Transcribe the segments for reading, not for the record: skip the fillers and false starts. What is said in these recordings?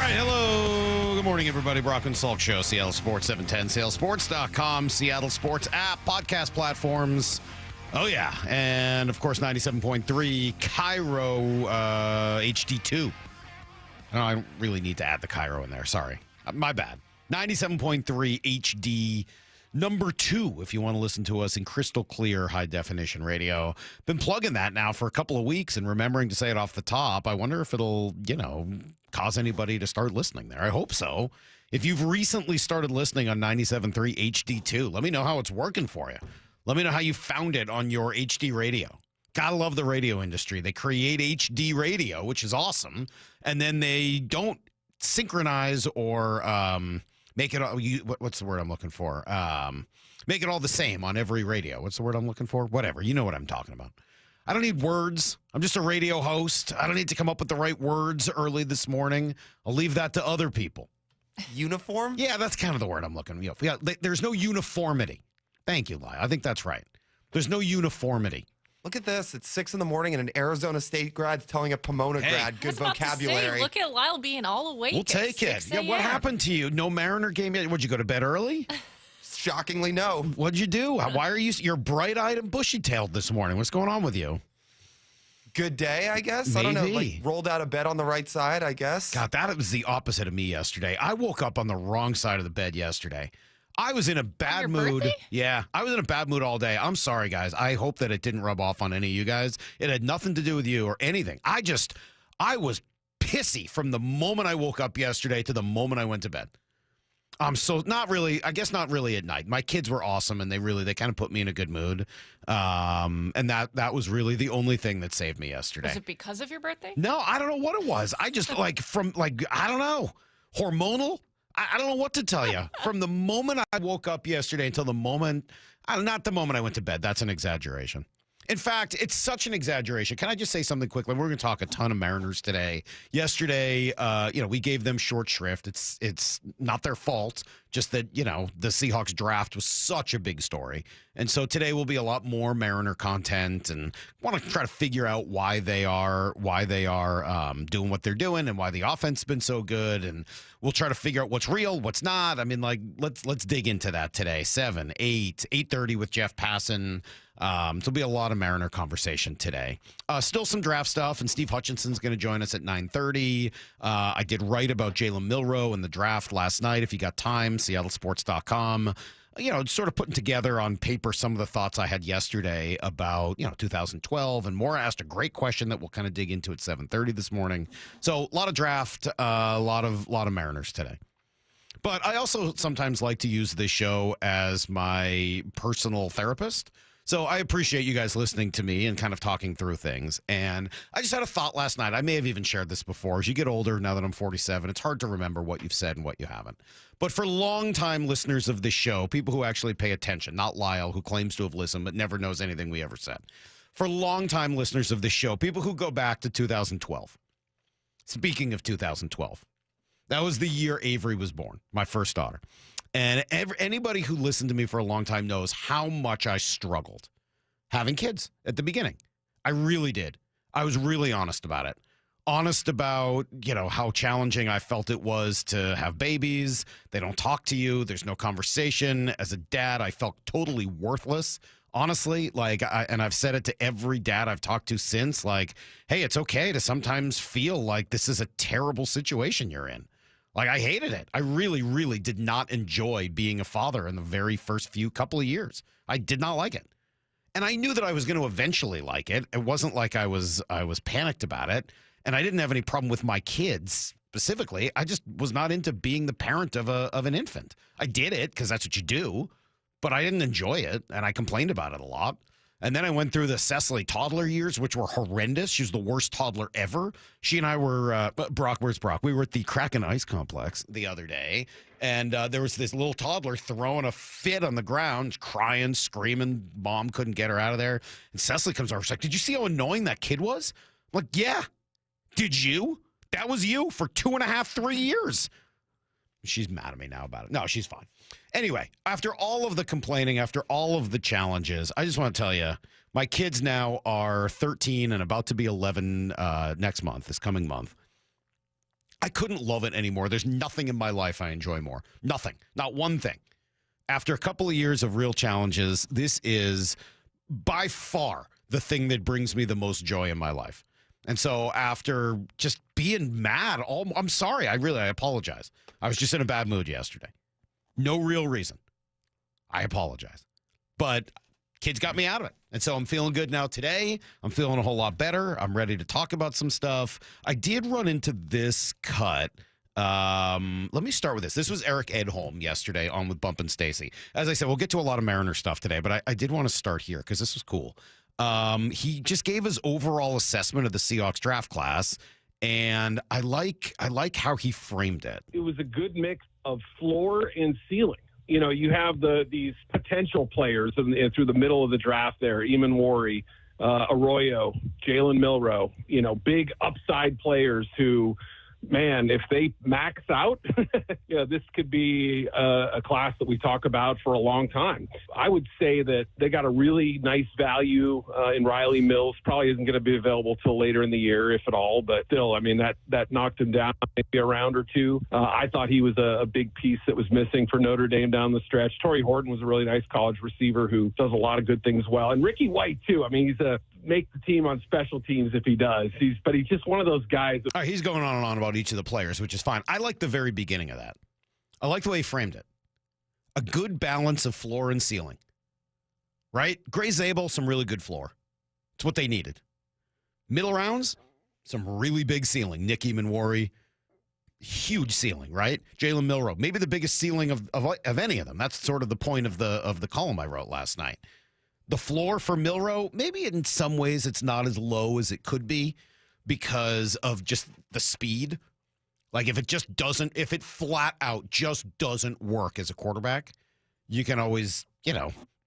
right, hello. Good morning, everybody. Brock and Salk Show, Seattle Sports 710, salesports.com, Seattle Sports app, podcast platforms. Oh, yeah. And, of course, 97.3 Cairo HD2. I don't really need to add the Cairo in there. Sorry. My bad. 97.3 HD number 2, if you want to listen to us in crystal clear high-definition radio. Been plugging that now for a couple of weeks and remembering to say it off the top. I wonder if it'll, cause anybody to start listening there. I hope so. If you've recently started listening on 97.3 HD2, let me know how it's working for you. Let me know how you found it on your HD radio. Gotta love the radio industry. They create HD radio, which is awesome, and then they don't synchronize or make it all, what's the word I'm looking for? Make it all the same on every radio. What's the word I'm looking for? Whatever. You know what I'm talking about. I don't need words. I'm just a radio host. I don't need to come up with the right words early this morning. I'll leave that to other people. Uniform? Yeah, that's kind of the word I'm looking for. Yeah, there's no uniformity. Thank you, Lai. I think that's right. There's no uniformity. Look at this. It's 6 in the morning and an Arizona State grad telling a Pomona grad good vocabulary. Look at Lyle being all awake. We'll take it. Yeah, what happened to you? No Mariner game yet? Would you go to bed early? Shockingly, no. What'd you do? Why are you're bright-eyed and bushy-tailed this morning? What's going on with you? Good day, I guess. Maybe. I don't know. Like rolled out of bed on the right side, I guess. God, that was the opposite of me yesterday. I woke up on the wrong side of the bed yesterday. I was in a bad mood. Birthday? Yeah, I was in a bad mood all day. I'm sorry, guys. I hope that it didn't rub off on any of you guys. It had nothing to do with you or anything. I was pissy from the moment I woke up yesterday to the moment I went to bed. Not really at night. My kids were awesome, and they kind of put me in a good mood. And that was really the only thing that saved me yesterday. Was it because of your birthday? No, I don't know what it was. I just I don't know, hormonal. I don't know what to tell you. From the moment I woke up yesterday until the moment, not the moment I went to bed. That's an exaggeration. In fact, it's such an exaggeration. Can I just say something quickly? We're going to talk a ton of Mariners today. Yesterday, we gave them short shrift. It's not their fault. Just that, the Seahawks draft was such a big story. And so today will be a lot more Mariner content, and want to try to figure out why they are doing what they're doing and why the offense has been so good. And we'll try to figure out what's real, what's not. I mean, let's dig into that today. 7, 8, 8:30 with Jeff Passan. There'll be a lot of Mariner conversation today. Still some draft stuff, and Steve Hutchinson's going to join us at 9:30. I did write about Jalen Milroe and the draft last night. If you got time, seattlesports.com. Sort of putting together on paper some of the thoughts I had yesterday about, 2012 and more. I asked a great question that we'll kind of dig into at 7:30 this morning. So a lot of draft, a lot of Mariners today. But I also sometimes like to use this show as my personal therapist. So I appreciate you guys listening to me and kind of talking through things. And I just had a thought last night. I may have even shared this before. As you get older, now that I'm 47, it's hard to remember what you've said and what you haven't. But for longtime listeners of this show, people who actually pay attention, not Lyle, who claims to have listened but never knows anything we ever said. For longtime listeners of this show, people who go back to 2012. Speaking of 2012, that was the year Avery was born, my first daughter. And anybody who listened to me for a long time knows how much I struggled having kids at the beginning. I really did. I was really honest about it. Honest about, how challenging I felt it was to have babies. They don't talk to you. There's no conversation. As a dad, I felt totally worthless. Honestly, and I've said it to every dad I've talked to since, hey, it's okay to sometimes feel like this is a terrible situation you're in. I hated it. I really, really did not enjoy being a father in the very first couple of years. I did not like it. And I knew that I was going to eventually like it. It wasn't like I was panicked about it. And I didn't have any problem with my kids specifically. I just was not into being the parent of an infant. I did it because that's what you do, but I didn't enjoy it. And I complained about it a lot. And then I went through the Cecily toddler years, which were horrendous. She was the worst toddler ever. She and I were, Brock, where's Brock? We were at the Kraken Ice Complex the other day, and there was this little toddler throwing a fit on the ground, crying, screaming. Mom couldn't get her out of there. And Cecily comes over. She's like, did you see how annoying that kid was? I'm like, yeah. Did you? That was you for 2.5, 3 years. She's mad at me now about it. No, she's fine. Anyway, after all of the complaining, after all of the challenges, I just want to tell you, my kids now are 13 and about to be 11 next month, this coming month. I couldn't love it anymore. There's nothing in my life I enjoy more. Nothing. Not one thing. After a couple of years of real challenges, this is by far the thing that brings me the most joy in my life. And so after just being mad, I'm sorry. I apologize. I was just in a bad mood yesterday. No real reason. I apologize. But kids got me out of it. And so I'm feeling good now today. I'm feeling a whole lot better. I'm ready to talk about some stuff. I did run into this cut. Let me start with this. This was Eric Edholm yesterday on with Bump and Stacy. As I said, we'll get to a lot of Mariner stuff today, but I did want to start here because this was cool. He just gave his overall assessment of the Seahawks draft class, and I like how he framed it. It was a good mix of floor and ceiling. You know, you have these potential players through the middle of the draft there, Eamon Warry, Arroyo, Jalen Milroe, big upside players who, man, if they max out, this could be a class that we talk about for a long time. I would say that they got a really nice value in Riley Mills. Probably isn't going to be available till later in the year, if at all. But still, I mean, that knocked him down maybe a round or two. I thought he was a big piece that was missing for Notre Dame down the stretch. Torrey Horton was a really nice college receiver who does a lot of good things well. And Ricky White, too. I mean, he's make the team on special teams if he does. But he's just one of those guys. All right, he's going on and on about each of the players, which is fine. I like the very beginning of that. I like the way he framed it. A good balance of floor and ceiling. Right? Gray Zabel, some really good floor. It's what they needed. Middle rounds, some really big ceiling. Nick Eamon-Warry, huge ceiling, right? Jalen Milroe, maybe the biggest ceiling of any of them. That's sort of the point of the column I wrote last night. The floor for Milroe, maybe in some ways it's not as low as it could be because of just the speed. Like if it flat out just doesn't work as a quarterback, you can always,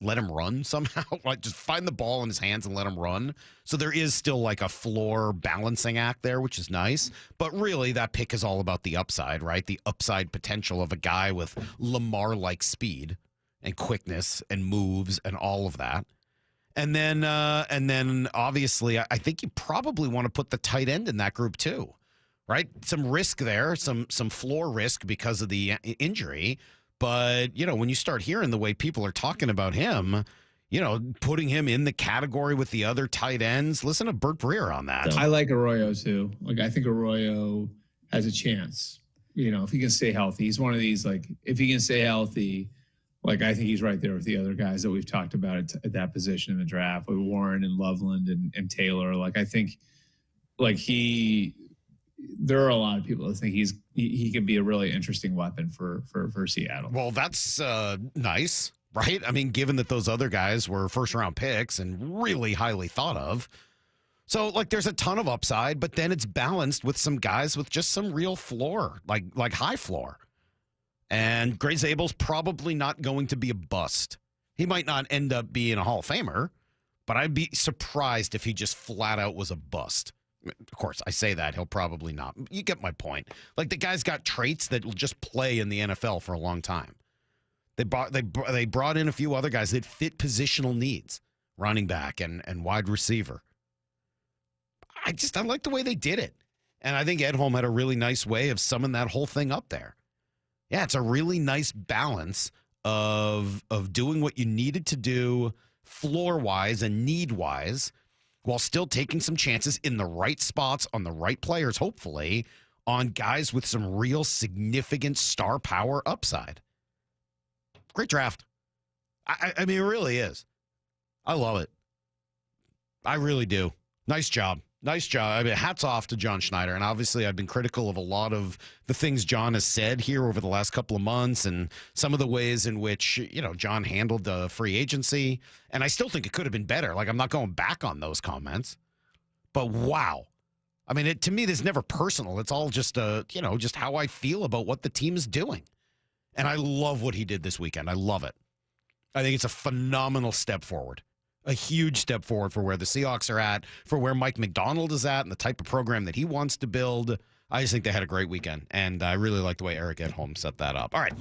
let him run somehow. Like just find the ball in his hands and let him run. So there is still like a floor balancing act there, which is nice. But really that pick is all about the upside, right? The upside potential of a guy with Lamar-like speed and quickness and moves and all of that. And then obviously I think you probably want to put the tight end in that group too, right? Some risk there, some floor risk because of the injury. But, when you start hearing the way people are talking about him, putting him in the category with the other tight ends, listen to Burt Breer on that. I like Arroyo too. Like I think Arroyo has a chance, if he can stay healthy. He's one of these, like, if he can stay healthy, like, I think he's right there with the other guys that we've talked about at that position in the draft with Warren and Loveland and Taylor. Like, I think, like, there are a lot of people that think he can be a really interesting weapon for Seattle. Well, that's nice, right? I mean, given that those other guys were first-round picks and really highly thought of. So, like, there's a ton of upside, but then it's balanced with some guys with just some real floor, like high floor. And Gray Zabel's probably not going to be a bust. He might not end up being a Hall of Famer, but I'd be surprised if he just flat out was a bust. Of course, I say that. He'll probably not. You get my point. Like, the guy's got traits that will just play in the NFL for a long time. They brought in a few other guys that fit positional needs, running back and wide receiver. I like the way they did it. And I think Edholm had a really nice way of summing that whole thing up there. Yeah, it's a really nice balance of doing what you needed to do floor-wise and need-wise while still taking some chances in the right spots on the right players, hopefully, on guys with some real significant star power upside. Great draft. I mean, it really is. I love it. I really do. Nice job. Nice job. I mean, hats off to John Schneider. And obviously, I've been critical of a lot of the things John has said here over the last couple of months and some of the ways in which, John handled the free agency. And I still think it could have been better. Like, I'm not going back on those comments. But wow. I mean, to me, it's never personal. It's all just, just how I feel about what the team is doing. And I love what he did this weekend. I love it. I think it's a phenomenal step forward. A huge step forward for where the Seahawks are at, for where Mike McDonald is at, and the type of program that he wants to build. I just think they had a great weekend, and I really like the way Eric Edholm set that up. All right.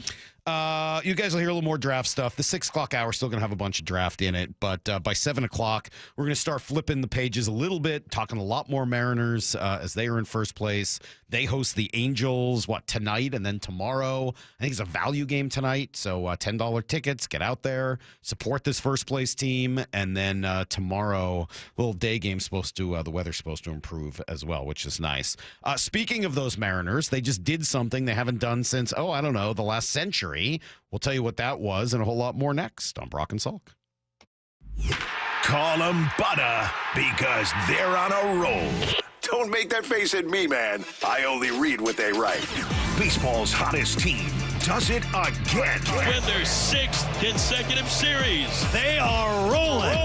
You guys will hear a little more draft stuff. The 6 o'clock hour is still going to have a bunch of draft in it, but by 7 o'clock, we're going to start flipping the pages a little bit, talking a lot more Mariners as they are in first place. They host the Angels, tonight and then tomorrow. I think it's a value game tonight, so $10 tickets. Get out there, support this first place team, and then tomorrow, little day game the weather's supposed to improve as well, which is nice. Speaking of those Mariners, they just did something they haven't done since, the last century. We'll tell you what that was and a whole lot more next on Brock and Salk. Call them butter because they're on a roll. Don't make that face at me, man. I only read what they write. Baseball's hottest team does it again. Win their 6th consecutive series. They are rolling.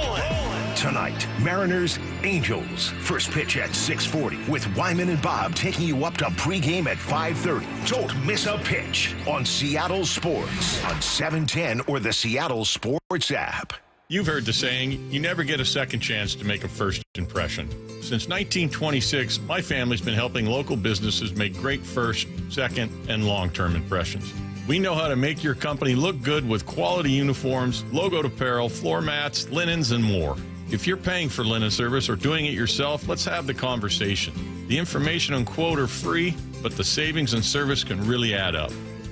Tonight, Mariners, Angels. First pitch at 6:40 with Wyman and Bob taking you up to pregame at 5:30. Don't miss a pitch on Seattle Sports on 710 or the Seattle Sports app. You've heard the saying, you never get a second chance to make a first impression. Since 1926, my family's been helping local businesses make great first, second, and long-term impressions. We know how to make your company look good with quality uniforms, logoed apparel, floor mats, linens, and more. If you're paying for linen service or doing it yourself, let's have the conversation. The information and quote are free, but the savings and service can really add up.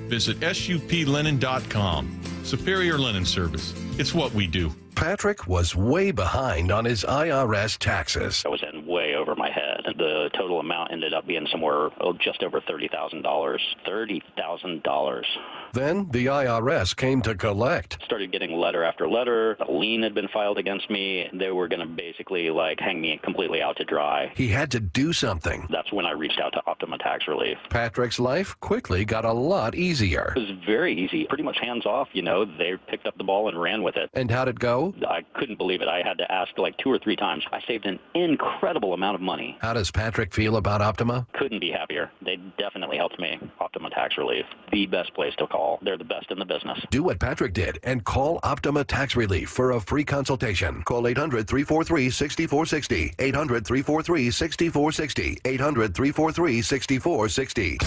Visit suplinen.com. Superior Linen Service. It's what we do. Patrick was way behind on his IRS taxes. I was in way over my head. The total amount ended up being somewhere just over $30,000. $30,000. Then the IRS came to collect. Started getting letter after letter. A lien had been filed against me. They were going to basically hang me completely out to dry. He had to do something. That's when I reached out to Optima Tax Relief. Patrick's life quickly got a lot easier. It was very easy, pretty much hands off. They picked up the ball and ran with it. And how'd it go? I couldn't believe it. I had to ask 2 or 3 times. I saved an incredible amount of money. How does Patrick feel about Optima? Couldn't be happier. They definitely helped me. Optima Tax Relief, the best place to call. They're the best in the business. Do what Patrick did and call Optima Tax Relief for a free consultation. Call 800-343-6460. 800-343-6460. 800-343-6460.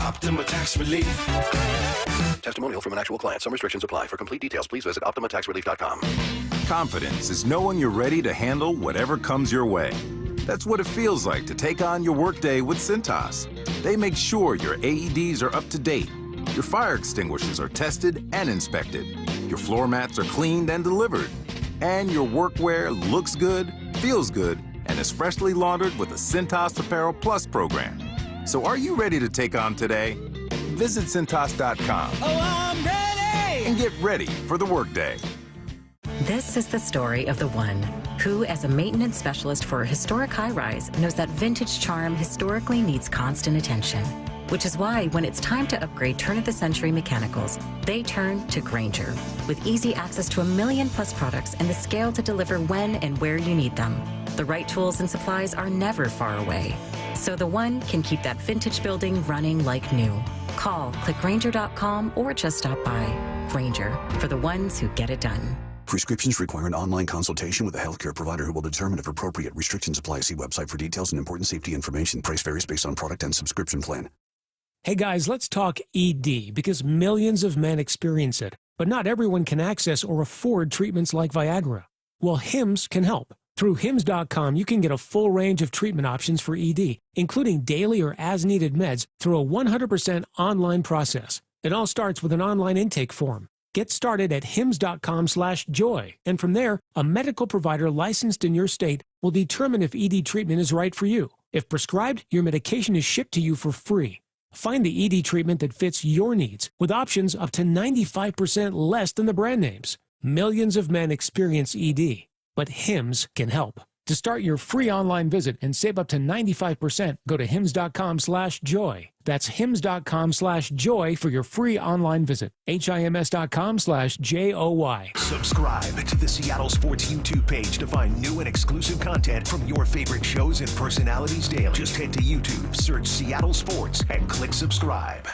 Optima Tax Relief. Testimonial from an actual client. Some restrictions apply. For complete details, please visit OptimaTaxRelief.com. Confidence is knowing you're ready to handle whatever comes your way. That's what it feels like to take on your workday with Cintas. They make sure your AEDs are up to date, your fire extinguishers are tested and inspected, your floor mats are cleaned and delivered, and your workwear looks good, feels good, and is freshly laundered with the Cintas Apparel Plus program. So are you ready to take on today? Visit Cintas.com. Oh, I'm ready! And get ready for the workday. This is the story of the one who, as a maintenance specialist for a historic high-rise, knows that vintage charm historically needs constant attention. Which is why, when it's time to upgrade turn-of-the-century mechanicals, they turn to Grainger. With easy access to 1 million-plus products and the scale to deliver when and where you need them. The right tools and supplies are never far away. So the one can keep that vintage building running like new. Call, click Grainger.com, or just stop by. Grainger, for the ones who get it done. Prescriptions require an online consultation with a healthcare provider who will determine if appropriate. Restrictions apply. See website for details and important safety information. Price varies based on product and subscription plan. Hey guys, let's talk ED because millions of men experience it, but not everyone can access or afford treatments like Viagra. Well, Hims can help. Through Hims.com, you can get a full range of treatment options for ED, including daily or as-needed meds through a 100% online process. It all starts with an online intake form. Get started at hims.com/joy, and from there, a medical provider licensed in your state will determine if ED treatment is right for you. If prescribed, your medication is shipped to you for free. Find the ED treatment that fits your needs with options up to 95% less than the brand names. Millions of men experience ED, but Hims can help. To start your free online visit and save up to 95%, go to hims.com/joy. That's hims.com/joy for your free online visit. HIMS.com/JOY. Subscribe to the Seattle Sports YouTube page to find new and exclusive content from your favorite shows and personalities daily. Just head to YouTube, search Seattle Sports, and click subscribe.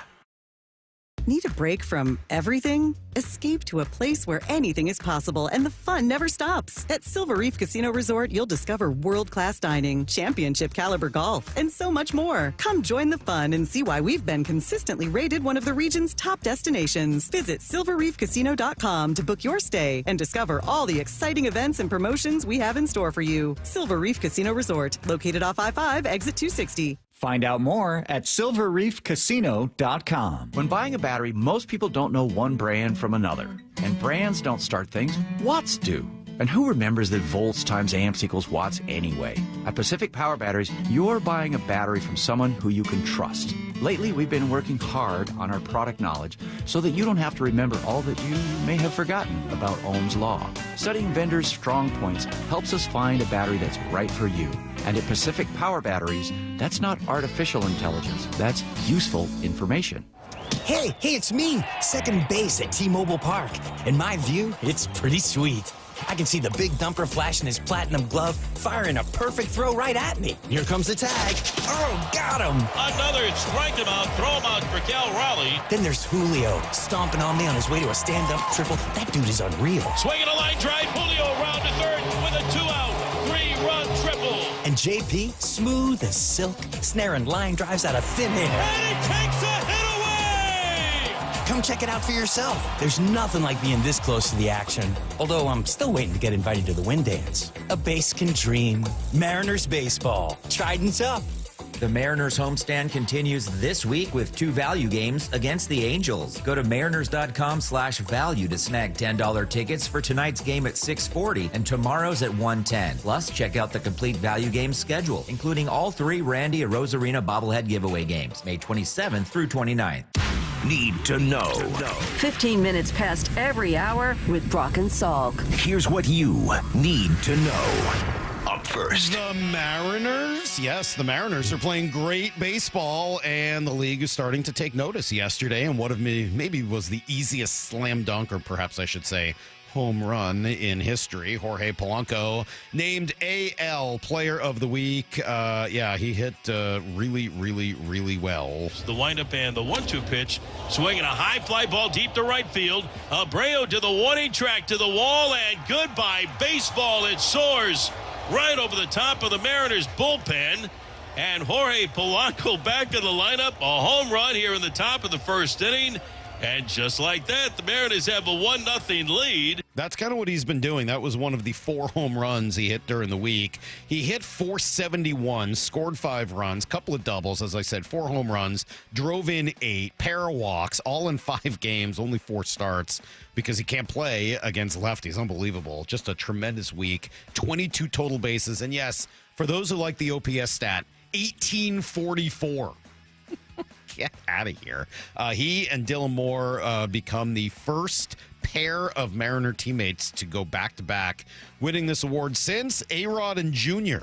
Need a break from everything? Escape to a place where anything is possible and the fun never stops. At Silver Reef Casino Resort, you'll discover world-class dining, championship caliber golf, and so much more. Come join the fun and see why we've been consistently rated one of the region's top destinations. Visit silverreefcasino.com to book your stay and discover all the exciting events and promotions we have in store for you. Silver Reef Casino Resort, located off I-5, exit 260. Find out more at silverreefcasino.com. When buying a battery, most people don't know one brand from another. And brands don't start things, watts do. And who remembers that volts times amps equals watts anyway? At Pacific Power Batteries, you're buying a battery from someone who you can trust. Lately, we've been working hard on our product knowledge so that you don't have to remember all that you may have forgotten about Ohm's Law. Studying vendors' strong points helps us find a battery that's right for you. And at Pacific Power Batteries, that's not artificial intelligence. That's useful information. Hey, it's me, second base at T-Mobile Park. In my view, it's pretty sweet. I can see the big dumper flashing his platinum glove, firing a perfect throw right at me. Here comes the tag. Oh, got him. Another strike him out, throw him out for Cal Raleigh. Then there's Julio, stomping on me on his way to a stand-up triple. That dude is unreal. Swinging a line drive, Julio around to third with a 2-out, 3-run triple. And JP, smooth as silk, snaring line drives out of thin air. And he takes a hit away! Come check it out for yourself. There's nothing like being this close to the action. Although I'm still waiting to get invited to the wind dance. A base can dream. Mariners baseball. Trident's up. The Mariners homestand continues this week with 2 value games against the Angels. Go to mariners.com/value to snag $10 tickets for tonight's game at 6:40 and tomorrow's at 1:10. Plus, check out the complete value game schedule, including all 3 Randy Arozarena bobblehead giveaway games, May 27th through 29th. Need to know. 15 minutes past every hour with Brock and Salk. Here's what you need to know. Up first. The Mariners. Yes, the Mariners are playing great baseball, and the league is starting to take notice yesterday. And what of maybe was the easiest slam dunk, or perhaps I should say home run in history. Jorge Polanco named AL Player of the Week. He hit really, really, really well. The windup and the 1-2 pitch, swinging a high fly ball deep to right field. Abreu to the warning track, to the wall, and goodbye baseball. It soars right over the top of the Mariners bullpen. And Jorge Polanco back in the lineup. A home run here in the top of the first inning. And just like that, the Mariners have a 1-0 lead. That's kind of what he's been doing. That was one of the 4 home runs he hit during the week. He hit .471, scored 5 runs, couple of doubles, as I said, 4 home runs, drove in 8, pair of walks, all in 5 games, only 4 starts because he can't play against lefties. Unbelievable. Just a tremendous week. 22 total bases. And yes, for those who like the OPS stat, 1844. Get out of here. He and Dylan Moore become the first pair of Mariner teammates to go back-to-back winning this award since A-Rod and Jr.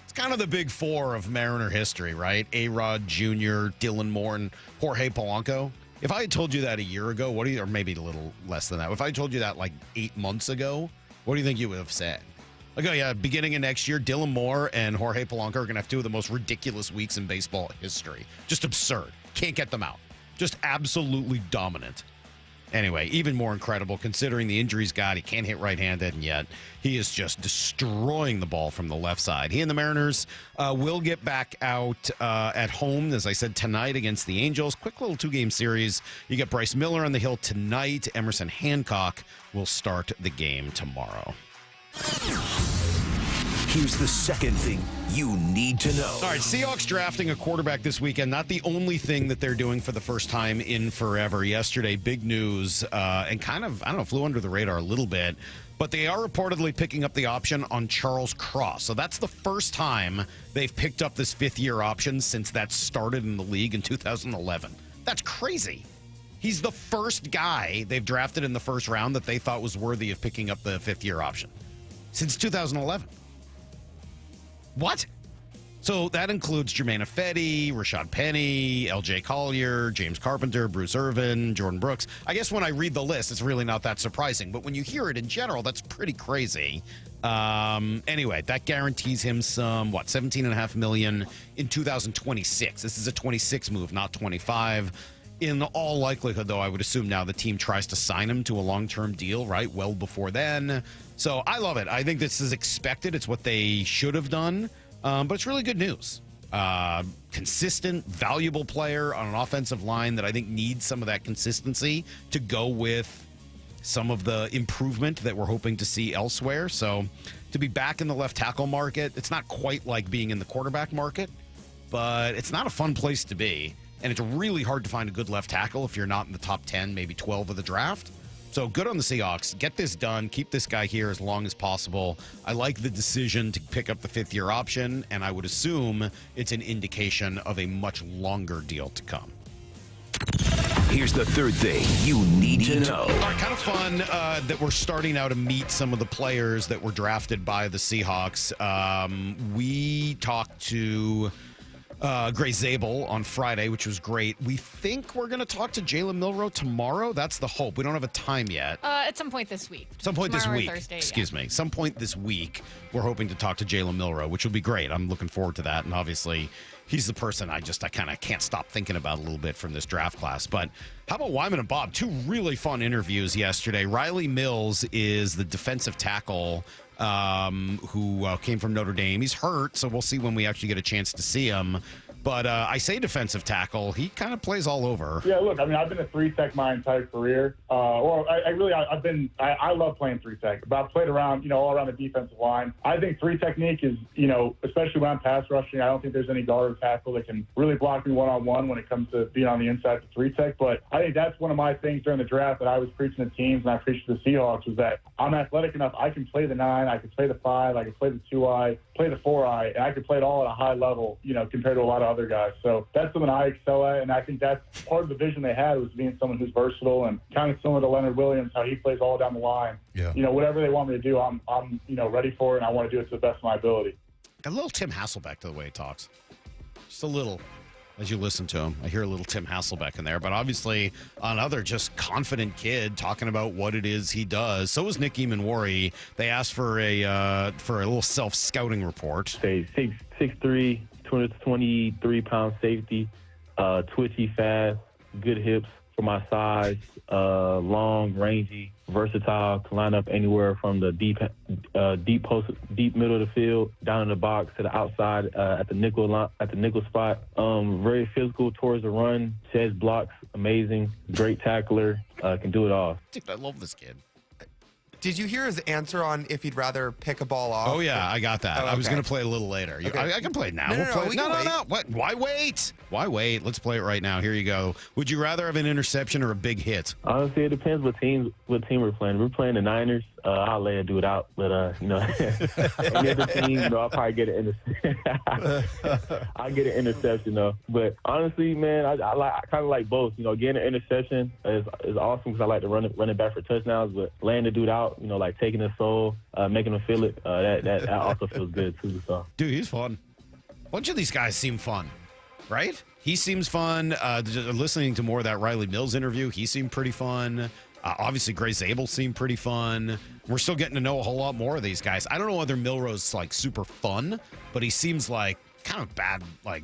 It's kind of the big 4 of Mariner history, right? A-Rod, Jr., Dylan Moore, and Jorge Polanco. If I had told you that a year ago, or maybe a little less than that, if I told you that like 8 months ago, what do you think you would have said? Like, oh, yeah, beginning of next year, Dylan Moore and Jorge Polanco are going to have 2 of the most ridiculous weeks in baseball history. Just absurd. Can't get them out. Just absolutely dominant. Anyway, even more incredible considering the injuries got. He can't hit right-handed, and yet he is just destroying the ball from the left side. He and the Mariners will get back out at home, as I said, tonight against the Angels. Quick little 2-game series. You get Bryce Miller on the hill tonight. Emerson Hancock will start the game tomorrow. Here's the second thing you need to know. All right, Seahawks drafting a quarterback this weekend. Not the only thing that they're doing for the first time in forever. Yesterday, big news and kind of, flew under the radar a little bit. But they are reportedly picking up the option on Charles Cross. So that's the first time they've picked up this 5th-year option since that started in the league in 2011. That's crazy. He's the first guy they've drafted in the first round that they thought was worthy of picking up the 5th-year option since 2011. What? So that includes Jermaine Ifedi, Rashad Penny, L.J. Collier, James Carpenter, Bruce Irvin, Jordan Brooks. I guess when I read the list, it's really not that surprising. But when you hear it in general, that's pretty crazy. Anyway, that guarantees him some, $17.5 million in 2026. This is a 26 move, not 25. In all likelihood, though, I would assume now the team tries to sign him to a long-term deal, right? Well before then. So I love it. I think this is expected. It's what they should have done. But it's really good news. Consistent, valuable player on an offensive line that I think needs some of that consistency to go with some of the improvement that we're hoping to see elsewhere. So to be back in the left tackle market, it's not quite like being in the quarterback market, but it's not a fun place to be. And it's really hard to find a good left tackle if you're not in the top 10, maybe 12 of the draft. So good on the Seahawks. Get this done. Keep this guy here as long as possible. I like the decision to pick up the fifth-year option, and I would assume it's an indication of a much longer deal to come. Here's the third thing you need to know. All right, kind of fun that we're starting now to meet some of the players that were drafted by the Seahawks. We talked to Gray Zabel on Friday, which was great. We think we're going to talk to Jalen Milroe tomorrow. That's the hope. We don't have a time yet. At some point this week. Some point this Tomorrow or week. Thursday, Excuse me. Some point this week, we're hoping to talk to Jalen Milroe, which will be great. I'm looking forward to that. And obviously, he's the person I kind of can't stop thinking about a little bit from this draft class. But how about Wyman and Bob? Two really fun interviews yesterday. Riley Mills is the defensive tackle who came from Notre Dame. He's hurt, so we'll see when we actually get a chance to see him. But I say defensive tackle. He kind of plays all over. Yeah, look, I mean, I've been a three-tech my entire career. I love playing three-tech, but I've played around, all around the defensive line. I think three technique is, especially when I'm pass rushing, I don't think there's any guard or tackle that can really block me one-on-one when it comes to being on the inside for three-tech. But I think that's one of my things during the draft that I was preaching to teams and I preached to the Seahawks was that I'm athletic enough. I can play the 9, I can play the 5, I can play the 2-eye, play the 4-eye, and I can play it all at a high level, compared to a lot of other guys. So that's something I excel at, and I think that's part of the vision they had was being someone who's versatile and kind of similar to Leonard Williams, how he plays all down the line. Yeah. Whatever they want me to do, I'm ready for it, and I want to do it to the best of my ability. A little Tim Hasselbeck to the way he talks. Just a little. As you listen to him, I hear a little Tim Hasselbeck in there, but obviously another just confident kid talking about what it is he does. So is Nick Eamon-Wari. They asked for a little self-scouting report. Say 6'3", 223-pound safety, twitchy, fast, good hips for my size, long, rangy, versatile, can line up anywhere from the deep middle of the field, down in the box to the outside at the nickel spot. Very physical towards the run, sheds blocks, amazing, great tackler, can do it all. Dude, I love this kid. Did you hear his answer on if he'd rather pick a ball off? Oh, yeah, I got that. Oh, I was okay. going to play a little later. Okay. I can play it now. No. What? Why wait? Why wait? Let's play it right now. Here you go. Would you rather have an interception or a big hit? Honestly, it depends what team we're playing. If we're playing the Niners, I'll lay a dude out. But, any other team, I'll probably get an interception. I'll get an interception, though. But honestly, man, I kind of like both. Getting an interception is awesome because I like to run it back for touchdowns. But laying the dude out, like taking his soul, making him feel it, that also feels good, too. So. Dude, he's fun. A bunch of these guys seem fun, right? He seems fun. Listening to more of that Riley Mills interview, he seemed pretty fun. Obviously, Gray Zabel seemed pretty fun. We're still getting to know a whole lot more of these guys. I don't know whether Milroe's super fun, but he seems like kind of bad, what.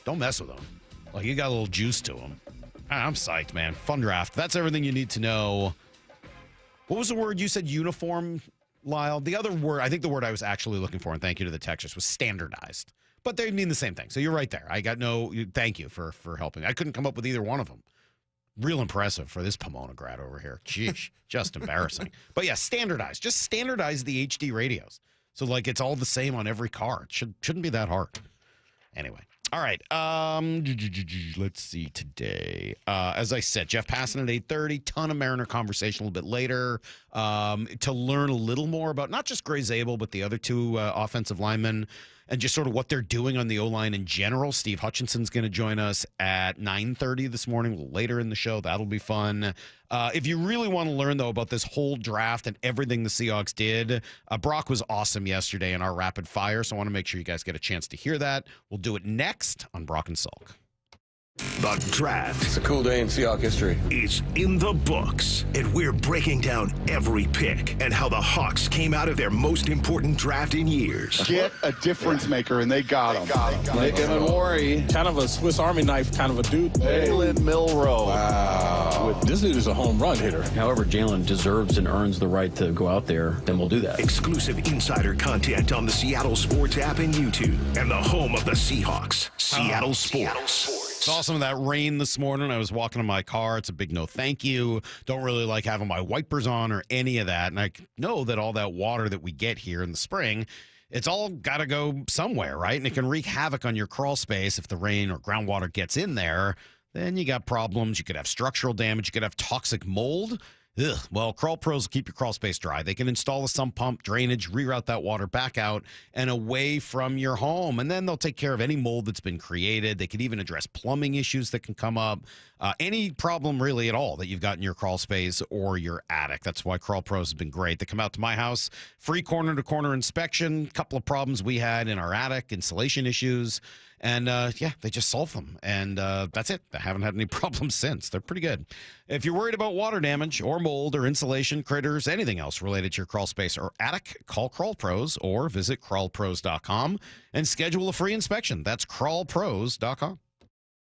Don't mess with him. He got a little juice to him. I'm psyched, man. Fun draft. That's everything you need to know. What was the word you said? Uniform, Lyle? The other word, I think the word I was actually looking for, and thank you to the texters, was standardized. But they mean the same thing. So you're right there. Thank you for helping. I couldn't come up with either one of them. Real impressive for this Pomona grad over here. Jeez, just embarrassing. But yeah, standardized. Just standardize the HD radios. So it's all the same on every car. It shouldn't be that hard. Anyway. All right. Let's see today. As I said, Jeff Passan at 8:30. Ton of Mariner conversation a little bit later to learn a little more about not just Gray Zabel, but the other two offensive linemen and just sort of what they're doing on the O-line in general. Steve Hutchinson's going to join us at 9:30 this morning, a little later in the show. That'll be fun. If you really want to learn, though, about this whole draft and everything the Seahawks did, Brock was awesome yesterday in our rapid fire, so I want to make sure you guys get a chance to hear that. We'll do it next on Brock and Salk. The draft. It's a cool day in Seahawks history. Is in the books, and we're breaking down every pick and how the Hawks came out of their most important draft in years. Get a difference maker, and they got him. Nick Emenwari, kind of a Swiss Army knife kind of a dude. Jalen Milroe. Wow. This dude is a home run hitter. However, Jalen deserves and earns the right to go out there, then we'll do that. Exclusive insider content on the Seattle Sports app and YouTube, and the home of the Seahawks, Seattle Sports. Saw some of that rain this morning. I was walking in my car. It's a big no thank you. Don't really like having my wipers on or any of that. And I know that all that water that we get here in the spring, it's all got to go somewhere, right? And it can wreak havoc on your crawl space if the rain or groundwater gets in there. Then you got problems. You could have structural damage. You could have toxic mold. Ugh. Well, Crawl Pros will keep your crawl space dry. They can install a sump pump, drainage, reroute that water back out and away from your home. And then they'll take care of any mold that's been created. They can even address plumbing issues that can come up. Any problem really at all that you've got in your crawl space or your attic. That's why Crawl Pros has been great. They come out to my house, free corner-to-corner inspection, couple of problems we had in our attic, insulation issues. And, they just solve them. And that's it. I haven't had any problems since. They're pretty good. If you're worried about water damage or mold or insulation, critters, anything else related to your crawl space or attic, call Crawl Pros or visit crawlpros.com and schedule a free inspection. That's crawlpros.com.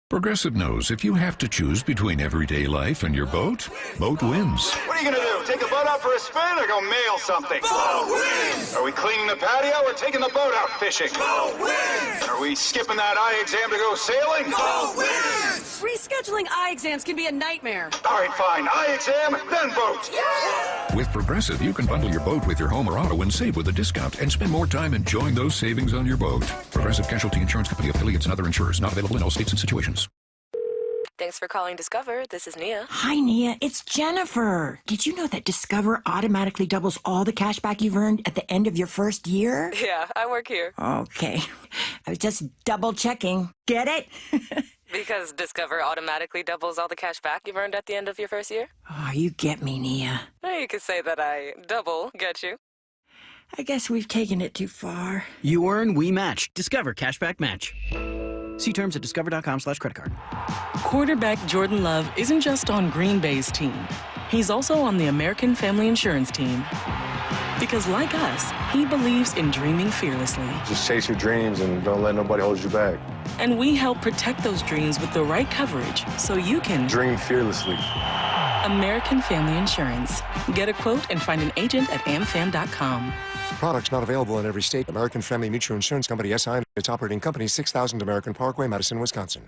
Progressive knows if you have to choose between everyday life and your boat, boat wins. What are you going to do? Take the boat out for a spin or go mail something? Boat wins! Are we cleaning the patio or taking the boat out fishing? Boat wins! Are we skipping that eye exam to go sailing? Boat wins! Rescheduling eye exams can be a nightmare. All right, fine. Eye exam, then boat. Yeah! With Progressive, you can bundle your boat with your home or auto and save with a discount and spend more time enjoying those savings on your boat. Progressive Casualty Insurance Company, affiliates, and other insurers. Not available in all states and situations. Thanks for calling Discover. This is Nia. Hi, Nia. It's Jennifer. Did you know that Discover automatically doubles all the cash back you've earned at the end of your first year? Yeah, I work here. Okay. I was just double checking. Get it? Because Discover automatically doubles all the cash back you've earned at the end of your first year? Oh, you get me, Nia. You could say that I double get you. I guess we've taken it too far. You earn, we match. Discover Cashback Match. See terms at discover.com/creditcard. Quarterback Jordan Love isn't just on Green Bay's team. He's also on the American Family Insurance team. Because like us, he believes in dreaming fearlessly. Just chase your dreams and don't let nobody hold you back. And we help protect those dreams with the right coverage so you can dream fearlessly. American Family Insurance. Get a quote and find an agent at amfam.com. Products not available in every state. American Family Mutual Insurance Company, SI, and its operating company, 6000 American Parkway, Madison, Wisconsin.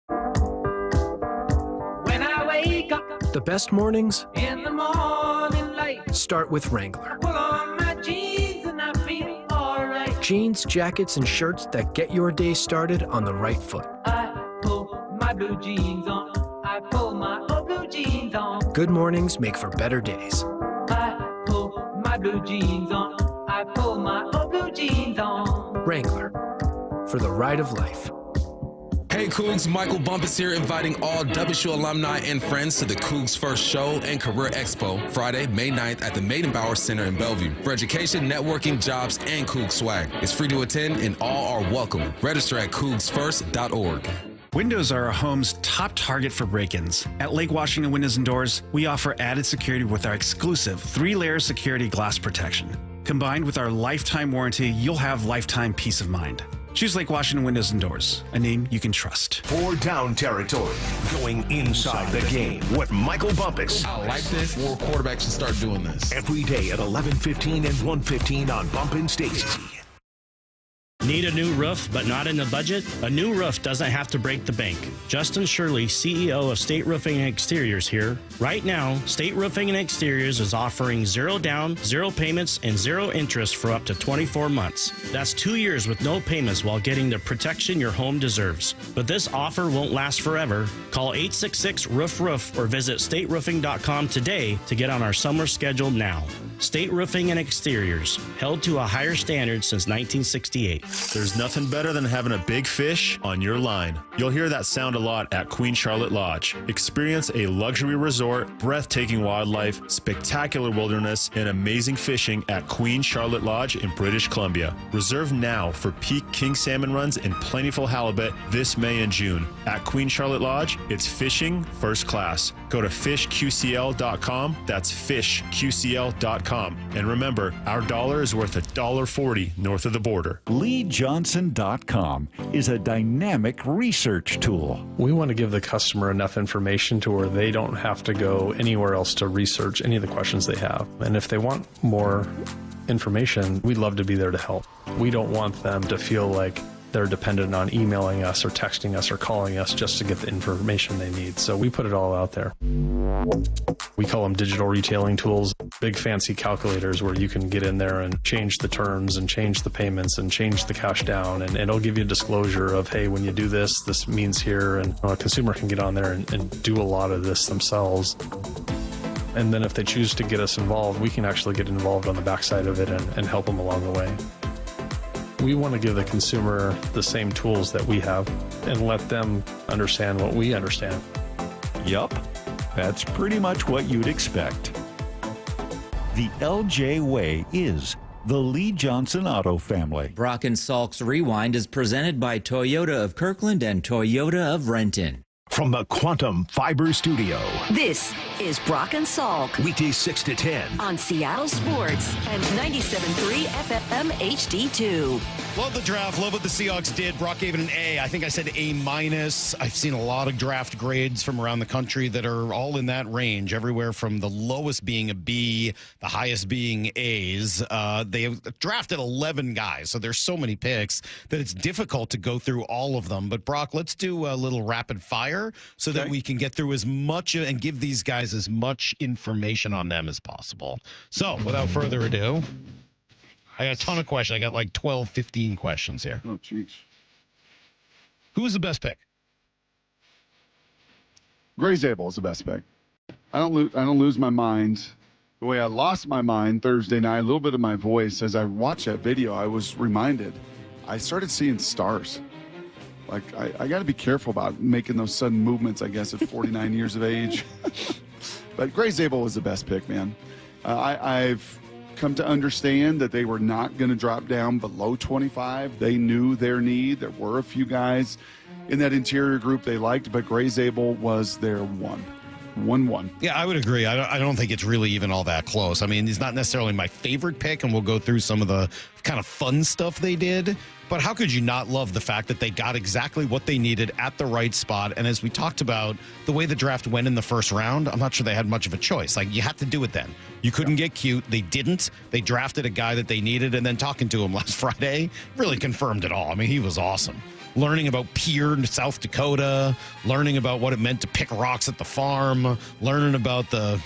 When I wake up, the best mornings in the morning light, start with Wrangler. Pull on my jeans and I feel all right. Jeans, jackets, and shirts that get your day started on the right foot. I pull my blue jeans on. I pull my old blue jeans on. Good mornings make for better days. I pull my blue jeans on. I pull my old blue jeans on. Wrangler, for the ride of life. Hey Cougs, Michael Bumpus here, inviting all WSU alumni and friends to the Cougs First Show and Career Expo, Friday, May 9th at the Maidenbauer Center in Bellevue. For education, networking, jobs, and Cougs swag. It's free to attend and all are welcome. Register at cougsfirst.org. Windows are our home's top target for break-ins. At Lake Washington Windows and Doors, we offer added security with our exclusive 3-layer security glass protection. Combined with our lifetime warranty, you'll have lifetime peace of mind. Choose Lake Washington Windows and Doors, a name you can trust. 4 down territory, going inside the game with Michael Bumpus. I like this. More quarterbacks should start doing this. Every day at 11:15 and 1:15 on Bumpin' Stacy. Need a new roof but not in the budget? A new roof doesn't have to break the bank. Justin Shirley, CEO of State Roofing and Exteriors here. Right now, State Roofing and Exteriors is offering 0 down, 0 payments, and 0 interest for up to 24 months. That's 2 years with no payments while getting the protection your home deserves. But this offer won't last forever. Call 866-ROOF-ROOF or visit stateroofing.com today to get on our summer schedule now. State Roofing and Exteriors, held to a higher standard since 1968. There's nothing better than having a big fish on your line. You'll hear that sound a lot at Queen Charlotte Lodge. Experience a luxury resort, breathtaking wildlife, spectacular wilderness, and amazing fishing at Queen Charlotte Lodge in British Columbia. Reserve now for peak king salmon runs and plentiful halibut this May and June. At Queen Charlotte Lodge, it's fishing first class. Go to fishqcl.com. That's fishqcl.com. And remember, our dollar is worth $1.40 north of the border. LeeJohnson.com is a dynamic research tool. We want to give the customer enough information to where they don't have to go anywhere else to research any of the questions they have. And if they want more information, we'd love to be there to help. We don't want them to feel like they're dependent on emailing us or texting us or calling us just to get the information they need. So we put it all out there. We call them digital retailing tools, big fancy calculators where you can get in there and change the terms and change the payments and change the cash down. And it'll give you a disclosure of, hey, when you do this, this means here. And a consumer can get on there and do a lot of this themselves. And then if they choose to get us involved, we can actually get involved on the backside of it and help them along the way. We want to give the consumer the same tools that we have and let them understand what we understand. Yup, that's pretty much what you'd expect. The LJ Way is the Lee Johnson Auto family. Brock and Salk's Rewind is presented by Toyota of Kirkland and Toyota of Renton. From the Quantum Fiber Studio. This is Brock and Salk. Weekdays 6 to 10. On Seattle Sports and 97.3 FM HD2. Love the draft. Love what the Seahawks did. Brock gave it an A. I think I said A-. I've seen a lot of draft grades from around the country that are all in that range, everywhere from the lowest being a B, the highest being A's. They have drafted 11 guys, so there's so many picks that it's difficult to go through all of them. But, Brock, let's do a little rapid fire so that we can get through as much and give these guys as much information on them as possible. So, without further ado, I got a ton of questions. I got like 12, 15 questions here. Oh, jeez. Who was the best pick? Gray Zabel is the best pick. I don't lose my mind. The way I lost my mind Thursday night, a little bit of my voice, as I watched that video, I was reminded. I started seeing stars. Like, I got to be careful about making those sudden movements, I guess, at 49 years of age. But Gray Zabel was the best pick, man. I've come to understand that they were not going to drop down below 25. They knew their need. There were a few guys in that interior group they liked, but Gray Zabel was their one. 1-1. Yeah, I would agree. I don't think it's really even all that close. I mean, he's not necessarily my favorite pick, and we'll go through some of the kind of fun stuff they did. But how could you not love the fact that they got exactly what they needed at the right spot? And as we talked about, the way the draft went in the first round, I'm not sure they had much of a choice. Like, you had to do it then. You couldn't get cute. They didn't. They drafted a guy that they needed, and then talking to him last Friday really confirmed it all. I mean, he was awesome. Learning about Pierre, South Dakota, learning about what it meant to pick rocks at the farm, learning about the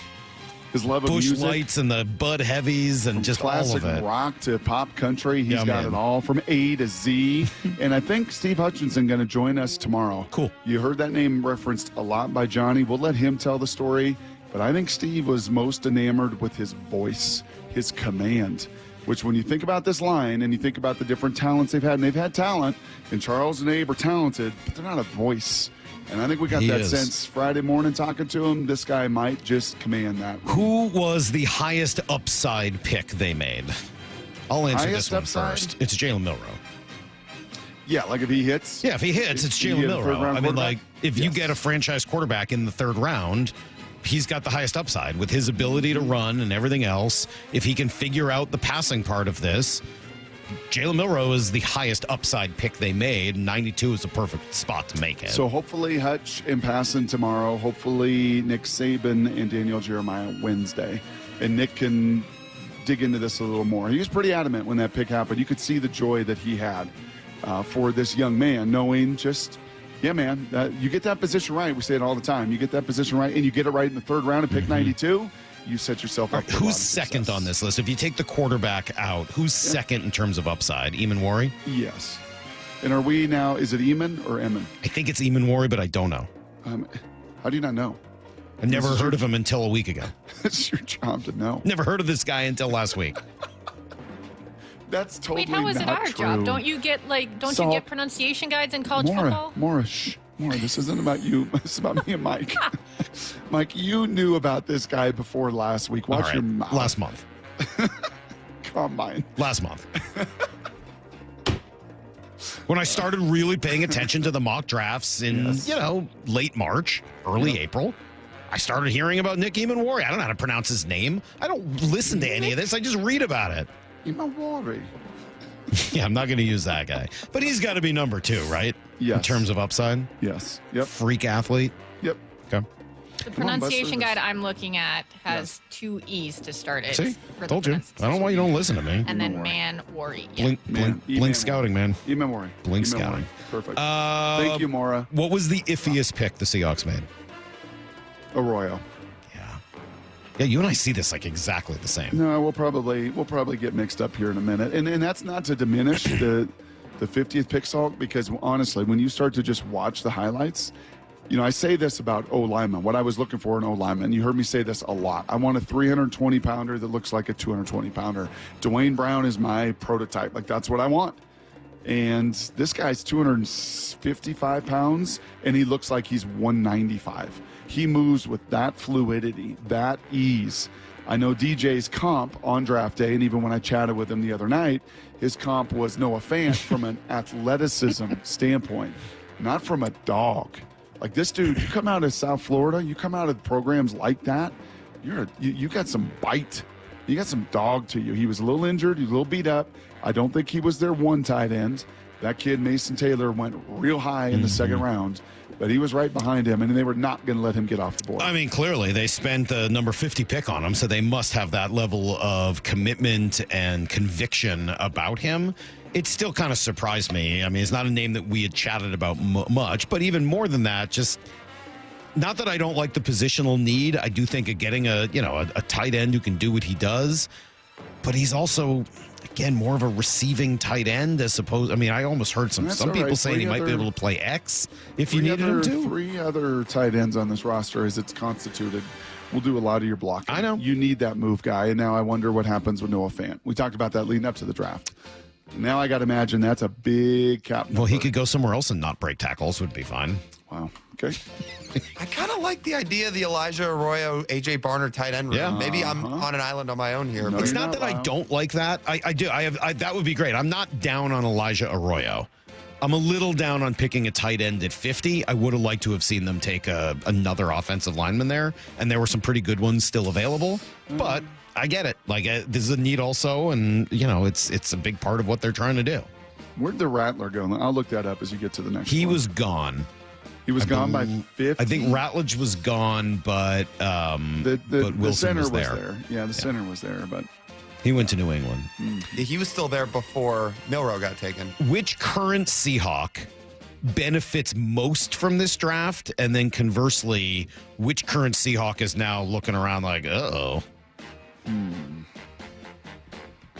his love of Bush music, Lights and the Bud Heavies and just classic all of it. Rock to pop country. He's got it all from A to Z. And I think Steve Hutchinson going to join us tomorrow. Cool. You heard that name referenced a lot by Johnny. We'll let him tell the story. But I think Steve was most enamored with his voice, his command, which when you think about this line and you think about the different talents they've had, and they've had talent, and Charles and Abe are talented, but they're not a voice. And I think we got that sense Friday morning talking to him. This guy might just command that. Who was the highest upside pick they made? I'll answer this one first. It's Jalen Milroe. Yeah, like if he hits? Yeah, if he hits, it's Jalen Milroe. I mean, like, if you get a franchise quarterback in the third round, he's got the highest upside with his ability to run and everything else. If he can figure out the passing part of this, Jalen Milroe is the highest upside pick they made. 92 is the perfect spot to make it. So hopefully Hutch and Passan tomorrow. Hopefully Nick Saban and Daniel Jeremiah Wednesday. And Nick can dig into this a little more. He was pretty adamant when that pick happened. You could see the joy that he had for this young man, knowing just, yeah, man, you get that position right. We say it all the time. You get that position right, and you get it right in the third round and pick 92. You set yourself up for who's second on this list? If you take the quarterback out, who's second in terms of upside? Eamon Warry? Yes. And are we now, is it Eamon or Eamon? I think it's Eamon Warry, but I don't know. How do you not know? I never heard of him until a week ago. It's your job to know. Never heard of this guy until last week. That's totally Wait, how is it not our true. job? Don't you get Salk, get pronunciation guides in college football? Maura, this isn't about you. This is about me and Mike. Mike, you knew about this guy before last week. Watch your mouth. Last month. Combine. Last month. When I started really paying attention to the mock drafts in, late March, early April, I started hearing about Nick Imawari. I don't know how to pronounce his name. I don't listen to any of this. I just read about it. Imawari. Yeah, I'm not going to use that guy. But he's got to be number 2, right? Yes. In terms of upside? Yes. Yep. Freak athlete? Yep. Okay. The pronunciation guide I'm looking at has 2 E's to start it. See? for the Told you. I don't know why you don't listen to me. And then man-worry. Yeah. Blink scouting, man. Imawari. Blink scouting. Perfect. Thank you, Maura. What was the iffiest pick the Seahawks made? Arroyo. Yeah, you and I see this like exactly the same. No, we'll probably get mixed up here in a minute. And that's not to diminish the 50th pick, Salk, because honestly, when you start to just watch the highlights, I say this about O-lineman, what I was looking for in O-lineman. You heard me say this a lot. I want a 320-pounder that looks like a 220-pounder. Dwayne Brown is my prototype. Like, that's what I want. And this guy's 255 pounds, and he looks like he's 195. He moves with that fluidity, that ease. I know DJ's comp on draft day, and even when I chatted with him the other night, his comp was Noah Fant from an athleticism standpoint, not from a dog. Like this dude, you come out of South Florida, you come out of programs like that, you got some bite. You got some dog to you. He was a little injured, he was a little beat up. I don't think he was their one tight end. That kid, Mason Taylor, went real high in the second round. But he was right behind him, and they were not going to let him get off the board. I mean, clearly, they spent the number 50 pick on him, so they must have that level of commitment and conviction about him. It still kind of surprised me. I mean, it's not a name that we had chatted about much, but even more than that, just not that I don't like the positional need. I do think of getting a tight end who can do what he does, but he's also, again, more of a receiving tight end as opposed. I mean, I almost heard some people saying he might be able to play X if you needed him to. 3 other tight ends on this roster as it's constituted will do a lot of your blocking. I know. You need that move guy, and now I wonder what happens with Noah Fant. We talked about that leading up to the draft. Now I got to imagine that's a big cap number. Well, he could go somewhere else and not break tackles would be fine. Wow. Okay. I kind of like the idea of the Elijah Arroyo, AJ Barner tight end room. Yeah. Maybe I'm on an island on my own here. No, it's not that I don't like that. I do. That would be great. I'm not down on Elijah Arroyo. I'm a little down on picking a tight end at 50. I would have liked to have seen them take another offensive lineman there, and there were some pretty good ones still available. But I get it. Like, this is a need also, and it's a big part of what they're trying to do. Where'd the Rattler go? I'll look that up as you get to the next one. He was gone. He was gone by 50. I think Ratledge was gone, but Wilson the center was there. Yeah, the center was there, but he went to New England. He was still there before Milroe got taken. Which current Seahawk benefits most from this draft? And then conversely, which current Seahawk is now looking around like, uh-oh?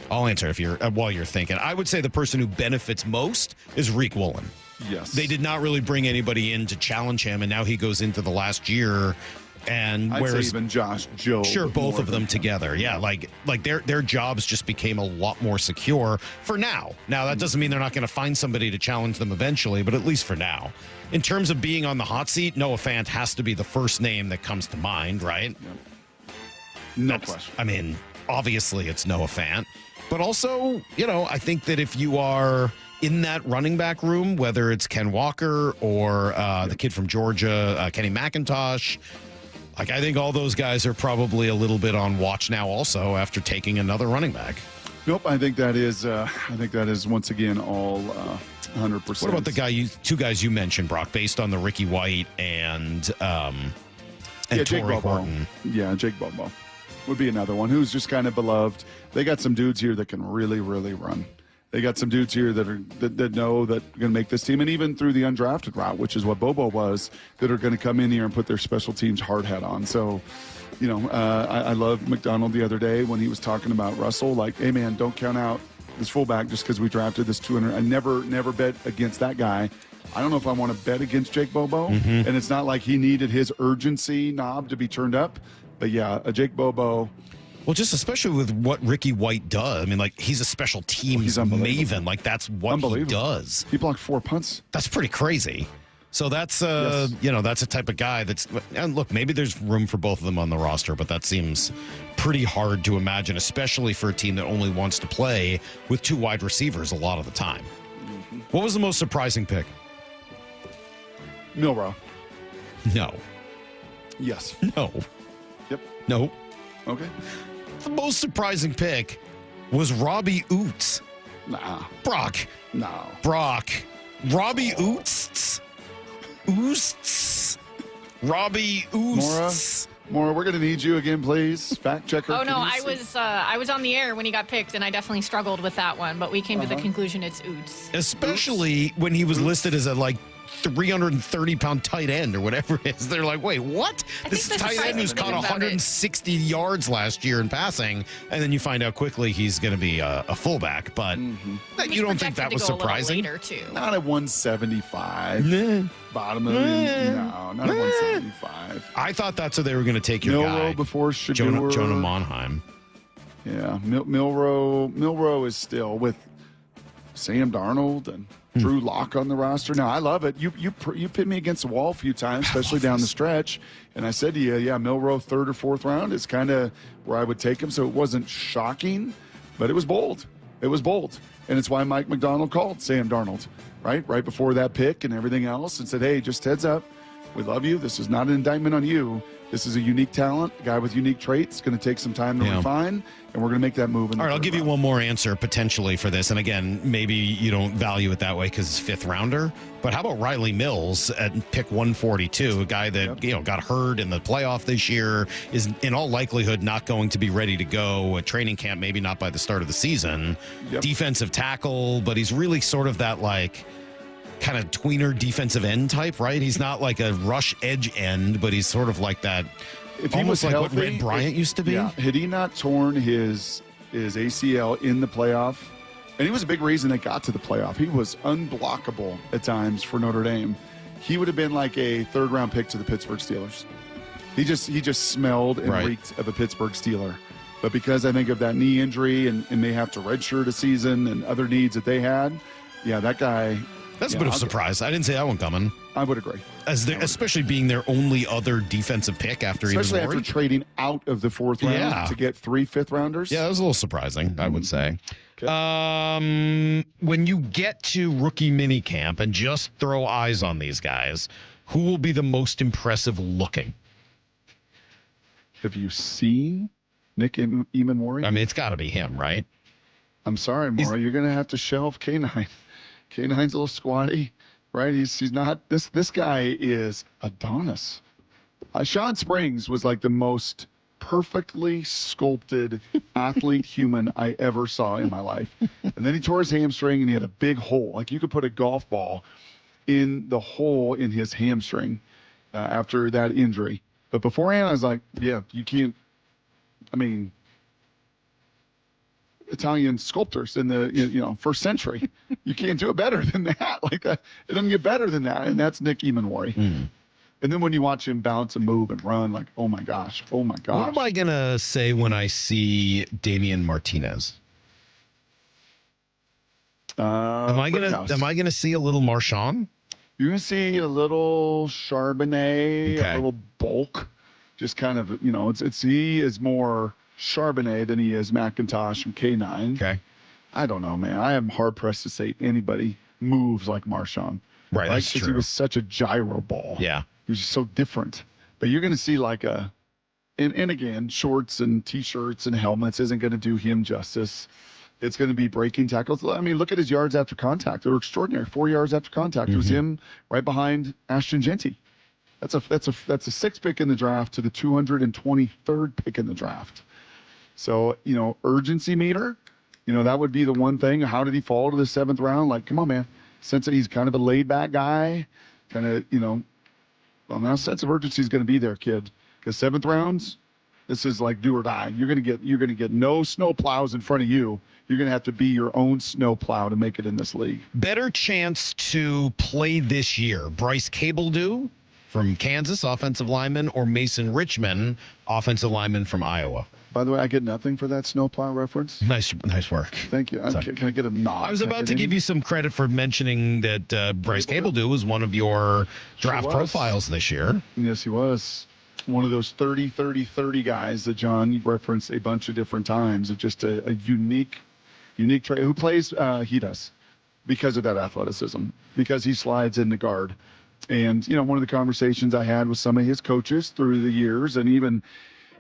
I'll answer if you're while you're thinking. I would say the person who benefits most is Reek Woolen. Yes. They did not really bring anybody in to challenge him, and now he goes into the last year. And I'd whereas say even Josh Joe, sure, both of them together, yeah, like their jobs just became a lot more secure for now. Now that doesn't mean they're not going to find somebody to challenge them eventually, but at least for now, in terms of being on the hot seat, Noah Fant has to be the first name that comes to mind, right? Yep. No question. I mean, obviously it's Noah Fant, but also, I think that if you are in that running back room, whether it's Ken Walker or the kid from Georgia, Kenny McIntosh, like I think all those guys are probably a little bit on watch now also after taking another running back. Nope, I think that is once again all 100%. What about the two guys you mentioned, Brock, based on the Ricky White and Jake Torrey Bobo. Horton? Yeah, Jake Bobo would be another one who's just kind of beloved. They got some dudes here that can really, really run. They got some dudes here that know that are going to make this team, and even through the undrafted route, which is what Bobo was, that are going to come in here and put their special teams hard hat on. So, I loved McDonald the other day when he was talking about Russell, like, hey, man, don't count out this fullback just because we drafted this 200. I never bet against that guy. I don't know if I want to bet against Jake Bobo, and it's not like he needed his urgency knob to be turned up. But, yeah, a Jake Bobo, Well, just especially with what Ricky White does. I mean, like, he's a special teams maven. Like, that's what he does. He blocked 4 punts. That's pretty crazy. So that's, that's a type of guy that's, and look, maybe there's room for both of them on the roster, but that seems pretty hard to imagine, especially for a team that only wants to play with 2 wide receivers a lot of the time. Mm-hmm. What was the most surprising pick? Milrow. No. Yes. No. Yep. No. Okay. The most surprising pick was Robbie Oots. Nah. Brock. No. Brock. Robbie Oots. Oosts. Robbie Oosts. Maura, we're going to need you again, please. Fact checker. Oh, no, I was on the air when he got picked, and I definitely struggled with that one, but we came to the conclusion it's Oots. Especially when he was listed as a, 330-pound tight end or whatever it is. They're like, wait, what? This tight end who's caught 160 yards last year in passing, and then you find out quickly he's going to be a fullback. But you don't think that was surprising? Not at 175. Bottom of it. No, not at 175. I thought that's what they were going to take your guy. Milrow before Shador. Jonah Monheim. Yeah, Milrow is still with Sam Darnold and Drew Lock on the roster. Now, I love it. You pit me against the wall a few times, especially down the stretch. And I said to you, Milrow 3rd or 4th round is kind of where I would take him. So it wasn't shocking, but it was bold. It was bold. And it's why Mike McDonald called Sam Darnold, right before that pick and everything else, and said, hey, just heads up. We love you. This is not an indictment on you. This is a unique talent, a guy with unique traits. It's going to take some time to refine, and we're going to make that move. All right, I'll give you one more answer potentially for this. And again, maybe you don't value it that way because it's 5th rounder. But how about Riley Mills at pick 142, a guy that got hurt in the playoff this year, is in all likelihood not going to be ready to go at training camp, maybe not by the start of the season. Defensive tackle, but he's really sort of that kind of tweener defensive end type, right? He's not like a rush edge end, but he's sort of like that. If he was healthy, what Red Bryant used to be. Yeah, had he not torn his ACL in the playoff, and he was a big reason they got to the playoff. He was unblockable at times for Notre Dame. He would have been like a 3rd round pick to the Pittsburgh Steelers. He just smelled and reeked of a Pittsburgh Steeler. But because I think of that knee injury and may have to redshirt a season and other needs that they had, that guy. That's a bit of a surprise. I didn't see that one coming. I would agree. Especially being their only other defensive pick after trading out of the 4th round to get 3 5th-rounders. Yeah, that was a little surprising, I would say. Okay. When you get to rookie minicamp and just throw eyes on these guys, who will be the most impressive looking? Have you seen Nick Eamon-Mori? I mean, it's got to be him, right? I'm sorry, Maura. You're going to have to shelve K9. K9's a little squatty, right? He's not. This guy is Adonis. Sean Springs was like the most perfectly sculpted athlete human I ever saw in my life. And then he tore his hamstring and he had a big hole. Like you could put a golf ball in the hole in his hamstring after that injury. But beforehand, I was like, you can't. I mean, Italian sculptors in the first century, you can't do it better than that. Like that, it doesn't get better than that, and that's Nick Eamon-Mori. And then when you watch him bounce and move and run, like, oh my gosh. What am I gonna say when I see Damian Martinez? Am I gonna see a little Marshawn? You're gonna see a little Charbonnet, a little bulk, just kind of he is more Charbonnet than he is McIntosh from K9. Okay. I don't know, man. I am hard pressed to say anybody moves like Marshawn. Right, that's true. He was such a gyro ball. Yeah. He was just so different. But you're going to see like and again, shorts and T-shirts and helmets isn't going to do him justice. It's going to be breaking tackles. I mean, look at his yards after contact. They were extraordinary. 4 yards after contact. It was him right behind Ashton Genty. That's a 6th pick in the draft to the 223rd pick in the draft. So, urgency meter, that would be the one thing. How did he fall to the 7th round? Like, come on, man. Sense that he's kind of a laid-back guy. Kind of, well, now sense of urgency is going to be there, kid. Because 7th rounds, this is like do or die. You're going to get no snow plows in front of you. You're going to have to be your own snow plow to make it in this league. Better chance to play this year. Bryce Cabledew from Kansas, offensive lineman, or Mason Richman, offensive lineman from Iowa? By the way, I get nothing for that snowplow reference. Nice work. Thank you. Can I get a nod? I was about to give you some credit for mentioning that Bryce Cabledew was one of your draft profiles this year. Yes, he was. One of those 30 guys that John referenced a bunch of different times. It's just a unique trait. Who plays? He does, because of that athleticism, because he slides in the guard. And, one of the conversations I had with some of his coaches through the years, and even,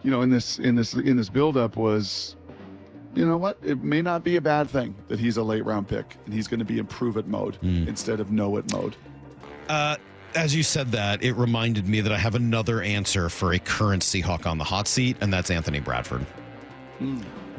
in this buildup was, you know what? It may not be a bad thing that he's a late round pick and he's going to be in prove it mode instead of know it mode. As you said that, it reminded me that I have another answer for a current Seahawk on the hot seat, and that's Anthony Bradford.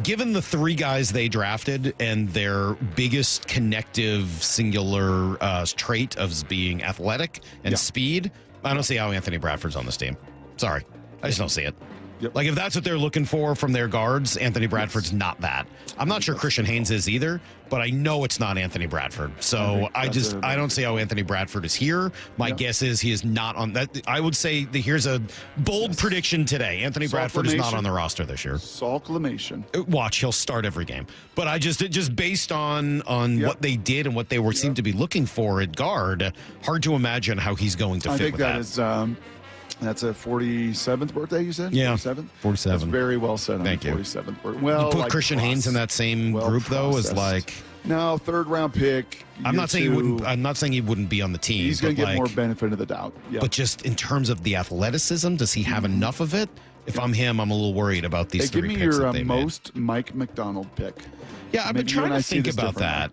Given the 3 guys they drafted and their biggest connective singular trait of being athletic and speed, I don't see how Anthony Bradford's on this team. Sorry. I just don't see it. Yep. Like, if that's what they're looking for from their guards, Anthony Bradford's not that. I'm not sure Christian Haynes is either, but I know it's not Anthony Bradford. So I don't see how Anthony Bradford is here. My guess is he is not on that. I would say that here's a bold prediction today. Anthony Bradford is not on the roster this year. Salklamation. Watch, he'll start every game. But I just based on what they did and what they seemed to be looking for at guard, hard to imagine how he's going to fit with that. I think that is that's a 47th birthday, you said? Yeah. 47? 47. That's very well said on Thank you. 47th birthday. Well, you put Christian Haynes in that same group, though, is like... No, 3rd round pick. I'm not saying he wouldn't be on the team. He's going to get more benefit of the doubt. Yeah. But just in terms of the athleticism, does he have enough of it? If I'm him, I'm a little worried about these 3 picks. Give me your most Mike McDonald pick. Yeah, I've been trying to think about that.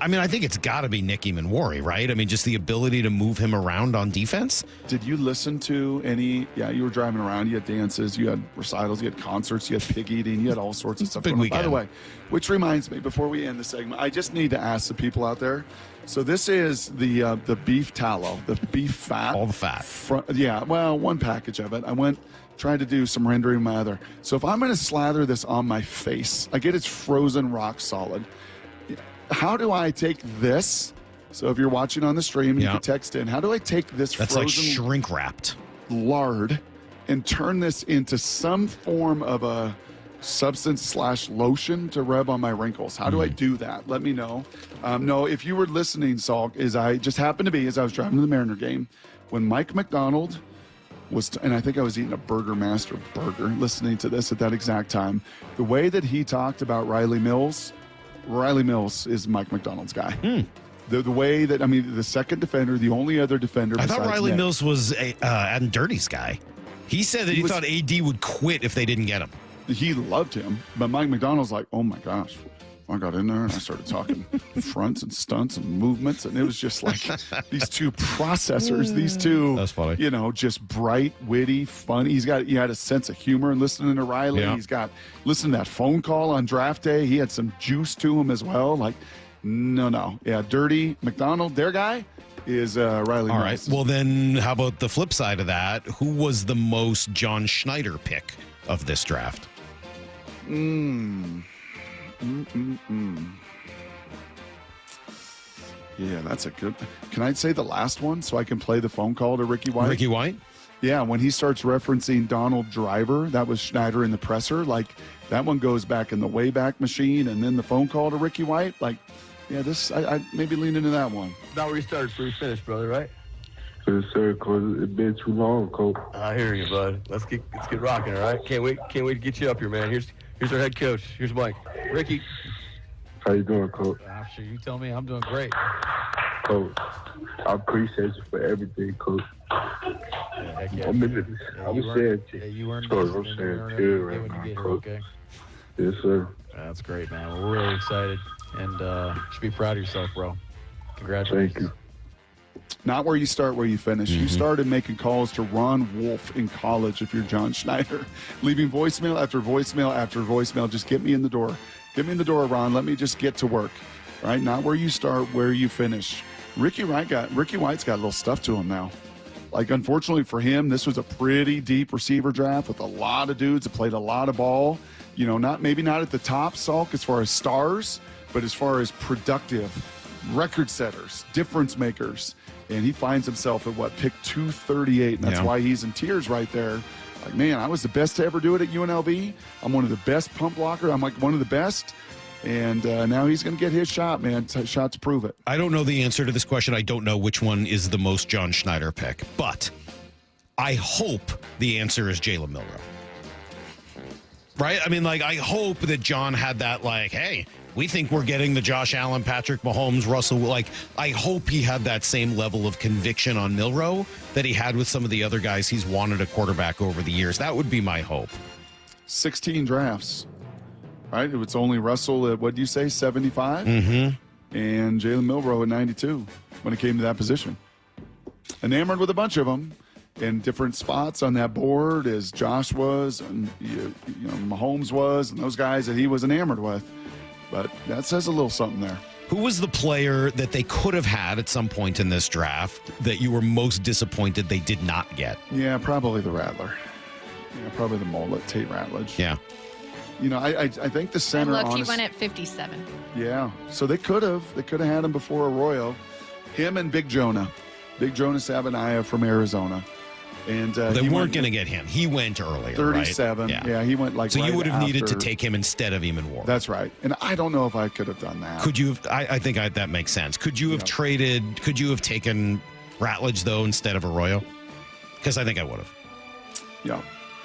I think it's got to be Nicky Manwari, right? I mean, just the ability to move him around on defense. Did you listen to any? Yeah, you were driving around. You had dances, you had recitals, you had concerts, you had pig eating, you had all sorts of stuff. Big weekend. By the way, which reminds me, before we end the segment, I just need to ask the people out there. So this is the beef tallow, the beef fat. All the fat. One package of it. I went trying to do some rendering of my other. So if I'm going to slather this on my face, I get it's frozen rock solid. How do I take this? So if you're watching on the stream, you can text in. How do I take this That's frozen like shrink wrapped lard and turn this into some form of a substance / lotion to rub on my wrinkles? How do I do that? Let me know. No, if you were listening, Salk, as I just happened to be as I was driving to the Mariner game, when Mike McDonald was, and I think I was eating a Burger Master burger, listening to this at that exact time, the way that he talked about Riley Mills is Mike McDonald's guy. The way that, the second defender, the only other defender. I thought Riley Mills was Adam Dirty's guy. He said that he thought AD would quit if they didn't get him. He loved him, but Mike McDonald's like, oh my gosh. I got in there and I started talking fronts and stunts and movements, and it was just like these 2 processors, these 2, that's funny. Just bright, witty, funny. He had a sense of humor and listening to Riley. Yeah. He's got listening to that phone call on draft day. He had some juice to him as well. Like, no. Yeah, Dirty McDonald, their guy is Riley. All right. Well, then how about the flip side of that? Who was the most John Schneider pick of this draft? Yeah, that's a good. Can I say the last one so I can play the phone call to Ricky White? Ricky White? Yeah, when he starts referencing Donald Driver, that was Schneider in the presser. Like, that one goes back in the Wayback Machine, and then the phone call to Ricky White. Like, yeah, I maybe lean into that one. Not where you started, where you finished, brother, right? Yes, sir, Coach. It's been too long, Coach. I hear you, bud. Let's get rocking, all right? Can't wait to get you up here, man. Here's our head coach. Here's Mike. Ricky. How you doing, Coach? Sure you tell me. I'm doing great. Coach, I appreciate you for everything, Coach. Yeah, I'm saying you earned Coach, this, I'm and saying you earn too everything right when you now, get here, Coach. okay? Yes, sir. That's great, man. We're really excited, and you should be proud of yourself, bro. Congratulations. Thank you. Not where you start, where you finish. You started making calls to Ron Wolf in college if you're John Schneider. Leaving voicemail after voicemail after voicemail. Just get me in the door. Get me in the door, Ron. Let me just get to work. Right? Not where you start, where you finish. Ricky White's got a little stuff to him now. Like, unfortunately for him, this was a pretty deep receiver draft with a lot of dudes that played a lot of ball. Maybe not at the top, Salk, as far as stars, but as far as productive record setters, difference makers. And he finds himself at pick 238, and that's why he's in tears right there Like, man, I was the best to ever do it at UNLV. I'm one of the best pump blocker. I'm like one of the best. And now he's going to get his shot, man. Shot to prove it. I don't know the answer to this question. I don't know which one is the most John Schneider pick, but I hope the answer is Jalen Milroe. Right? I mean, like, I hope that John had that, like, hey, we think we're getting the Josh Allen, Patrick Mahomes, Russell. Like, I hope he had that same level of conviction on Milroe that he had with some of the other guys he's wanted a quarterback over the years. That would be my hope. 16 drafts, right? It's only Russell at, what do you say, 75? Mm-hmm. And Jalen Milroe at 92 when it came to that position. Enamored with a bunch of them in different spots on that board as Josh was and you know Mahomes was and those guys that he was enamored with. But that says a little something there. Who was the player that they could have had at some point in this draft that you were most disappointed they did not get? Yeah, probably the Rattler. Yeah, probably the mullet, Tate Ratledge. Yeah. You know, I think the center. And look, he went at 57. Yeah, so they could have had him before Arroyo. Him and Big Jonah Sabanaya from Arizona. And they weren't going to get him. He went earlier, 37. Right? Yeah, he went like so right you would have needed to after. take him instead of Eamon Ward. That's right. And I don't know if I could have done that. Could you have? I think that makes sense. Could you have traded? Could you have taken Ratledge though instead of Arroyo? Because I think I would have. Yeah.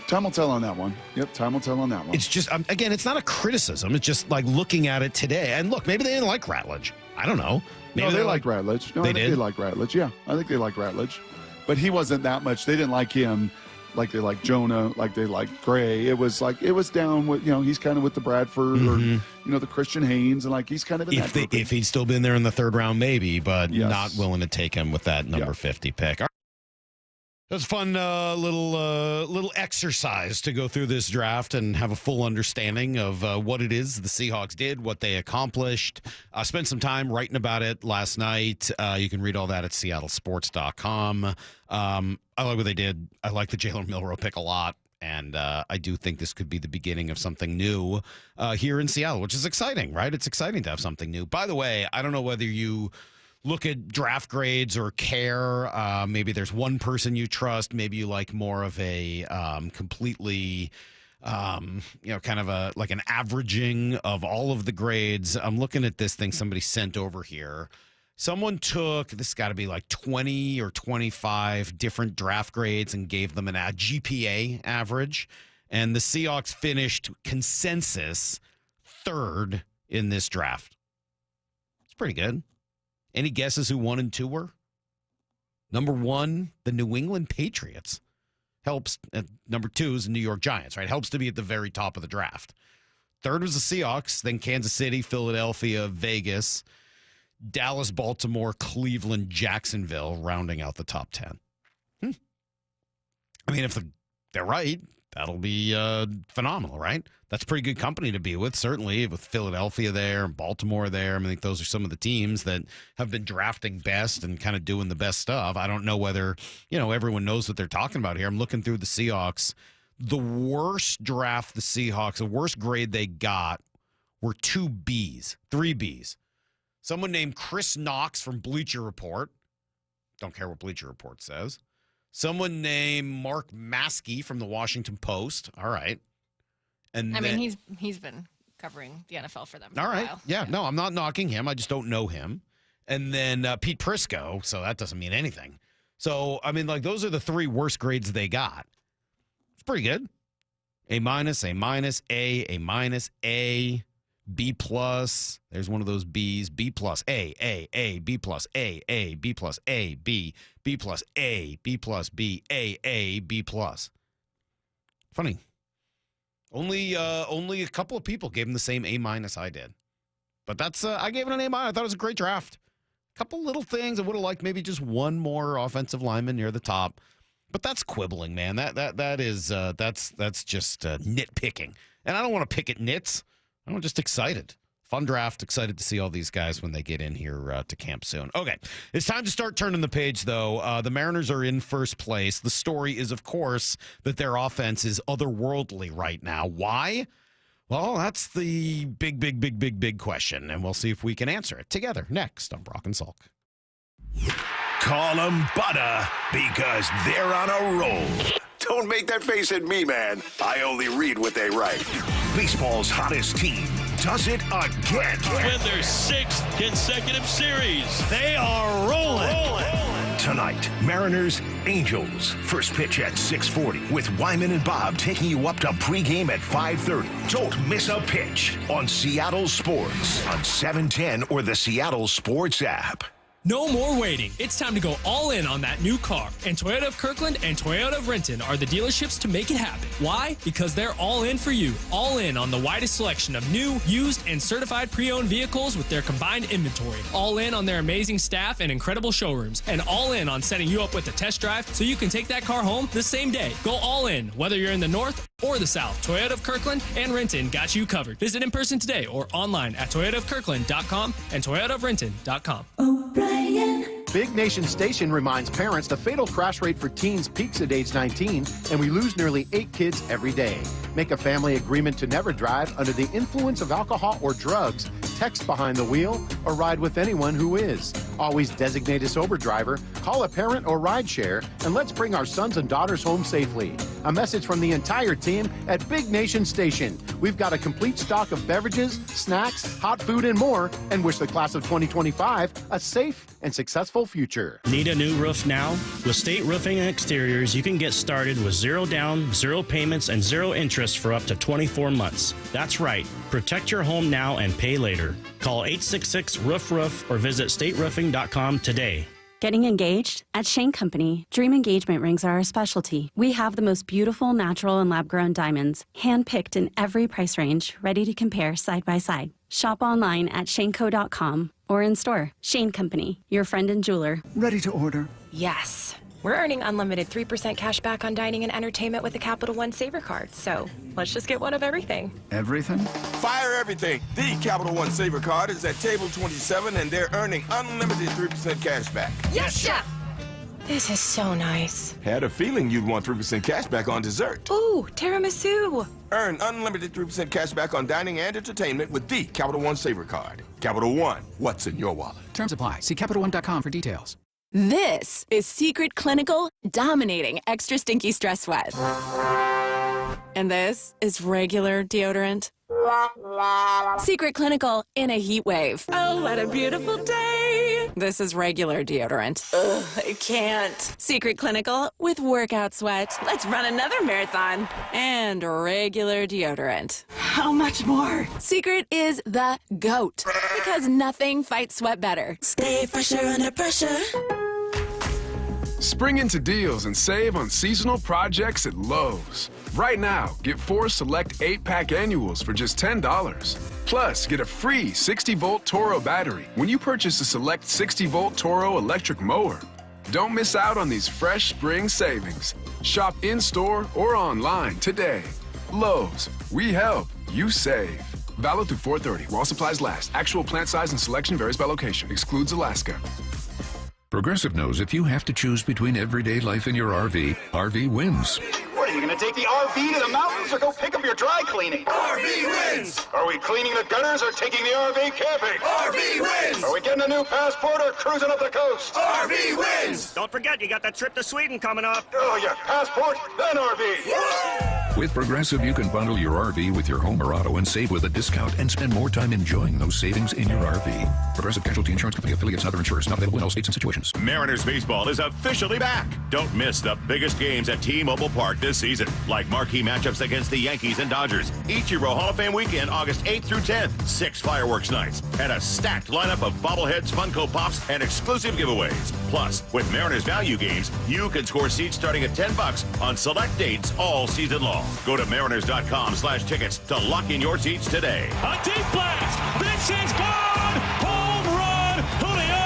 Time will tell on that one. Yep, time will tell on that one. It's just, again, it's not a criticism. It's just like looking at it today. And look, maybe they didn't like Ratledge. I don't know. Maybe No, they liked Ratledge. No, I think they liked Ratledge. Yeah, I think they liked Ratledge. But he wasn't that much. They didn't like him like they liked Jonah, like they liked Gray. It was like, it was down with, he's kind of with the Bradford or, the Christian Haynes. And like, he's kind of in that group. If he'd still been there in the third round, maybe, but not willing to take him with that number 50 pick. All right. It was a fun little exercise to go through this draft and have a full understanding of what it is the Seahawks did, what they accomplished. Spent some time writing about it last night. You can read all that at seattlesports.com. I like what they did. I like the Jalen Milroe pick a lot. And I do think this could be the beginning of something new here in Seattle, which is exciting, right? It's exciting to have something new. By the way, I don't know whether you look at draft grades or care. Maybe there's one person you trust. Maybe you like more of a completely, kind of like an averaging of all of the grades. I'm looking at this thing somebody sent over here. Someone took, this has got to be like 20 or 25 different draft grades and gave them a GPA average. And the Seahawks finished consensus third in this draft. It's pretty good. Any guesses who 1 and 2 were? Number 1, the New England Patriots. Helps. Number 2 is the New York Giants, right? Helps to be at the very top of the draft. Third was the Seahawks, then Kansas City, Philadelphia, Vegas, Dallas, Baltimore, Cleveland, Jacksonville, rounding out the top 10. I mean, if they're right, that'll be phenomenal, right? That's pretty good company to be with, certainly, with Philadelphia there and Baltimore there. I think those are some of the teams that have been drafting best and kind of doing the best stuff. I don't know whether, everyone knows what they're talking about here. I'm looking through the Seahawks. The worst draft the worst grade they got were 2 Bs, 3 Bs. Someone named Chris Knox from Bleacher Report. Don't care what Bleacher Report says. Someone named Mark Maskey from the Washington Post. All right. And he's been covering the NFL for them for all a right. while. Yeah. No, I'm not knocking him. I just don't know him. And then Pete Prisco. So that doesn't mean anything. So, those are the 3 worst grades they got. It's pretty good. A-, A-, B+. There's one of those B's. B+, A, B+, A, B+, A, B, B+, A, B+, B, A, B+. Funny. Only a couple of people gave him the same A- I did. But that's I gave it an A-. I thought it was a great draft. A couple little things. I would have liked maybe just one more offensive lineman near the top. But that's quibbling, man. That's just nitpicking. And I don't want to pick at nits. I'm just excited. Fun draft. Excited to see all these guys when they get in here to camp soon. Okay. It's time to start turning the page, though. The Mariners are in first place. The story is, of course, that their offense is otherworldly right now. Why? Well, that's the big question, and we'll see if we can answer it together next on Brock and Salk. Call them Butter because they're on a roll. Don't make that face at me, man. I only read what they write. Baseball's hottest team does it again. Win their 6th consecutive series. They are rolling. Tonight, Mariners, Angels. First pitch at 6:40 with Wyman and Bob taking you up to pregame at 5:30. Don't miss a pitch on Seattle Sports on 710 or the Seattle Sports app. No more waiting. It's time to go all in on that new car. And Toyota of Kirkland and Toyota of Renton are the dealerships to make it happen. Why? Because they're all in for you. All in on the widest selection of new, used, and certified pre-owned vehicles with their combined inventory. All in on their amazing staff and incredible showrooms. And all in on setting you up with a test drive so you can take that car home the same day. Go all in, whether you're in the north or the south. Toyota of Kirkland and Renton got you covered. Visit in person today or online at toyotaofkirkland.com and toyotaofrenton.com. Big Nation Station reminds parents the fatal crash rate for teens peaks at age 19, and we lose nearly 8 kids every day. Make a family agreement to never drive under the influence of alcohol or drugs, text behind the wheel, or ride with anyone who is. Always designate a sober driver, call a parent or ride share, and let's bring our sons and daughters home safely. A message from the entire team at Big Nation Station. We've got a complete stock of beverages, snacks, hot food, and more, and wish the class of 2025 a safe and successful future. Need a new roof now? With State Roofing and Exteriors, you can get started with 0 down, 0 payments, and 0 interest for up to 24 months. That's right. Protect your home now and pay later. Call 866-ROOF-ROOF or visit stateroofing.com today. Getting engaged? At Shane Company, dream engagement rings are our specialty. We have the most beautiful natural and lab-grown diamonds, hand-picked in every price range, ready to compare side by side. Shop online at shaneco.com or in store. Shane Company, your friend and jeweler. Ready to order? Yes. We're earning unlimited 3% cash back on dining and entertainment with a Capital One Saver card. So let's just get one of everything. Everything? Fire everything. The Capital One Saver card is at table 27 and they're earning unlimited 3% cash back. Yes, Chef! This is so nice. Had a feeling you'd want 3% cash back on dessert. Ooh, tiramisu. Earn unlimited 3% cash back on dining and entertainment with the Capital One Saver card. Capital One, what's in your wallet? Terms apply. See CapitalOne.com for details. This is Secret Clinical dominating extra stinky stress sweat. And this is regular deodorant. Secret Clinical in a heat wave. Oh, what a beautiful day. This is regular deodorant. Ugh, I can't. Secret Clinical with workout sweat. Let's run another marathon. And regular deodorant. How much more? Secret is the GOAT. Because nothing fights sweat better. Stay fresher under pressure. Spring into deals and save on seasonal projects at Lowe's. Right now, get 4 select 8-pack annuals for just $10. Plus, get a free 60-volt Toro battery when you purchase a select 60-volt Toro electric mower. Don't miss out on these fresh spring savings. Shop in-store or online today. Lowe's, we help, you save. Valid through 4/30 while supplies last. Actual plant size and selection varies by location. Excludes Alaska. Progressive knows if you have to choose between everyday life and your RV, RV wins. What, are you going to take the RV to the mountains or go pick up your dry cleaning? RV wins! Are we cleaning the gutters or taking the RV camping? RV wins! Are we getting a new passport or cruising up the coast? RV wins! Don't forget, you got that trip to Sweden coming up. Oh, yeah, passport, then RV. Yeah! With Progressive, you can bundle your RV with your home or auto and save with a discount and spend more time enjoying those savings in your RV. Progressive Casualty Insurance Company affiliates and other insurers not available in all states and situations. Mariners baseball is officially back. Don't miss the biggest games at T-Mobile Park this season, like marquee matchups against the Yankees and Dodgers. Ichiro Hall of Fame weekend, August 8th through 10th. 6 fireworks nights and a stacked lineup of bobbleheads, Funko Pops, and exclusive giveaways. Plus, with Mariners value games, you can score seats starting at $10 on select dates all season long. Go to mariners.com/tickets to lock in your seats today. A deep blast. This is gone. Home run, Julio.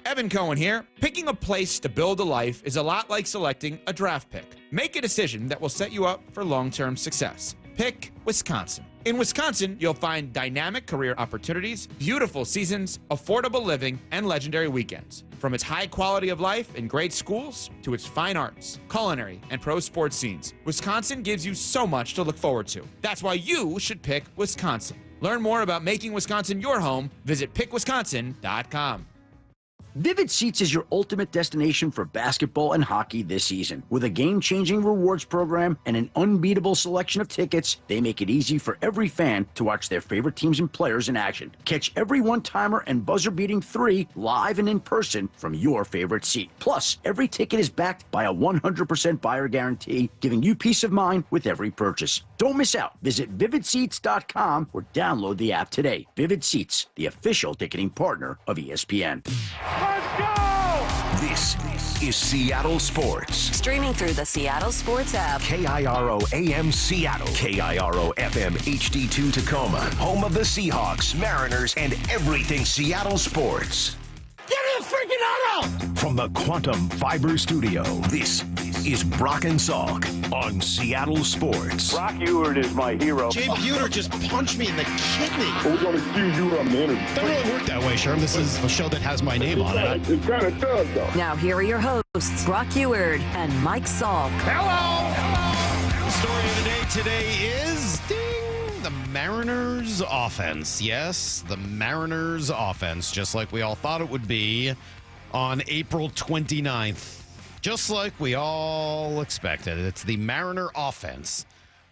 Evan Cohen here. Picking a place to build a life is a lot like selecting a draft pick. Make a decision that will set you up for long-term success. Pick Wisconsin. In Wisconsin, you'll find dynamic career opportunities, beautiful seasons, affordable living, and legendary weekends. From its high quality of life and great schools to its fine arts, culinary, and pro sports scenes, Wisconsin gives you so much to look forward to. That's why you should pick Wisconsin. Learn more about making Wisconsin your home. Visit pickwisconsin.com. Vivid Seats is your ultimate destination for basketball and hockey this season. With a game-changing rewards program and an unbeatable selection of tickets, they make it easy for every fan to watch their favorite teams and players in action. Catch every one-timer and buzzer-beating 3 live and in person from your favorite seat. Plus, every ticket is backed by a 100% buyer guarantee, giving you peace of mind with every purchase. Don't miss out. Visit vividseats.com or download the app today. Vivid Seats, the official ticketing partner of ESPN. Let's go! This is Seattle Sports. Streaming through the Seattle Sports app. KIRO AM Seattle. KIRO FM HD2 Tacoma. Home of the Seahawks, Mariners, and everything Seattle sports. Get in the freaking auto! From the Quantum Fiber Studio, this is Brock and Salk on Seattle Sports. Brock Ewert is my hero. Jay Buhner just punched me in the kidney. We're going to accuse you on the interview. Doesn't really work that way, Sherm. This is a show that has my name on it. It kind of does, though. Now here are your hosts, Brock Ewert and Mike Salk. Hello! The story of the day today is the Mariners offense. Yes, the Mariners offense, just like we all thought it would be on April 29th. Just like we all expected. It's the Mariner offense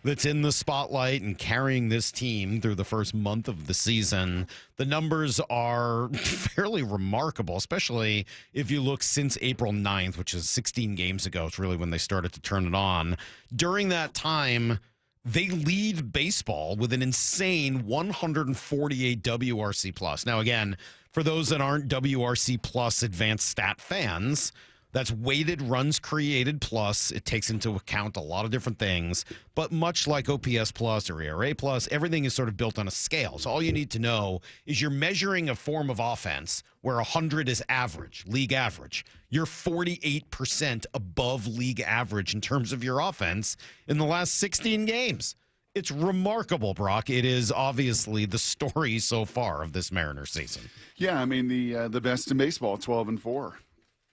that's in the spotlight and carrying this team through the first month of the season. The numbers are fairly remarkable, especially if you look since April 9th, which is 16 games ago. It's really when they started to turn it on. During that time, they lead baseball with an insane 148 WRC plus. Now, again, for those that aren't WRC plus advanced stat fans, that's weighted runs created plus. It takes into account a lot of different things. But much like OPS plus or ERA plus, everything is sort of built on a scale. So all you need to know is you're measuring a form of offense where 100 is average, league average. You're 48% above league average in terms of your offense in the last 16 games. It's remarkable, Brock. It is obviously the story so far of this Mariners season. Yeah, I mean, the best in baseball, 12-4.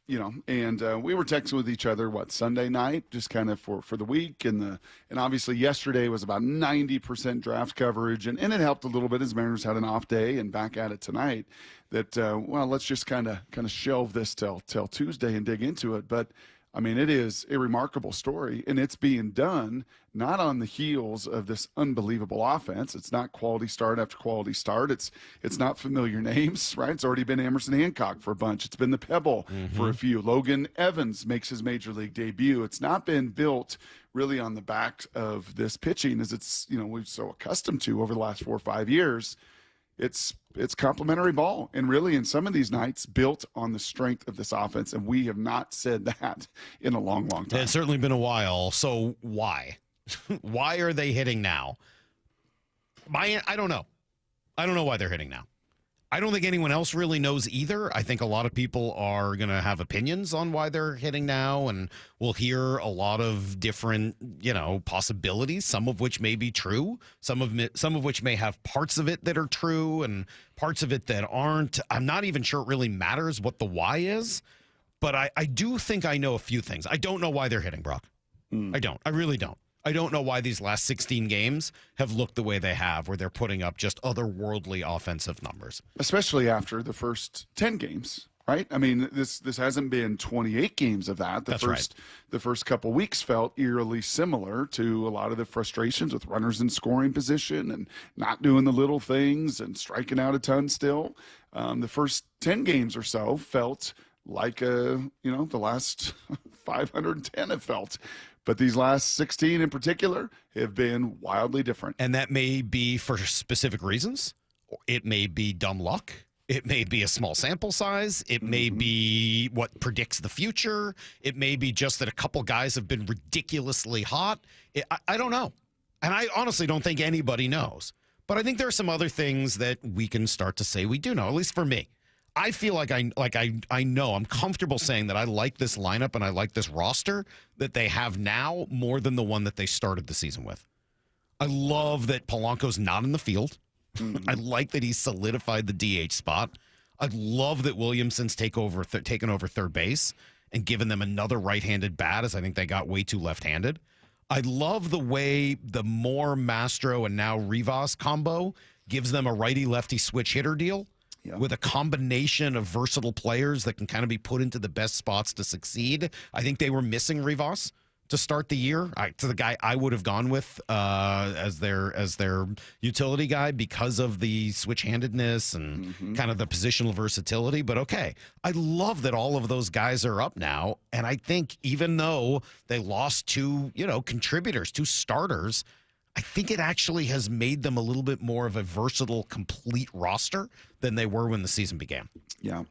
You know, and we were texting with each other, Sunday night, just kind of for the week. And obviously yesterday was about 90% draft coverage. And it helped a little bit as Mariners had an off day and back at it tonight that, let's just kind of shelve this till Tuesday and dig into it. But, I mean, it is a remarkable story, and it's being done not on the heels of this unbelievable offense. It's not quality start after quality start. It's not familiar names, right? It's already been Emerson Hancock for a bunch. It's been the Pebble for a few. Logan Evans makes his major league debut. It's not been built really on the back of this pitching as it's, we've so accustomed to over the last 4 or 5 years. It's complimentary ball, and really in some of these nights built on the strength of this offense, and we have not said that in a long, long time. It's certainly been a while. So why? Why are they hitting now? I don't know. I don't know why they're hitting now. I don't think anyone else really knows either. I think a lot of people are going to have opinions on why they're hitting now, and we'll hear a lot of different, possibilities, some of which may be true, some of which may have parts of it that are true and parts of it that aren't. I'm not even sure it really matters what the why is, but I do think I know a few things. I don't know why they're hitting, Brock. I don't. I really don't. I don't know why these last 16 games have looked the way they have, where they're putting up just otherworldly offensive numbers. Especially after the first 10 games, right? I mean, this hasn't been 28 games of that. The first couple weeks felt eerily similar to a lot of the frustrations with runners in scoring position and not doing the little things and striking out a ton still. The first 10 games or so felt like, the last 510 have felt. But these last 16 in particular have been wildly different. And that may be for specific reasons. It may be dumb luck. It may be a small sample size. It may be what predicts the future. It may be just that a couple guys have been ridiculously hot. I don't know. And I honestly don't think anybody knows. But I think there are some other things that we can start to say we do know, at least for me. I feel like I know, I'm comfortable saying that I like this lineup and I like this roster that they have now more than the one that they started the season with. I love that Polanco's not in the field. I like that he's solidified the DH spot. I love that Williamson's taken over third base and given them another right-handed bat, as I think they got way too left-handed. I love the way the Moore, Mastro, and now Rivas combo gives them a righty-lefty switch hitter deal. with a combination of versatile players that can kind of be put into the best spots to succeed. I think they were missing Rivas to start the year, to the guy I would have gone with as their utility guy because of the switch-handedness and kind of the positional versatility. But okay, I love that all of those guys are up now, and I think even though they lost two contributors, two starters, I think it actually has made them a little bit more of a versatile, complete roster than they were when the season began. Yeah.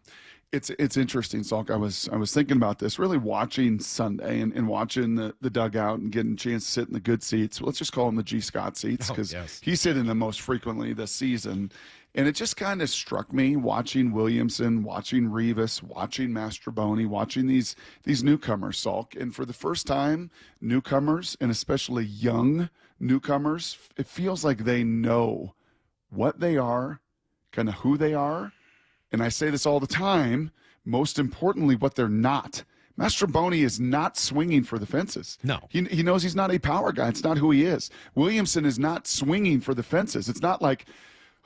It's interesting, Salk. I was thinking about this, really watching Sunday and watching the dugout and getting a chance to sit in the good seats. Let's just call them the G. Scott seats because he's sitting them most frequently this season. And it just kind of struck me watching Williamson, watching Rivas, watching Mastroboni, watching these newcomers, Salk. And for the first time, newcomers, and especially young newcomers, it feels like they know what they are, kind of who they are. And I say this all the time, most importantly, what they're not. Mastroboni is not swinging for the fences. No. He knows he's not a power guy. It's not who he is. Williamson is not swinging for the fences. It's not like,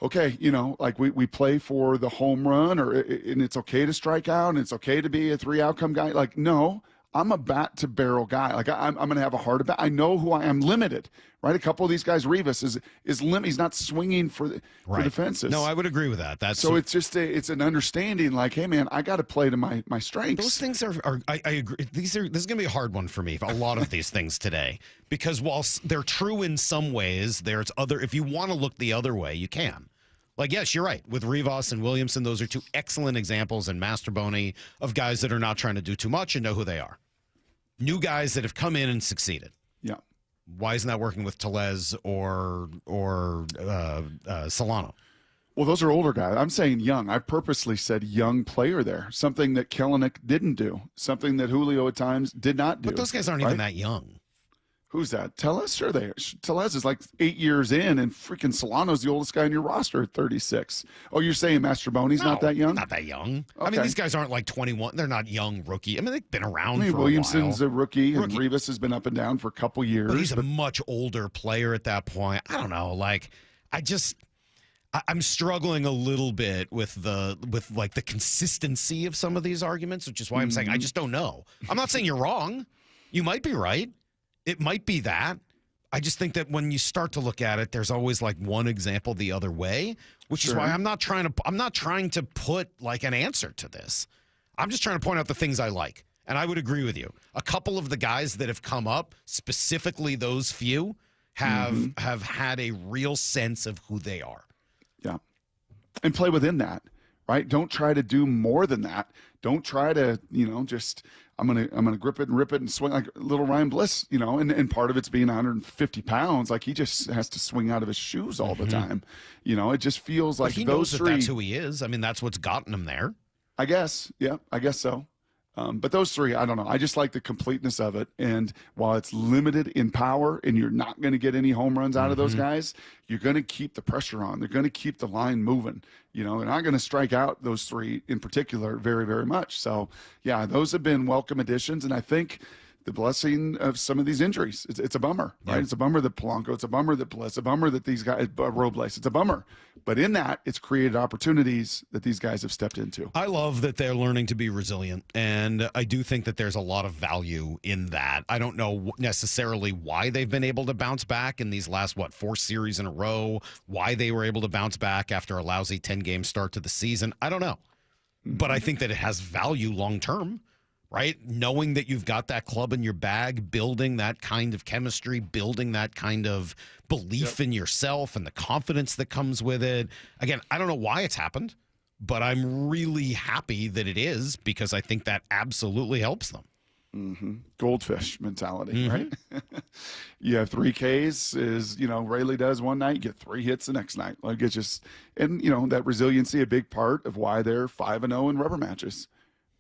okay, like we play for the home run and it's okay to strike out and it's okay to be a 3-outcome guy. Like, no, I'm a bat-to-barrel guy. Like, I'm going to have a heart of bat. I know who I am, limited, right? A couple of these guys, Rivas, is limited. He's not swinging for the fences. No, I would agree with that. So it's just it's an understanding like, hey, man, I got to play to my strengths. Those things I agree. This is going to be a hard one for me, a lot of these things today, because while they're true in some ways, there's other, if you want to look the other way, you can. Like, yes, you're right. With Rivas and Williamson, those are two excellent examples, and Mastroboni, of guys that are not trying to do too much and know who they are. New guys that have come in and succeeded. Yeah. Why isn't that working with Tellez or Solano? Well, those are older guys. I'm saying young. I purposely said young player there. Something that Kelenic didn't do. Something that Julio at times did not do. But those guys aren't even that young. Who's that? Tellez? Sure they are. Tellez is like 8 years in, and freaking Solano's the oldest guy in your roster at 36. Oh, you're saying Mastroboni's not that young? Not that young. Okay. I mean, these guys aren't like 21. They're not young rookie. I mean, they've been around for Williamson's a while. a rookie, and Rivas has been up and down for a couple years. But he's a much older player at that point. I don't know. Like, I'm struggling a little bit with the consistency of some of these arguments, which is why I'm saying I just don't know. I'm not saying you're wrong. You might be right. It might be that. I just think that when you start to look at it, there's always like one example the other way, which is why I'm not trying to put like an answer to this. I'm just trying to point out the things I like. And I would agree with you. A couple of the guys that have come up, specifically those few, have had a real sense of who they are. Yeah. And play within that, right? Don't try to do more than that. Don't try to, just I'm gonna grip it and rip it and swing like little Ryan Bliss, and part of it's being 150 pounds. Like he just has to swing out of his shoes all the time. It just feels like but he those knows three. That's who he is. I mean, that's what's gotten him there. I guess. Yeah, I guess so. But those three, I don't know. I just like the completeness of it. And while it's limited in power and you're not going to get any home runs out of those guys, you're going to keep the pressure on. They're going to keep the line moving. They're not going to strike out those three in particular very, very much. So, yeah, those have been welcome additions. And I think the blessing of some of these injuries, it's a bummer, right? It's a bummer that Polanco, it's a bummer that Bliss, a bummer that these guys, Robles, it's a bummer. But in that, it's created opportunities that these guys have stepped into. I love that they're learning to be resilient, and I do think that there's a lot of value in that. I don't know necessarily why they've been able to bounce back in these last, 4 series in a row, why they were able to bounce back after a lousy 10-game start to the season. I don't know. But I think that it has value long-term. Right? Knowing that you've got that club in your bag, building that kind of chemistry, building that kind of belief in yourself and the confidence that comes with it. Again, I don't know why it's happened, but I'm really happy that it is because I think that absolutely helps them. Goldfish mentality, right? You have 3 Ks is, Rayleigh does one night, you get 3 hits the next night. Like it's just, and that resiliency, a big part of why they're 5-0 in rubber matches.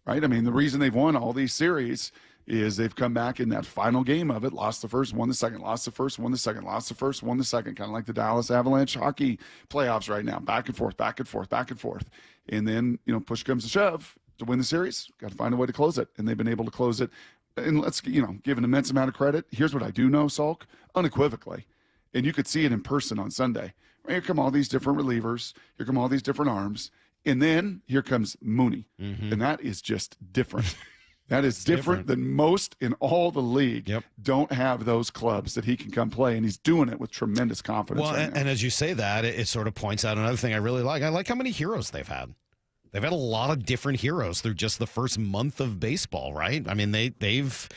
Right? I mean, the reason they've won all these series is they've come back in that final game of it, lost the first, won the second, lost the first, won the second, lost the first, won the second, kind of like the Dallas Avalanche hockey playoffs right now, back and forth, back and forth, back and forth. And then, push comes to shove to win the series, got to find a way to close it. And they've been able to close it. And let's, give an immense amount of credit. Here's what I do know, Salk, unequivocally. And you could see it in person on Sunday. Here come all these different relievers. Here come all these different arms. And then here comes Mooney. And that is just different. That is different than most in all the league. Don't have those clubs that he can come play, and he's doing it with tremendous confidence. Well, right now. and as you say that, it sort of points out another thing I really like. I like how many heroes they've had. They've had a lot of different heroes through just the first month of baseball, right? I mean, they've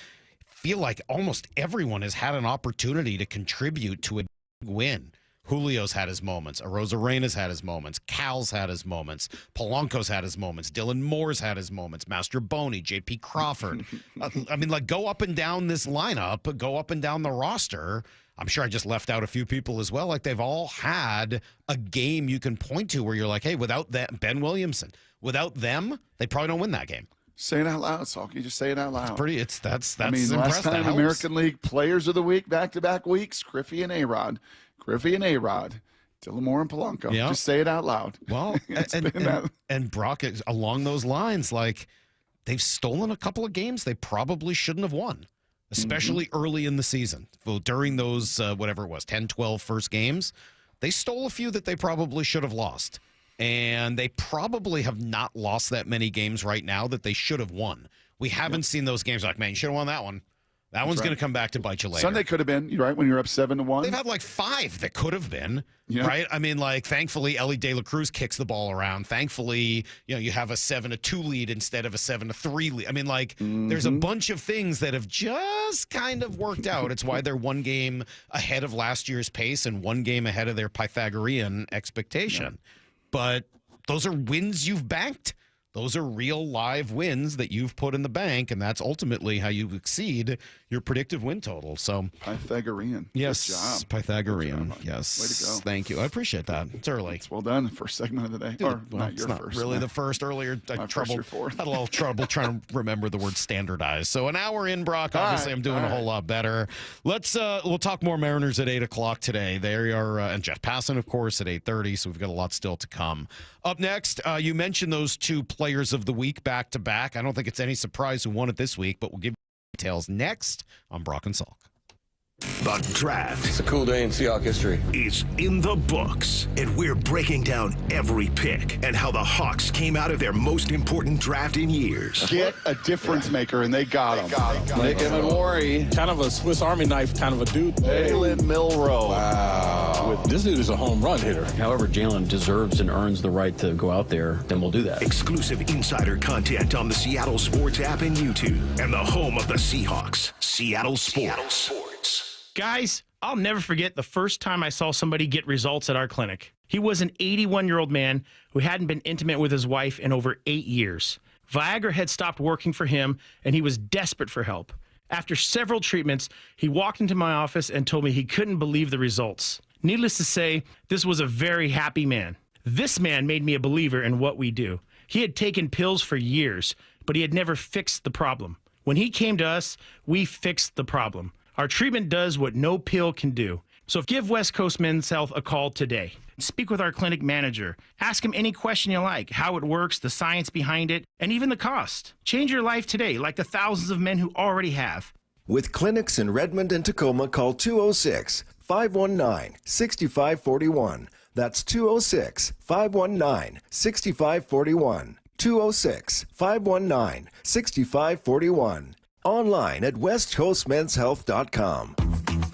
feel like almost everyone has had an opportunity to contribute to a big win. Julio's had his moments. Arozarena's had his moments. Cal's had his moments. Polanco's had his moments. Dylan Moore's had his moments. Master Boney, J.P. Crawford. I mean, like, go up and down this lineup, go up and down the roster. I'm sure I just left out a few people as well. Like, they've all had a game you can point to where you're like, hey, without that, Ben Williamson, without them, they probably don't win that game. Say it out loud, Salky. Just say it out loud. That's I mean, last time American League Players of the Week, back-to-back weeks, Griffey and A-Rod. Dylan Moore and Polanco. Yeah. Just say it out loud. Well, and Brock, along those lines, like, they've stolen a couple of games they probably shouldn't have won, especially early in the season. Well, during those, whatever it was, 10, 12 first games, they stole a few that they probably should have lost. And they probably have not lost that many games right now that they should have won. We haven't seen those games like, man, you should have won that one. That one's going to come back to bite you later. Sunday could have been, right, when you're up 7-1. They've had like 5 that could have been, right? I mean, like, thankfully, Ellie De La Cruz kicks the ball around. Thankfully, you have a 7-2 lead instead of a 7-3 lead. I mean, like, there's a bunch of things that have just kind of worked out. It's why they're one game ahead of last year's pace and one game ahead of their Pythagorean expectation. But those are wins you've banked. Those are real live wins that you've put in the bank, and that's ultimately how you exceed your predictive win total. So Pythagorean. Yes, good job. Pythagorean. Good job. Yes. Way to go. Thank you. I appreciate that. It's early. It's well done. First segment of the day. Or Well, not it's your not first. really the first. Earlier, I My had first, your fourth. a little trouble trying to remember the word standardized. So an hour in, Brock. Obviously, I'm doing a whole lot better. We'll talk more Mariners at 8 o'clock today. They are, and Jeff Passan, of course, at 8:30. So we've got a lot still to come. Up next, you mentioned those 2 players of the week back to back. I don't think it's any surprise who won it this week, but we'll give you details next on Brock and Salk. The draft. It's a cool day in Seahawks history. Is in the books, and we're breaking down every pick and how the Hawks came out of their most important draft in years. Get a difference maker, and they got him. Nick Emenwari, kind of a Swiss Army knife kind of a dude. Jalen Milroe. Wow. This dude is a home run hitter. However, Jalen deserves and earns the right to go out there, then we'll do that. Exclusive insider content on the Seattle Sports app and YouTube, and the home of the Seahawks, Seattle Sports. Guys, I'll never forget the first time I saw somebody get results at our clinic. He was an 81-year-old man who hadn't been intimate with his wife in over 8 years. Viagra had stopped working for him, and he was desperate for help. After several treatments, he walked into my office and told me he couldn't believe the results. Needless to say, this was a very happy man. This man made me a believer in what we do. He had taken pills for years, but he had never fixed the problem. When he came to us, we fixed the problem. Our treatment does what no pill can do. So give West Coast Men's Health a call today. Speak with our clinic manager. Ask him any question you like, how it works, the science behind it, and even the cost. Change your life today like the thousands of men who already have. With clinics in Redmond and Tacoma, call 206-519-6541. That's 206-519-6541. 206-519-6541. Online at westcoastmenshealth.com.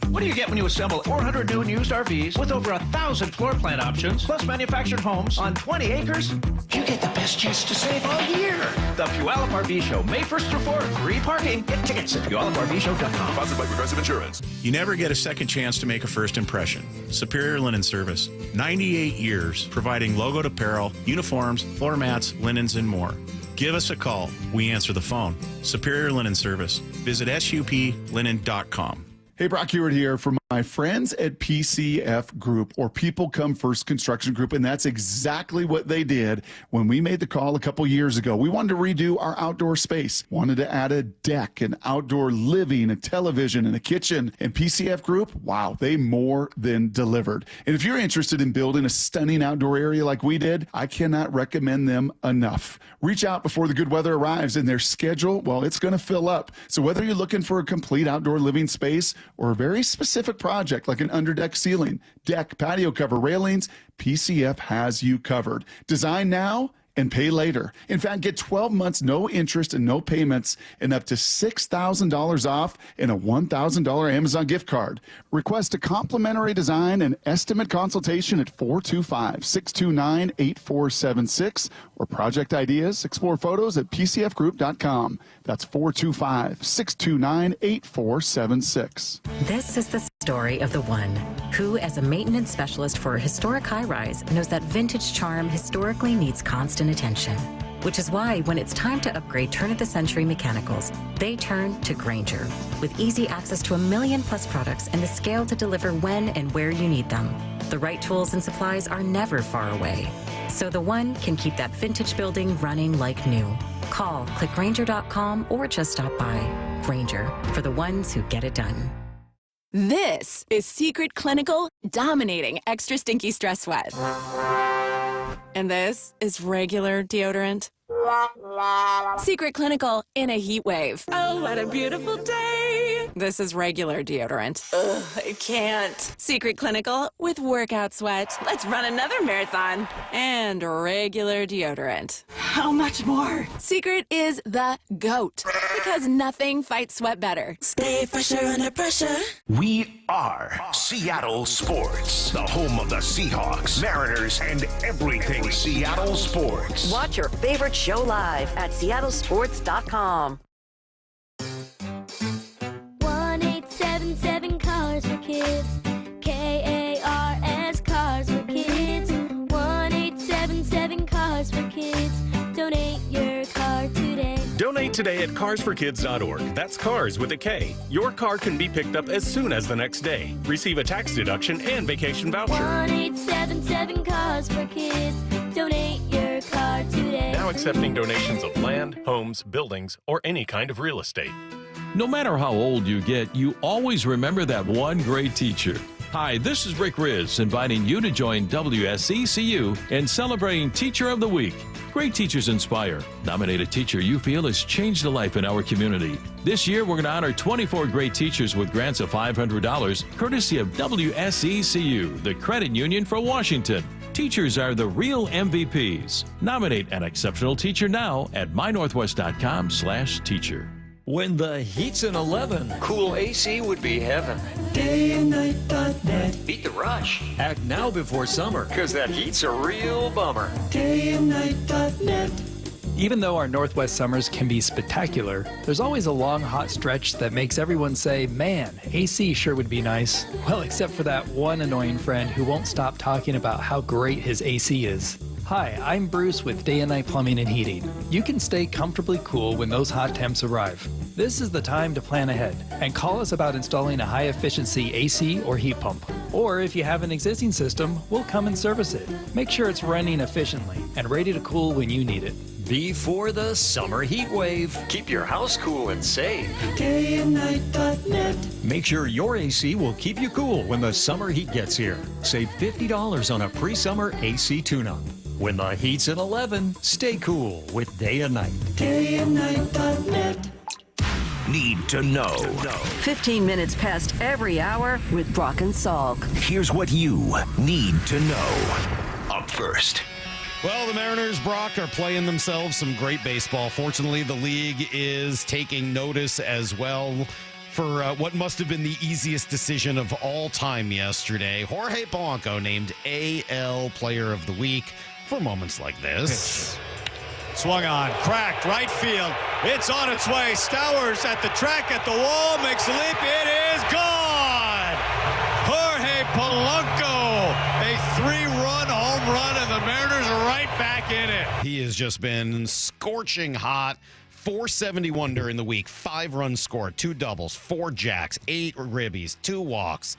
What do you get when you assemble 400 new and used RVs with over 1,000 floor plan options, plus manufactured homes on 20 acres? You get the best chance to save all year. The Puyallup RV Show, May 1st through 4th. Free parking. Get tickets at PuyallupRVShow.com. Sponsored by Progressive Insurance. You never get a second chance to make a first impression. Superior Linen Service. 98 years providing logoed apparel, uniforms, floor mats, linens, and more. Give us a call. We answer the phone. Superior Linen Service. Visit suplinen.com. Hey, Brock Hewitt here from my friends at PCF Group, or People Come First Construction Group, and that's exactly what they did when we made the call a couple years ago. We wanted to redo our outdoor space, wanted to add a deck, an outdoor living, a television, and a kitchen. And PCF Group, wow, they more than delivered. And if you're interested in building a stunning outdoor area like we did, I cannot recommend them enough. Reach out before the good weather arrives, and their schedule, well, it's going to fill up. So whether you're looking for a complete outdoor living space or a very specific project like an underdeck ceiling, deck, patio cover, railings, PCF has you covered. Design now and pay later. In fact, get 12 months, no interest and no payments, and up to $6,000 off and a $1,000 Amazon gift card. Request a complimentary design and estimate consultation at 425-629-8476 or project ideas. Explore photos at pcfgroup.com. That's 425-629-8476. This is the story of the one who, as a maintenance specialist for a historic high-rise, knows that vintage charm historically needs constant attention. Which is why when it's time to upgrade turn-of-the-century mechanicals, they turn to Grainger. With easy access to 1 million+ products and the scale to deliver when and where you need them. The right tools and supplies are never far away. So the one can keep that vintage building running like new. Call, click Grainger.com, or just stop by. Grainger, for the ones who get it done. This is Secret Clinical dominating extra stinky stress sweat. And this is regular deodorant. Secret Clinical in a heat wave. Oh, what a beautiful day. This is regular deodorant. Ugh, I can't. Secret Clinical with workout sweat. Let's run another marathon. And regular deodorant. How much more? Secret is the GOAT. Because nothing fights sweat better. Stay fresher under pressure. We are Seattle Sports, the home of the Seahawks, Mariners, and everything Seattle sports. Watch your favorite show live at seattlesports.com. 1-877 Cars for Kids. KARS Cars for Kids. 1-877 Cars for Kids. Donate your car today. Donate today at carsforkids.org. That's cars with a K. Your car can be picked up as soon as the next day. Receive a tax deduction and vacation voucher. 1-877 Cars for Kids. Donate your car today. Now accepting donations of land, homes, buildings, or any kind of real estate. No matter how old you get, you always remember that one great teacher. Hi, this is Rick Riz, inviting you to join WSECU in celebrating Teacher of the Week. Great teachers inspire. Nominate a teacher you feel has changed a life in our community. This year, we're going to honor 24 great teachers with grants of $500, courtesy of WSECU, the credit union for Washington. Teachers are the real MVPs. Nominate an exceptional teacher now at mynorthwest.com/teacher. When the heat's in 11, cool AC would be heaven. dayandnight.net. Beat the rush. Act now before summer, Because that heat's a real bummer. dayandnight.net. Even though our Northwest summers can be spectacular, there's always a long hot stretch that makes everyone say, man, AC sure would be nice. Well, except for that one annoying friend who won't stop talking about how great his AC is. Hi, I'm Bruce with Day and Night Plumbing and Heating. You can stay comfortably cool when those hot temps arrive. This is the time to plan ahead and call us about installing a high-efficiency AC or heat pump. Or if you have an existing system, we'll come and service it. Make sure it's running efficiently and ready to cool when you need it. Before the summer heat wave. Keep your house cool and safe. dayandnight.net. Make sure your AC will keep you cool when the summer heat gets here. Save $50 on a pre-summer AC tune-up. When the heat's at 11, stay cool with Day and Night. dayandnight.net. Need to know. 15 minutes past every hour with Brock and Salk. Here's what you need to know. Up first. Well, the Mariners, Brock, are playing themselves some great baseball. Fortunately, the league is taking notice as well for what must have been the easiest decision of all time yesterday. Jorge Polanco named AL Player of the Week for moments like this. Swung on, cracked, right field. It's on its way. Stowers at the track, at the wall, makes a leap. It is gone! Jorge Polanco, a 3-run home run, and the Mariners are right back in it. He has just been scorching hot. 471 during the week, 5 runs scored, 2 doubles, 4 jacks, 8 ribbies, 2 walks.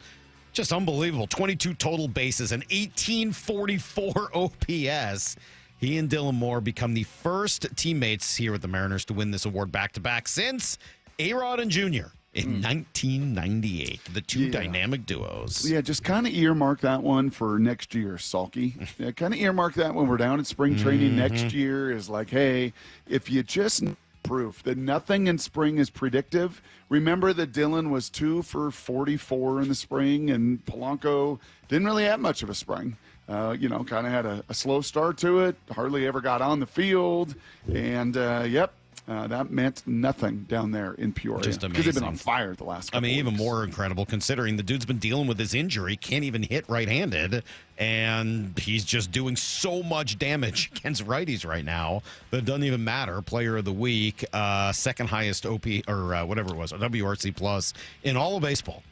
Just unbelievable. 22 total bases, an 1844 OPS. He and Dylan Moore become the first teammates here with the Mariners to win this award back-to-back since A-Rod and Jr. in 1998. The two dynamic duos. Yeah, just kind of earmark that one for next year, Salky. Yeah, kind of earmark that when we're down at spring training next year is like, hey, if you just proof that nothing in spring is predictive. Remember that Dylan was 2 for 44 in the spring, and Polanco didn't really have much of a spring. kind of had a slow start to it, hardly ever got on the field, and that meant nothing down there in Peoria. Just because they've been amazing. on fire the last couple even weeks. more incredible considering the dude's been dealing with his injury, can't even hit right-handed, and he's just doing so much damage against righties right now that it doesn't even matter. Player of the week, second highest OP or whatever it was, WRC plus in all of baseball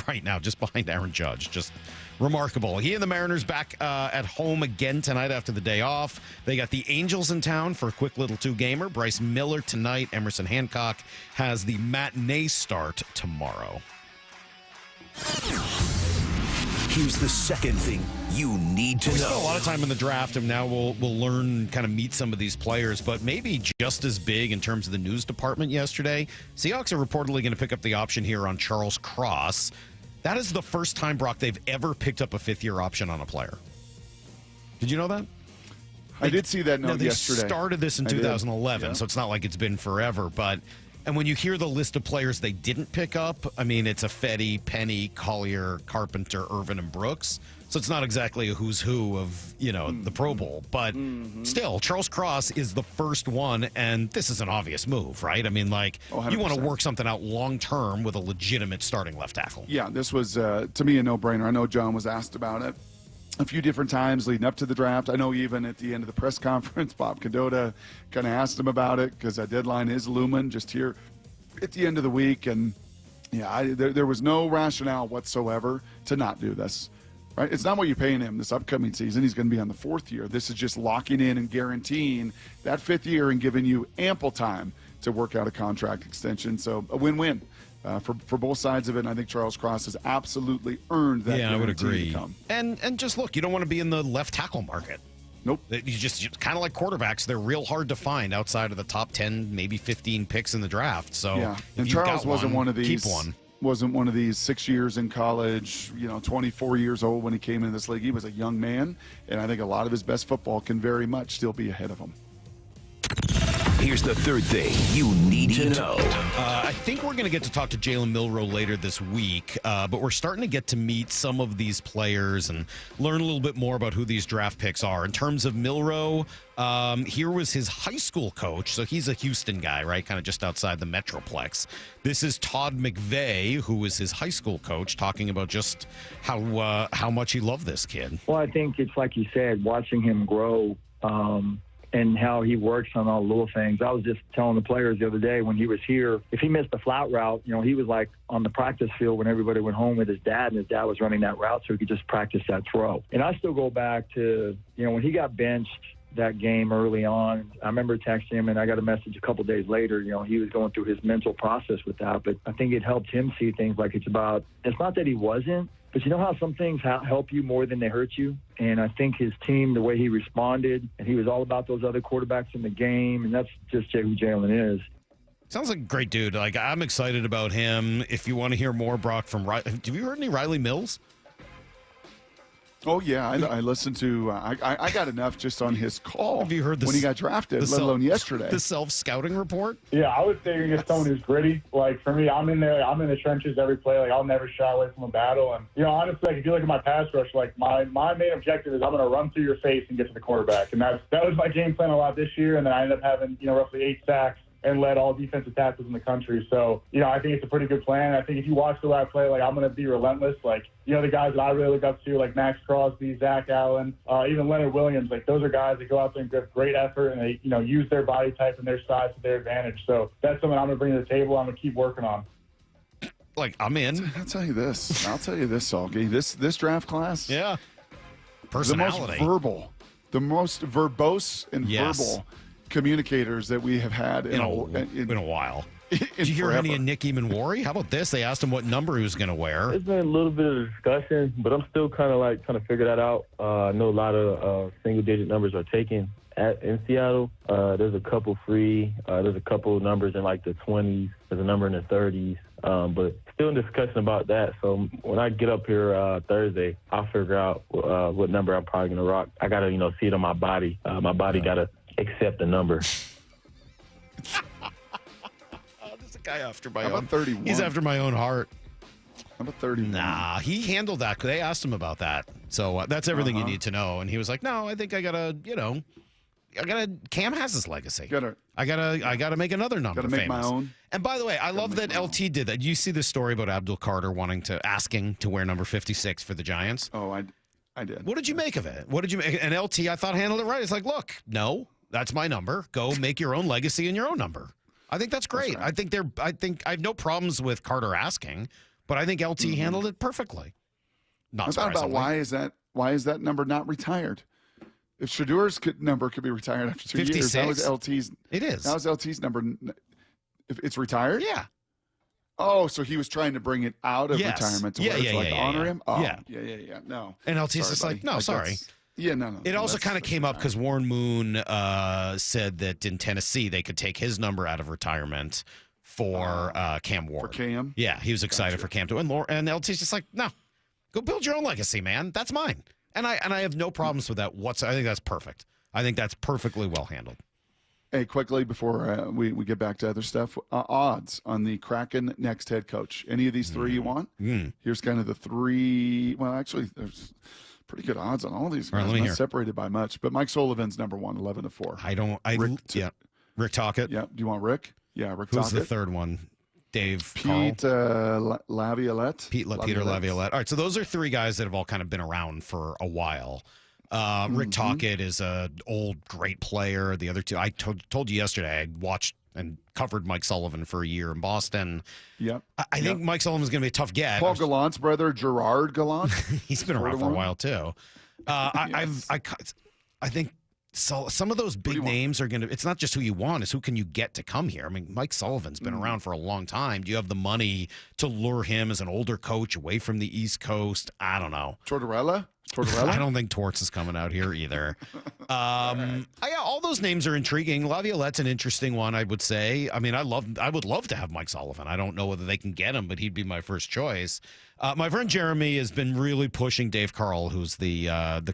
right now, just behind Aaron Judge. Just remarkable. He and the Mariners back at home again tonight after the day off. They got the Angels in town for a quick little two-gamer. Bryce Miller tonight. Emerson Hancock has the matinee start tomorrow. Here's the second thing you need to We know. spent a lot of time in the draft, and now we'll learn, kind of meet some of these players, but maybe just as big in terms of the news department yesterday. Seahawks are reportedly going to pick up the option here on Charles Cross. That is the first time, Brock, they've ever picked up a fifth-year option on a player. Did you know that? I did see that note they yesterday. Started this in I did. 2011, Yeah. so it's not like it's been forever. And when you hear the list of players they didn't pick up, I mean, it's Affetti, Penny, Collier, Carpenter, Irvin, and Brooks. So it's not exactly a who's who of, the Pro Bowl. But still, Charles Cross is the first one, and this is an obvious move, right? I mean, you want to 100%. work something out long-term with a legitimate starting left tackle. Yeah, this was, to me, a no-brainer. I know John was asked about it a few different times leading up to the draft. I know even at the end of the press conference, Bob Cadota kind of asked him about it because that deadline is looming just here at the end of the week. And, there was no rationale whatsoever to not do this. Right? It's not what you're paying him this upcoming season. He's going to be on the fourth year. This is just locking in and guaranteeing that fifth year and giving you ample time to work out a contract extension. So a win-win for both sides of it. And I think Charles Cross has absolutely earned that. Yeah, I would guarantee agree. to come. And just look, you don't want to be in the left tackle market. Nope. You just kind of like quarterbacks, they're real hard to find outside of the top 10, maybe 15 picks in the draft. So Yeah, if and you've Charles got wasn't one of these. Keep one. Wasn't one of these 6 years in college, 24 years old when he came into this league. He was a young man, and I think a lot of his best football can very much still be ahead of him. Here's the third thing you need to know. I think we're going to get to talk to Jalen Milroe later this week, but we're starting to get to meet some of these players and learn a little bit more about who these draft picks are. In terms of Milroe, here was his high school coach, so he's a Houston guy, right, kind of just outside the Metroplex. This is Todd McVay, who was his high school coach, talking about just how much he loved this kid. Well, I think it's like you said, watching him grow and how he works on all the little things. I was just telling the players the other day when he was here, if he missed a flat route, he was like on the practice field when everybody went home with his dad, and his dad was running that route so he could just practice that throw. And I still go back to, when he got benched that game early on, I remember texting him, and I got a message a couple days later. He was going through his mental process with that, but I think it helped him see things like it's not that he wasn't, but you know how some things help you more than they hurt you? And I think his team, the way he responded, and he was all about those other quarterbacks in the game, and that's just who Jalen is. Sounds like a great dude. I'm excited about him. If you want to hear more, Brock, from have you heard any Riley Mills? Oh, yeah. I listened to I got enough just on his call. Have you heard when he got drafted, let alone yesterday. The self-scouting report? Yeah, I would say you're someone who's gritty. Like, for me, I'm in there. I'm in the trenches every play. Like, I'll never shy away from a battle. And, honestly, if you look at my pass rush, my main objective is I'm going to run through your face and get to the quarterback. And that was my game plan a lot this year. And then I ended up having, roughly 8 sacks and led all defensive tackles in the country. So, I think it's a pretty good plan. I think if you watch the way I play, I'm going to be relentless. The guys that I really look up to, like Max Crosby, Zach Allen, even Leonard Williams, those are guys that go out there and give great effort, and they, use their body type and their size to their advantage. So that's something I'm going to bring to the table. I'm going to keep working on. I'm in. I'll tell you this, Salky. This draft class. Yeah. Personality. The most verbose and verbal communicators that we have had in a while. Did you hear any of Nick Eamon-Wari? How about this? They asked him what number he was going to wear. It's been a little bit of discussion, but I'm still kind of trying to figure that out. I know a lot of single-digit numbers are taken in Seattle. There's a couple free. There's a couple numbers in the 20s. There's a number in the 30s. But still in discussion about that. So when I get up here Thursday, I'll figure out what number I'm probably going to rock. I got to, see it on my body. My body got to accept the number. Guy after my How own. about 31? He's after my own heart. about 31? Nah, he handled that. They asked him about that. So that's everything you need to know. And he was like, no, I think I got to, Cam has his legacy. I gotta make another number. Gotta make famous. my own. And by the way, I love that LT did that. You see the story about Abdul Carter asking to wear number 56 for the Giants? Oh, I did. What did you make of it? What did you make? And LT, I thought, handled it right. It's like, look, no, that's my number. Go make your own legacy and your own number. I think that's great. That's right. I think I have no problems with Carter asking, but I think LT handled it perfectly. Not I thought about why is that number not retired? If Shadur's number could be retired after 2 years, that was LT's. It is. That was LT's number. If it's retired? Yeah. Oh, so he was trying to bring it out of retirement to where it's honor him? Oh, yeah. No. And LT's just like, no, sorry. Yeah, no. It also kind of came up because Warren Moon said that in Tennessee they could take his number out of retirement for Cam Ward. For Cam? Yeah, he was excited for Cam to win. And LT's just like, no, go build your own legacy, man. That's mine. And I have no problems with that whatsoever. I think that's perfect. I think that's perfectly well handled. Hey, quickly before we get back to other stuff, odds on the Kraken next head coach. Any of these three you want? Here's kind of the three. Well, actually, there's pretty good odds on all these guys. Not separated by much. But Mike Sullivan's number one, 11-4. Rick Tocchet. Yeah. Do you want Rick? Yeah, Rick Tocchet. Who's the third one? Dave Pete Laviolette. Peter Laviolette. All right, so those are three guys that have all kind of been around for a while. Rick Tocchet is an old, great player. The other two, I told you yesterday, I watched and covered Mike Sullivan for a year in Boston. Yep. I think Mike Sullivan's going to be a tough get. Paul Gallant's brother, Gerard Gallant. He's been around for a while, too. I think some of those big names are going to, it's not just who you want, it's who can you get to come here. I mean, Mike Sullivan's been around for a long time. Do you have the money to lure him as an older coach away from the East Coast? I don't know. Tortorella? I don't think Torts is coming out here either. All those names are intriguing. Laviolette's an interesting one, I would say. I mean, I would love to have Mike Sullivan. I don't know whether they can get him, but he'd be my first choice. My friend Jeremy has been really pushing Dave Carl, who's the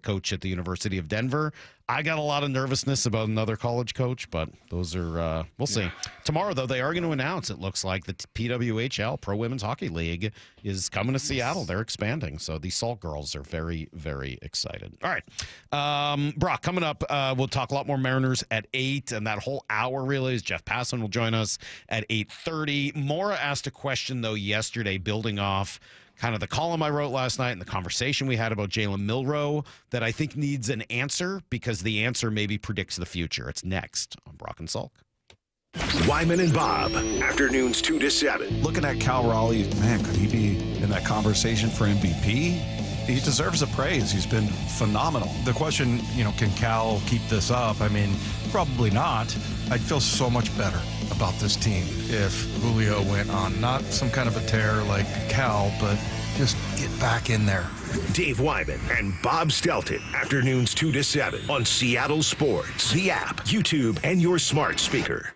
coach at the University of Denver. I got a lot of nervousness about another college coach, but those are we'll see. Tomorrow, though, they are going to announce, it looks like, the PWHL, Pro Women's Hockey League, is coming to Seattle. They're expanding, so the Salk girls are very, very excited. All right. Brock, coming up, we'll talk a lot more Mariners at 8, and that whole hour, really, is Jeff Passan will join us at 8:30. Maura asked a question, though, yesterday, building off kind of the column I wrote last night and the conversation we had about Jalen Milroe that I think needs an answer because the answer maybe predicts the future. It's next on Brock and Salk. Wyman and Bob, afternoons 2 to 7. Looking at Cal Raleigh, man, could he be in that conversation for MVP? He deserves a praise. He's been phenomenal. The question, can Cal keep this up? I mean, probably not. I'd feel so much better about this team if Julio went on not some kind of a tear like Cal, but just get back in there. Dave Wyman and Bob Stelton, afternoons 2 to 7 on Seattle Sports, the app, YouTube, and your smart speaker.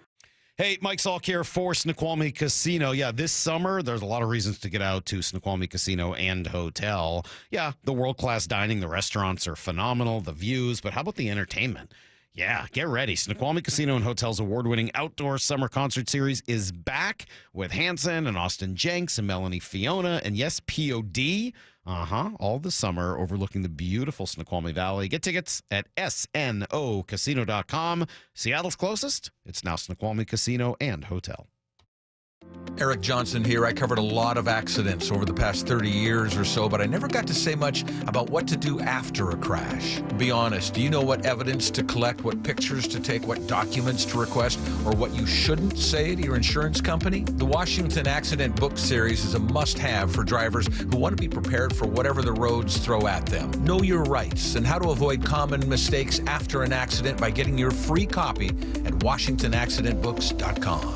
Hey, Mike Salk here for Snoqualmie Casino. Yeah, this summer, there's a lot of reasons to get out to Snoqualmie Casino and Hotel. Yeah, the world-class dining, the restaurants are phenomenal, the views, but how about the entertainment? Yeah, get ready. Snoqualmie Casino and Hotel's award-winning outdoor summer concert series is back with Hanson and Austin Jenks and Melanie Fiona and yes, POD. All the summer overlooking the beautiful Snoqualmie Valley. Get tickets at snocasino.com. Seattle's closest. It's now Snoqualmie Casino and Hotel. Eric Johnson here. I covered a lot of accidents over the past 30 years or so, but I never got to say much about what to do after a crash. Be honest, do you know what evidence to collect, what pictures to take, what documents to request, or what you shouldn't say to your insurance company? The Washington Accident Book Series is a must-have for drivers who want to be prepared for whatever the roads throw at them. Know your rights and how to avoid common mistakes after an accident by getting your free copy at WashingtonAccidentBooks.com.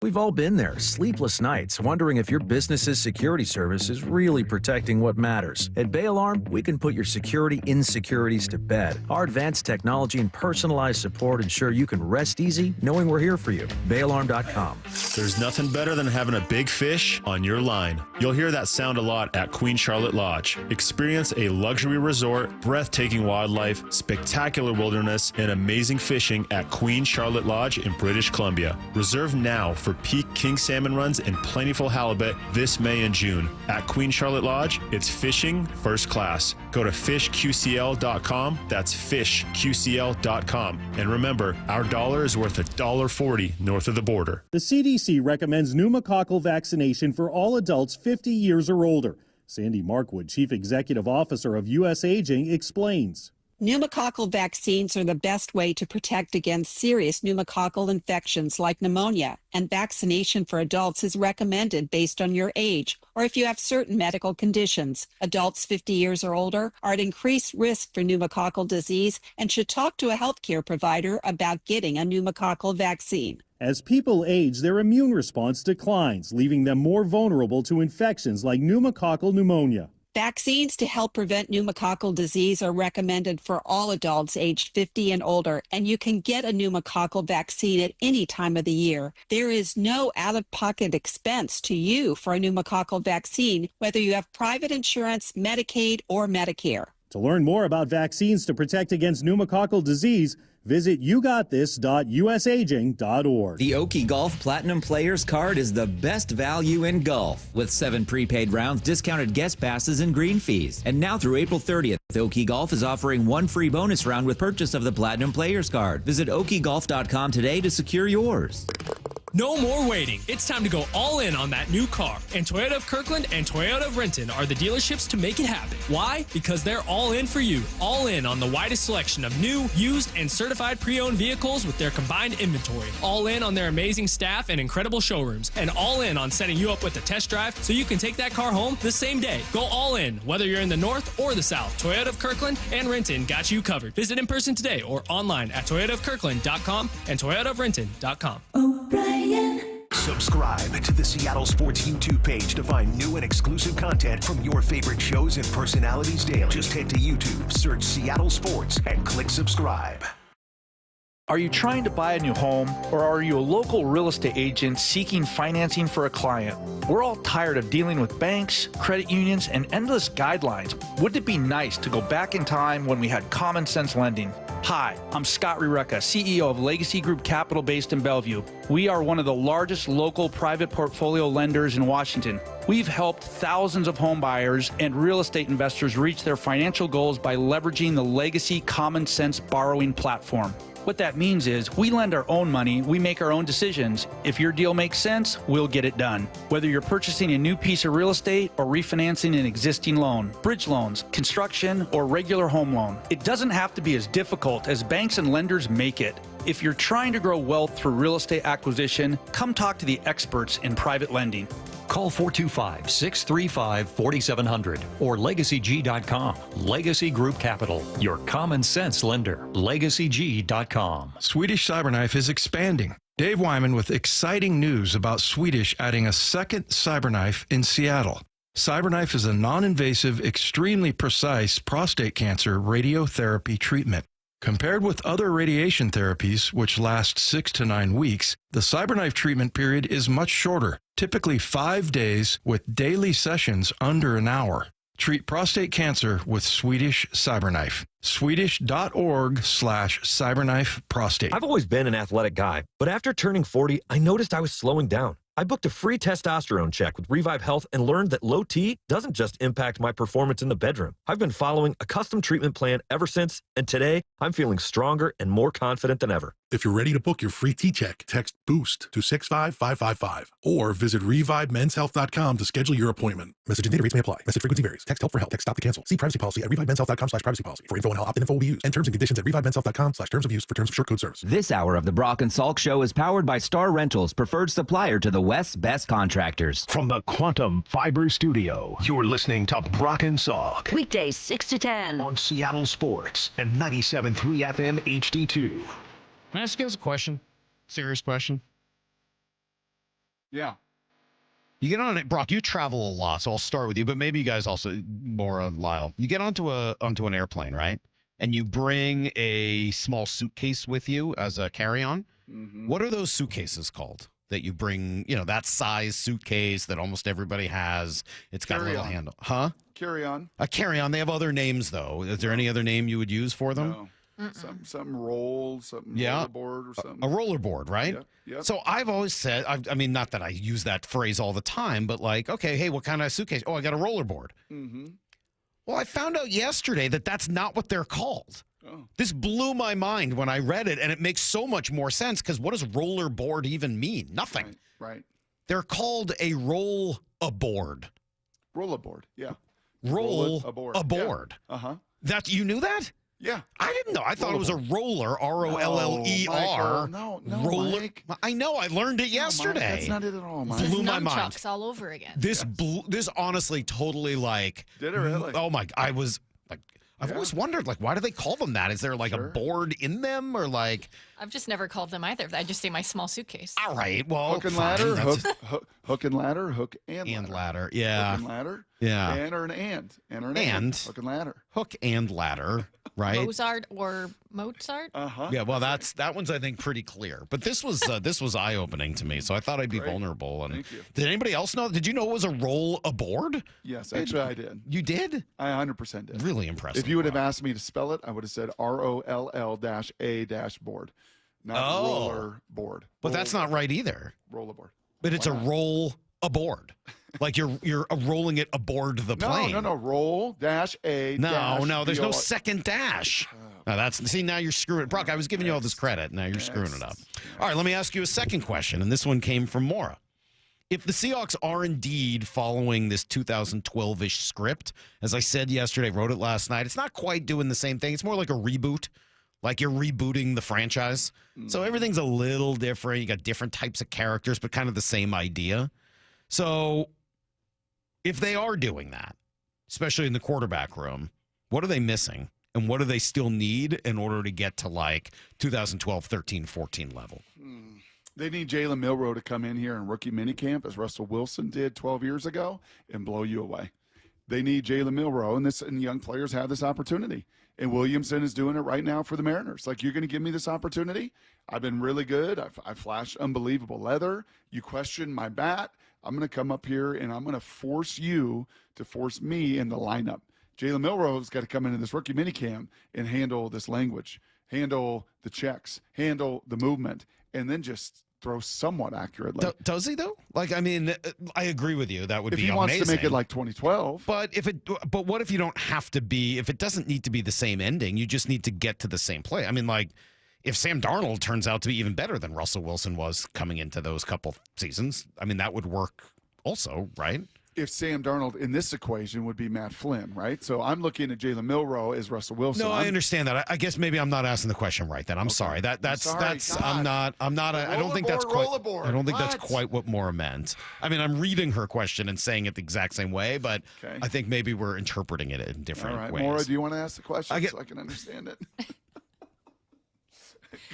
We've all been there, sleepless nights, wondering if your business's security service is really protecting what matters. At Bay Alarm, we can put your security insecurities to bed. Our advanced technology and personalized support ensure you can rest easy knowing we're here for you. BayAlarm.com. There's nothing better than having a big fish on your line. You'll hear that sound a lot at Queen Charlotte Lodge. Experience a luxury resort, breathtaking wildlife, spectacular wilderness, and amazing fishing at Queen Charlotte Lodge in British Columbia. Reserve now for for peak king salmon runs and plentiful halibut this May and June. At Queen Charlotte Lodge, it's fishing first class. Go to fishqcl.com. That's fishqcl.com. And remember, our dollar is worth $1.40 north of the border. The CDC recommends pneumococcal vaccination for all adults 50 years or older. Sandy Markwood, Chief Executive Officer of U.S. Aging, explains. Pneumococcal vaccines are the best way to protect against serious pneumococcal infections like pneumonia, and vaccination for adults is recommended based on your age or if you have certain medical conditions. Adults 50 years or older are at increased risk for pneumococcal disease and should talk to a healthcare provider about getting a pneumococcal vaccine. As people age, their immune response declines, leaving them more vulnerable to infections like pneumococcal pneumonia. Vaccines to help prevent pneumococcal disease are recommended for all adults aged 50 and older, and you can get a pneumococcal vaccine at any time of the year. There is no out-of-pocket expense to you for a pneumococcal vaccine, whether you have private insurance, Medicaid, or Medicare. To learn more about vaccines to protect against pneumococcal disease, visit yougotthis.usaging.org. The Oki Golf Platinum Players Card is the best value in golf, with 7 prepaid rounds, discounted guest passes, and green fees. And now through April 30th, Oki Golf is offering 1 free bonus round with purchase of the Platinum Players Card. Visit okigolf.com today to secure yours. No more waiting. It's time to go all in on that new car. And Toyota of Kirkland and Toyota of Renton are the dealerships to make it happen. Why? Because they're all in for you. All in on the widest selection of new, used, and certified pre-owned vehicles with their combined inventory. All in on their amazing staff and incredible showrooms. And all in on setting you up with a test drive so you can take that car home the same day. Go all in, whether you're in the north or the south. Toyota of Kirkland and Renton got you covered. Visit in person today or online at toyotaofkirkland.com and toyotaofrenton.com. Subscribe to the Seattle Sports YouTube page to find new and exclusive content from your favorite shows and personalities daily. Just head to YouTube, search Seattle Sports, and click subscribe. Are you trying to buy a new home, or are you a local real estate agent seeking financing for a client? We're all tired of dealing with banks, credit unions, and endless guidelines. Wouldn't it be nice to go back in time when we had common sense lending? Hi, I'm Scott Rireka, CEO of Legacy Group Capital based in Bellevue. We are one of the largest local private portfolio lenders in Washington. We've helped thousands of home buyers and real estate investors reach their financial goals by leveraging the Legacy Common Sense borrowing platform. What that means is we lend our own money, we make our own decisions. If your deal makes sense, we'll get it done. Whether you're purchasing a new piece of real estate or refinancing an existing loan, bridge loans, construction, or regular home loan, it doesn't have to be as difficult as banks and lenders make it. If you're trying to grow wealth through real estate acquisition, come talk to the experts in private lending. Call 425-635-4700 or LegacyG.com. Legacy Group Capital, your common sense lender. LegacyG.com. Swedish Cyberknife is expanding. Dave Wyman with exciting news about Swedish adding a second cyberknife in Seattle. Cyberknife is a non-invasive, extremely precise prostate cancer radiotherapy treatment. Compared with other radiation therapies, which last 6 to 9 weeks, the CyberKnife treatment period is much shorter, typically 5 days with daily sessions under an hour. Treat prostate cancer with Swedish CyberKnife. Swedish.org/cyberknife prostate. I've always been an athletic guy, but after turning 40, I noticed I was slowing down. I booked a free testosterone check with Revive Health and learned that low T doesn't just impact my performance in the bedroom. I've been following a custom treatment plan ever since, and today I'm feeling stronger and more confident than ever. If you're ready to book your free T-check, text BOOST to 65555 or visit ReviveMen'sHealth.com to schedule your appointment. Message and data rates may apply. Message frequency varies. Text help for help. Text stop to cancel. See privacy policy at ReviveMen'sHealth.com/privacy policy. For info on how opt-in info will be used and terms and conditions at ReviveMen'sHealth.com/terms of use for terms of short code service. This hour of the Brock and Salk Show is powered by Star Rentals, preferred supplier to the West's best contractors. From the Quantum Fiber Studio, you're listening to Brock and Salk. Weekdays 6 to 10 on Seattle Sports and 97.3 FM HD2. Can I ask you guys a question? Serious question. Yeah. You get on it, Brock. You travel a lot, so I'll start with you. But maybe you guys also more on Lyle. You get onto an airplane, right? And you bring a small suitcase with you as a carry-on. Mm-hmm. What are those suitcases called that you bring? You know, that size suitcase that almost everybody has. It's got a little handle, huh? Carry on. A carry-on. They have other names though. Is there any other name you would use for them? No. Some roll, something rollerboard or something. A rollerboard, right? Yep. So I've always said, I mean, not that I use that phrase all the time, but like, okay, hey, what kind of suitcase? Oh, I got a rollerboard. Mm-hmm. Well, I found out yesterday that that's not what they're called. Oh. This blew my mind when I read it, and it makes so much more sense because what does rollerboard even mean? Nothing. Right. They're called a roll-aboard. Rollerboard, yeah. Roll-aboard. Yeah. Uh-huh. You knew that? Yeah. I didn't know. I thought it was a roller, R-O-L-L-E-R. No, roller. Mike. I know. I learned it yesterday. Mike, that's not it at all, Mike. Blew my mind. Nunchucks all over again. This honestly totally like. Did it really? Oh my! I was like, I've always wondered like, why do they call them that? Is there like a board in them or like? I've just never called them either. I just say my small suitcase. All right. Well, hook and fine. ladder, hook and ladder, hook and ladder. Yeah. Hook and ladder. Yeah. And or an and. Hook and ladder. Hook and ladder. Right. Mozart or Mozart. Yeah. Well, that one's I think pretty clear. But this was eye opening to me, so I thought I'd be vulnerable. And Thank you. Did anybody else know? Did you know it was a roll aboard? Yes, actually I did. You did? I 100% did. Really impressive. If you would have asked me to spell it, I would have said ROLL-A-board, not roller board. But that's not right either. Rollerboard. But it's a roll aboard. Like you're rolling it aboard the plane. No. Roll-A. No. There's no second dash. Now you're screwing it. Brock, I was giving you all this credit. Now you're screwing it up. All right, let me ask you a second question, and this one came from Maura. If the Seahawks are indeed following this 2012-ish script, as I said yesterday, wrote it last night, it's not quite doing the same thing. It's more like a reboot. Like you're rebooting the franchise. So everything's a little different. You got different types of characters, but kind of the same idea. So if they are doing that, especially in the quarterback room, what are they missing? And what do they still need in order to get to like 2012, 13, 14 level? They need Jalen Milroe to come in here in rookie minicamp, as Russell Wilson did 12 years ago, and blow you away. They need Jalen Milroe, and young players have this opportunity. And Williamson is doing it right now for the Mariners. Like, you're going to give me this opportunity? I've been really good. I flashed unbelievable leather. You question my bat. I'm going to come up here, and I'm going to force you to force me in the lineup. Jalen Milroe's got to come into this rookie minicamp and handle this language, handle the checks, handle the movement, and then just throw somewhat accurately. Does he though? Like, I mean, I agree with you. That would be amazing. If he wants to make it like 2012. But what if you don't have to be? If it doesn't need to be the same ending, you just need to get to the same play. I mean, like, if Sam Darnold turns out to be even better than Russell Wilson was coming into those couple seasons, I mean, that would work also, right? If Sam Darnold in this equation would be Matt Flynn, right? So I'm looking at Jalen Milroe as Russell Wilson. No, I understand that. I guess maybe I'm not asking the question right. Then I'm sorry. I don't think that's quite what Maura meant. I mean, I'm reading her question and saying it the exact same way, but I think maybe we're interpreting it in different ways. All right, Maura, do you want to ask the question so I can understand it?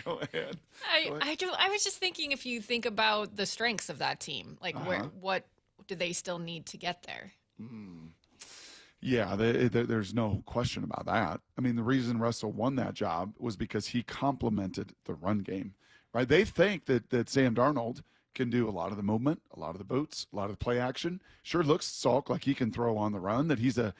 Go ahead. I was just thinking, if you think about the strengths of that team, like what do they still need to get there? Yeah, there's no question about that. I mean, the reason Russell won that job was because he complemented the run game, right? They think that Sam Darnold can do a lot of the movement, a lot of the boots, a lot of the play action. Sure looks Salk like he can throw on the run, that he's a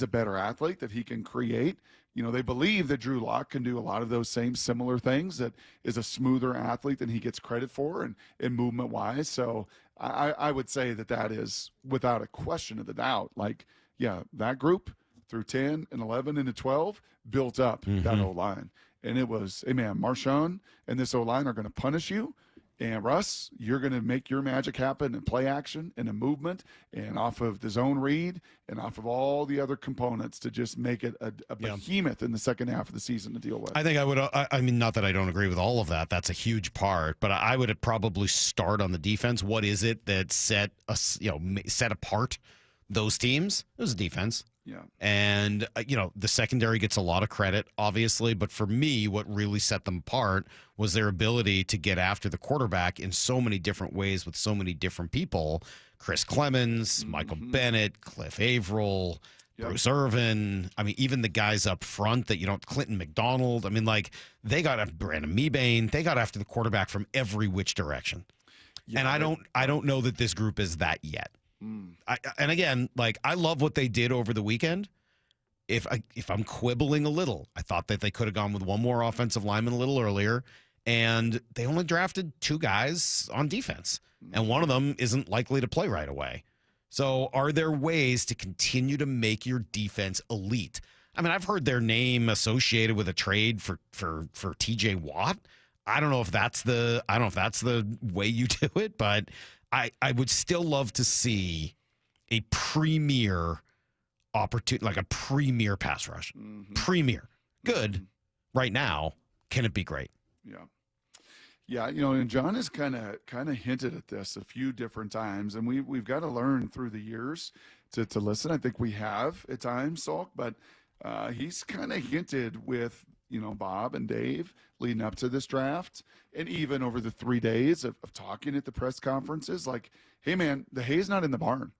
better athlete, that he can create. You know, they believe that Drew Lock can do a lot of those same similar things, that is a smoother athlete than he gets credit for and movement wise. So I would say that is without a question of the doubt. Like, yeah, that group through 10 and 11 into 12 built up that O-line. And it was, hey man, Marshawn and this O-line are going to punish you. And Russ, you're going to make your magic happen in play action and in movement and off of the zone read and off of all the other components to just make it a behemoth in the second half of the season to deal with. I think I would. I mean, not that I don't agree with all of that. That's a huge part, but I would probably start on the defense. What is it that set apart those teams? It was defense. Yeah. And, the secondary gets a lot of credit, obviously. But for me, what really set them apart was their ability to get after the quarterback in so many different ways with so many different people. Chris Clemens, Michael Bennett, Cliff Averill, Bruce Irvin. I mean, even the guys up front Clinton McDonald. I mean, like, they got Brandon Mebane. They got after the quarterback from every which direction. Yeah, and I don't know that this group is that yet. And again, like, I love what they did over the weekend, if I'm quibbling a little, I thought that they could have gone with one more offensive lineman a little earlier, and they only drafted 2 guys on defense, and one of them isn't likely to play right away. So are there ways to continue to make your defense elite? I mean, I've heard their name associated with a trade for TJ Watt. I don't know if that's the way you do it, but I would still love to see a premier opportunity, like a premier pass rush. Premier. Good right now. Can it be great? Yeah. Yeah, and John has kind of hinted at this a few different times, and we've got to learn through the years to listen. I think we have at times, Salk, but he's kind of hinted with Bob and Dave leading up to this draft, and even over the 3 days of talking at the press conferences, like, hey man, the hay's not in the barn.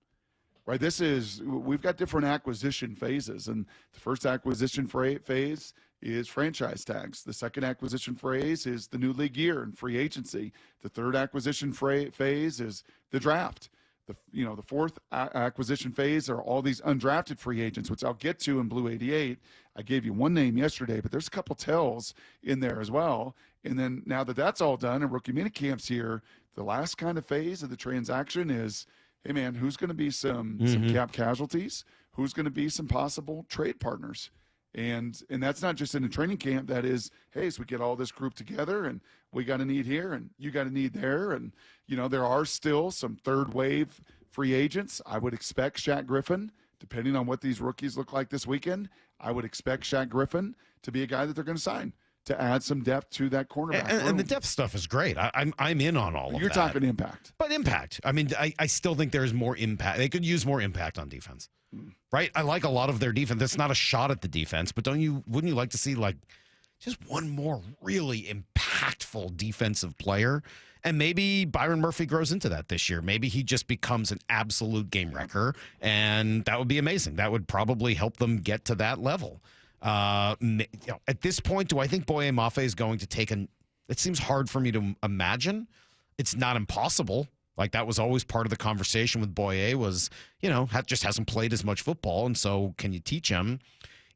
Right, we've got different acquisition phases, and the first acquisition phase is franchise tags. The second acquisition phase is the new league year and free agency. The third acquisition phase is the draft. The fourth acquisition phase are all these undrafted free agents, which I'll get to in Blue 88. I gave you one name yesterday, but there's a couple tells in there as well. And then now that that's all done and rookie minicamp's here, the last kind of phase of the transaction is, hey man, who's going to be some cap casualties? Who's going to be some possible trade partners? And that's not just in a training camp. That is, hey, so we get all this group together, and we got a need here, and you got a need there, and there are still some third wave free agents. I would expect Shaq Griffin, depending on what these rookies look like this weekend, I would expect Shaq Griffin to be a guy that they're going to sign to add some depth to that cornerback room. And the depth stuff is great. I'm in on all of that. You're talking impact. But impact. I mean, I still think there's more impact. They could use more impact on defense. Right? I like a lot of their defense. That's not a shot at the defense, but wouldn't you like to see like just one more really impactful defensive player? And maybe Byron Murphy grows into that this year. Maybe he just becomes an absolute game wrecker, and that would be amazing. That would probably help them get to that level. At this point, do I think Boye Mafe is going to take it seems hard for me to imagine. It's not impossible. Like, that was always part of the conversation with Boye was, just hasn't played as much football, and so can you teach him?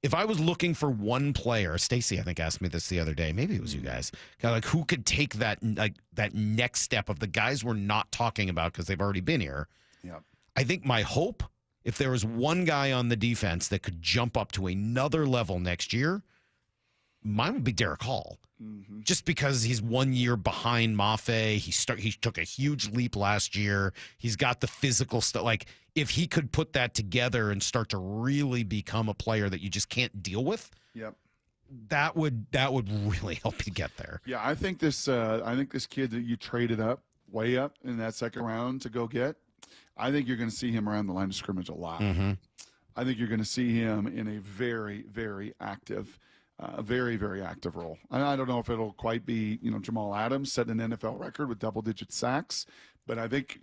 If I was looking for one player, Stacy, I think, asked me this the other day. Maybe it was you guys. Kind of like, who could take that next step of the guys we're not talking about because they've already been here? Yeah. I think my hope, if there was one guy on the defense that could jump up to another level next year, mine would be Derek Hall. Just because he's 1 year behind Mafe. He took a huge leap last year. He's got the physical stuff. Like, if he could put that together and start to really become a player that you just can't deal with, that would really help you get there. Yeah, I think this kid that you traded up, way up in that second round to go get, I think you're going to see him around the line of scrimmage a lot. I think you're going to see him in a very, very active very, very active role. I don't know if it'll quite be, Jamal Adams set an NFL record with double-digit sacks, but I think,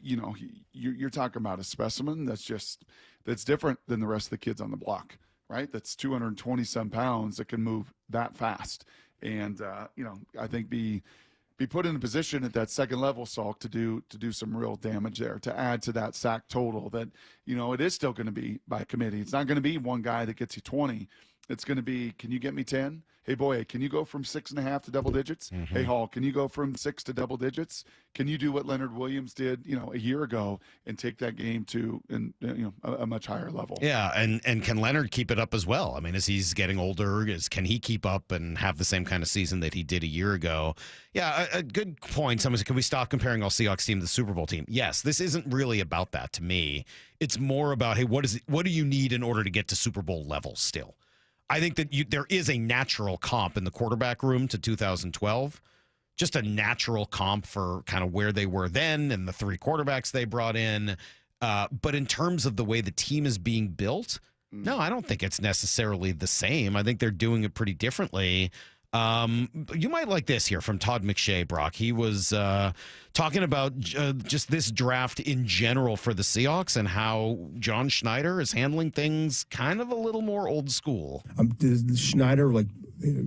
you're talking about a specimen that's different than the rest of the kids on the block, right? That's 220-some pounds that can move that fast. And, I think be put in a position at that second level, Salk, to do some real damage there, to add to that sack total that, it is still going to be by committee. It's not going to be one guy that gets you 20. It's going to be, can you get me 10? Hey, Boye, can you go from 6.5 to double digits? Hey, Hall, can you go from 6 to double digits? Can you do what Leonard Williams did, a year ago and take that game to, a much higher level? Yeah, and can Leonard keep it up as well? I mean, as he's getting older, can he keep up and have the same kind of season that he did a year ago? Yeah, a good point. Someone said, can we stop comparing all Seahawks team to the Super Bowl team? Yes, this isn't really about that to me. It's more about, hey, what do you need in order to get to Super Bowl level still? I think that there is a natural comp in the quarterback room to 2012, just a natural comp for kind of where they were then and the 3 quarterbacks they brought in. But in terms of the way the team is being built, no, I don't think it's necessarily the same. I think they're doing it pretty differently. You might like this here from Todd McShay, Brock. He was talking about just this draft in general for the Seahawks and how John Schneider is handling things kind of a little more old school. Schneider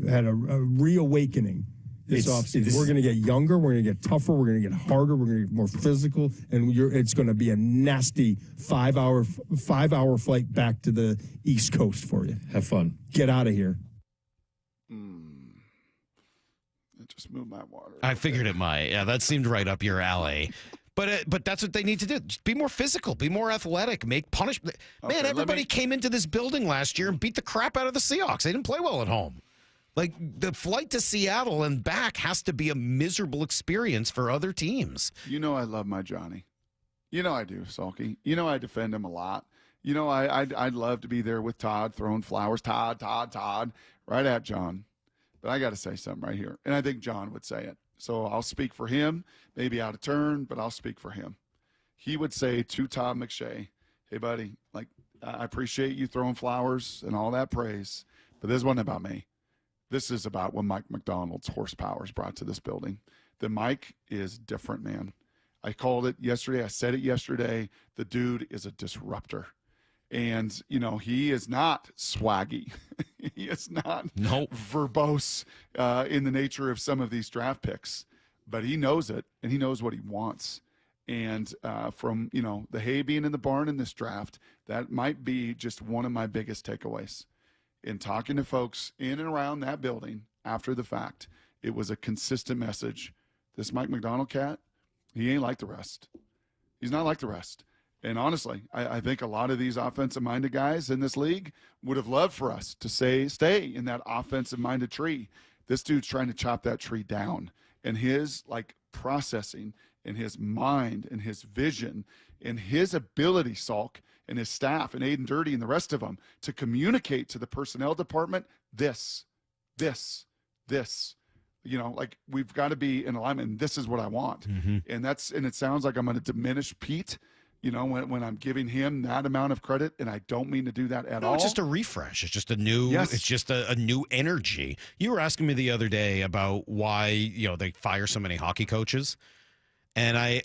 had a reawakening this offseason. We're going to get younger. We're going to get tougher. We're going to get harder. We're going to get more physical. And it's going to be a nasty 5-hour flight back to the East Coast for you. Have fun. Get out of here. It just moved my water. I figured it might. Yeah, that seemed right up your alley. But that's what they need to do. Just be more physical, be more athletic, make punishment. Man, everybody came into this building last year and beat the crap out of the Seahawks. They didn't play well at home. Like, the flight to Seattle and back has to be a miserable experience for other teams. You know I love my Johnny. You know I do, Salky. You know I defend him a lot. You know I'd love to be there with Todd, throwing flowers. Todd, right at John. But I got to say something right here, and I think John would say it. So I'll speak for him, maybe out of turn, but I'll speak for him. He would say to Todd McShay, hey, buddy, like, I appreciate you throwing flowers and all that praise, but this wasn't about me. This is about what Mike McDonald's horsepower is brought to this building. The Mike is different, man. I called it yesterday. I said it yesterday. The dude is a disruptor. And, you know, he is not swaggy. He is not verbose in the nature of some of these draft picks. But he knows it, and he knows what he wants. And from, you know, the hay being in the barn in this draft, that might be just one of my biggest takeaways. In talking to folks in and around that building after the fact, it was a consistent message. This Mike McDonald cat, he ain't like the rest. He's not like the rest. And honestly, I think a lot of these offensive-minded guys in this league would have loved for us to stay in that offensive-minded tree. This dude's trying to chop that tree down. And his, like, processing and his mind and his vision and his ability, Salk, and his staff and Aiden Dirty and the rest of them to communicate to the personnel department, this. You know, like, we've got to be in alignment, and this is what I want. And it sounds like I'm going to diminish Pete, you know, when I'm giving him that amount of credit, and I don't mean to do that at all. It's just a refresh. It's just a new. Yes. It's just a new energy. You were asking me the other day about why, you know, they fire so many hockey coaches, and I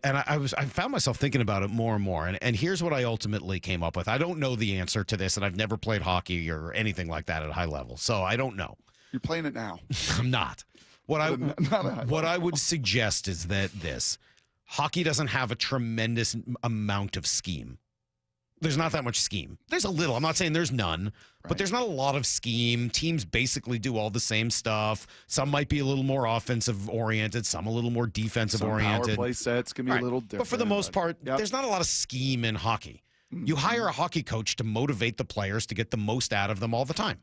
found myself thinking about it more and more. And here's what I ultimately came up with. I don't know the answer to this, and I've never played hockey or anything like that at a high level, so I don't know. You're playing it now. I'm not. What I would suggest is that hockey doesn't have a tremendous amount of scheme. There's not that much scheme. There's a little. I'm not saying there's none, but there's not a lot of scheme. Teams basically do all the same stuff. Some might be a little more offensive oriented, some a little more defensive oriented. Power play sets can be a little different. But for the most part, there's not a lot of scheme in hockey. You hire a hockey coach to motivate the players to get the most out of them all the time.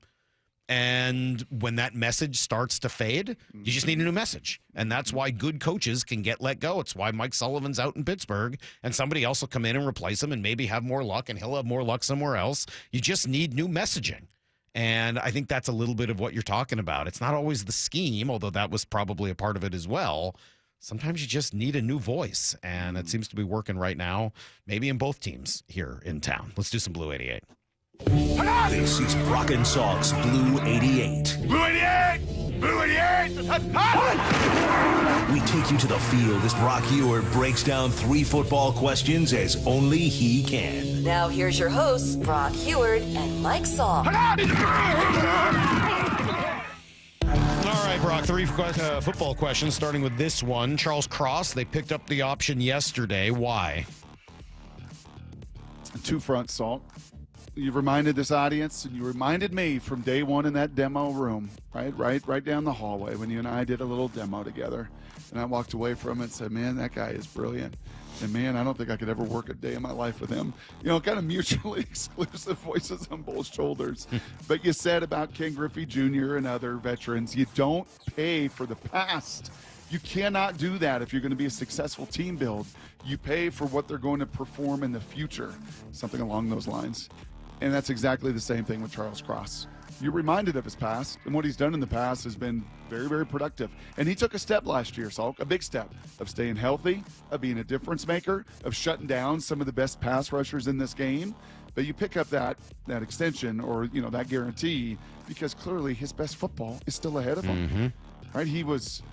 And when that message starts to fade, you just need a new message. And that's why good coaches can get let go. It's why Mike Sullivan's out in Pittsburgh, and somebody else will come in and replace him and maybe have more luck, and he'll have more luck somewhere else. You just need new messaging. And I think that's a little bit of what you're talking about. It's not always the scheme, although that was probably a part of it as well. Sometimes you just need a new voice, and it seems to be working right now, maybe in both teams here in town. Let's do some Blue 88. This is Brock and Salk's Blue 88. Blue 88! Blue 88! We take you to the field as Brock Ewart breaks down 3 football questions as only he can. Now here's your hosts, Brock Ewart and Mike Salk. All right, Brock, 3 football questions, starting with this one. Charles Cross, they picked up the option yesterday. Why? 2 fronts, Salt. You've reminded this audience, and you reminded me from day one in that demo room, right down the hallway when you and I did a little demo together. And I walked away from it and said, man, that guy is brilliant. And, man, I don't think I could ever work a day in my life with him. You know, kind of mutually exclusive voices on both shoulders. But you said about Ken Griffey Jr. and other veterans, you don't pay for the past. You cannot do that if you're going to be a successful team build. You pay for what they're going to perform in the future, something along those lines. And that's exactly the same thing with Charles Cross. You're reminded of his past, and what he's done in the past has been very, very productive. And he took a step last year, Salk, a big step of staying healthy, of being a difference maker, of shutting down some of the best pass rushers in this game. But you pick up that extension or, you know, that guarantee because clearly his best football is still ahead of him. Right? He was,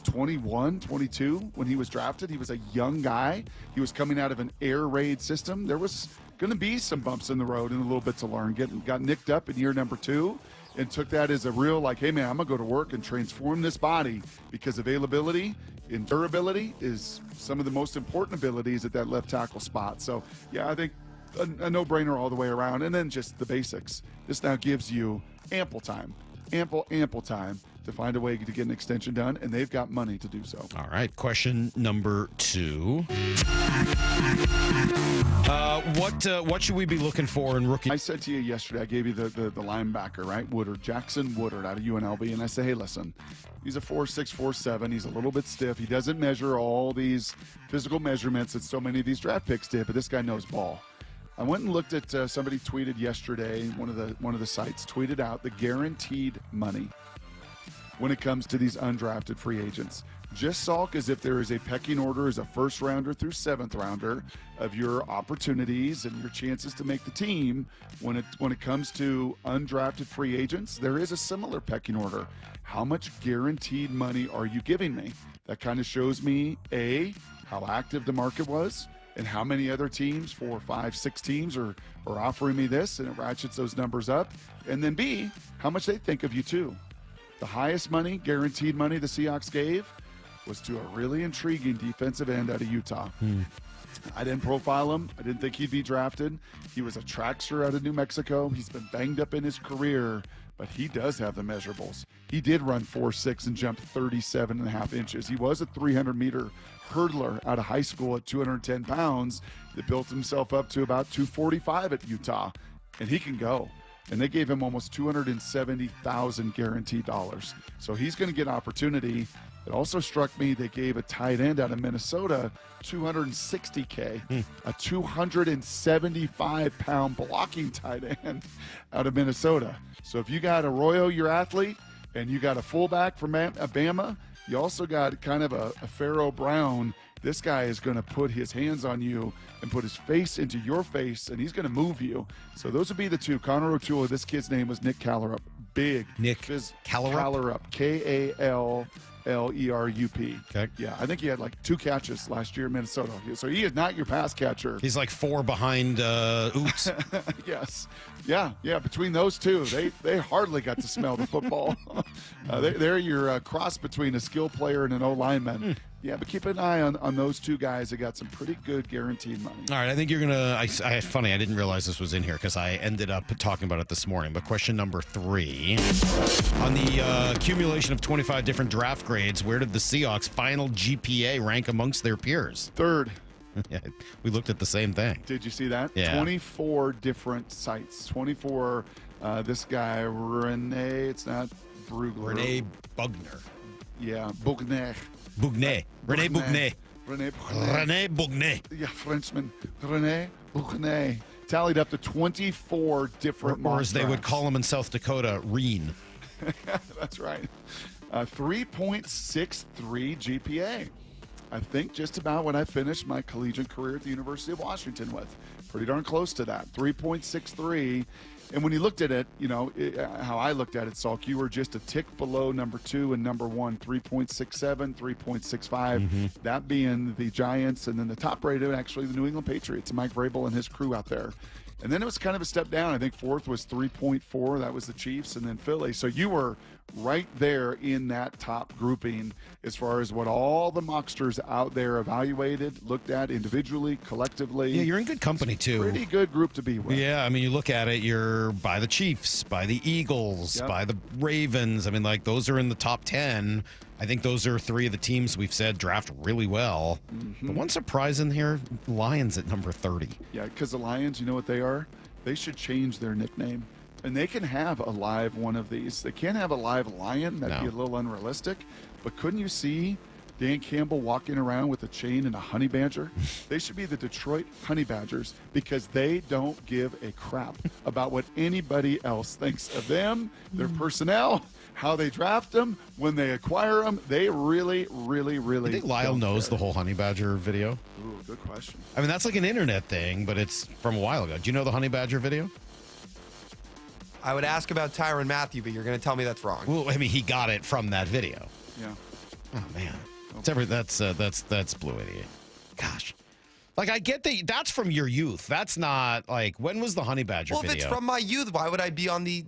21, 22 when he was drafted. He was a young guy. He was coming out of an air raid system. There was going to be some bumps in the road and a little bit to learn. Got nicked up in year number 2, and took that as a real, like, hey, man, I'm going to go to work and transform this body because availability and durability is some of the most important abilities at that left tackle spot. So, yeah, I think a no-brainer all the way around. And then just the basics. This now gives you ample time to find a way to get an extension done, and they've got money to do so. All right, question number 2. What should we be looking for in rookie? I said to you yesterday, I gave you the linebacker, right? Jackson Woodard out of UNLV, and I said, hey, listen, he's a 4'6", 4'7". He's a little bit stiff. He doesn't measure all these physical measurements that so many of these draft picks did, but this guy knows ball. I went and looked at somebody tweeted yesterday, one of the sites tweeted out the guaranteed money when it comes to these undrafted free agents. Just Salk as if there is a pecking order as a first rounder through 7th rounder of your opportunities and your chances to make the team. When it comes to undrafted free agents, there is a similar pecking order. How much guaranteed money are you giving me? That kind of shows me, A, how active the market was, and how many other teams, 4, 5, 6 teams are offering me this, and it ratchets those numbers up. And then B, how much they think of you too. The highest money, guaranteed money the Seahawks gave was to a really intriguing defensive end out of Utah. I didn't profile him. I didn't think he'd be drafted. He was a trackster out of New Mexico. He's been banged up in his career, but he does have the measurables. He did run 4.6 and jump 37.5 inches. He was a 300-meter hurdler out of high school at 210 pounds that built himself up to about 245 at Utah, and he can go. And they gave him almost $270,000 guaranteed dollars. So he's going to get opportunity. It also struck me they gave a tight end out of Minnesota $260K, a 275-pound blocking tight end out of Minnesota. So if you got Arroyo, your athlete, and you got a fullback from Alabama, you also got kind of a Pharaoh Brown. This guy is going to put his hands on you and put his face into your face, and he's going to move you. So those would be the two. Connor O'Toole, this kid's name was Nick Callerup. Big. Nick Callerup? Callerup. Okay. Yeah, I think he had like 2 catches last year in Minnesota. So he is not your pass catcher. He's like 4 behind Oops. Yes. Yeah. Between those two, they hardly got to smell the football. They're your cross between a skill player and an O-lineman. Yeah, but keep an eye on those two guys that got some pretty good guaranteed money. All right, I think you're going to – funny, I didn't realize this was in here because I ended up talking about it this morning. But question number 3, on the accumulation of 25 different draft grades, where did the Seahawks' final GPA rank amongst their peers? 3rd. Yeah, we looked at the same thing. Did you see that? Yeah. 24 different sites. 24, this guy, Rene, it's not Brugler. Rene Bugner. Yeah, Bugner. Bugnet. Rene Bugnet. Rene Bugnet. Yeah, Frenchman. Rene Bugnet. Tallied up to 24 different or as they would call him in South Dakota, Reen. That's right. 3.63 GPA. I think just about what I finished my collegiate career at the University of Washington with. Pretty darn close to that. 3.63. And when you looked at it, how I looked at it, Salk, you were just a tick below number 2 and number 1, 3.67, 3.65. That being the Giants, and then the top rated, actually, the New England Patriots, Mike Vrabel and his crew out there. And then it was kind of a step down. I think 4th was 3.4. That was the Chiefs, and then Philly. So you were right there in that top grouping as far as what all the mocksters out there evaluated, looked at individually, collectively. Yeah, you're in good company, too. Pretty good group to be with. Yeah, I mean, you look at it, you're by the Chiefs, by the Eagles, by the Ravens. I mean, like, those are in the top 10. I think those are 3 of the teams we've said draft really well. The one surprise in here, Lions at number 30. Yeah, because the Lions, you know what they are? They should change their nickname. And they can have a live one of these. They can't have a live lion. That'd be a little unrealistic. But couldn't you see Dan Campbell walking around with a chain and a honey badger? They should be the Detroit Honey Badgers because they don't give a crap about what anybody else thinks of them, their personnel, how they draft them, when they acquire them. They really, really, really. I think Lyle knows the whole honey badger video. Ooh, good question. I mean, that's like an internet thing, but it's from a while ago. Do you know the honey badger video? I would ask about Tyrann Mathieu, but you're going to tell me that's wrong. Well, I mean, he got it from that video. Yeah. Oh man, that's Blue Idiot. Gosh, like I get that's from your youth. That's not like when was the honey badger well, video? If it's from my youth, why would I be on the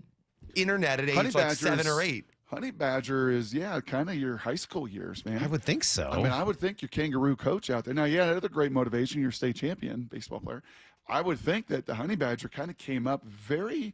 internet at age like 7 or 8. Honey Badger is, kind of your high school years, man. I would think so. I mean, I would think your kangaroo coach out there. Now, another great motivation, you're a state champion baseball player. I would think that the Honey Badger kind of came up very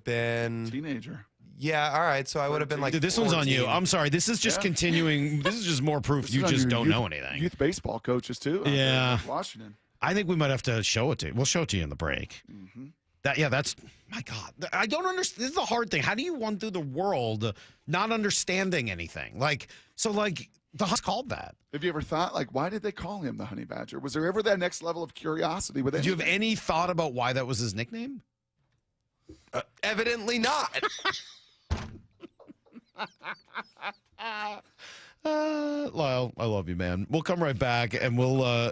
teenager. Yeah, all right. So I would have been like Dude, this 14. one's on you. I'm sorry. This is just continuing. This is just more proof you just don't know anything. Youth baseball coaches, too. Yeah. Washington. I think we might have to show it to you. We'll show it to you in the break. Mm-hmm. That's, my God. I don't understand. This is the hard thing. How do you run through the world not understanding anything? The Huns called that. Have you ever thought, why did they call him the Honey Badger? Was there ever that next level of curiosity with it? Do you have any thought about why that was his nickname? Evidently not. Lyle, I love you, man. We'll come right back and we'll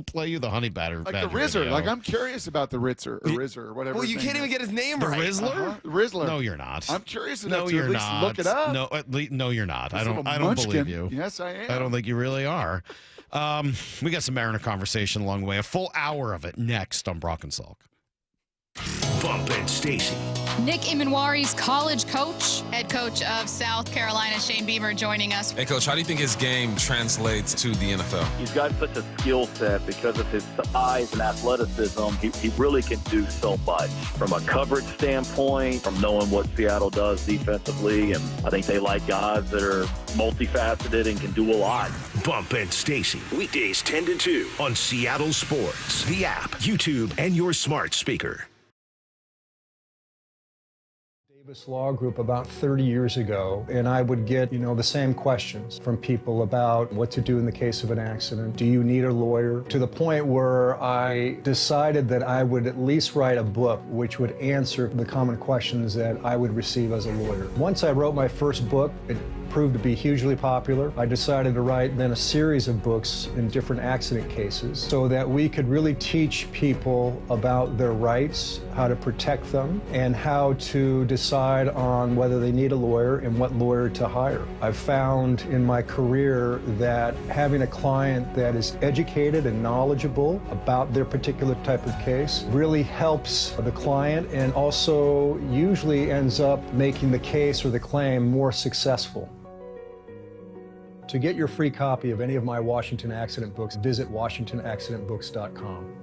play you the Honey Badger. Like the Rizzer. Video. I'm curious about the Ritzer or Rizzer or whatever. Well, you can't even get his name the right. Rizzler? Rizzler. No, you're not. I'm curious enough No, to you're at least not. look it up. No, no, you're not. I This don't little believe munchkin. you. Yes, I am. I don't think you really are. We got some Mariner conversation along the way. A full hour of it next on Brock and Salk. Bump and Stacy. Nick Imanwari's college coach, head coach of South Carolina, Shane Beamer, joining us. Hey, Coach, how do you think his game translates to the NFL? He's got such a skill set because of his size and athleticism. He really can do so much from a coverage standpoint, from knowing what Seattle does defensively. And I think they like guys that are multifaceted and can do a lot. Bump and Stacy. Weekdays 10 to 2 on Seattle Sports, the app, YouTube, and your smart speaker. Law Group about 30 years ago, and I would get, the same questions from people about what to do in the case of an accident. Do you need a lawyer? To the point where I decided that I would at least write a book which would answer the common questions that I would receive as a lawyer. Once I wrote my first book, it proved to be hugely popular. I decided to write then a series of books in different accident cases so that we could really teach people about their rights, how to protect them, and how to decide on whether they need a lawyer and what lawyer to hire. I've found in my career that having a client that is educated and knowledgeable about their particular type of case really helps the client and also usually ends up making the case or the claim more successful. To get your free copy of any of my Washington accident books, visit WashingtonAccidentBooks.com.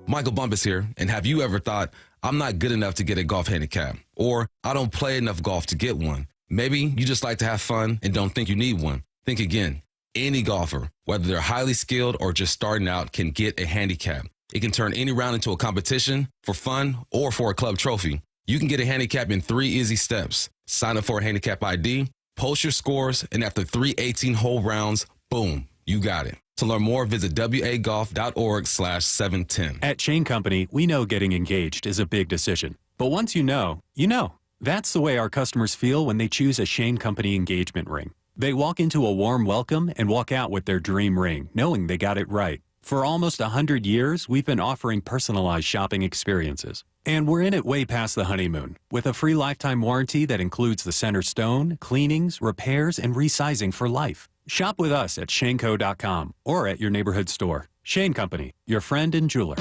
Michael Bumpus here, and have you ever thought, I'm not good enough to get a golf handicap, or I don't play enough golf to get one? Maybe you just like to have fun and don't think you need one. Think again. Any golfer, whether they're highly skilled or just starting out, can get a handicap. It can turn any round into a competition, for fun, or for a club trophy. You can get a handicap in 3 easy steps. Sign up for a handicap ID, post your scores, and after 3 18-hole rounds, boom, you got it. To learn more, visit wagolf.org/710. At Shane Company, we know getting engaged is a big decision. But once you know, you know. That's the way our customers feel when they choose a Shane Company engagement ring. They walk into a warm welcome and walk out with their dream ring, knowing they got it right. For almost 100 years, we've been offering personalized shopping experiences. And we're in it way past the honeymoon, with a free lifetime warranty that includes the center stone, cleanings, repairs, and resizing for life. Shop with us at shaneco.com or at your neighborhood store. Shane Company, your friend and jeweler.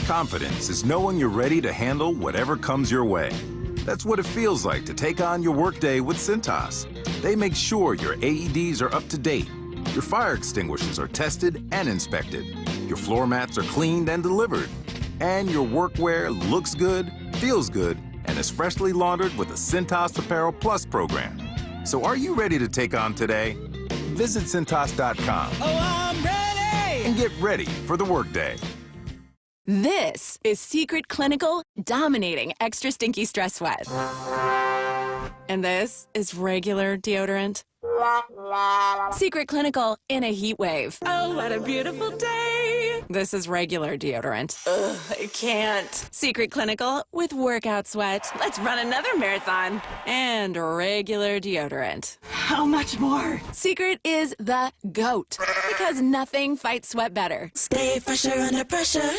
Confidence is knowing you're ready to handle whatever comes your way. That's what it feels like to take on your workday with Cintas. They make sure your AEDs are up to date, your fire extinguishers are tested and inspected, your floor mats are cleaned and delivered, and your workwear looks good, feels good, and is freshly laundered with the Cintas Apparel Plus program. So are you ready to take on today? Visit Cintas.com. Oh, I'm ready! And get ready for the workday. This is Secret Clinical Dominating Extra Stinky Stress Sweat. And this is regular deodorant. Secret Clinical in a heat wave. Oh, what a beautiful day. This is regular deodorant. Ugh, I can't. Secret Clinical with workout sweat. Let's run another marathon. And regular deodorant. How much more? Secret is the GOAT. Because nothing fights sweat better. Stay fresher under pressure.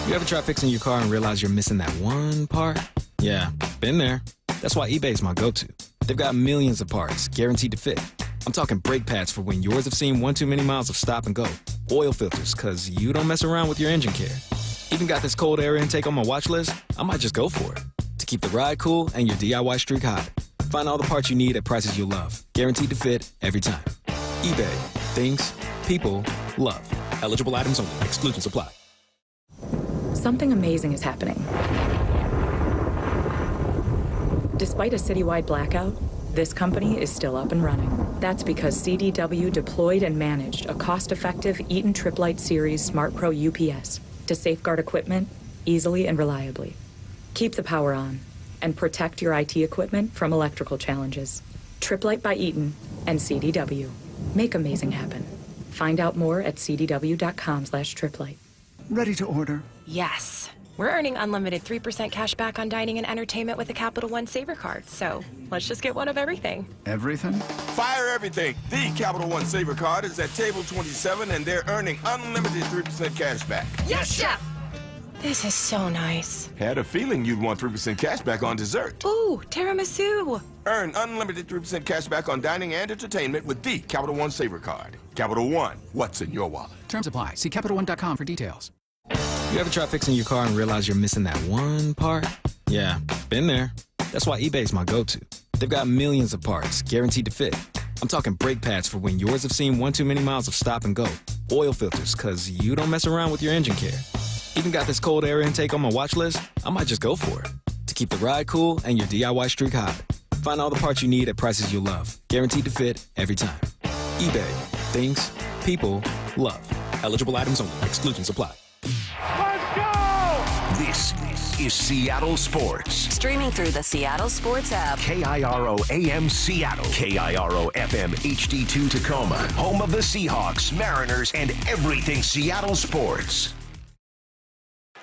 You ever try fixing your car and realize you're missing that one part? Yeah, been there. That's why eBay's my go-to. They've got millions of parts, guaranteed to fit. I'm talking brake pads for when yours have seen one too many miles of stop and go. Oil filters, because you don't mess around with your engine care. Even got this cold air intake on my watch list. I might just go for it. To keep the ride cool and your DIY streak hot. Find all the parts you need at prices you'll love. Guaranteed to fit every time. eBay. Things people love. Eligible items only. Exclusions apply. Something amazing is happening. Despite a citywide blackout, this company is still up and running. That's because CDW deployed and managed a cost-effective Eaton Triplite Series Smart Pro UPS to safeguard equipment easily and reliably. Keep the power on and protect your IT equipment from electrical challenges. Triplite by Eaton and CDW. Make amazing happen. Find out more at cdw.com/triplite. Ready to order? Yes. We're earning unlimited 3% cash back on dining and entertainment with a Capital One Saver card, so let's just get one of everything. Everything? Fire everything. The Capital One Saver card is at table 27, and they're earning unlimited 3% cash back. Yes, Chef! This is so nice. Had a feeling you'd want 3% cash back on dessert. Ooh, tiramisu. Earn unlimited 3% cash back on dining and entertainment with the Capital One Saver card. Capital One, what's in your wallet? Terms apply. See CapitalOne.com for details. You ever try fixing your car and realize you're missing that one part? Yeah, been there. That's why eBay's my go-to. They've got millions of parts, guaranteed to fit. I'm talking brake pads for when yours have seen one too many miles of stop and go. Oil filters, cause you don't mess around with your engine care. Even got this cold air intake on my watch list. I might just go for it. To keep the ride cool and your DIY streak hot. Find all the parts you need at prices you'll love. Guaranteed to fit every time. eBay. Things people love. Eligible items only. Exclusions apply. Let's go! This is Seattle Sports. Streaming through the Seattle Sports app. KIRO AM Seattle. KIRO FM HD2 Tacoma. Home of the Seahawks, Mariners, and everything Seattle sports.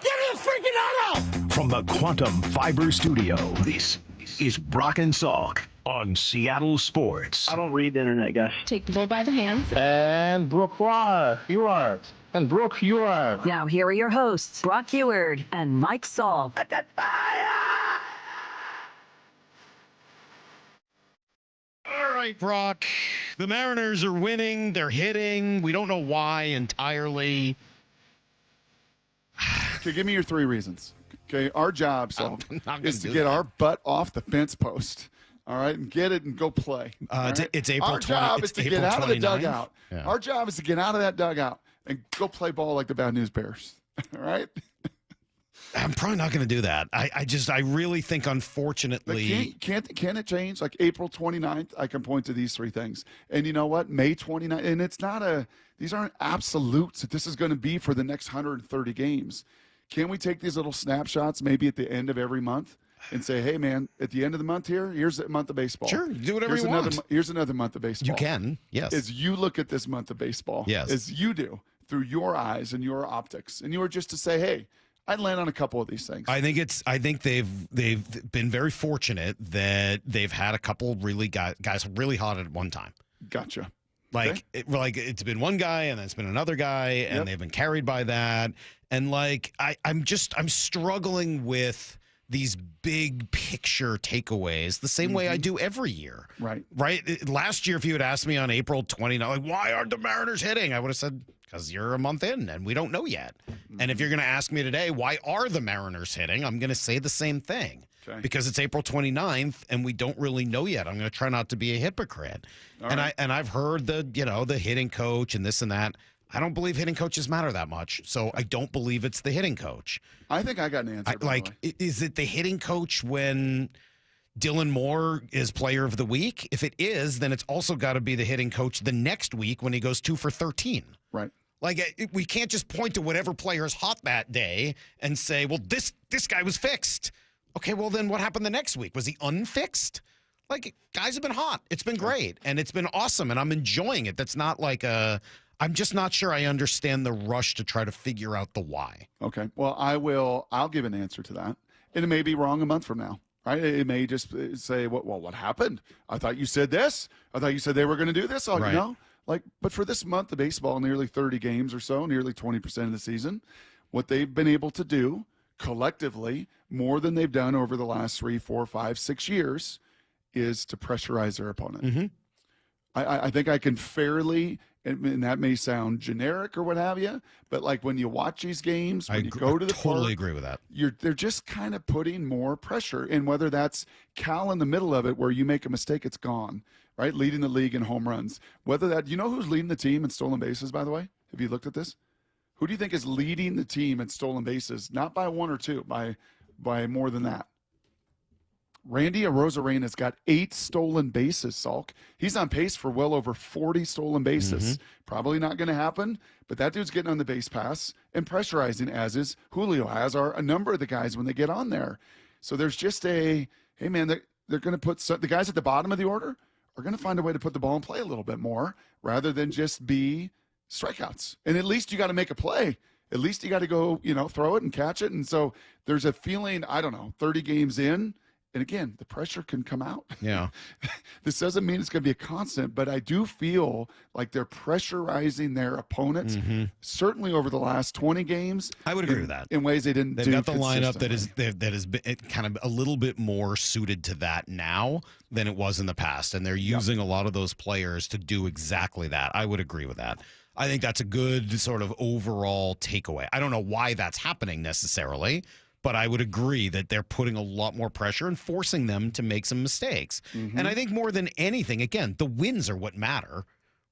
Give me a freaking auto! From the Quantum Fiber Studio, this is Brock and Salk on Seattle Sports. I don't read the internet, guys. Take the bull by the hands. And Brooke, you are. And Brooke, you are. Now here are your hosts, Brock Eward and Mike Saul. All right, Brock. The Mariners are winning. They're hitting. We don't know why entirely. Okay, give me your 3 reasons. Okay, our job, so is to get our butt off the fence post. All right, and get it and go play. Right? It's April 20. Our job is to get out of the dugout. Yeah. Our job is to get out of that dugout and go play ball like the Bad News Bears. All right? I'm probably not going to do that. I really think, unfortunately. Can't it change? Like April 29th, I can point to these 3 things. And you know what? May 29th, and it's not these aren't absolutes that this is going to be for the next 130 games. Can we take these little snapshots maybe at the end of every month and say, hey, man, at the end of the month here's the month of baseball. Sure, do whatever you want. Here's another month of baseball. You can, yes. As you look at this month of baseball, yes. As you do through your eyes and your optics, and you were just to say, hey, I'd land on a couple of these things. I think they've been very fortunate that they've had a couple really guys really hot at one time. Gotcha. Like, okay. It's been one guy and then it's been another guy and they've been carried by that. And like, I'm struggling with these big picture takeaways the same way I do every year. Right. Last year, if you had asked me on April 29th, like, why aren't the Mariners hitting? I would have said, because you're a month in and we don't know yet. And if you're going to ask me today, why are the Mariners hitting? I'm going to say the same thing. Okay. Because it's April 29th and we don't really know yet. I'm going to try not to be a hypocrite. All and right. I've heard the hitting coach and this and that. I don't believe hitting coaches matter that much. So I don't believe it's the hitting coach. I think I got an answer. Is it the hitting coach when Dylan Moore is player of the week? If it is, then it's also got to be the hitting coach the next week when he goes 2 for 13. Right. Like, we can't just point to whatever player is hot that day and say, well, this guy was fixed. Okay, well, then what happened the next week? Was he unfixed? Like, guys have been hot. It's been great, and it's been awesome, and I'm enjoying it. That's not like I'm just not sure I understand the rush to try to figure out the why. Okay, well, I'll give an answer to that, and it may be wrong a month from now, right? It may just say, well, what happened? I thought you said this. I thought you said they were going to do this. Right. You know? But for this month of baseball, nearly 30 games or so, nearly 20% of the season, what they've been able to do collectively, more than they've done over the last 3, 4, 5, 6 years, is to pressurize their opponent. Mm-hmm. I think I can fairly and that may sound generic or what have you, but like when you watch these games, when you go to the totally park, agree with that. they're just kind of putting more pressure. And whether that's Cal in the middle of it, where you make a mistake, it's gone, right? Leading the league in home runs. Whether that, you know who's leading the team in stolen bases, by the way? Have you looked at this? Who do you think is leading the team in stolen bases? Not by 1 or 2, by more than that. Randy Arozarena's got 8 stolen bases, Salk. He's on pace for well over 40 stolen bases. Probably not going to happen, but that dude's getting on the base pass and pressurizing, as is Julio, as are a number of the guys when they get on there. So there's just hey, man, they're going to put the guys at the bottom of the order are going to find a way to put the ball in play a little bit more rather than just be strikeouts. And at least you got to make a play. At least you got to go, throw it and catch it. And so there's a feeling, 30 games in, and again, the pressure can come out. Yeah. This doesn't mean it's going to be a constant, but I do feel like they're pressurizing their opponents, certainly over the last 20 games. I would agree with that. In ways they didn't do. They've got the lineup that is kind of a little bit more suited to that now than it was in the past, and they're using a lot of those players to do exactly that. I would agree with that. I think that's a good sort of overall takeaway. I don't know why that's happening necessarily, but I would agree that they're putting a lot more pressure and forcing them to make some mistakes. And I think more than anything, again, the wins are what matter,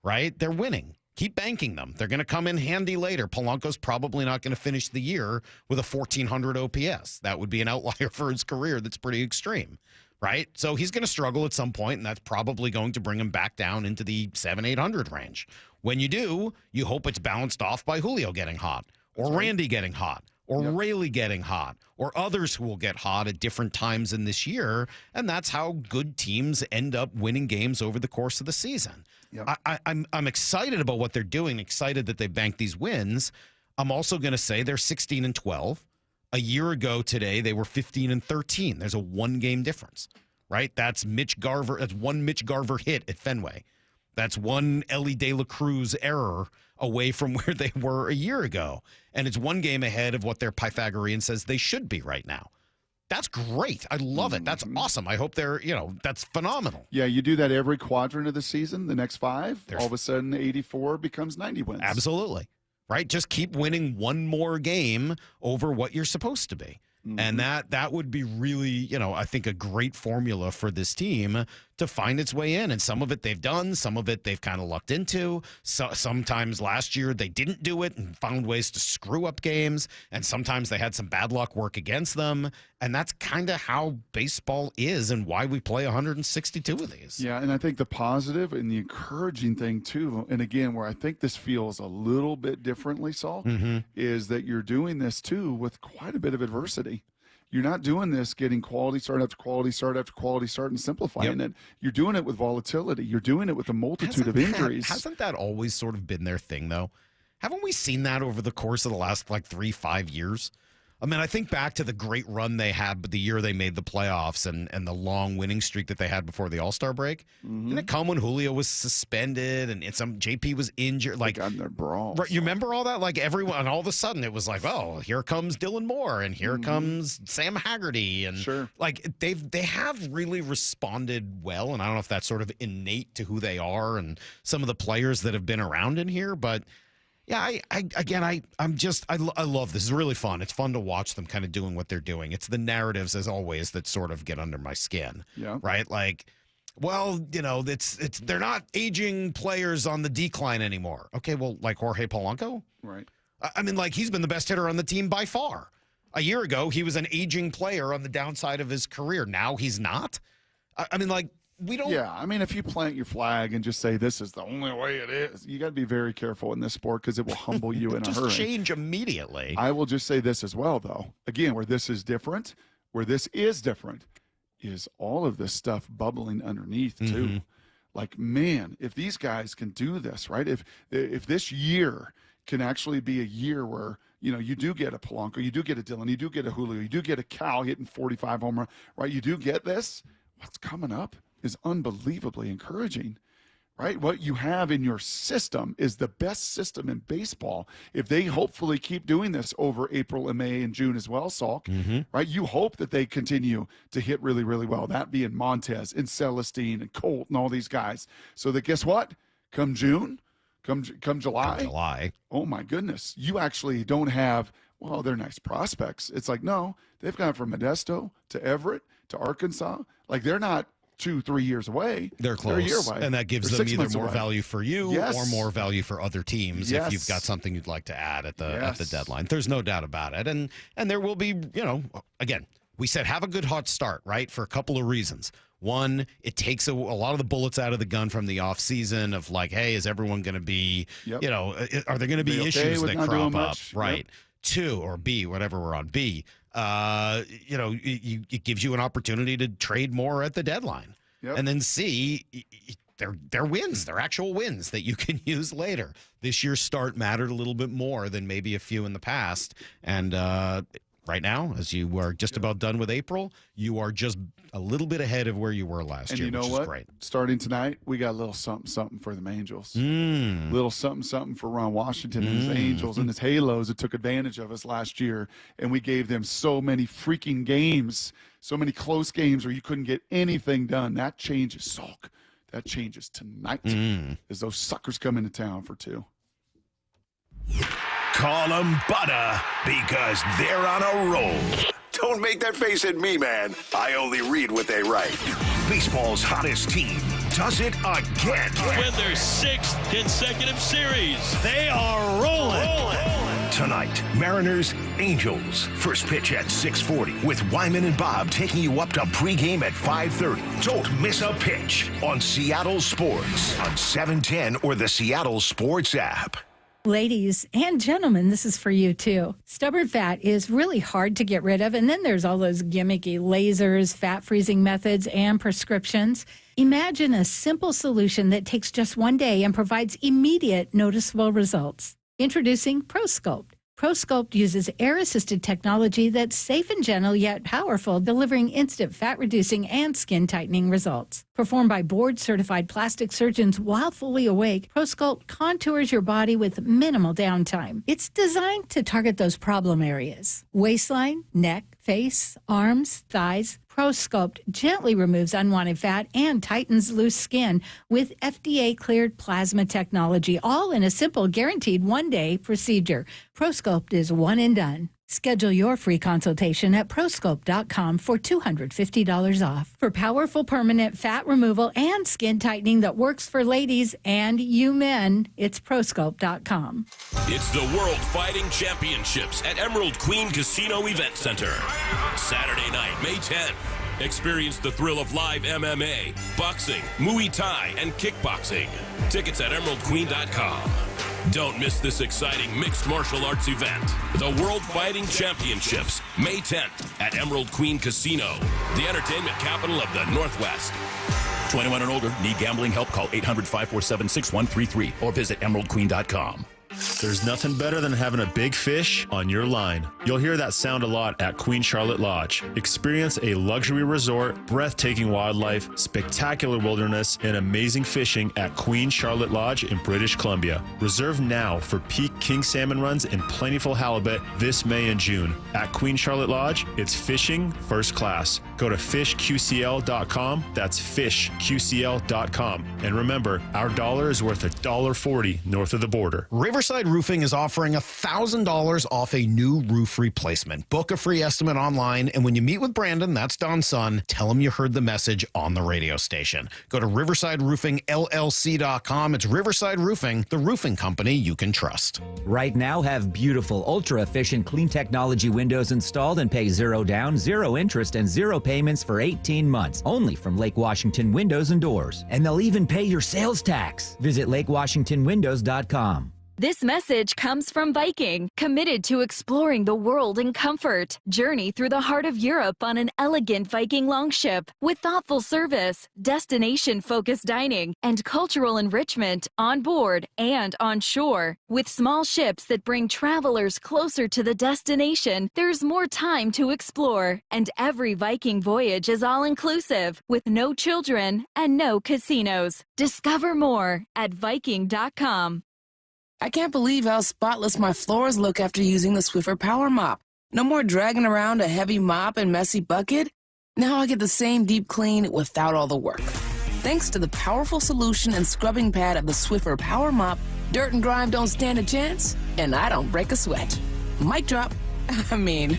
right? They're winning. Keep banking them. They're going to come in handy later. Polanco's probably not going to finish the year with a 1,400 OPS. That would be an outlier for his career that's pretty extreme, right? So he's going to struggle at some point, and that's probably going to bring him back down into the 700-800 range. When you do, you hope it's balanced off by Julio getting hot or Randy getting hot, or Rayleigh getting hot, or others who will get hot at different times in this year. And that's how good teams end up winning games over the course of the season. I'm excited about what they're doing, excited that they banked these wins. I'm also going to say they're 16-12. A year ago today, they were 15-13. There's a 1-game difference, right? That's Mitch Garver. That's one Mitch Garver hit at Fenway. That's one Ellie De La Cruz error away from where they were a year ago. And it's 1 game ahead of what their Pythagorean says they should be right now. That's great. I love it. That's awesome. I hope they're, that's phenomenal. Yeah, you do that every quadrant of the season, the next 5, all of a sudden 84 becomes 90 wins. Absolutely. Right? Just keep winning 1 more game over what you're supposed to be. And that would be really, I think a great formula for this team to find its way in. And some of it they've done, some of it they've kind of lucked into. So, sometimes last year they didn't do it and found ways to screw up games. And sometimes they had some bad luck work against them. And that's kind of how baseball is and why we play 162 of these. Yeah, and I think the positive and the encouraging thing too, and again, where I think this feels a little bit differently, Salk, is that you're doing this too with quite a bit of adversity. You're not doing this getting quality start after quality start after quality start and simplifying it. You're doing it with volatility. You're doing it with a multitude of injuries. Hasn't that always sort of been their thing, though? Haven't we seen that over the course of the last 3-5 years? I mean, I think back to the great run they had the year they made the playoffs and the long winning streak that they had before the All-Star break. Didn't it come when Julio was suspended and some JP was injured? Like on their brawl. Right, you remember all that? Like everyone, and all of a sudden it was like, oh, here comes Dylan Moore and here comes Sam Haggerty. And like they have really responded well. And I don't know if that's sort of innate to who they are and some of the players that have been around in here, but yeah, I love this. It's really fun. It's fun to watch them kind of doing what they're doing. It's the narratives, as always, that sort of get under my skin. Yeah. Right? Like, well, they're not aging players on the decline anymore. Okay, well, like Jorge Polanco? Right. I mean, like, he's been the best hitter on the team by far. A year ago, he was an aging player on the downside of his career. Now he's not. I mean, like, we don't. Yeah, I mean, if you plant your flag and just say this is the only way it is, you got to be very careful in this sport because it will humble you in a hurry. Just change immediately. I will just say this as well, though. Again, where this is different, is all of this stuff bubbling underneath too. Like, man, if these guys can do this, right? If this year can actually be a year where you do get a Polanco, you do get a Dylan, you do get a Julio, you do get a Cal hitting 45 home run, right? You do get this. What's coming up is unbelievably encouraging, right? What you have in your system is the best system in baseball. If they hopefully keep doing this over April and May and June as well, Salk, right? You hope that they continue to hit really, really well. That being Montez and Celestine and Colt and all these guys. So that guess what? Come June, come July. Oh my goodness, you actually don't have. Well, they're nice prospects. It's like, no, they've gone from Modesto to Everett to Arkansas. Like, they're not 2-3 years away. They're close. They're a year away. And that gives They're them 6 either months more away. value for you Yes. or more value for other teams if you've got something you'd like to add at the deadline. There's no doubt about it. And there will be, again, we said have a good hot start, right? For a couple of reasons. One, it takes a lot of the bullets out of the gun from the offseason of like, hey, is everyone going to be, are there going to be issues that crop up? Right. Yep. Two, or B, whatever we're on, B, it gives you an opportunity to trade more at the deadline. Yep. And then C, they're wins. They're actual wins that you can use later. This year's start mattered a little bit more than maybe a few in the past. And right now, as you are just about done with April, you are just a little bit ahead of where you were last year, which is great. Starting tonight, we got a little something for the Angels. Little something for Ron Washington and his Angels and his Halos that took advantage of us last year. And we gave them so many freaking games, so many close games where you couldn't get anything done. That changes, Salk. That changes tonight as those suckers come into town for 2. Call them butter because they're on a roll. Don't make that face at me, man. I only read what they write. Baseball's hottest team does it again. Win their 6th consecutive series. They are rolling. Tonight, Mariners, Angels. First pitch at 6:40 with Wyman and Bob taking you up to pregame at 5:30. Don't miss a pitch on Seattle Sports on 710 or the Seattle Sports app. Ladies and gentlemen, this is for you too. Stubborn fat is really hard to get rid of, and then there's all those gimmicky lasers, fat freezing methods, and prescriptions. Imagine a simple solution that takes just one day and provides immediate noticeable results. Introducing ProSculpt. ProSculpt uses air-assisted technology that's safe and gentle yet powerful, delivering instant fat-reducing and skin-tightening results. Performed by board-certified plastic surgeons while fully awake, ProSculpt contours your body with minimal downtime. It's designed to target those problem areas: waistline, neck, face, arms, thighs. ProSculpt gently removes unwanted fat and tightens loose skin with FDA-cleared plasma technology, all in a simple, guaranteed one-day procedure. ProSculpt is one and done. Schedule your free consultation at prosculpt.com for $250 off. For powerful permanent fat removal and skin tightening that works for ladies and you men, it's prosculpt.com. It's the World Fighting Championships at Emerald Queen Casino Event Center. Saturday night, May 10th. Experience the thrill of live MMA, boxing, Muay Thai, and kickboxing. Tickets at emeraldqueen.com. Don't miss this exciting mixed martial arts event. The World Fighting Championships, May 10th at Emerald Queen Casino, the entertainment capital of the Northwest. 21 and older, need gambling help? Call 800-547-6133 or visit emeraldqueen.com. There's nothing better than having a big fish on your line. You'll hear that sound a lot at Queen Charlotte Lodge. Experience a luxury resort, breathtaking wildlife, spectacular wilderness, and amazing fishing at Queen Charlotte Lodge in British Columbia. Reserve now for peak king salmon runs and plentiful halibut this May and June. At Queen Charlotte Lodge, it's fishing first class. Go to fishqcl.com. That's fishqcl.com. And remember, our dollar is worth $1.40 north of the border. Riverside Roofing is offering $1,000 off a new roof replacement. Book a free estimate online, and when you meet with Brandon, that's Don's son, tell him you heard the message on the radio station. Go to riversideroofingllc.com. It's Riverside Roofing, the roofing company you can trust. Right now, have beautiful, ultra-efficient, clean technology windows installed and pay zero down, zero interest, and zero payments for 18 months, only from Lake Washington Windows and Doors. And they'll even pay your sales tax. Visit lakewashingtonwindows.com. This message comes from Viking, committed to exploring the world in comfort. Journey through the heart of Europe on an elegant Viking longship with thoughtful service, destination-focused dining, and cultural enrichment on board and on shore. With small ships that bring travelers closer to the destination, there's more time to explore. And every Viking voyage is all-inclusive, with no children and no casinos. Discover more at Viking.com. I can't believe how spotless my floors look after using the Swiffer Power Mop. No more dragging around a heavy mop and messy bucket. Now I get the same deep clean without all the work. Thanks to the powerful solution and scrubbing pad of the Swiffer Power Mop, Dirt and grime don't stand a chance, and I don't break a sweat. Mic drop. I mean,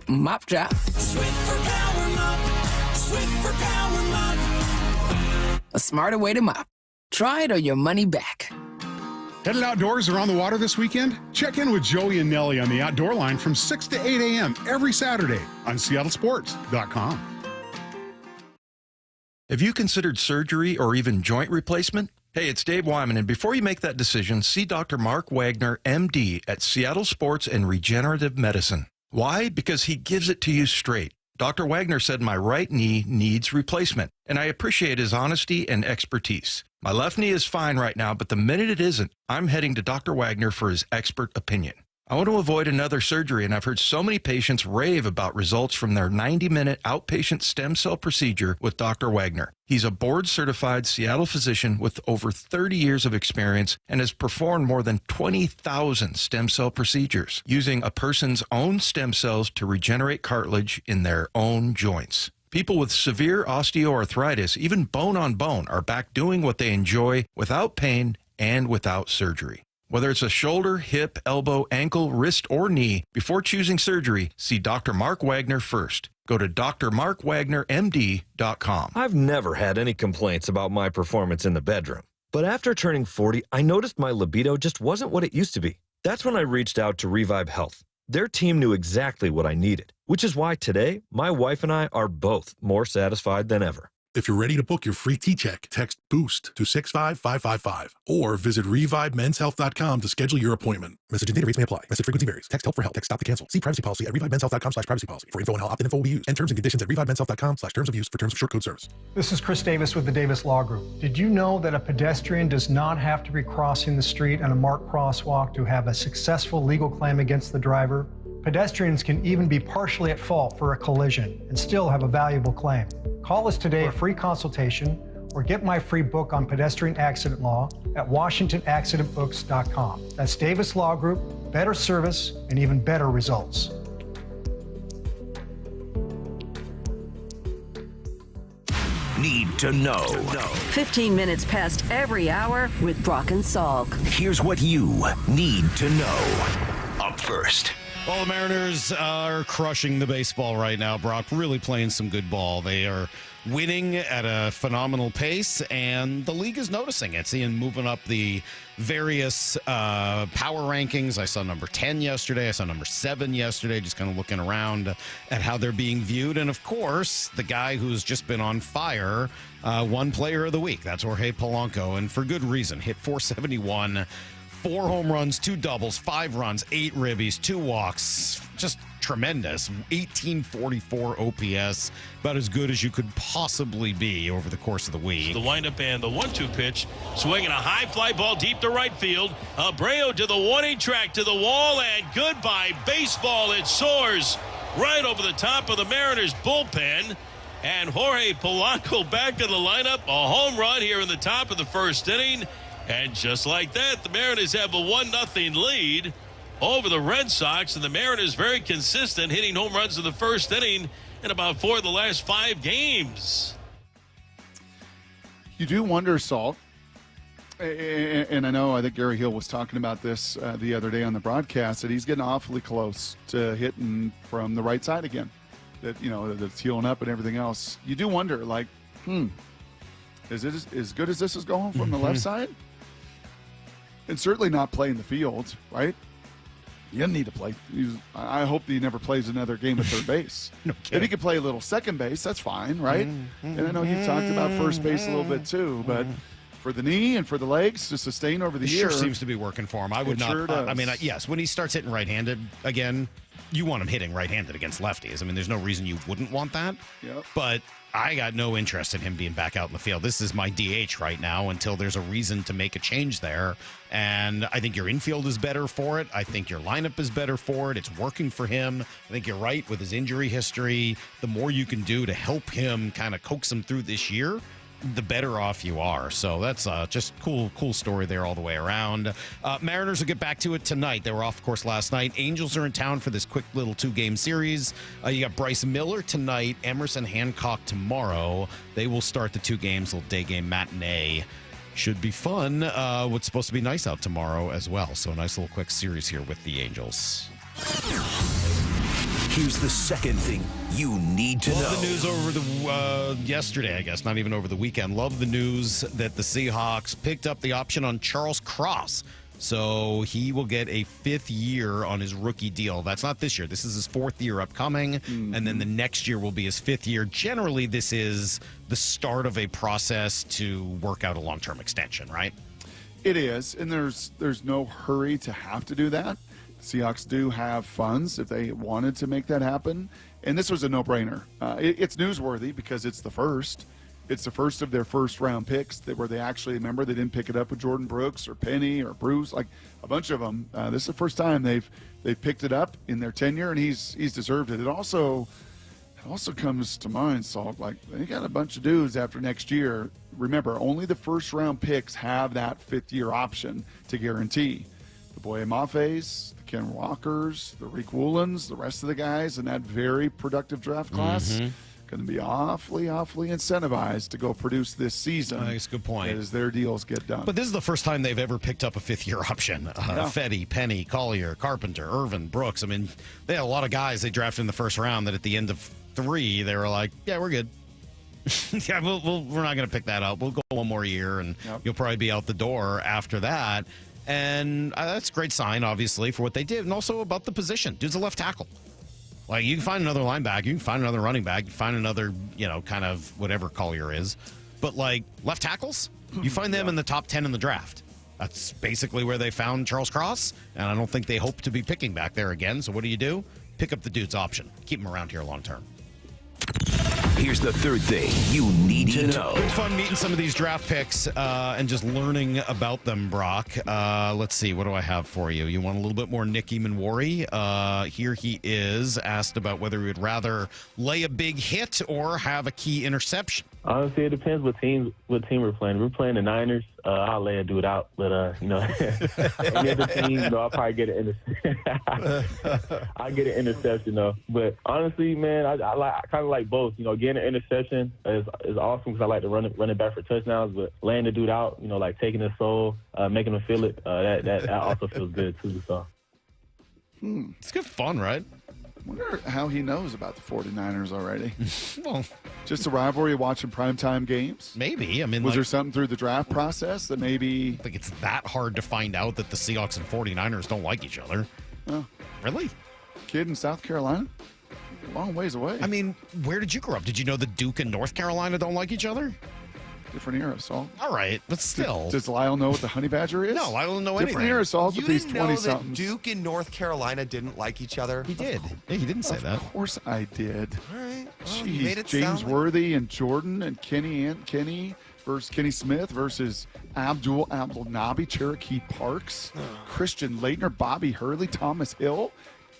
mop drop. Swiffer Power Mop. Swiffer Power Mop. A smarter way to mop. Try it or your money back. Headed outdoors or on the water this weekend? Check in with Joey and Nellie on the Outdoor Line from 6 to 8 a.m. every Saturday on SeattleSports.com. Have you considered surgery or even joint replacement? Hey, it's Dave Wyman, and before you make that decision, see Dr. Mark Wagner, MD, at Seattle Sports and Regenerative Medicine. Why? Because he gives it to you straight. Dr. Wagner said my right knee needs replacement, and I appreciate his honesty and expertise. My left knee is fine right now, but the minute it isn't, I'm heading to Dr. Wagner for his expert opinion. I want to avoid another surgery, and I've heard so many patients rave about results from their 90-minute outpatient stem cell procedure with Dr. Wagner. He's a board-certified Seattle physician with over 30 years of experience and has performed more than 20,000 stem cell procedures using a person's own stem cells to regenerate cartilage in their own joints. People with severe osteoarthritis, even bone on bone, are back doing what they enjoy without pain and without surgery. Whether it's a shoulder, hip, elbow, ankle, wrist, or knee, before choosing surgery, see Dr. Mark Wagner first. Go to drmarkwagnermd.com. I've never had any complaints about my performance in the bedroom. But after turning 40, I noticed my libido just wasn't what it used to be. That's when I reached out to Revive Health. Their team knew exactly what I needed, which is why today, my wife and I are both more satisfied than ever. If you're ready to book your free T-check, text BOOST to 65555 or visit ReviveMensHealth.com to schedule your appointment. Message and data rates may apply. Message frequency varies. Text help for help. Text stop to cancel. See privacy policy at ReviveMensHealth.com/privacy policy. For info on how opt-in info will be used and terms and conditions at ReviveMensHealth.com/terms of use for terms of short code service. This is Chris Davis with the Davis Law Group. Did you know that a pedestrian does not have to be crossing the street on a marked crosswalk to have a successful legal claim against the driver? Pedestrians can even be partially at fault for a collision and still have a valuable claim. Call us today for a free consultation or get my free book on pedestrian accident law at WashingtonAccidentBooks.com. That's Davis Law Group, better service and even better results. Need to know. 15 minutes past every hour with Brock and Salk. Here's what you need to know. Up first. Well, the Mariners are crushing the baseball right now, Brock. Really playing some good ball. They are winning at a phenomenal pace, and the league is noticing it. Seeing moving up the various power rankings. I saw number 10 yesterday. I saw number 7 yesterday, just kind of looking around at how they're being viewed. And, of course, the guy who's just been on fire, one player of the week. That's Jorge Polanco, and for good reason. Hit .471. 4 home runs, 2 doubles, 5 runs, 8 ribbies, 2 walks. Just tremendous. 1844 OPS. About as good as you could possibly be over the course of the week. The windup and the 1-2 pitch. Swinging a high fly ball deep to right field. Abreu to the warning track, to the wall, and goodbye baseball. It soars right over the top of the Mariners bullpen. And Jorge Polanco back in the lineup. A home run here in the top of the first inning. And just like that, the Mariners have a 1-0 lead over the Red Sox. And the Mariners very consistent, hitting home runs in the first inning in about 4 of the last 5 games. You do wonder, Salk, and I think Gary Hill was talking about this the other day on the broadcast, that he's getting awfully close to hitting from the right side again. That, that's healing up and everything else. You do wonder, is it as good as this is going from the left side? And certainly not playing the field, right? You don't need to play. I hope he never plays another game at third base. No kidding. If he could play a little second base, that's fine, right? And I know you've talked about first base a little bit too, but for the knee and for the legs to sustain over the year, sure seems to be working for him. I would not. Sure I mean, yes, when he starts hitting right-handed again, you want him hitting right-handed against lefties. I mean, there's no reason you wouldn't want that. Yep. But I got no interest in him being back out in the field. This is my DH right now until there's a reason to make a change there. And I think your infield is better for it. I think your lineup is better for it. It's working for him. I think you're right with his injury history. The more you can do to help him kind of coax him through this year, the better off you are. So that's just cool story there all the way around. Mariners will get back to it tonight. They were off, of course, last night. Angels are in town for this quick little 2-game series. You got Bryce Miller tonight, Emerson Hancock tomorrow. They will start the 2 games, little day game matinee. Should be fun. What's supposed to be nice out tomorrow as well. So a nice little quick series here with the Angels. Here's the second thing you need to know. Love the news over the yesterday, I guess, not even over the weekend. Love the news that the Seahawks picked up the option on Charles Cross. So he will get a 5th year on his rookie deal. That's not this year. This is his 4th year upcoming. Mm-hmm. And then the next year will be his 5th year. Generally, this is the start of a process to work out a long-term extension, right? It is. And there's no hurry to have to do that. Seahawks do have funds if they wanted to make that happen. And this was a no-brainer. It's newsworthy because it's the first. It's the first of their first-round picks where they actually, remember, they didn't pick it up with Jordan Brooks or Penny or Bruce, like a bunch of them. This is the first time they've picked it up in their tenure, and he's deserved it. It also comes to mind, Salk, like they got a bunch of dudes after next year. Remember, only the first-round picks have that 5th-year option to guarantee. The Boye Mafes, the Ken Walkers, the Reek Woolens, the rest of the guys in that very productive draft class. Mm-hmm. Going to be awfully incentivized to go produce this season. That's a good point. As their deals get done. But this is the first time they've ever picked up a 5th-year option. Fetty, Penny, Collier, Carpenter, Irvin, Brooks. I mean, they had a lot of guys they drafted in the first round that at the end of 3, they were like, yeah, we're good. Yeah, we're not going to pick that up. We'll go one more year, and you'll probably be out the door after that. And that's a great sign, obviously, for what they did. And also about the position. Dude's a left tackle. Like, you can find another linebacker, you can find another running back, you can find another, kind of whatever Collier is. But, like, left tackles, you find them in the top 10 in the draft. That's basically where they found Charles Cross, and I don't think they hope to be picking back there again. So what do? Pick up the dude's option. Keep him around here long term. Here's the third thing you need to know. It's fun meeting some of these draft picks and just learning about them, Brock. Let's see. What do I have for you? You want a little bit more Nicky Manwari? Here he is, asked about whether he would rather lay a big hit or have a key interception. Honestly, it depends what team we're playing. If we're playing the Niners, I'll lay a dude out. But, any other team, I'll probably get an interception. I get an interception, though. But honestly, man, I kind of like both. Getting an interception is awesome because I like to run it back for touchdowns. But laying the dude out, like taking his soul, making him feel it, that also feels good, too. So. It's good fun, right? I wonder how he knows about the 49ers already. Well, just a rivalry watching primetime games? Maybe. I mean, was there something through the draft process that maybe... I think it's that hard to find out that the Seahawks and 49ers don't like each other. Oh. Really? Kid in South Carolina? A long ways away. I mean, where did you grow up? Did you know the Duke and North Carolina don't like each other? Different era, Salk. All right, but still. Does Lyle know what the honey badger is? No, Lyle don't know anything. Different era, Salk, with these 20-somethings. Duke and North Carolina didn't like each other? He did. Yeah, he didn't say that. Of course I did. All right. Well, Jeez, James Worthy and Jordan and Kenny versus Kenny Smith versus Abdul Nabi, Cherokee Parks, Christian Leitner, Bobby Hurley, Thomas Hill,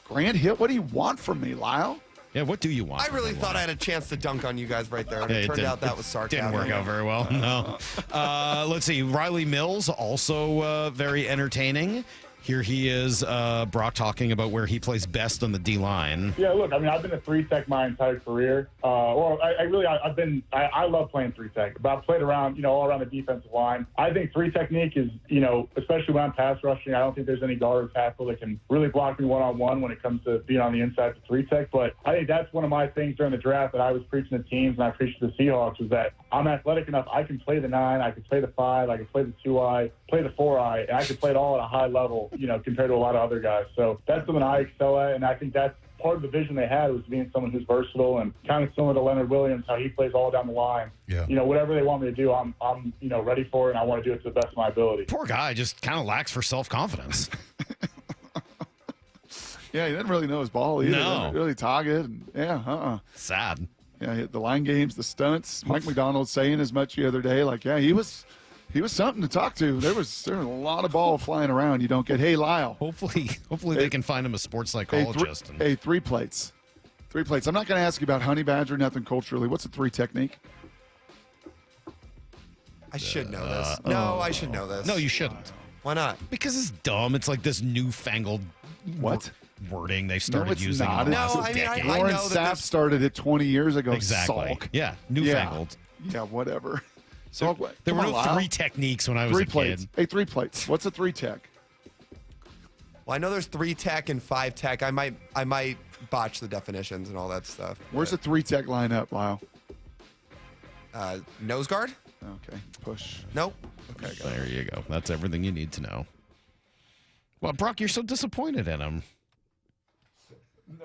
Grant Hill. What do you want from me, Lyle? Yeah, what do you want? I really thought I had a chance to dunk on you guys right there, and it turned out that was sarcasm. Didn't work out very well, no. Let's see. Riley Mills, also very entertaining. Here he is, Brock, talking about where he plays best on the D-line. Yeah, look, I mean, I've been a 3-tech my entire career. I love playing 3-tech, but I've played around, all around the defensive line. I think 3 technique is, especially when I'm pass rushing, I don't think there's any guard or tackle that can really block me one-on-one when it comes to being on the inside for 3-tech. But I think that's one of my things during the draft that I was preaching to teams and I preached to the Seahawks was that I'm athletic enough. I can play the 9, I can play the 5, I can play the 2-eye, play the 4-eye, and I can play it all at a high level, compared to a lot of other guys. So that's something I excel at, and I think that's part of the vision they had was being someone who's versatile and kind of similar to Leonard Williams, how he plays all down the line. Yeah. Whatever they want me to do, I'm ready for it, and I want to do it to the best of my ability. Poor guy just kind of lacks for self-confidence. Yeah, he didn't really know his ball either. No. Didn't really target. And, Sad. Yeah, the line games, the stunts. Mike McDonald saying as much the other day, like, yeah, he was something to talk to. There was a lot of ball flying around. You don't get, hey, Lyle. Hopefully they can find him a sports psychologist. Hey, 3 plates. 3 plates. I'm not going to ask you about honey badger, nothing culturally. What's the 3 technique? I should know this. No, I should know this. No, you shouldn't. Why not? Because it's dumb. It's like this newfangled wording they started using in the last decade. Warren Sapp started it 20 years ago. Exactly. Salk. Yeah, newfangled. Yeah, whatever. So There were come no on, Lyle. 3 techniques when I was 3 a plates. kid. Hey, 3 plates. What's a 3 tech? Well, I know there's 3 tech and 5 tech. I might botch the definitions and all that stuff. Where's the 3 tech line up, Lyle? Nose guard? Okay, push. Nope. Okay, got it. There you go. That's everything you need to know. Well, Brock, you're so disappointed in him.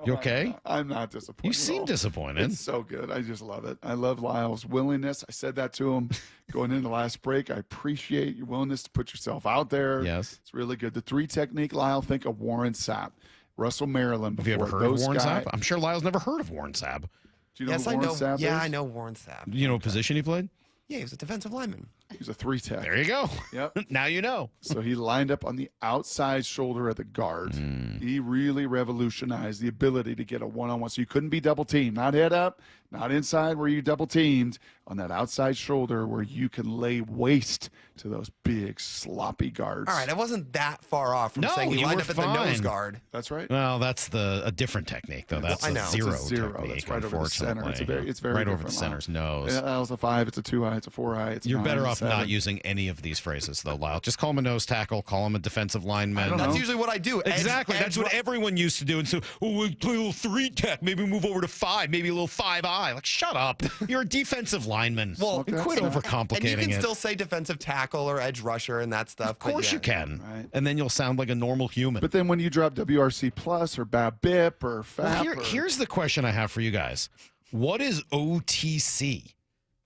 You okay? I'm not disappointed. You at seem all. disappointed. It's so good. I just love it. I love Lyle's willingness. I said that to him going into the last break. I appreciate your willingness to put yourself out there. Yes. It's really good. The 3 technique, Lyle, think of Warren Sapp. Russell Maryland. Have you ever before. heard of Those Warren guys- Sapp? I'm sure Lyle's never heard of Warren Sapp. Do you know Yes, who I Warren know. Sapp Yeah, is? I know Warren Sapp. Do you know what position he played? Yeah, he was a defensive lineman. He was a 3 tech. There you go. Yep. Now you know. So he lined up on the outside shoulder of the guard. He really revolutionized the ability to get a one-on-one. So you couldn't be double teamed, not head up, not inside where you double teamed, on that outside shoulder where you can lay waste to those big sloppy guards. All right, I wasn't that far off from No, saying he you lined were up at the nose fine. guard. That's right. Well, that's a different technique, though. That's I a know. zero, It's a zero. technique, That's right over the center. unfortunately. It's very right over the different, center's Lyle. nose. Yeah, that was a 5. It's a 2 high. It's a 4 high. It's a You're 9, better it's off a 7. not using any of these phrases, though, Lyle. Just call him a nose tackle. Call him a defensive lineman. I don't know. That's usually what I do. Exactly. That's what ru- everyone used to do. And so, we play a little 3 tech, maybe move over to 5, maybe a little 5-eye. Like, shut up. You're a defensive lineman. Well, and quit that's not- overcomplicating And you can it. still say defensive tackle or edge rusher and that stuff. Of course you can. Right. And then you'll sound like a normal human. But then when you drop WRC plus or BABIP or FAP, Well, here's the question I have for you guys. What is OTC?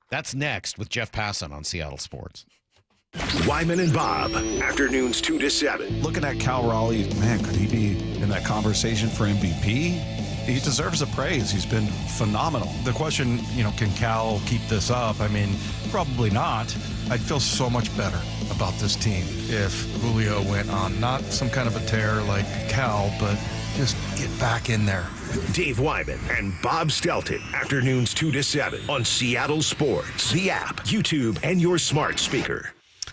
That's next with Jeff Passan on Seattle Sports. Wyman and Bob, afternoons 2 to 7. Looking at Cal Raleigh, man, could he be in that conversation for MVP? He deserves the praise. He's been phenomenal. The question, can Cal keep this up? I mean, probably not. I'd feel so much better about this team if Julio went on not some kind of a tear like Cal, but just get back in there. Dave Wyman and Bob Stelton, afternoons 2 to 7 on Seattle Sports, the app, YouTube, and your smart speaker.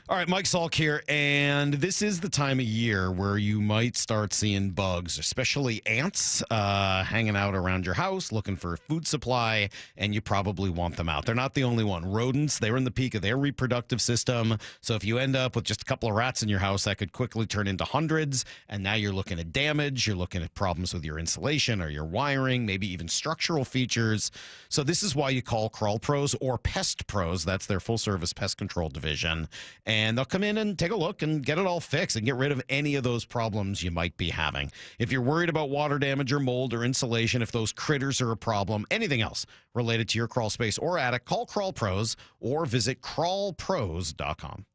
All right, Mike Salk here, and this is the time of year where you might start seeing bugs, especially ants, hanging out around your house looking for a food supply, and you probably want them out. They're not the only one. Rodents, they're in the peak of their reproductive system, so if you end up with just a couple of rats in your house, that could quickly turn into hundreds, and now you're looking at damage, you're looking at problems with your insulation or your wiring, maybe even structural features. So this is why you call Crawl Pros or Pest Pros. That's their full-service pest control division. And they'll come in and take a look and get it all fixed and get rid of any of those problems you might be having. If you're worried about water damage or mold or insulation, if those critters are a problem, anything else related to your crawl space or attic, call Crawl Pros or visit crawlpros.com.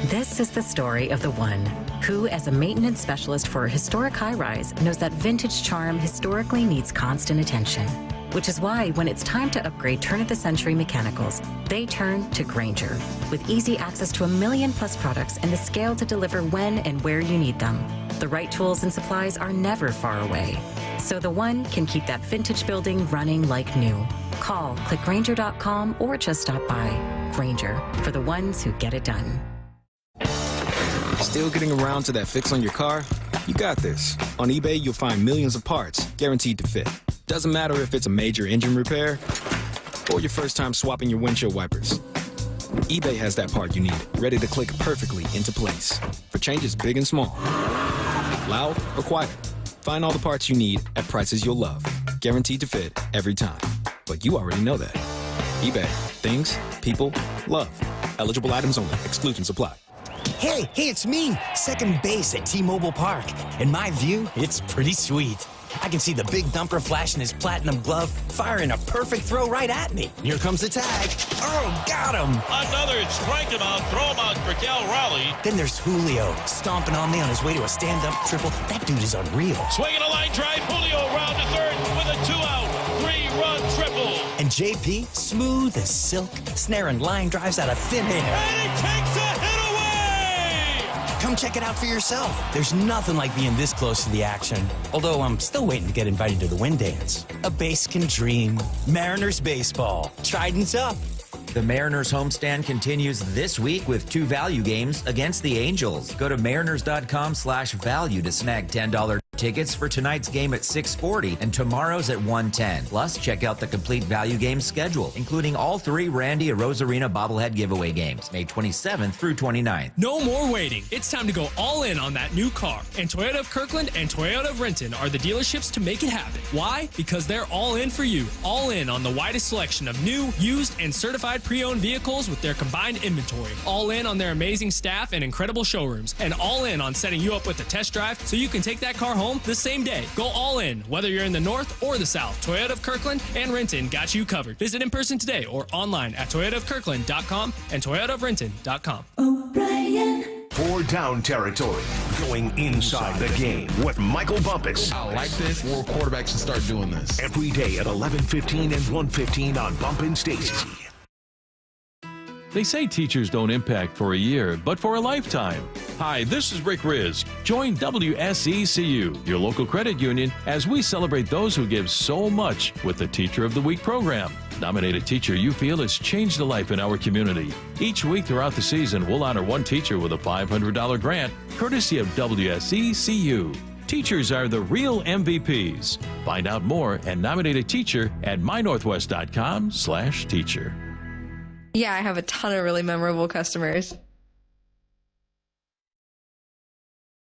This is the story of the one who, as a maintenance specialist for a historic high-rise, knows that vintage charm historically needs constant attention. Which is why when it's time to upgrade turn-of-the-century mechanicals, they turn to Grainger. With easy access to 1 million+ products and the scale to deliver when and where you need them. The right tools and supplies are never far away. So the one can keep that vintage building running like new. Call, click Grainger.com, or just stop by. Grainger, for the ones who get it done. Still getting around to that fix on your car? You got this. On eBay, you'll find millions of parts, guaranteed to fit. Doesn't matter if it's a major engine repair or your first time swapping your windshield wipers. eBay has that part you need, ready to click perfectly into place for changes big and small. Loud or quiet. Find all the parts you need at prices you'll love. Guaranteed to fit every time. But you already know that. eBay. Things, people, love. Eligible items only. Exclusions apply. Hey, it's me, second base at T-Mobile Park. In my view, it's pretty sweet. I can see the big dumper flashing his platinum glove, firing a perfect throw right at me. Here comes the tag. Oh, got him. Another strike him out, throw him out for Cal Raleigh. Then there's Julio, stomping on me on his way to a stand-up triple. That dude is unreal. Swinging a line drive, Julio round to third with a 2-out, 3-run triple. And JP, smooth as silk, snaring line drives out of thin air. And he takes a hit away! Come check it out for yourself. There's nothing like being this close to the action. Although I'm still waiting to get invited to the wind dance. A base can dream. Mariners baseball. Trident's up. The Mariners homestand continues this week with 2 value games against the Angels. Go to mariners.com/value to snag $10 tickets for tonight's game at 6:40 and tomorrow's at 1:10. Plus, check out the complete value game schedule, including all 3 Randy Rosarina bobblehead giveaway games, May 27th through 29th. No more waiting. It's time to go all in on that new car. And Toyota of Kirkland and Toyota of Renton are the dealerships to make it happen. Why? Because they're all in for you. All in on the widest selection of new, used, and certified pre-owned vehicles with their combined inventory. All in on their amazing staff and incredible showrooms. And all in on setting you up with a test drive so you can take that car home the same day. Go all in, whether you're in the north or the south. Toyota of Kirkland and Renton got you covered. Visit in person today or online at toyotaofkirkland.com and toyotaofrenton.com. O'Brien. 4 down territory, going inside the game with Michael Bumpus. I like this. More quarterbacks should start doing this. Every day at 11:15 and 1:15 on Bumpin' Stacy. They say teachers don't impact for a year, but for a lifetime. Hi, this is Rick Riz. Join WSECU, your local credit union, as we celebrate those who give so much with the Teacher of the Week program. Nominate a teacher you feel has changed a life in our community. Each week throughout the season, we'll honor one teacher with a $500 grant, courtesy of WSECU. Teachers are the real MVPs. Find out more and nominate a teacher at mynorthwest.com/teacher. Yeah, I have a ton of really memorable customers.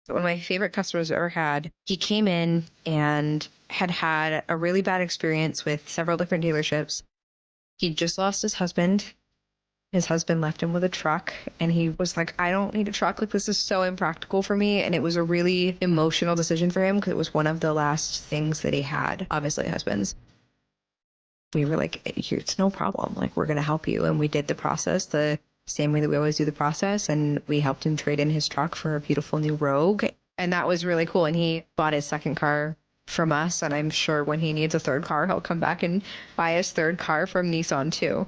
One of my favorite customers I've ever had, he came in and had a really bad experience with several different dealerships. He just lost his husband. His husband left him with a truck, and he was like, I don't need a truck. Like, this is so impractical for me. And it was a really emotional decision for him because it was one of the last things that he had, obviously husbands. We were like, it's no problem. Like, we're going to help you. And we did the process the same way that we always do the process. And we helped him trade in his truck for a beautiful new Rogue. And that was really cool. And he bought his second car from us. And I'm sure when he needs a third car, he'll come back and buy his third car from Nissan too.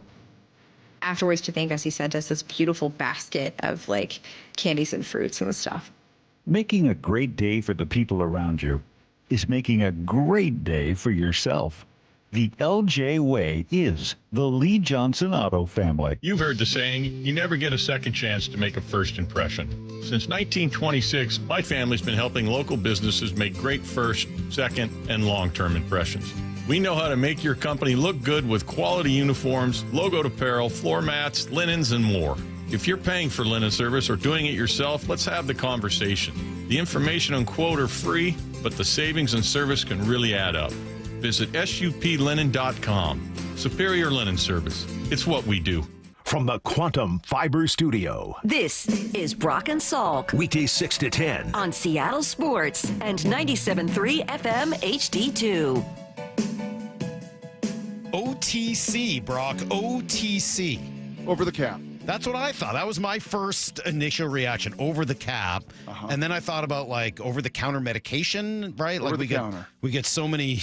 Afterwards, to thank us, he sent us this beautiful basket of like candies and fruits and stuff. Making a great day for the people around you is making a great day for yourself. The LJ way is the Lee Johnson Auto family. You've heard the saying, you never get a second chance to make a first impression. Since 1926, my family's been helping local businesses make great first, second, and long-term impressions. We know how to make your company look good with quality uniforms, logoed apparel, floor mats, linens, and more. If you're paying for linen service or doing it yourself, let's have the conversation. The information and quote are free, but the savings and service can really add up. Visit suplinen.com. Superior Linen Service. It's what we do. From the Quantum Fiber Studio. This is Brock and Salk Weekdays 6 to 10. on Seattle Sports and 97.3 FM HD2. OTC, Brock. OTC. Over the cap. That's what I thought. That was my first initial reaction. Over the cap. And then I thought about like over the counter medication, right? Over like the counter. We get so many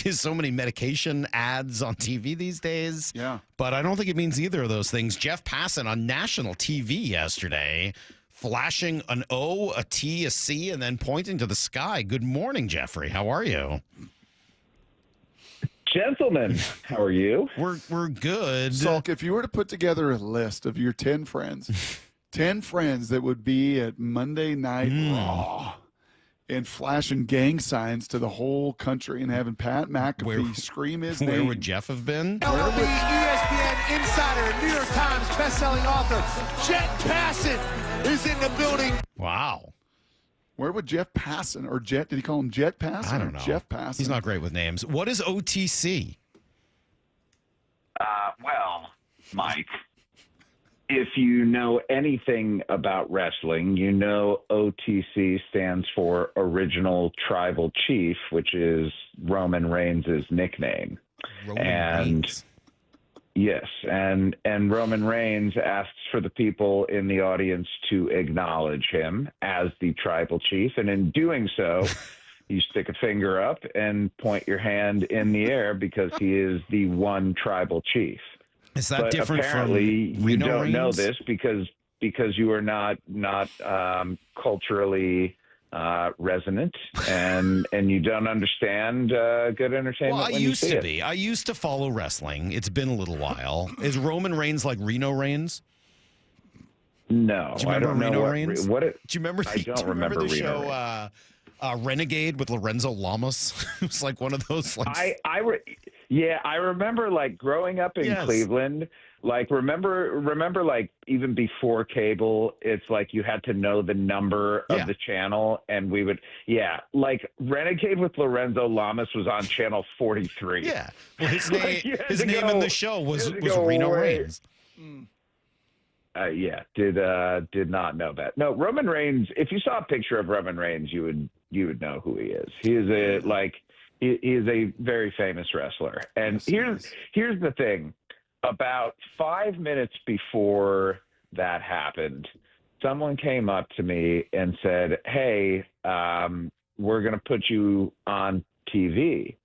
medication ads on TV these days. Yeah. But I don't think it means either of those things. Jeff Passan on national TV yesterday, flashing an O, a T, a C, and then pointing to the sky. Good morning, Jeffrey. How are you? Gentlemen, how are you? We're good. Salk, if you were to put together a list of your 10 friends, 10 friends that would be at Monday Night Raw and flashing gang signs to the whole country and having Pat McAfee scream his name. Where would Jeff have been? LB, ESPN insider, New York Times bestselling author, Jet Passan is in the building. Wow. Where would Jeff Passan or Jet? Did he call him Jet Passan? I don't know. Jeff Passan. He's not great with names. What is OTC? Well, Mike, if you know anything about wrestling, you know OTC stands for Original Tribal Chief, which is Roman Reigns' nickname. Reigns. Yes, and Roman Reigns asks for the people in the audience to acknowledge him as the tribal chief, and in doing so, you stick a finger up and point your hand in the air because he is the one tribal chief. Is that different apparently from you Reno don't know Reigns? this because you are not culturally resonant and you don't understand good entertainment. Well, I when you used see to it. be. I used to follow wrestling. It's been a little while. Is Roman Reigns like Reno Reigns? No, Do you remember I don't Reno know Reigns? Do you remember? I don't remember the Reno show? Reigns. Renegade with Lorenzo Lamas. It was like one of those. Like, I remember like growing up in Cleveland. Like remember like even before cable, it's like you had to know the number of the channel, and we would like Renegade with Lorenzo Lamas was on channel 43. Yeah, well, his name in the show was Reno Reigns. Did not know that. No, Roman Reigns. If you saw a picture of Roman Reigns, you would know who he is. He is he is a very famous wrestler. And here's the thing. About 5 minutes before that happened, someone came up to me and said, "Hey, we're going to put you on TV,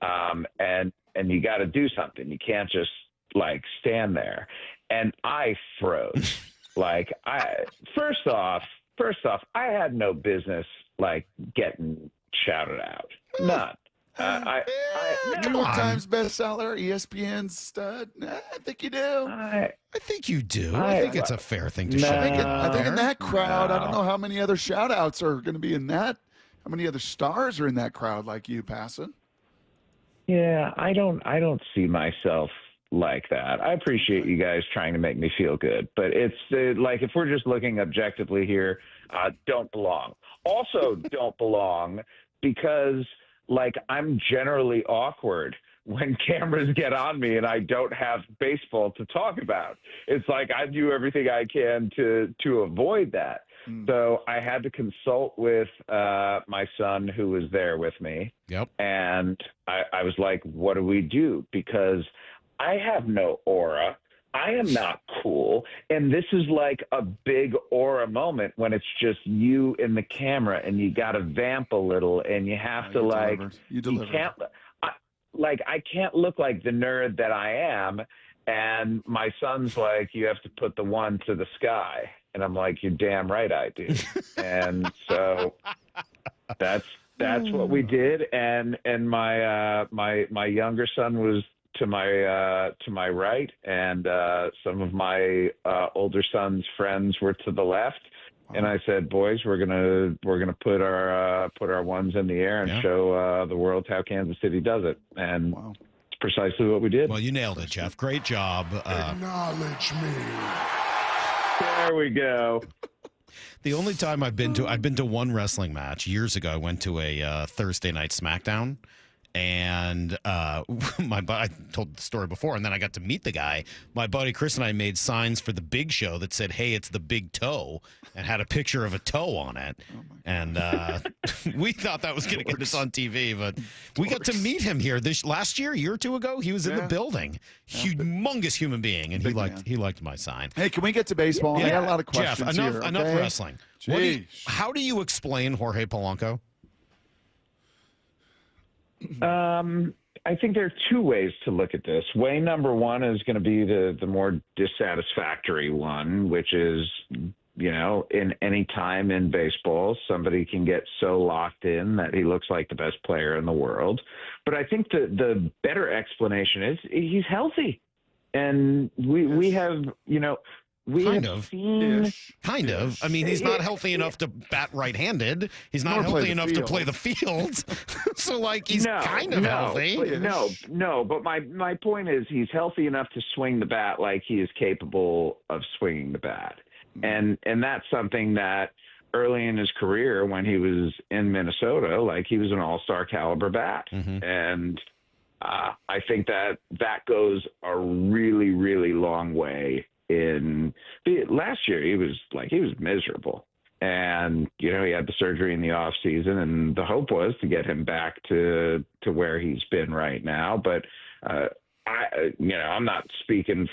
and you got to do something. You can't just like stand there." And I froze. Like first off, I had no business like getting shouted out. None. New York Times bestseller, ESPN stud. I think you do. I think you do. I think it's a fair thing to shout. I think in that crowd, I don't know how many other shout outs are going to be in that. How many other stars are in that crowd like you, Passan? Yeah, I don't see myself like that. I appreciate you guys trying to make me feel good, but it's like if we're just looking objectively here, don't belong. Also, don't belong because like I'm generally awkward when cameras get on me and I don't have baseball to talk about. It's like I do everything I can to avoid that. So I had to consult with my son who was there with me. Yep. And I was like, what do we do? Because I have no aura. I am not cool. And this is like a big aura moment when it's just you in the camera and you got to vamp a little and you have to like, you can't, I can't look like the nerd that I am. And my son's like, you have to put the one to the sky. And I'm like, you're damn right I do. And so that's what we did. And my younger son was to my right, and some of my older son's friends were to the left. And I said, boys, we're gonna put our ones in the air and show the world how Kansas City does it. And it's precisely what we did. Well, you nailed it, Jeff. Great job. Acknowledge me. There we go. The only time I've been to one wrestling match years ago. I went to a Thursday night SmackDown. And I told the story before, and then I got to meet the guy. My buddy Chris and I made signs for the Big Show that said, "Hey, it's the Big Toe," and had a picture of a toe on it. And we thought that was going to get us on TV, but we got to meet him here last year, a year or two ago. He was in the building, humongous human being, and he liked my sign. Hey, can we get to baseball? I got a lot of questions. Jeff, here, enough okay? wrestling. How do you explain Jorge Polanco? I think there are two ways to look at this. Way number one is going to be the more dissatisfactory one, which is, in any time in baseball, somebody can get so locked in that he looks like the best player in the world. But I think the better explanation is he's healthy. And we have, Kind of. I mean, he's not healthy enough to bat right-handed. He's not healthy enough to play the field. So, he's kind of healthy. But my point is he's healthy enough to swing the bat like he is capable of swinging the bat. And that's something that early in his career when he was in Minnesota, he was an all-star caliber bat. And I think that goes a really, really long way. Last year he was miserable, and he had the surgery in the off season, and the hope was to get him back to where he's been right now. But I'm not speaking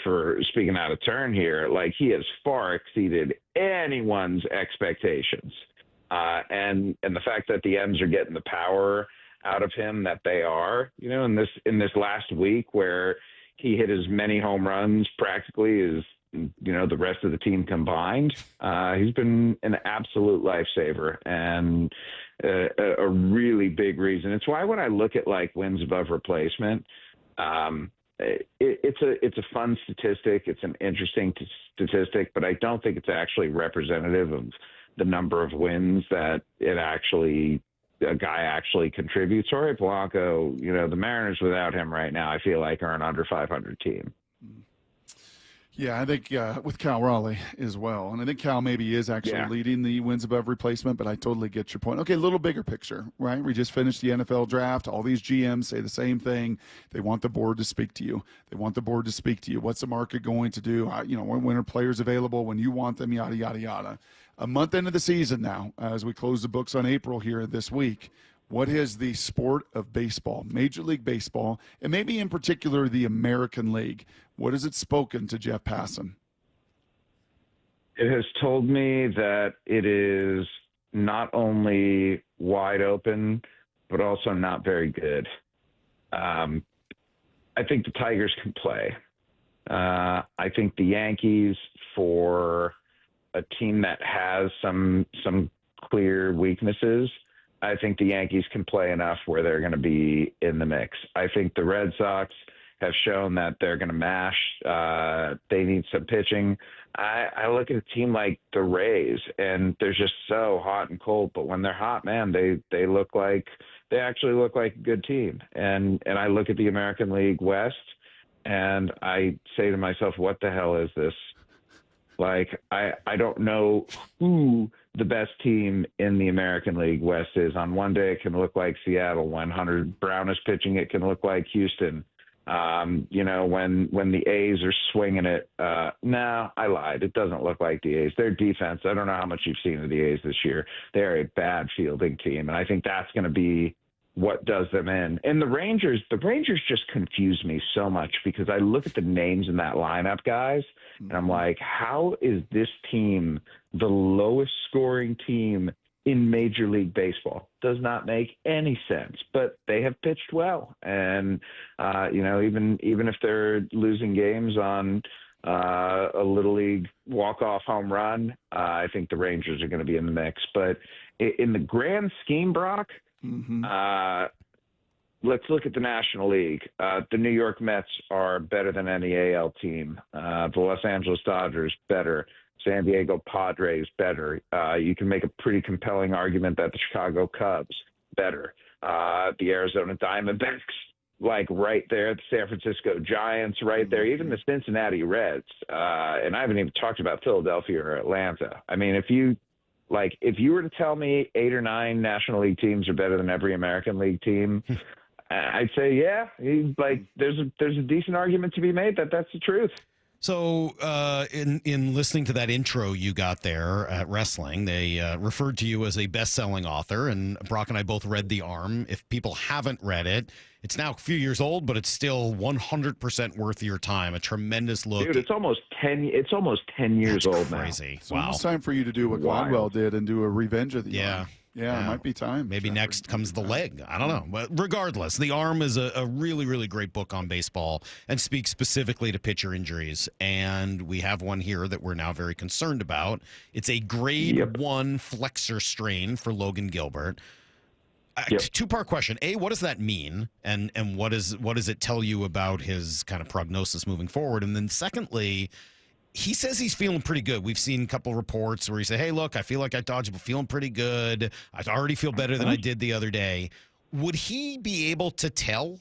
out of turn here. He has far exceeded anyone's expectations, and the fact that the M's are getting the power out of him that they are, in this last week where he hit as many home runs practically as the rest of the team combined. He's been an absolute lifesaver and a really big reason. It's why when I look at wins above replacement, it's a fun statistic. It's an interesting statistic, but I don't think it's actually representative of the number of wins that it actually a guy actually contributes. Jorge Polanco, the Mariners without him right now, I feel like are an under 500 team. Yeah, I think with Cal Raleigh as well. And I think Cal maybe is actually leading the wins above replacement, but I totally get your point. Okay, a little bigger picture, right? We just finished the NFL draft. All these GMs say the same thing. They want the board to speak to you. They want the board to speak to you. What's the market going to do? When are players available, when you want them, yada, yada, yada. A month into the season now, as we close the books on April here this week, what has the sport of baseball, Major League Baseball, and maybe in particular the American League, what has it spoken to Jeff Passan? It has told me that it is not only wide open, but also not very good. I think the Tigers can play. I think the Yankees, for a team that has some clear weaknesses, I think the Yankees can play enough where they're going to be in the mix. I think the Red Sox have shown that they're going to mash. They need some pitching. I look at a team like the Rays, and they're just so hot and cold. But when they're hot, man, they actually look like a good team. And I look at the American League West, and I say to myself, what the hell is this? Like, I don't know who the best team in the American League West is. On one day, it can look like Seattle. When Hunter Brown is pitching, it can look like Houston. When the A's are swinging it, no, I lied. It doesn't look like the A's. Their defense, I don't know how much you've seen of the A's this year. They're a bad fielding team, and I think that's going to be what does them in. And the Rangers just confuse me so much because I look at the names in that lineup, guys, and I'm like, how is this team the lowest scoring team in Major League Baseball? Does not make any sense, but they have pitched well. And, even if they're losing games on a Little League walk-off home run, I think the Rangers are going to be in the mix. But in the grand scheme, Brock, let's look at the National League. The New York Mets are better than any AL team. The Los Angeles Dodgers, better. San Diego Padres, better. You can make a pretty compelling argument that the Chicago Cubs, better. The Arizona Diamondbacks, like right there. The San Francisco Giants, right there. Even the Cincinnati Reds. And I haven't even talked about Philadelphia or Atlanta. I mean, if you were to tell me 8 or 9 National League teams are better than every American League team, I'd say, yeah, there's a decent argument to be made that that's the truth. So in listening to that intro you got there at Wrestling, they referred to you as a best-selling author, and Brock and I both read The Arm. If people haven't read it, it's now a few years old, but it's still 100% worth your time. A tremendous look. Dude, it's almost 10 years old now. Crazy. So it's time for you to do what Gladwell did and do a Revenge of the Arm. Yeah, it might be time. Maybe next comes The Leg. I don't know. But regardless, The Arm is a really, really great book on baseball and speaks specifically to pitcher injuries. And we have one here that we're now very concerned about. It's a grade 1 flexor strain for Logan Gilbert. Two-part question. A, what does that mean? And what does it tell you about his kind of prognosis moving forward? And then secondly, he says he's feeling pretty good. We've seen a couple reports where he said, hey, look, I feel like I dodged, but feeling pretty good. I already feel better than I did the other day. Would he be able to tell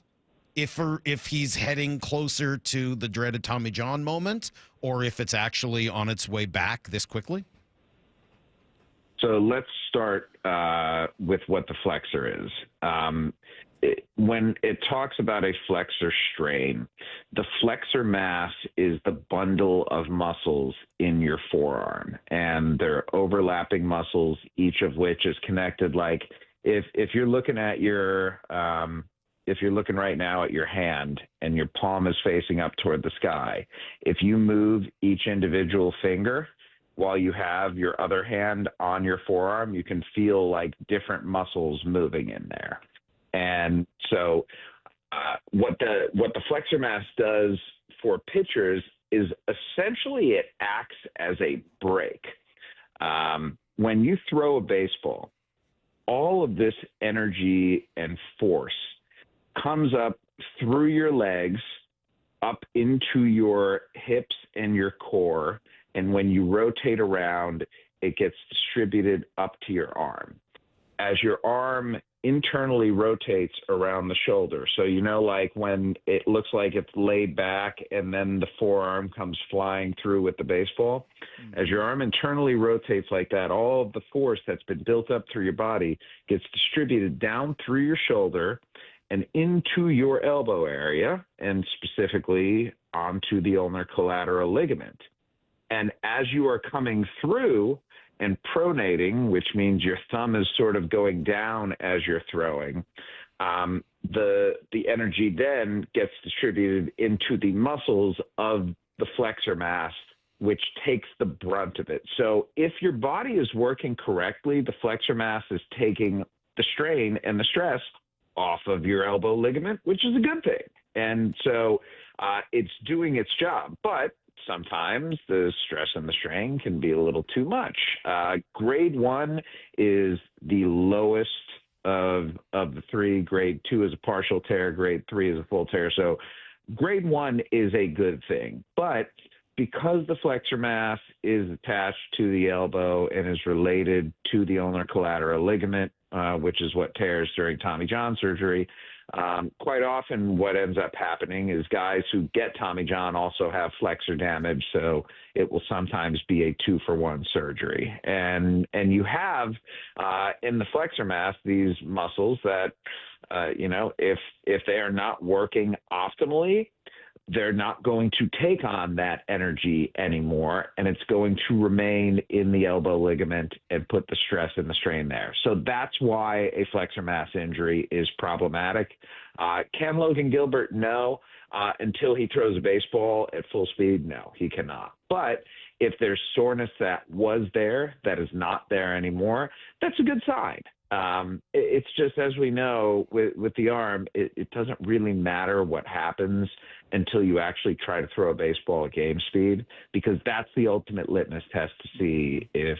if he's heading closer to the dreaded Tommy John moment or if it's actually on its way back this quickly? So let's start with what the flexor is. When it talks about a flexor strain, the flexor mass is the bundle of muscles in your forearm, and they're overlapping muscles, each of which is connected. Like if you're looking at if you're looking right now at your hand and your palm is facing up toward the sky, if you move each individual finger while you have your other hand on your forearm, you can feel like different muscles moving in there. And so what the flexor mass does for pitchers is essentially it acts as a brake. When you throw a baseball, all of this energy and force comes up through your legs, up into your hips and your core, and when you rotate around, it gets distributed up to your arm. As your arm internally rotates around the shoulder. So, like when it looks like it's laid back and then the forearm comes flying through with the baseball, as your arm internally rotates like that, all of the force that's been built up through your body gets distributed down through your shoulder and into your elbow area, and specifically onto the ulnar collateral ligament. And as you are coming through and pronating, which means your thumb is sort of going down as you're throwing, the energy then gets distributed into the muscles of the flexor mass, which takes the brunt of it. So if your body is working correctly, the flexor mass is taking the strain and the stress off of your elbow ligament, which is a good thing. And so it's doing its job. But sometimes the stress and the strain can be a little too much. Grade 1 is the lowest of the three. Grade 2 is a partial tear. Grade 3 is a full tear. So grade 1 is a good thing. But because the flexor mass is attached to the elbow and is related to the ulnar collateral ligament, which is what tears during Tommy John surgery, quite often what ends up happening is guys who get Tommy John also have flexor damage, so it will sometimes be a 2-for-1 surgery. And you have in the flexor mass these muscles that, if they are not working optimally, they're not going to take on that energy anymore, and it's going to remain in the elbow ligament and put the stress and the strain there. So that's why a flexor mass injury is problematic. Can Logan Gilbert? No. Until he throws a baseball at full speed, no, he cannot. But if there's soreness that was there that is not there anymore, that's a good sign. It's just, as we know, with the arm, it doesn't really matter what happens until you actually try to throw a baseball at game speed, because that's the ultimate litmus test to see if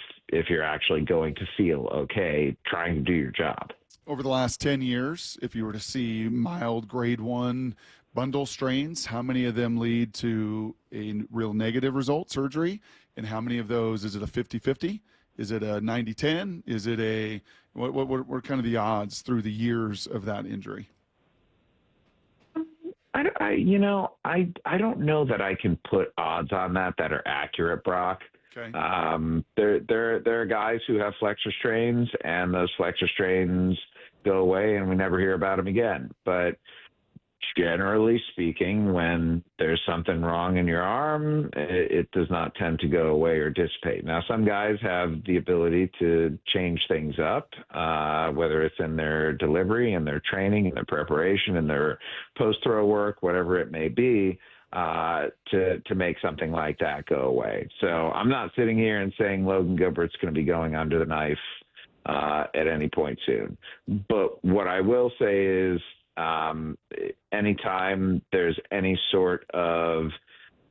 you're actually going to feel okay trying to do your job. Over the last 10 years, if you were to see mild grade 1 bundle strains, how many of them lead to a real negative result, surgery? And how many of those, is it a 50-50? Is it a 90-10? Is it what are kind of the odds through the years of that injury? I don't know that I can put odds on that are accurate, Brock. Okay. There are guys who have flexor strains, and those flexor strains go away, and we never hear about them again. But generally speaking, when there's something wrong in your arm, it does not tend to go away or dissipate. Now, some guys have the ability to change things up, whether it's in their delivery and their training and their preparation and their post-throw work, whatever it may be, to make something like that go away. So I'm not sitting here and saying Logan Gilbert's going to be going under the knife at any point soon. But what I will say is, anytime there's any sort of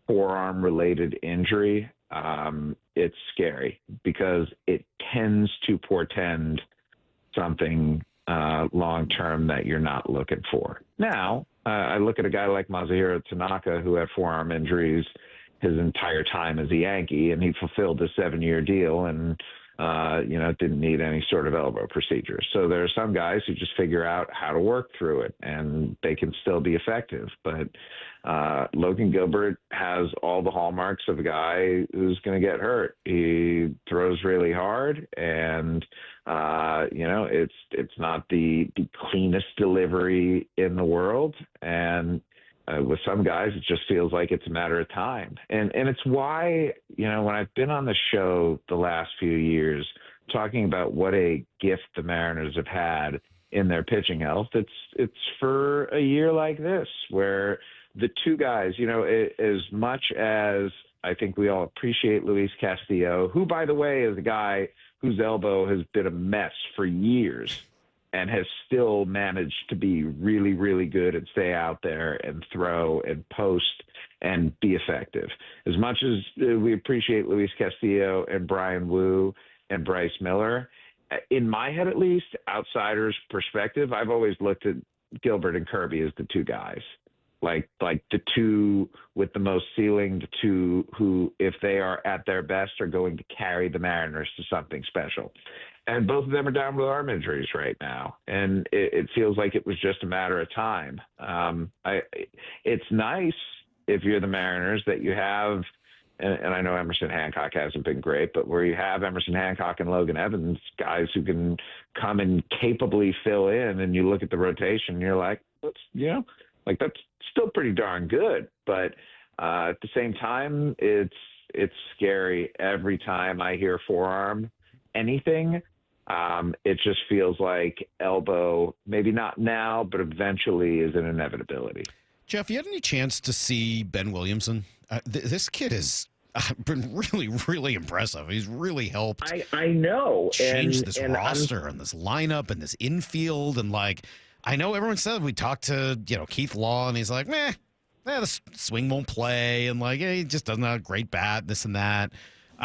forearm related injury, it's scary because it tends to portend something long term that you're not looking for. Now, I look at a guy like Masahiro Tanaka, who had forearm injuries his entire time as a Yankee, and he fulfilled a 7-year deal and didn't need any sort of elbow procedure. So there are some guys who just figure out how to work through it, and they can still be effective. But Logan Gilbert has all the hallmarks of a guy who's going to get hurt. He throws really hard, and it's not the cleanest delivery in the world. And with some guys, it just feels like it's a matter of time. And it's why, when I've been on the show the last few years talking about what a gift the Mariners have had in their pitching health, it's for a year like this where the two guys, as much as I think we all appreciate Luis Castillo, who, by the way, is a guy whose elbow has been a mess for years and has still managed to be really, really good and stay out there and throw and post and be effective. As much as we appreciate Luis Castillo and Brian Wu and Bryce Miller, in my head at least, outsider's perspective, I've always looked at Gilbert and Kirby as the two guys. like the two with the most ceiling, the two who, if they are at their best, are going to carry the Mariners to something special. And both of them are down with arm injuries right now, and it feels like it was just a matter of time. It's nice if you're the Mariners that you have, and I know Emerson Hancock hasn't been great, but where you have Emerson Hancock and Logan Evans, guys who can come and capably fill in, and you look at the rotation, and you're like, that's still pretty darn good. But at the same time, it's scary every time I hear forearm anything. It just feels like elbow, maybe not now, but eventually is an inevitability. Jeff, you had any chance to see Ben Williamson? This kid has been really, really impressive. He's really helped. I know. Change this roster and this lineup and this infield. And I know everyone said, we talked to, Keith Law, and he's like, the swing won't play. And he just doesn't have a great bat, this and that.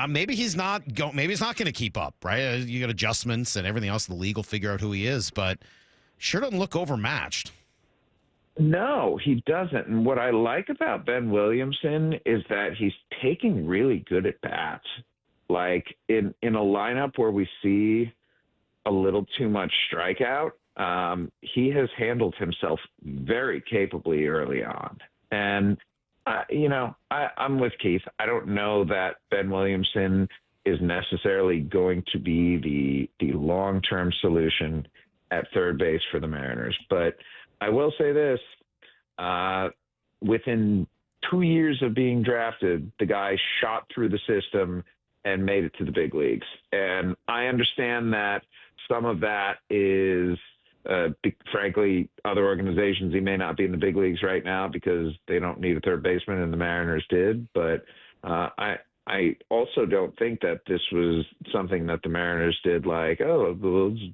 Maybe he's not going to keep up, right? You got adjustments and everything else. The league will figure out who he is, but sure doesn't look overmatched. No, he doesn't. And what I like about Ben Williamson is that he's taking really good at bats. Like in a lineup where we see a little too much strikeout, he has handled himself very capably early on. And I'm with Keith. I don't know that Ben Williamson is necessarily going to be the long-term solution at third base for the Mariners. But I will say this, within 2 years of being drafted, the guy shot through the system and made it to the big leagues. And I understand that some of that is, frankly, other organizations, he may not be in the big leagues right now because they don't need a third baseman, and the Mariners did. But I also don't think that this was something that the Mariners did let's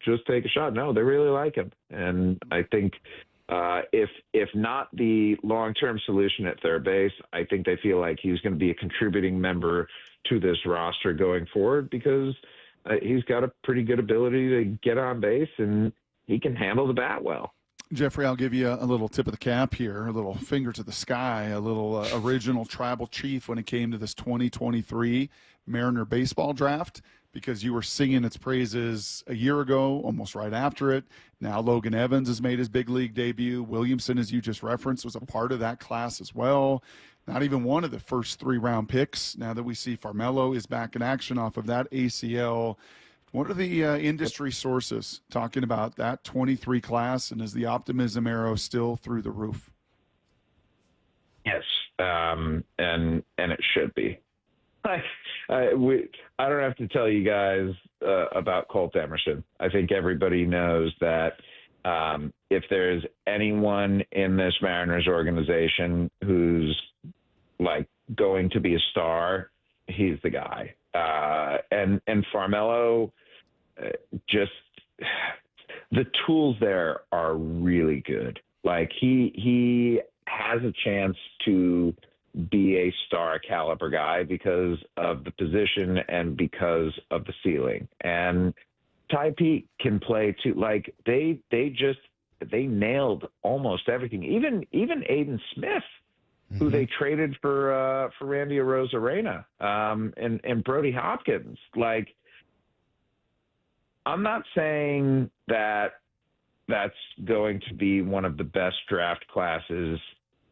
just take a shot. No, they really like him. And I think if not the long-term solution at third base, I think they feel like he's going to be a contributing member to this roster going forward because he's got a pretty good ability to get on base and he can handle the bat well. Jeffrey, I'll give you a little tip of the cap here, a little finger to the sky, a little original tribal chief when it came to this 2023 Mariner baseball draft, because you were singing its praises a year ago, almost right after it. Now Logan Evans has made his big league debut. Williamson, as you just referenced, was a part of that class as well. Not even one of the first 3-round picks. Now that we see Farmelo is back in action off of that ACL. What are the industry sources talking about that 23 class, and is the optimism arrow still through the roof? Yes, and it should be. I don't have to tell you guys about Colt Emerson. I think everybody knows that if there's anyone in this Mariners organization who's going to be a star, he's the guy. And Farmelo, just the tools there are really good. He has a chance to be a star caliber guy because of the position and because of the ceiling. And Ty Pete can play too. They nailed almost everything. Even Aiden Smith, who they traded for Randy Arozarena, and Brody Hopkins. I'm not saying that that's going to be one of the best draft classes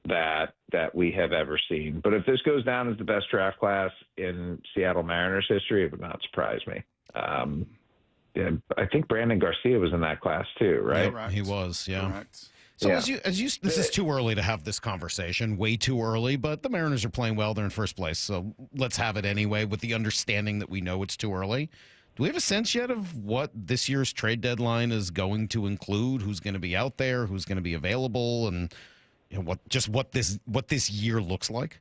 that we have ever seen. But if this goes down as the best draft class in Seattle Mariners history, it would not surprise me. I think Brandon Garcia was in that class too, right? Yeah, he was, yeah. Correct. So as you, this is too early to have this conversation, way too early, but the Mariners are playing well. They're in first place. So let's have it anyway with the understanding that we know it's too early. Do we have a sense yet of what this year's trade deadline is going to include? Who's going to be out there? Who's going to be available? And what this year looks like?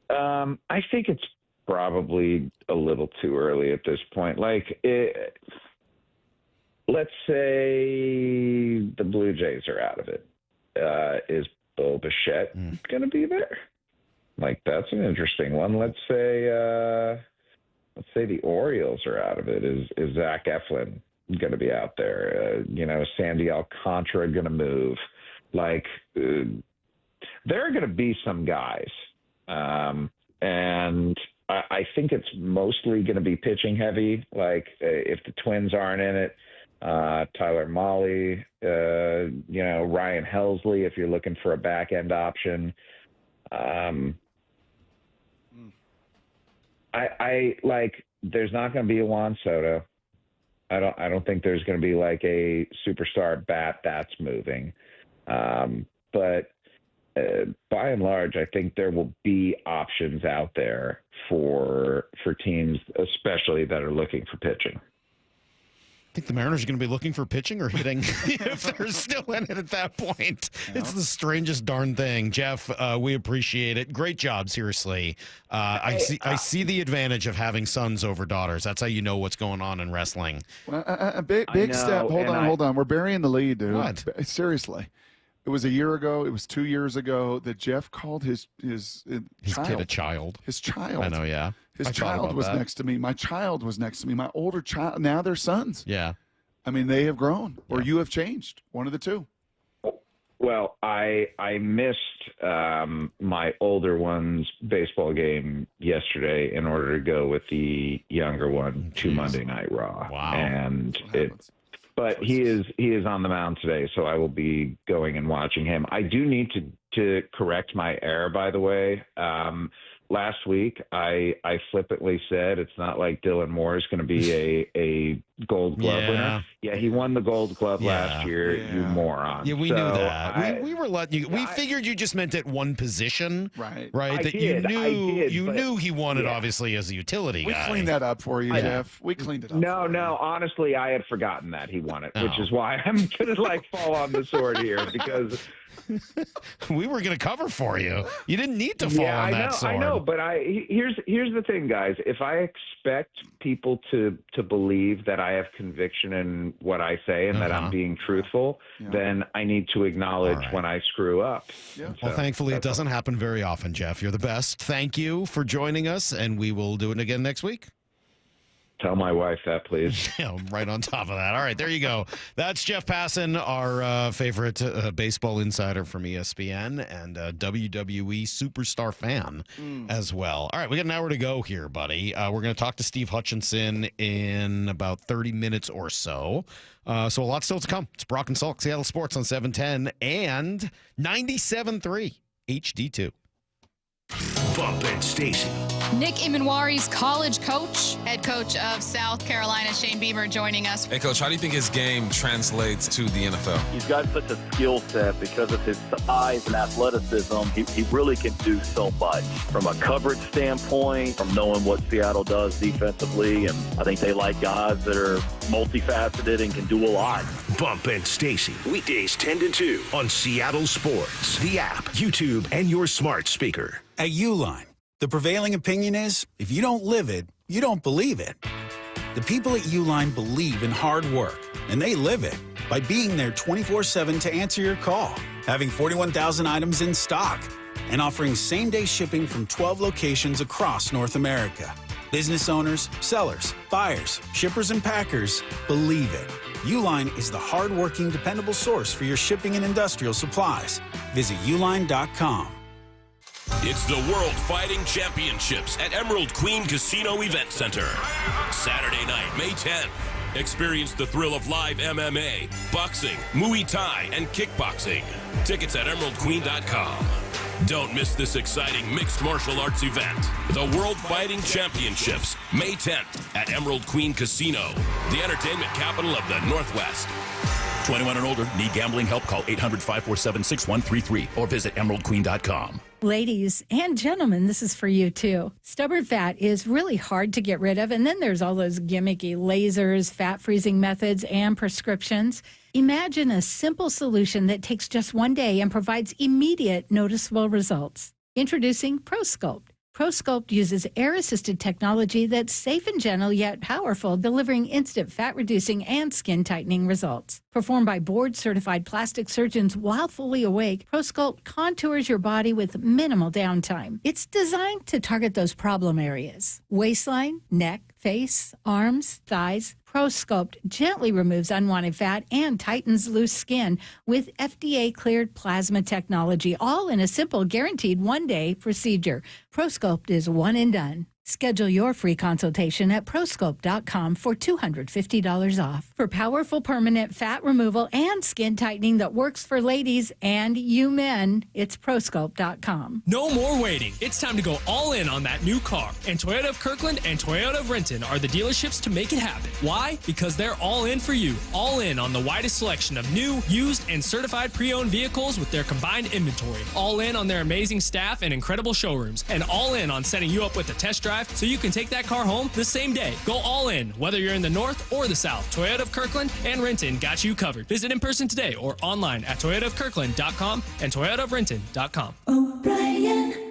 I think it's probably a little too early at this point. Let's say the Blue Jays are out of it. Is Bo Bichette going to be there? That's an interesting one. Let's say the Orioles are out of it. Is Zach Eflin going to be out there? Sandy Alcantara going to move? like there are going to be some guys, and I think it's mostly going to be pitching heavy. Like if the Twins aren't in it, Tyler Mahle, Ryan Helsley, if you're looking for a back end option. I like. There's not going to be a Juan Soto. I don't think there's going to be like a superstar bat that's moving. But by and large, I think there will be options out there for teams, especially that are looking for pitching. I think the Mariners are going to be looking for pitching or hitting if they're still in it at that point. Yeah. It's the strangest darn thing. Jeff, we appreciate it. Great job, seriously. I see the advantage of having sons over daughters. That's how you know what's going on in wrestling. Well, a big step. Hold on. We're burying the lead, dude. What? Seriously. It was a year ago. It was 2 years ago that Jeff called his child. Kid a child. His child. I know, yeah. His child was next to me. My child was next to me. My older child. Now they're sons. Yeah. I mean, they have grown, or you have changed. One of the two. Well, I missed my older one's baseball game yesterday in order to go with the younger one to Monday Night Raw. Wow. And but he is on the mound today, so I will be going and watching him. I do need to correct my error, by the way. Last week, I flippantly said it's not like Dylan Moore is going to be a Gold Glove winner. Yeah, he won the Gold Glove last year. You moron. Yeah, we knew that. We were letting you. We figured you just meant at one position, right? You knew he won it obviously as a utility guy. We cleaned that up for you, Jeff. We cleaned it up. No. Honestly, I had forgotten that he won it, which is why I'm going to fall on the sword here because. We were going to cover for you. You didn't need to fall on that sword. I know, but here's the thing, guys. If I expect people to believe that I have conviction in what I say and that I'm being truthful, then I need to acknowledge when I screw up. Yeah. Well, thankfully, it doesn't happen very often, Jeff. You're the best. Thank you for joining us, and we will do it again next week. Tell my wife that, please. Yeah, I'm right on top of that. All right, there you go. That's Jeff Passan, our favorite baseball insider from ESPN and WWE superstar fan as well. All right, we got an hour to go here, buddy. We're going to talk to Steve Hutchinson in about 30 minutes or so. So a lot still to come. It's Brock and Salk, Seattle Sports on 710 and 97.3 HD2. Bump and Stacy. Nick Imanwari's college coach, head coach of South Carolina, Shane Beamer, joining us. Hey, Coach, how do you think his game translates to the NFL? He's got such a skill set because of his size and athleticism. He really can do so much from a coverage standpoint, from knowing what Seattle does defensively, and I think they like guys that are multifaceted and can do a lot. Bump and Stacy, weekdays 10 to 2 on Seattle Sports, the app, YouTube, and your smart speaker. At Uline, the prevailing opinion is, if you don't live it, you don't believe it. The people at Uline believe in hard work, and they live it by being there 24/7 to answer your call, having 41,000 items in stock, and offering same-day shipping from 12 locations across North America. Business owners, sellers, buyers, shippers, and packers believe it. Uline is the hard-working, dependable source for your shipping and industrial supplies. Visit uline.com. It's the World Fighting Championships at Emerald Queen Casino Event Center. Saturday night, May 10th. Experience the thrill of live MMA, boxing, Muay Thai, and kickboxing. Tickets at emeraldqueen.com. Don't miss this exciting mixed martial arts event. The World Fighting Championships, May 10th at Emerald Queen Casino, the entertainment capital of the Northwest. 21 and older. Need gambling help? Call 800-547-6133 or visit emeraldqueen.com. Ladies and gentlemen, this is for you too. Stubborn fat is really hard to get rid of, and then there's all those gimmicky lasers, fat freezing methods, and prescriptions. Imagine a simple solution that takes just one day and provides immediate noticeable results. Introducing ProSculpt. ProSculpt uses air-assisted technology that's safe and gentle yet powerful, delivering instant fat-reducing and skin-tightening results. Performed by board-certified plastic surgeons while fully awake, ProSculpt contours your body with minimal downtime. It's designed to target those problem areas: waistline, neck, face, arms, thighs. ProSculpt gently removes unwanted fat and tightens loose skin with FDA-cleared plasma technology, all in a simple, guaranteed one-day procedure. ProSculpt is one and done. Schedule your free consultation at prosculpt.com for $250 off. For powerful permanent fat removal and skin tightening that works for ladies and you men, it's prosculpt.com. No more waiting. It's time to go all in on that new car. And Toyota of Kirkland and Toyota of Renton are the dealerships to make it happen. Why? Because they're all in for you. All in on the widest selection of new, used, and certified pre-owned vehicles with their combined inventory. All in on their amazing staff and incredible showrooms. And all in on setting you up with a test drive so you can take that car home the same day. Go all in, whether you're in the north or the south. Toyota of Kirkland and Renton got you covered. Visit in person today or online at toyotaofkirkland.com and toyotaofrenton.com.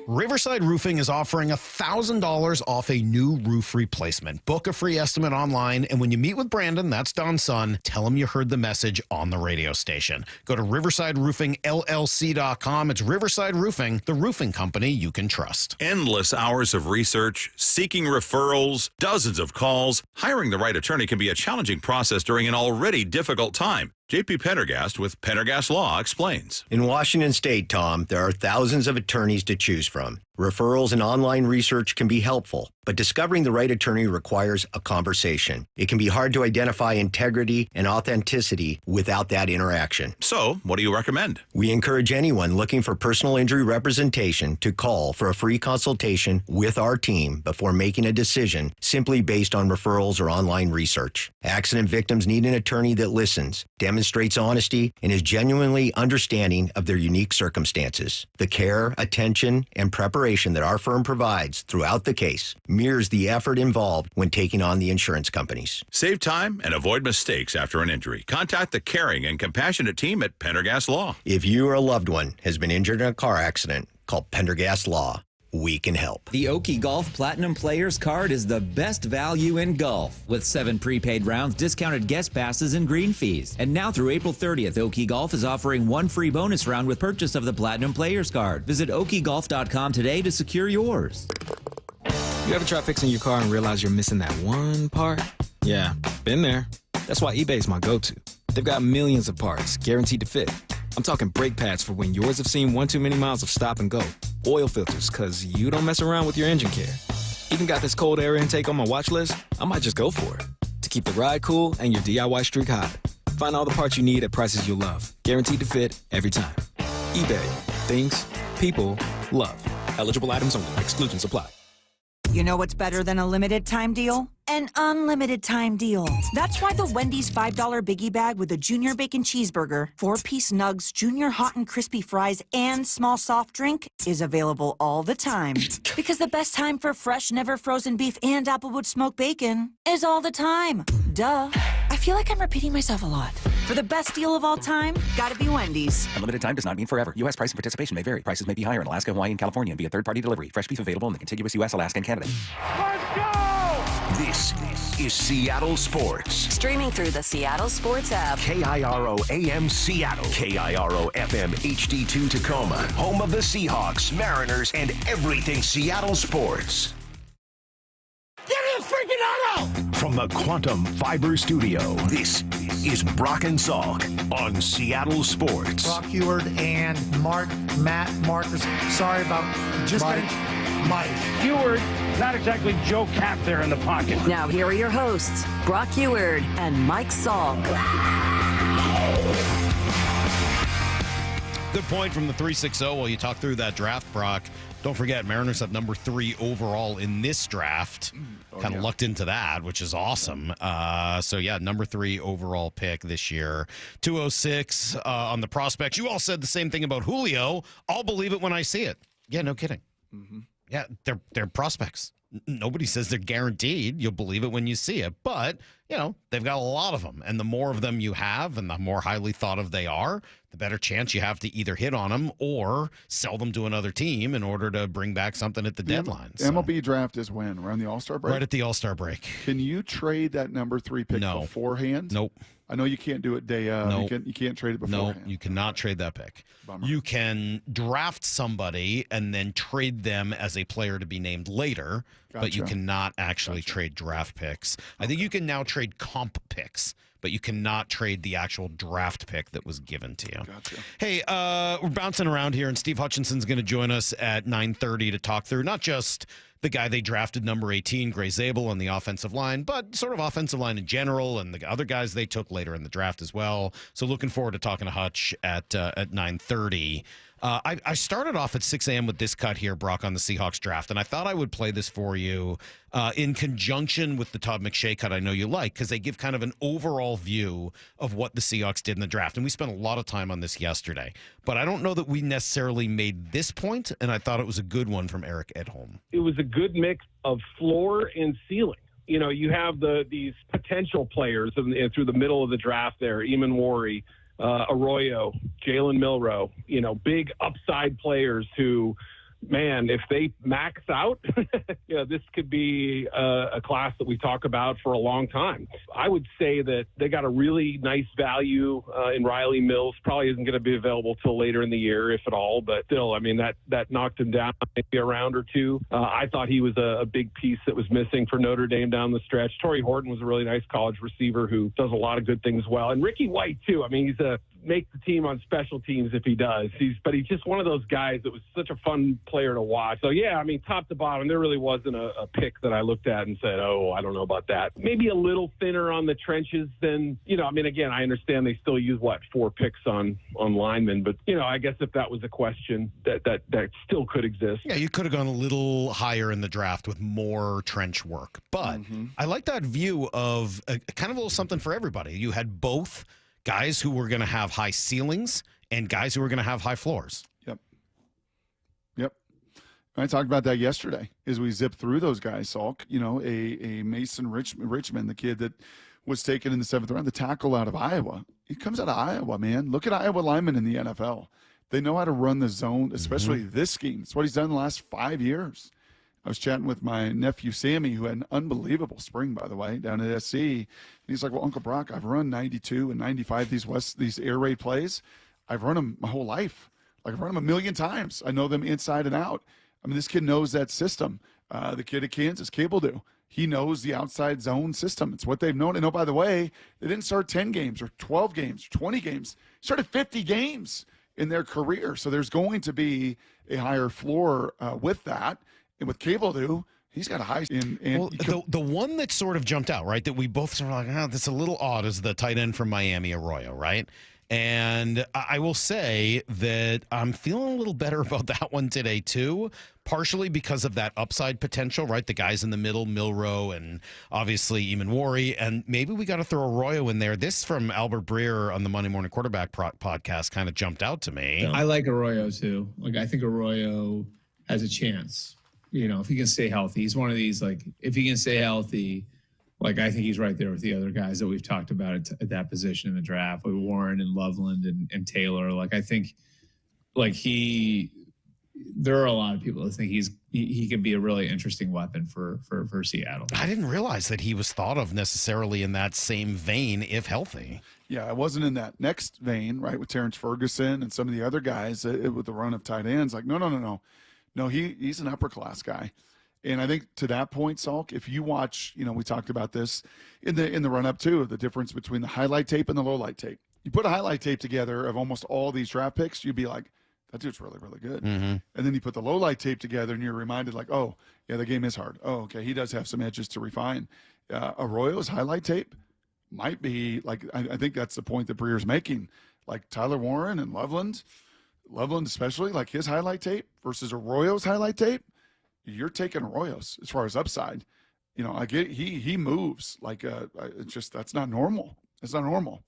Riverside Roofing is offering $1,000 off a new roof replacement. Book a free estimate online, and when you meet with Brandon, that's Don's son, tell him you heard the message on the radio station. Go to riversideroofingllc.com. It's Riverside Roofing, the roofing company you can trust. Endless hours of research, seeking referrals, dozens of calls. Hiring the right attorney can be a challenging process during an already difficult time. JP Pendergast with Pendergast Law explains. In Washington State, Tom, there are thousands of attorneys to choose from. Referrals and online research can be helpful, but discovering the right attorney requires a conversation. It can be hard to identify integrity and authenticity without that interaction. So, what do you recommend? We encourage anyone looking for personal injury representation to call for a free consultation with our team before making a decision simply based on referrals or online research. Accident victims need an attorney that listens, demonstrates honesty, and is genuinely understanding of their unique circumstances. The care, attention, and preparation that our firm provides throughout the case mirrors the effort involved when taking on the insurance companies. Save time and avoid mistakes after an injury. Contact the caring and compassionate team at Pendergast Law. If you or a loved one has been injured in a car accident, call Pendergast Law. We can help. The Oki Golf Platinum Players Card is the best value in golf, with 7 prepaid rounds, discounted guest passes, and green fees. And now through April 30th, Oki Golf is offering 1 free bonus round with purchase of the Platinum Players Card. Visit okigolf.com today to secure yours. You ever try fixing your car and realize you're missing that one part? Yeah, been there. That's why eBay's my go-to. They've got millions of parts, guaranteed to fit. I'm talking brake pads for when yours have seen one too many miles of stop and go. Oil filters, because you don't mess around with your engine care. Even got this cold air intake on my watch list. I might just go for it. To keep the ride cool and your DIY streak hot. Find all the parts you need at prices you'll love. Guaranteed to fit every time. eBay. Things. People. Love. Eligible items only. Exclusions apply. You know what's better than a limited time deal? An unlimited time deal. That's why the Wendy's $5 Biggie Bag with a Junior Bacon Cheeseburger, 4-piece nugs, Junior Hot and Crispy Fries, and small soft drink is available all the time. Because the best time for fresh, never frozen beef and Applewood smoked bacon is all the time. Duh. I feel like I'm repeating myself a lot. For the best deal of all time, gotta be Wendy's. Unlimited time does not mean forever. U.S. price and participation may vary. Prices may be higher in Alaska, Hawaii, and California via third-party delivery. Fresh beef available in the contiguous U.S., Alaska, and Canada. Let's go! This is Seattle Sports. Streaming through the Seattle Sports app. KIRO AM Seattle. KIRO FM HD2 Tacoma. Home of the Seahawks, Mariners, and everything Seattle sports. Give me a freaking auto! From the Quantum Fiber Studio, this is Brock and Salk on Seattle Sports. Brock Heward and Matt Marcus. Sorry about just Mike Heward, not exactly Joe Cap there in the pocket. Now here are your hosts, Brock Heward and Mike Salk. Good point from the 360 while you talk through that draft, Brock. Don't forget, Mariners have number 3 overall in this draft. Kind of lucked into that, which is awesome. Number 3 overall pick this year. 206 on the prospects. You all said the same thing about Julio. I'll believe it when I see it. Yeah, no kidding. Mm-hmm. Yeah, they're prospects. Nobody says they're guaranteed. You'll believe it when you see it. But, they've got a lot of them. And the more of them you have and the more highly thought of they are, the better chance you have to either hit on them or sell them to another team in order to bring back something at the deadline. The MLB draft is when? Around the All-Star break? Right at the All-Star break. Can you trade that number 3 pick beforehand? Nope. I know you can't do it day of. Nope. You can't trade it beforehand. No, you cannot trade that pick. Bummer. You can draft somebody and then trade them as a player to be named later. but you Gotcha. cannot actually trade draft picks. I think you can now trade comp picks, but you cannot trade the actual draft pick that was given to you. Gotcha. Hey, we're bouncing around here, and Steve Hutchinson's going to join us at 9:30 to talk through not just the guy they drafted, number 18, Gray Zabel, on the offensive line, but sort of offensive line in general, and the other guys they took later in the draft as well. So looking forward to talking to Hutch at 9:30. I started off at 6 a.m. with this cut here, Brock, on the Seahawks draft, and I thought I would play this for you in conjunction with the Todd McShay cut I know you like, because they give kind of an overall view of what the Seahawks did in the draft. And we spent a lot of time on this yesterday, but I don't know that we necessarily made this point, and I thought it was a good one from Eric Edholm. It was a good mix of floor and ceiling. You know, you have these potential players through the middle of the draft there, Eamon Wari, Arroyo, Jalen Milroe, you know, big upside players who, man, if they max out, you know, this could be a class that we talk about for a long time. I would say that they got a really nice value in Riley Mills. Probably isn't going to be available till later in the year, if at all. But still, I mean, that knocked him down maybe a round or two. I thought he was a big piece that was missing for Notre Dame down the stretch. Torrey Horton was a really nice college receiver who does a lot of good things well. And Ricky White, too. I mean, he's make the team on special teams if he does. But he's just one of those guys that was such a fun player to watch. So, yeah, I mean, top to bottom, there really wasn't a pick that I looked at and said, oh, I don't know about that. Maybe a little thinner on the trenches than, you know, I mean, again, I understand they still use, 4 picks on linemen. But, you know, I guess if that was a question, that still could exist. Yeah, you could have gone a little higher in the draft with more trench work. But I like that view of kind of a little something for everybody. You had both guys who were going to have high ceilings and guys who were going to have high floors. Yep. I talked about that yesterday as we zipped through those guys, Salk. You know, a Mason Richmond, the kid that was taken in the 7th round, the tackle out of Iowa. He comes out of Iowa, man. Look at Iowa linemen in the NFL. They know how to run the zone, especially this scheme. It's what he's done the last 5 years. I was chatting with my nephew, Sammy, who had an unbelievable spring, by the way, down at SC. And he's like, well, Uncle Brock, I've run 92 and 95 these air raid plays. I've run them my whole life. Like, I've run them a million times. I know them inside and out. I mean, this kid knows that system. The kid at Kansas, Cable do. He knows the outside zone system. It's what they've known. And, oh, by the way, they didn't start 10 games or 12 games or 20 games. They started 50 games in their career. So there's going to be a higher floor with that. And with Cable do, he's got a high. The one that sort of jumped out, right, that we both sort of like, oh, that's a little odd, is the tight end from Miami, Arroyo, right? And I will say that I'm feeling a little better about that one today, too, partially because of that upside potential, right? The guys in the middle, Milroe and obviously Eamon Wari, and maybe we got to throw Arroyo in there. This from Albert Breer on the Monday Morning Quarterback podcast kind of jumped out to me. I like Arroyo, too. Like, I think Arroyo has a chance. You know, if he can stay healthy, he's one of these, like, if he can stay healthy, like, I think he's right there with the other guys that we've talked about at that position in the draft, with Warren and Loveland and Taylor. Like, I think, like, there are a lot of people that think he could be a really interesting weapon for Seattle. I didn't realize that he was thought of necessarily in that same vein, if healthy. Yeah, I wasn't in that next vein, right, with Terrence Ferguson and some of the other guys with the run of tight ends. Like, no. No, he's an upper class guy. And I think to that point, Salk, if you watch, you know, we talked about this in the run up too, the difference between the highlight tape and the low light tape. You put a highlight tape together of almost all these draft picks, you'd be like, that dude's really, really good. And then you put the low light tape together and you're reminded, like, oh, yeah, the game is hard. Oh, okay, he does have some edges to refine. Arroyo's highlight tape might be, like, I think that's the point that Breer's making. Like Tyler Warren and Loveland especially, like his highlight tape versus Arroyo's highlight tape, you're taking Arroyo's as far as upside. You know, I get he moves like it's just, that's not normal. It's not normal.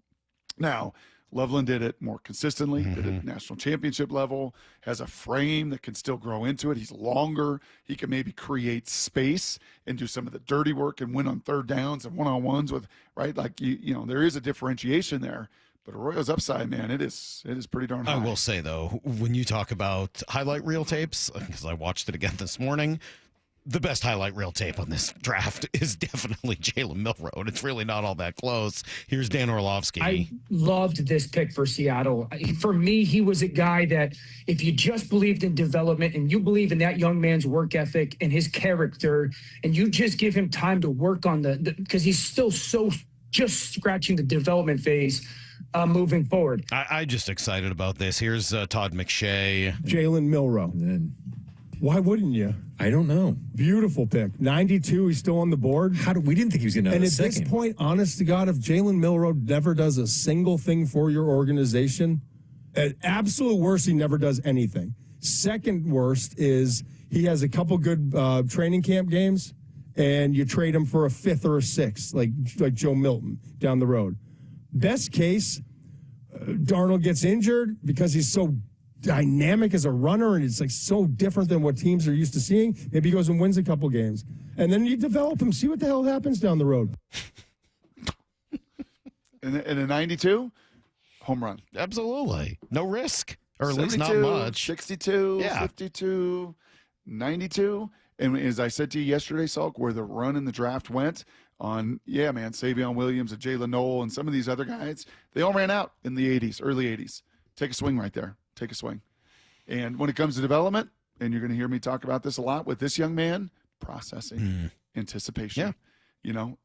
Now, Loveland did it more consistently, did it at national championship level, has a frame that can still grow into it. He's longer. He can maybe create space and do some of the dirty work and win on third downs and one-on-ones with, right? Like, you know, there is a differentiation there. But Arroyo's upside, man, it is pretty darn high. I will say, though, when you talk about highlight reel tapes, because I watched it again this morning, the best highlight reel tape on this draft is definitely Jalen Milroe. It's really not all that close. Here's Dan Orlovsky. I loved this pick for Seattle. For me, he was a guy that if you just believed in development and you believe in that young man's work ethic and his character, and you just give him time to work on because he's still just scratching the development phase moving forward. I'm just excited about this. Here's Todd McShay. Jalen Milroe. Why wouldn't you? I don't know. Beautiful pick. 92, he's still on the board. We didn't think he was going to. And at this point, honest to God, if Jalen Milroe never does a single thing for your organization, at absolute worst, he never does anything. Second worst is he has a couple good training camp games, and you trade him for a 5th or a 6th, like Joe Milton down the road. Best case, Darnold gets injured because he's so dynamic as a runner, and it's like so different than what teams are used to seeing. Maybe he goes and wins a couple games, and then you develop him, see what the hell happens down the road. In a 92, home run. Absolutely. No risk, or at least 72, not much. 62, 52, 92. And as I said to you yesterday, Salk, where the run in the draft went on, Savion Williams and Jalen Noel and some of these other guys, they all ran out in the 80s, early 80s. Take a swing right there. Take a swing. And when it comes to development, and you're going to hear me talk about this a lot with this young man, processing, anticipation.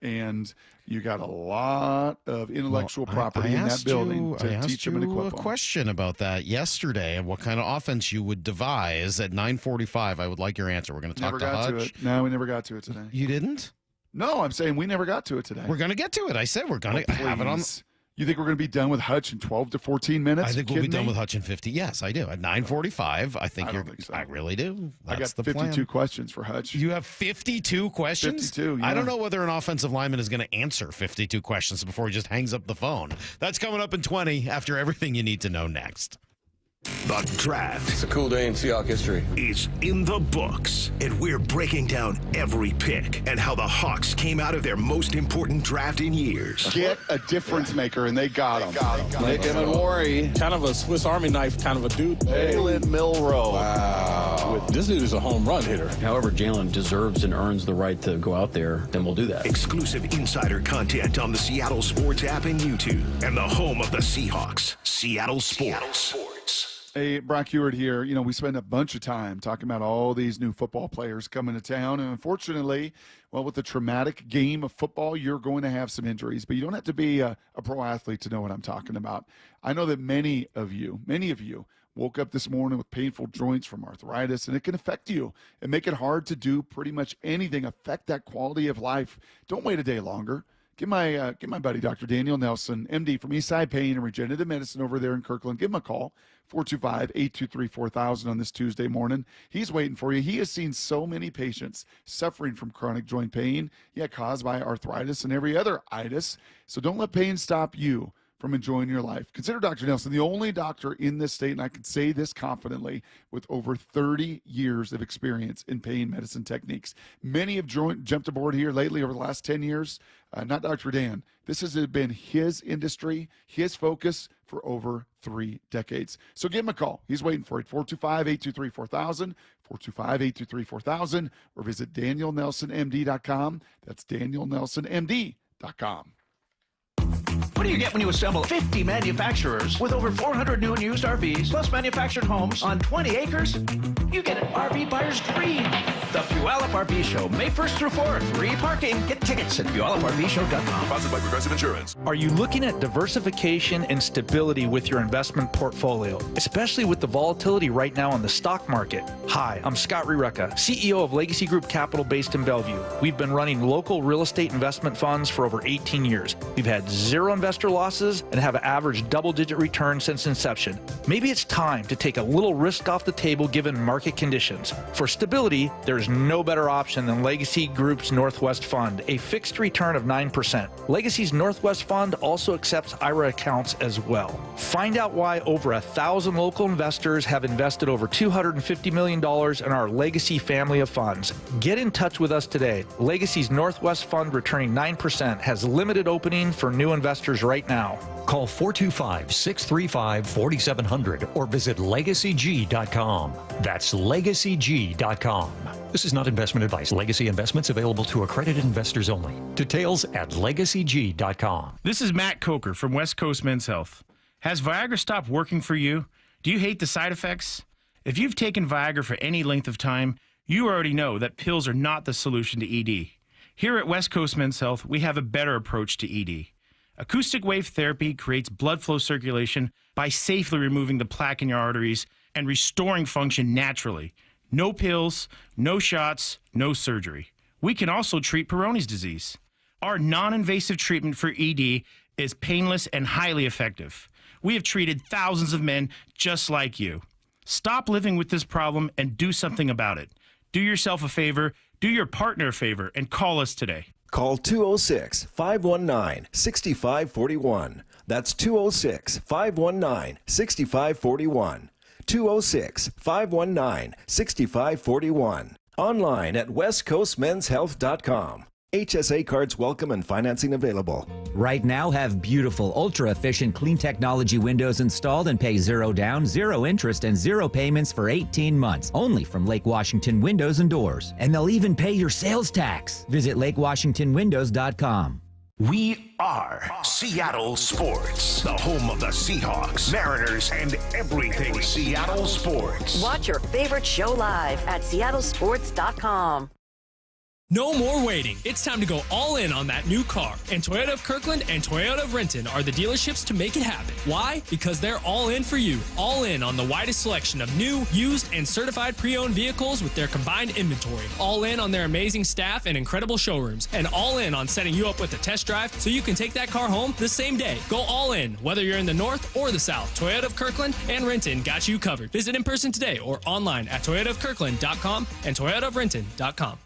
And you got a lot of intellectual property in that building to teach him and equip him. I asked you a question about that yesterday, of what kind of offense you would devise at 9:45. I would like your answer. We're going to talk to Hutch. No, we never got to it today. You didn't? No, I'm saying we never got to it today. We're going to get to it. I said we're going to have it on. You think we're going to be done with Hutch in 12 to 14 minutes? I think we'll be done with Hutch in 50. Yes, I do. At 9:45, I think so. I really do. That's I got 52 questions for Hutch. You have 52 questions? 52, I don't know whether an offensive lineman is going to answer 52 questions before he just hangs up the phone. That's coming up in 20 after everything you need to know next. The draft. It's a cool day in Seahawks history. Is in the books, and we're breaking down every pick and how the Hawks came out of their most important draft in years. Get a difference maker, and they got him. Nick Emenwari, kind of a Swiss Army knife kind of a dude. Jalen Milroe. Wow. This dude is a home run hitter. However, Jalen deserves and earns the right to go out there, then we'll do that. Exclusive insider content on the Seattle Sports app and YouTube, and the home of the Seahawks, Seattle Sports. Hey, Brock Heward here. We spend a bunch of time talking about all these new football players coming to town. And unfortunately, with the traumatic game of football, you're going to have some injuries. But you don't have to be a pro athlete to know what I'm talking about. I know that many of you woke up this morning with painful joints from arthritis, and it can affect you and make it hard to do pretty much anything, affect that quality of life. Don't wait a day longer. Give my buddy, Dr. Daniel Nelson, MD from Eastside Pain and Regenerative Medicine over there in Kirkland. Give him a call, 425-823-4000 on this Tuesday morning. He's waiting for you. He has seen so many patients suffering from chronic joint pain, caused by arthritis and every other itis. So don't let pain stop you from enjoying your life. Consider Dr. Nelson the only doctor in this state, and I can say this confidently, with over 30 years of experience in pain medicine techniques. Many have jumped aboard here lately over the last 10 years. Not Dr. Dan. This has been his industry, his focus for over 3 decades. So give him a call. He's waiting for it. 425-823-4000, 425-823-4000, or visit DanielNelsonMD.com. That's DanielNelsonMD.com. What do you get when you assemble 50 manufacturers with over 400 new and used RVs, plus manufactured homes on 20 acres? You get an RV buyer's dream. The Puyallup RV Show, May 1st through 4th. Free parking. Get tickets at PuyallupRVShow.com. Sponsored by Progressive Insurance. Are you looking at diversification and stability with your investment portfolio, especially with the volatility right now in the stock market? Hi, I'm Scott Rireka, CEO of Legacy Group Capital based in Bellevue. We've been running local real estate investment funds for over 18 years. We've had 0 investor losses and have averaged double-digit returns since inception. Maybe it's time to take a little risk off the table given market conditions. For stability, there's no better option than Legacy Group's Northwest Fund, a fixed return of 9%. Legacy's Northwest Fund also accepts IRA accounts as well. Find out why over 1,000 local investors have invested over $250 million in our Legacy family of funds. Get in touch with us today. Legacy's Northwest Fund returning 9% has limited opening for new investors right now. Call 425-635-4700 or visit LegacyG.com. That's LegacyG.com. This is not investment advice. Legacy investments available to accredited investors only. Details at LegacyG.com. This is Matt Coker from West Coast Men's Health. Has Viagra stopped working for you? Do you hate the side effects? If you've taken Viagra for any length of time, you already know that pills are not the solution to ED. Here at West Coast Men's Health, we have a better approach to ED. Acoustic wave therapy creates blood flow circulation by safely removing the plaque in your arteries and restoring function naturally. No pills, no shots, no surgery. We can also treat Peyronie's disease. Our non-invasive treatment for ED is painless and highly effective. We have treated thousands of men just like you. Stop living with this problem and do something about it. Do yourself a favor, do your partner a favor, and call us today. Call 206-519-6541. That's 206-519-6541. 206-519-6541. Online at westcoastmenshealth.com. HSA cards welcome and financing available. Right now, have beautiful, ultra-efficient, clean technology windows installed and pay $0 down, $0 interest, and $0 payments for 18 months. Only from Lake Washington Windows and Doors. And they'll even pay your sales tax. Visit LakeWashingtonWindows.com. We are Seattle Sports, the home of the Seahawks, Mariners, and everything Seattle sports. Watch your favorite show live at seattlesports.com. No more waiting. It's time to go all in on that new car. And Toyota of Kirkland and Toyota of Renton are the dealerships to make it happen. Why? Because they're all in for you. All in on the widest selection of new, used, and certified pre-owned vehicles with their combined inventory. All in on their amazing staff and incredible showrooms. And all in on setting you up with a test drive so you can take that car home the same day. Go all in, whether you're in the north or the south. Toyota of Kirkland and Renton got you covered. Visit in person today or online at toyotaofkirkland.com and toyotaofrenton.com.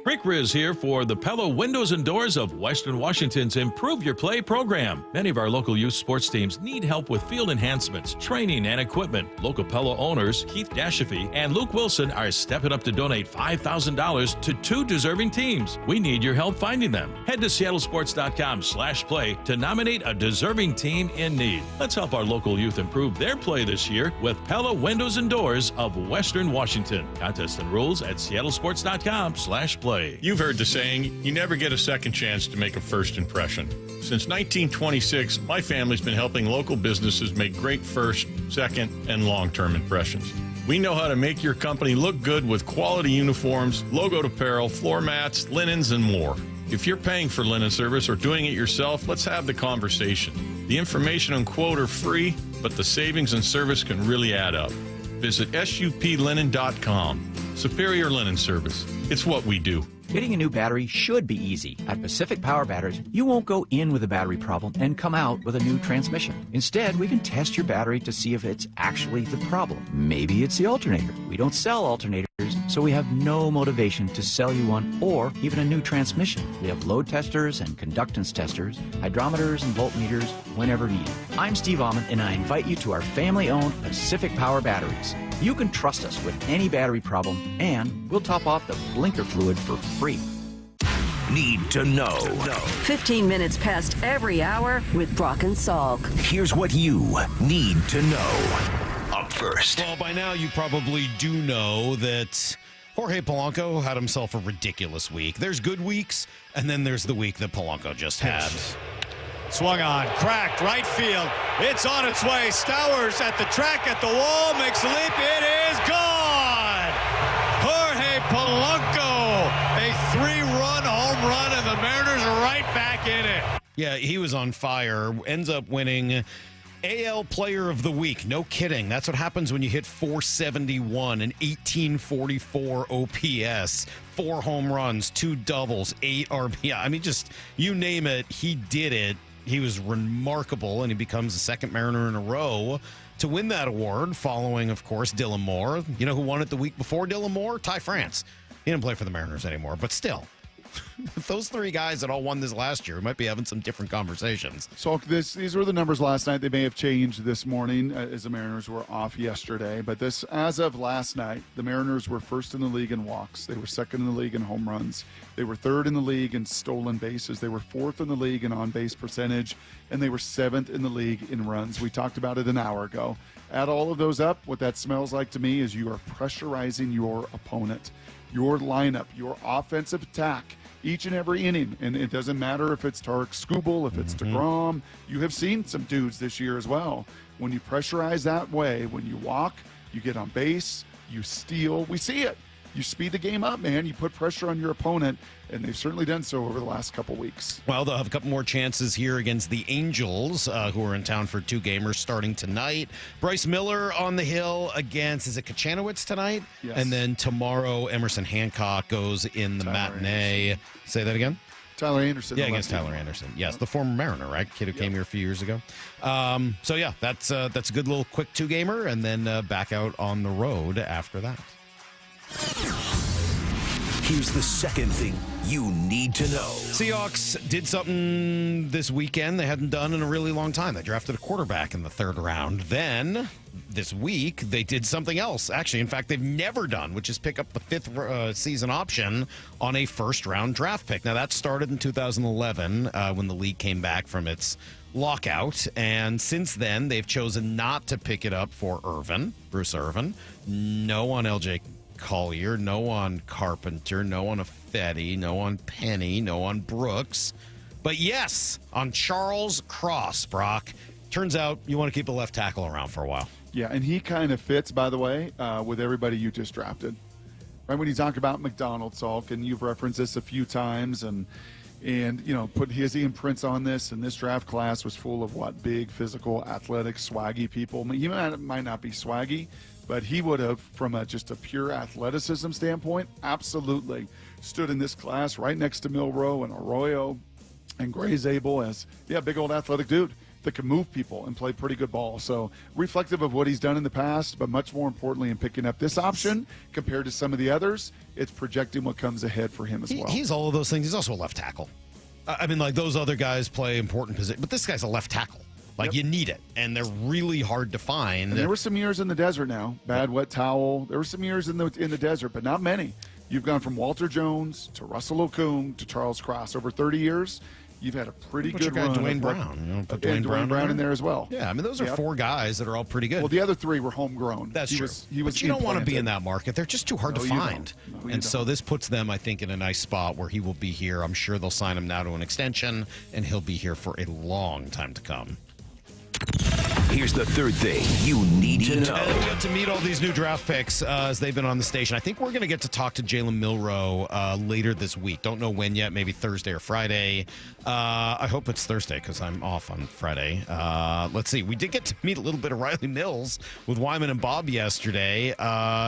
Rick Riz here for the Pella Windows and Doors of Western Washington's Improve Your Play program. Many of our local youth sports teams need help with field enhancements, training, and equipment. Local Pella owners Keith Dashafy and Luke Wilson are stepping up to donate $5,000 to 2 deserving teams. We need your help finding them. Head to seattlesports.com/play to nominate a deserving team in need. Let's help our local youth improve their play this year with Pella Windows and Doors of Western Washington. Contest and rules at seattlesports.com/play. You've heard the saying, you never get a second chance to make a first impression. Since 1926, my family's been helping local businesses make great first, second, and long-term impressions. We know how to make your company look good with quality uniforms, logoed apparel, floor mats, linens, and more. If you're paying for linen service or doing it yourself, let's have the conversation. The information and quote are free, but the savings and service can really add up. Visit suplinen.com. Superior Linen Service. It's what we do. Getting a new battery should be easy. At Pacific Power Batteries, you won't go in with a battery problem and come out with a new transmission. Instead, we can test your battery to see if it's actually the problem. Maybe it's the alternator. We don't sell alternators, so we have no motivation to sell you one or even a new transmission. We have load testers and conductance testers, hydrometers and voltmeters whenever needed. I'm Steve Almond, and I invite you to our family-owned Pacific Power Batteries. You can trust us with any battery problem, and we'll top off the blinker fluid for free. Need to know. 15 minutes past every hour with Brock and Salk. Here's what you need to know. Up first. Well, by now you probably do know that Jorge Polanco had himself a ridiculous week. There's good weeks, and then there's the week that Polanco just had. Swung on, cracked, right field. It's on its way. Stowers at the track, at the wall, makes the leap. It is gone! Jorge Polanco, a 3-run home run, and the Mariners are right back in it. Yeah, he was on fire. Ends up winning AL Player of the Week. No kidding. That's what happens when you hit 471, an 1844 OPS, 4 home runs, 2 doubles, 8 RBI. I mean, just you name it, he did it. He was remarkable, and he becomes the second Mariner in a row to win that award, following, of course, Dylan Moore. You know who won it the week before Dylan Moore? Ty France. He didn't play for the Mariners anymore, but still, If those three guys that all won this last year, we might be having some different conversations. So these were the numbers last night. They may have changed this morning as the Mariners were off yesterday. But as of last night, the Mariners were first in the league in walks. They were second in the league in home runs. They were third in the league in stolen bases. They were fourth in the league in on-base percentage. And they were seventh in the league in runs. We talked about it an hour ago. Add all of those up. What that smells like to me is you are pressurizing your opponent, your lineup, your offensive attack each and every inning. And it doesn't matter if it's Tarek Skubal, if it's DeGrom. You have seen some dudes this year as well. When you pressurize that way, when you walk, you get on base, you steal. We see it. You speed the game up, man. You put pressure on your opponent, and they've certainly done so over the last couple weeks. Well, they'll have a couple more chances here against the Angels, who are in town for 2 gamers starting tonight. Bryce Miller on the hill against, is it Kachanowicz tonight? Yes. And then tomorrow, Emerson Hancock goes in the matinee. Anderson. Say that again? Tyler Anderson. Yeah, against Tyler Anderson. Yes, the former Mariner, right? Kid who came here a few years ago. So, yeah, that's a good little quick 2-gamer, and then back out on the road after that. Here's the second thing you need to know. Seahawks did something this weekend they hadn't done in a really long time. They drafted a quarterback in the 3rd round. Then, this week, they did something else. Actually, in fact, they've never done, which is pick up the 5th season option on a first-round draft pick. Now, that started in 2011 when the league came back from its lockout. And since then, they've chosen not to pick it up for Bruce Irvin. No on LJ Collier, no on Carpenter, no on Affetti, no on Penny, no on Brooks. But yes, on Charles Cross, Brock. Turns out you want to keep a left tackle around for a while. Yeah, and he kind of fits, by the way, with everybody you just drafted. Right when you talk about McDonald, Salk, and you've referenced this a few times, and you know, put his imprints on this, and this draft class was full of what? Big, physical, athletic, swaggy people. I mean, he might not be swaggy, but he would have, from just a pure athleticism standpoint, absolutely stood in this class right next to Milroe and Arroyo and Gray Zabel as, big old athletic dude that can move people and play pretty good ball. So reflective of what he's done in the past, but much more importantly in picking up this option compared to some of the others, it's projecting what comes ahead for him as well. He's all of those things. He's also a left tackle. I mean, like, those other guys play important positions, but this guy's a left tackle. Like, you need it, and they're really hard to find. And there were some years in the desert now. Bad wet towel. There were some years in the desert, but not many. You've gone from Walter Jones to Russell Okung to Charles Cross. Over 30 years, you've had a pretty good run. Dwayne Brown. You know, put Dwayne Brown in there as well. Yeah, I mean, those are 4 guys that are all pretty good. Well, the other 3 were homegrown. That's true. But you don't want to be in that market. They're just too hard to find. And so this puts them, I think, in a nice spot where he will be here. I'm sure they'll sign him now to an extension, and he'll be here for a long time to come. Here's the third thing you need to know. And we get to meet all these new draft picks as they've been on the station. I think we're going to get to talk to Jalen Milroe later this week. Don't know when yet, maybe Thursday or Friday. I hope it's Thursday because I'm off on Friday. Let's see. We did get to meet a little bit of Riley Mills with Wyman and Bob yesterday.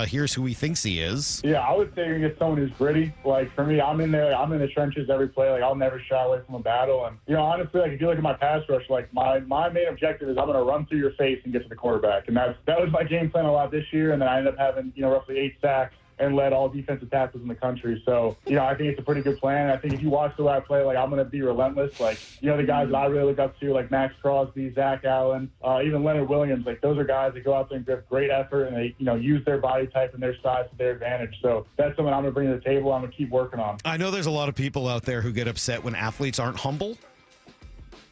Here's who he thinks he is. Yeah, I would say you're going to get someone who's gritty. Like, for me, I'm in there. I'm in the trenches every play. Like, I'll never shy away from a battle. And, you know, honestly, like, if you look at my pass rush, like, my main objective is I'm going to run through your face and get to the quarterback. And that was my game plan a lot this year. And then I ended up having, you know, roughly 8 sacks and led all defensive tackles in the country. So, you know, I think it's a pretty good plan. I think if you watch the way I play, like, I'm going to be relentless. Like, you know, the guys that I really look up to, like Max Crosby, Zach Allen, even Leonard Williams, like, those are guys that go out there and give great effort and they, you know, use their body type and their size to their advantage. So that's something I'm going to bring to the table. I'm going to keep working on. I know there's a lot of people out there who get upset when athletes aren't humble.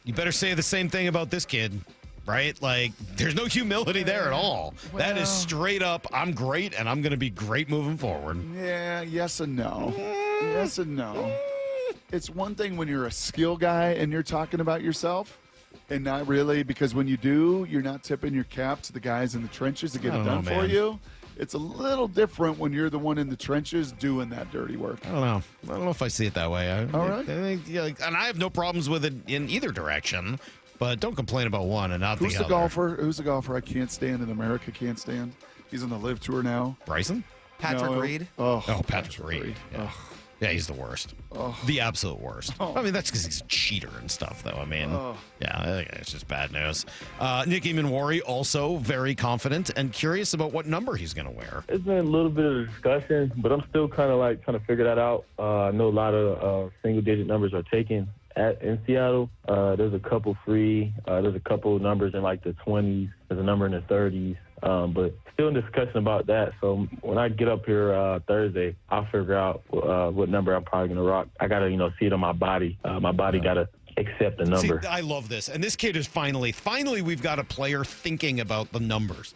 You better say the same thing about this kid. Right? Like, there's no humility there at all. Well, that is straight up, I'm great, and I'm going to be great moving forward. Yeah, yes and no. Yes and no. It's one thing when you're a skill guy and you're talking about yourself, and not really, because when you do, you're not tipping your cap to the guys in the trenches to get it done for you. It's a little different when you're the one in the trenches doing that dirty work. I don't know if I see it that way. All right. I think, and I have no problems with it in either direction. But don't complain about one and not the other. Who's the golfer I can't stand in America can't stand? He's on the Live Tour now. Bryson? Patrick Reed. Oh, Patrick Reed. Yeah. Yeah, he's the worst. Oh. The absolute worst. Oh. I mean, that's because he's a cheater and stuff, though. I mean, Oh. yeah, it's just bad news. Nick Eamon-Wari also very confident and curious about what number he's going to wear. It's been a little bit of discussion, but I'm still kind of like trying to figure that out. I know a lot of single-digit numbers are taken in Seattle. There's a couple free. There's a couple numbers in like the 20s. There's a number in the 30s. But still in discussion about that. So when I get up here Thursday, I'll figure out what number I'm probably going to rock. I got to, see it on my body. My body got to accept the number. See, I love this. And this kid is finally we've got a player thinking about the numbers.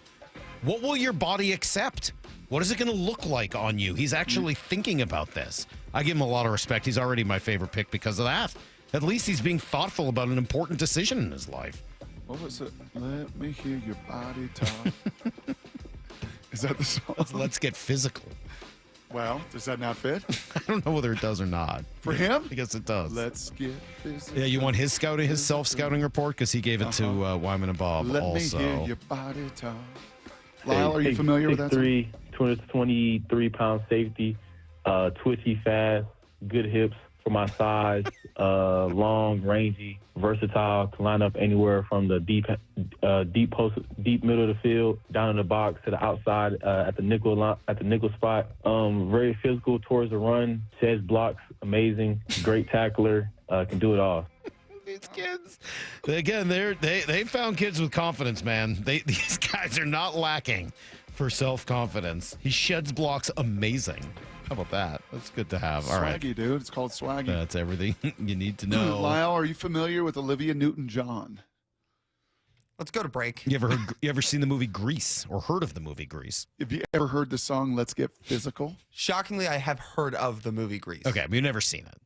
What will your body accept? What is it going to look like on you? He's actually thinking about this. I give him a lot of respect. He's already my favorite pick because of that. At least he's being thoughtful about an important decision in his life. What was it? Let me hear your body talk. Is that the song? Let's get physical. Well, does that not fit? I don't know whether it does or not. For him? I guess it does. Let's get physical. Yeah, you want his self-scouting report? Because he gave it to Wyman and Bob Let also. me hear your body talk. Lyle, are you familiar with that? 6'3", 223-pound safety, twitchy, fast, good hips for my size, long, rangy, versatile, can line up anywhere from the deep middle of the field, down in the box to the outside at the nickel spot. Very physical towards the run, sheds blocks, amazing, great tackler, can do it all. These kids, again, they found kids with confidence, man. These guys are not lacking for self-confidence. He sheds blocks amazing. How about that? That's good to have. All right. Swaggy, dude. It's called swaggy. That's everything you need to know. Lyle, are you familiar with Olivia Newton-John? Let's go to break. You ever seen the movie Grease or heard of the movie Grease? Have you ever heard the song Let's Get Physical? Shockingly, I have heard of the movie Grease. Okay, but you've never seen it.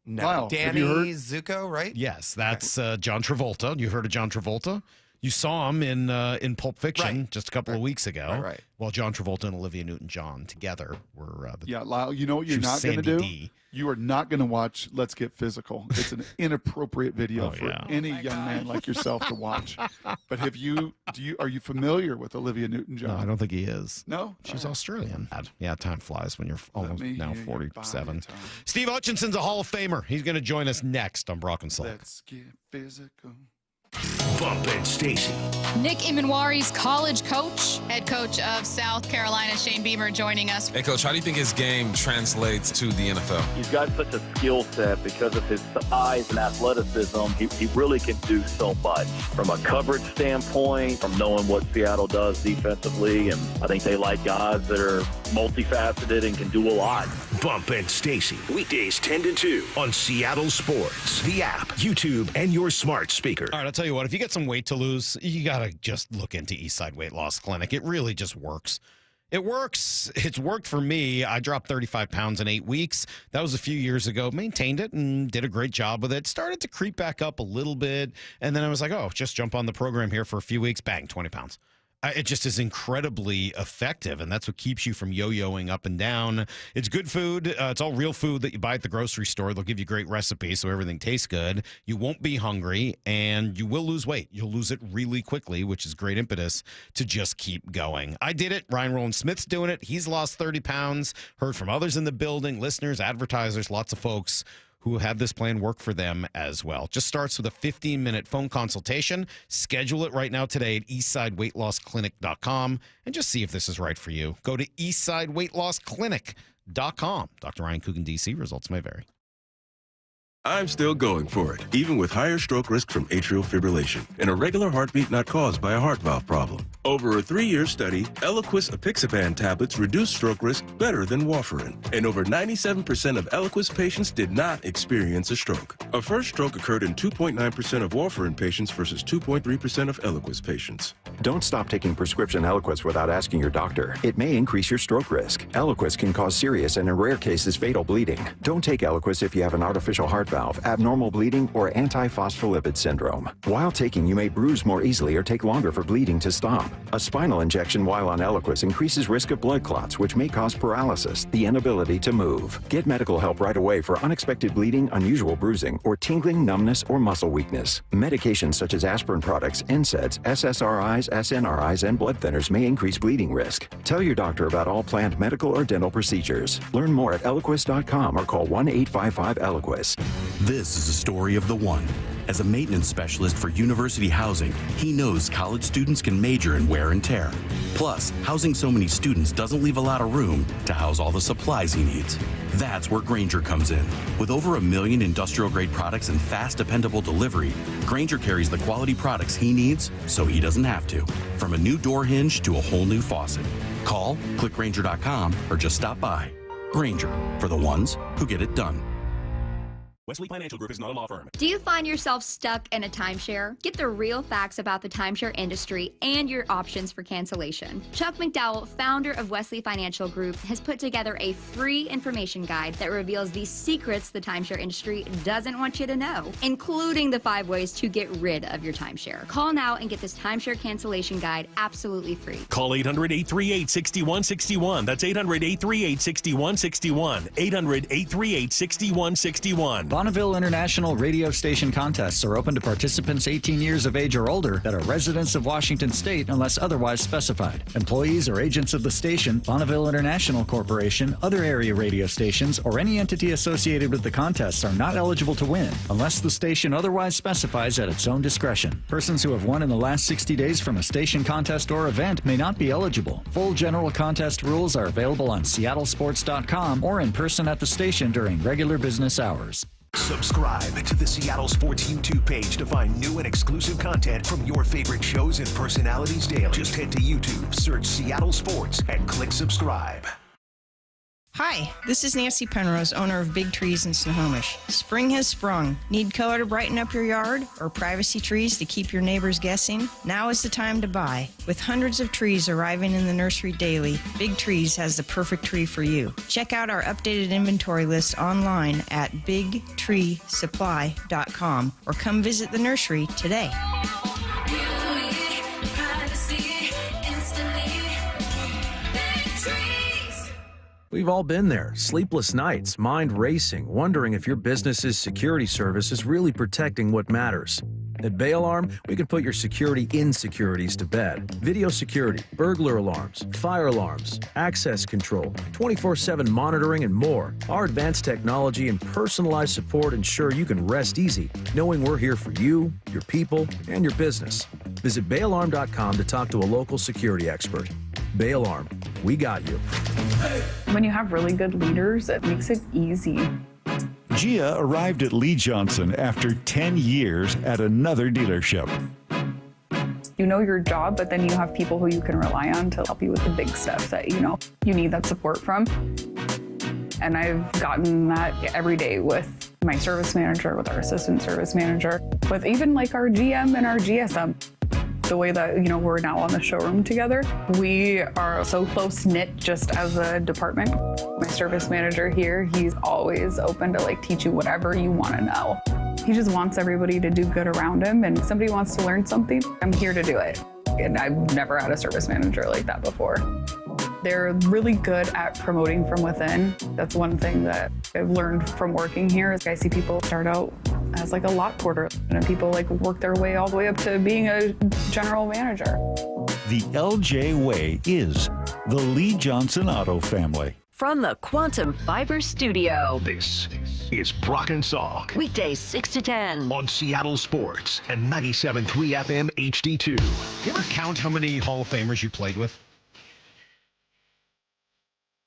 No. Lyle, Danny Zuko, right? Yes, that's John Travolta. You heard of John Travolta? You saw him in Pulp Fiction just a couple of weeks ago. Right. While John Travolta and Olivia Newton-John together were Lyle, you know what you're not going to do? You are not going to watch Let's Get Physical. It's an inappropriate video for any young man like yourself to watch. But are you familiar with Olivia Newton-John? No, I don't think he is. No? She's Australian. Yeah, time flies when you're almost now 47. Steve Hutchinson's a Hall of Famer. He's going to join us next on Brock and Salk. Let's get physical. Bump and Stacy. Nick Eamon-Wari's college coach, head coach of South Carolina, Shane Beamer, joining us. Hey, Coach, how do you think his game translates to the NFL? He's got such a skill set because of his size and athleticism. He really can do so much from a coverage standpoint, from knowing what Seattle does defensively, and I think they like guys that are multifaceted and can do a lot. Bump and Stacy, weekdays 10 to 2 on Seattle Sports, the app, YouTube, and your smart speaker. All right, I'll tell you what, if you get some weight to lose, you got to just look into Eastside Weight Loss Clinic. It really just works. It works. It's worked for me. I dropped 35 pounds in 8 weeks. That was a few years ago. Maintained it and did a great job with it. Started to creep back up a little bit. And then I was like, just jump on the program here for a few weeks. Bang, 20 pounds. It just is incredibly effective, and that's what keeps you from yo-yoing up and down. It's good food. It's all real food that you buy at the grocery store. They'll give you great recipes, so everything tastes good. You won't be hungry, and you will lose weight. You'll lose it really quickly, which is great impetus to just keep going. I did it. Ryan Rowland-Smith's doing it. He's lost 30 pounds. Heard from others in the building, listeners, advertisers, lots of folks who had this plan work for them as well. Just starts with a 15-minute phone consultation. Schedule it right now today at eastsideweightlossclinic.com and just see if this is right for you. Go to eastsideweightlossclinic.com. Dr. Ryan Coogan, D.C. Results may vary. I'm still going for it, even with higher stroke risk from atrial fibrillation and a regular heartbeat not caused by a heart valve problem. Over a 3-year study, Eliquis apixaban tablets reduce stroke risk better than warfarin, and over 97% of Eliquis patients did not experience a stroke. A first stroke occurred in 2.9% of warfarin patients versus 2.3% of Eliquis patients. Don't stop taking prescription Eliquis without asking your doctor. It may increase your stroke risk. Eliquis can cause serious and in rare cases fatal bleeding. Don't take Eliquis if you have an artificial heart valve, abnormal bleeding, or antiphospholipid syndrome. While taking, you may bruise more easily or take longer for bleeding to stop. A spinal injection while on Eliquis increases risk of blood clots, which may cause paralysis, the inability to move. Get medical help right away for unexpected bleeding, unusual bruising, or tingling, numbness, or muscle weakness. Medications such as aspirin products, NSAIDs, SSRIs, PPIs, SNRIs, and blood thinners may increase bleeding risk. Tell your doctor about all planned medical or dental procedures. Learn more at Eliquis.com or call 1-855-ELIQUIS. This is a story of the one. As a maintenance specialist for university housing, he knows college students can major in wear and tear. Plus, housing so many students doesn't leave a lot of room to house all the supplies he needs. That's where Grainger comes in. With over 1 million industrial-grade products and fast, dependable delivery, Grainger carries the quality products he needs so he doesn't have to. From a new door hinge to a whole new faucet. Call, click Grainger.com, or just stop by. Grainger, for the ones who get it done. Wesley Financial Group is not a law firm. Do you find yourself stuck in a timeshare? Get the real facts about the timeshare industry and your options for cancellation. Chuck McDowell, founder of Wesley Financial Group, has put together a free information guide that reveals the secrets the timeshare industry doesn't want you to know, including the 5 ways to get rid of your timeshare. Call now and get this timeshare cancellation guide absolutely free. Call 800-838-6161. That's 800-838-6161. 800-838-6161. Bonneville International radio station contests are open to participants 18 years of age or older that are residents of Washington State unless otherwise specified. Employees or agents of the station, Bonneville International Corporation, other area radio stations, or any entity associated with the contests are not eligible to win unless the station otherwise specifies at its own discretion. Persons who have won in the last 60 days from a station contest or event may not be eligible. Full general contest rules are available on seattlesports.com or in person at the station during regular business hours. Subscribe to the Seattle Sports YouTube page to find new and exclusive content from your favorite shows and personalities daily. Just head to YouTube, search Seattle Sports, and click subscribe. Hi, this is Nancy Penrose, owner of Big Trees in Snohomish. Spring has sprung. Need color to brighten up your yard or privacy trees to keep your neighbors guessing? Now is the time to buy. With hundreds of trees arriving in the nursery daily, Big Trees has the perfect tree for you. Check out our updated inventory list online at bigtreesupply.com or come visit the nursery today. We've all been there. Sleepless nights, mind racing, wondering if your business's security service is really protecting what matters. At Bay Alarm, we can put your security insecurities to bed. Video security, burglar alarms, fire alarms, access control, 24/7 monitoring, and more. Our advanced technology and personalized support ensure you can rest easy, knowing we're here for you, your people, and your business. Visit bayalarm.com to talk to a local security expert. Bay Alarm, we got you. When you have really good leaders, it makes it easy. Gia arrived at Lee Johnson after 10 years at another dealership. You know your job, but then you have people who you can rely on to help you with the big stuff that you need that support from. And I've gotten that every day with my service manager, with our assistant service manager, with even like our GM and our GSM. The way that, we're now on the showroom together, we are so close-knit just as a department. My service manager here, he's always open to teach you whatever you want to know. He just wants everybody to do good around him, and if somebody wants to learn something, I'm here to do it. And I've never had a service manager like that before. They're really good at promoting from within. That's one thing that I've learned from working here is I see people start out as a lot porter, and people work their way all the way up to being a general manager. The LJ Way is the Lee Johnson Auto family. From the Quantum Fiber Studio. This is Brock and Salk. Weekdays 6 to 10. On Seattle Sports and 97.3 FM HD2. You ever count how many Hall of Famers you played with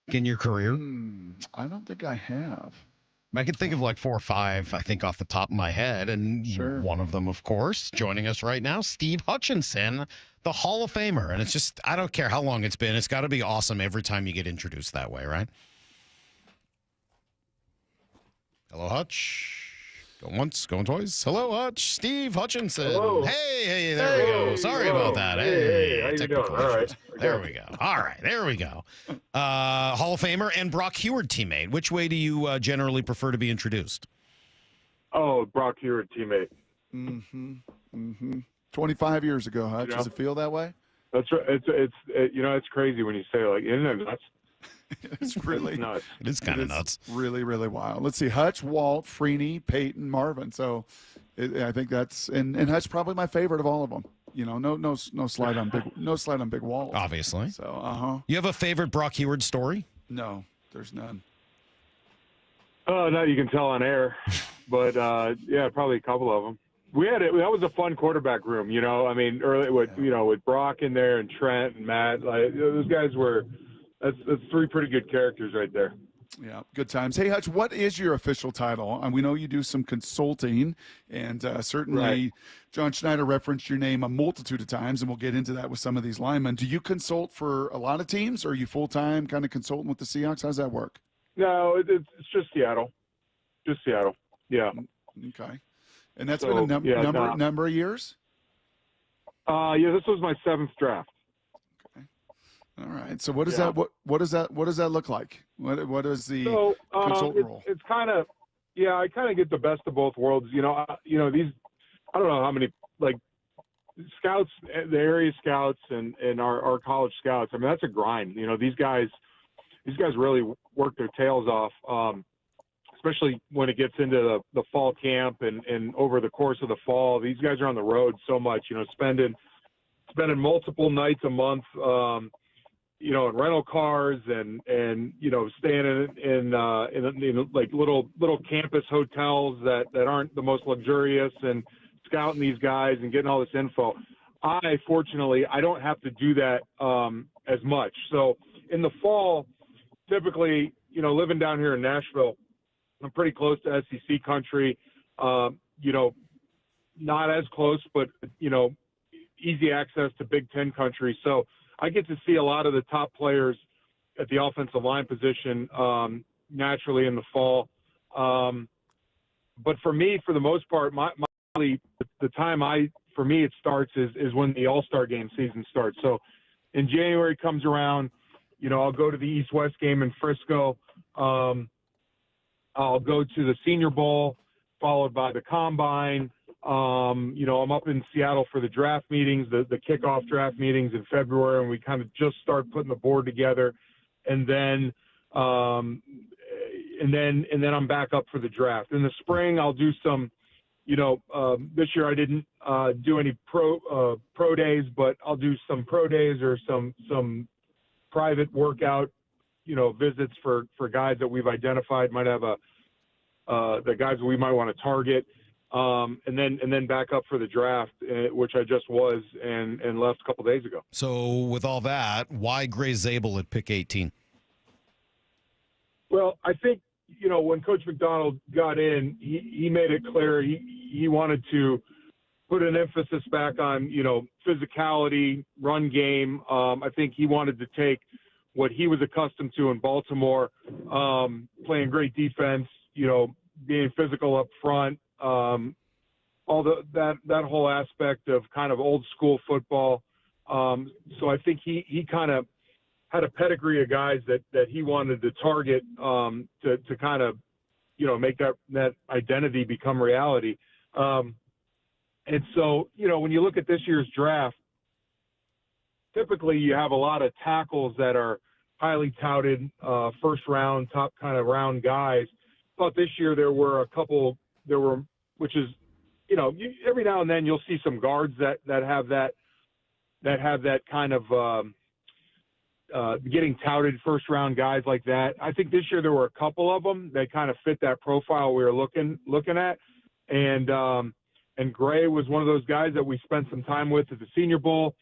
in your career? I don't think I have. I can think of 4 or 5, I think, off the top of my head. And one of them, of course, joining us right now, Steve Hutchinson, the Hall of Famer. And it's just, I don't care how long it's been. It's got to be awesome every time you get introduced that way, right? Hello, Hutch. Going once, going twice. Hello, Hutch. Steve Hutchinson. Hello. Hey, there we go. Sorry about that. Hey, how you doing? All right. There we go. All right, there we go. Hall of Famer and Brock Heward teammate. Which way do you generally prefer to be introduced? Oh, Brock Heward teammate. 25 years ago, Hutch. Does it feel that way? That's right. It's crazy when you say isn't it nuts? It's really nuts. It is kind of nuts. Really, really wild. Let's see. Hutch, Walt, Freeney, Peyton, Marvin. So I think that's and Hutch probably my favorite of all of them. no slide on big walls. Obviously. So, You have a favorite Brock Heward story? No, there's none. Oh, no, you can tell on air, but yeah, probably a couple of them. That was a fun quarterback room, I mean, early with Brock in there and Trent and Matt, like those guys that's three pretty good characters right there. Yeah, good times. Hey, Hutch, what is your official title? And we know you do some consulting, and certainly Right. John Schneider referenced your name a multitude of times, and we'll get into that with some of these linemen. Do you consult for a lot of teams, or are you full-time kind of consulting with the Seahawks? How's that work? No, it's just Seattle. Just Seattle. Yeah. Okay. And that's been a number of years? Yeah, this was my 7th draft. All right. So what does that look like? What is the consultant role? It's kind of I kind of get the best of both worlds. These I don't know how many like scouts, the area scouts and our college scouts. I mean, that's a grind. These guys really work their tails off. Especially when it gets into the fall camp and over the course of the fall, these guys are on the road so much, spending multiple nights a month, in rental cars and staying in like little campus hotels that aren't the most luxurious and scouting these guys and getting all this info. Fortunately, I don't have to do that as much. So in the fall, typically, living down here in Nashville, I'm pretty close to SEC country, not as close, but, easy access to Big Ten country. So I get to see a lot of the top players at the offensive line position naturally in the fall. But for me, for the most part, the time for me it starts is when the All-Star game season starts. So in January comes around, I'll go to the East-West game in Frisco. I'll go to the Senior Bowl, followed by the Combine. I'm up in Seattle for the draft meetings, the kickoff draft meetings in February, and we kind of just start putting the board together. And then I'm back up for the draft. In the spring, I'll do some, this year I didn't do any pro days, but I'll do some pro days or some private workout visits for guys that we've identified might have the guys that we might want to target, and then back up for the draft, which I just was and left a couple days ago. So with all that, why Gray Zabel at pick 18? Well, I think when Coach McDonald got in, he made it clear he wanted to put an emphasis back on physicality, run game. I think he wanted to take what he was accustomed to in Baltimore, playing great defense, being physical up front, all that whole aspect of kind of old school football. So I think he kind of had a pedigree of guys that he wanted to target to kind of, make that identity become reality. And so, when you look at this year's draft, typically you have a lot of tackles that are highly touted, first round, top kind of round guys. But this year there were a couple, which is, every now and then you'll see some guards that have that kind of getting touted first round guys like that. I think this year there were a couple of them that kind of fit that profile we were looking at. And Gray was one of those guys that we spent some time with at the Senior Bowl.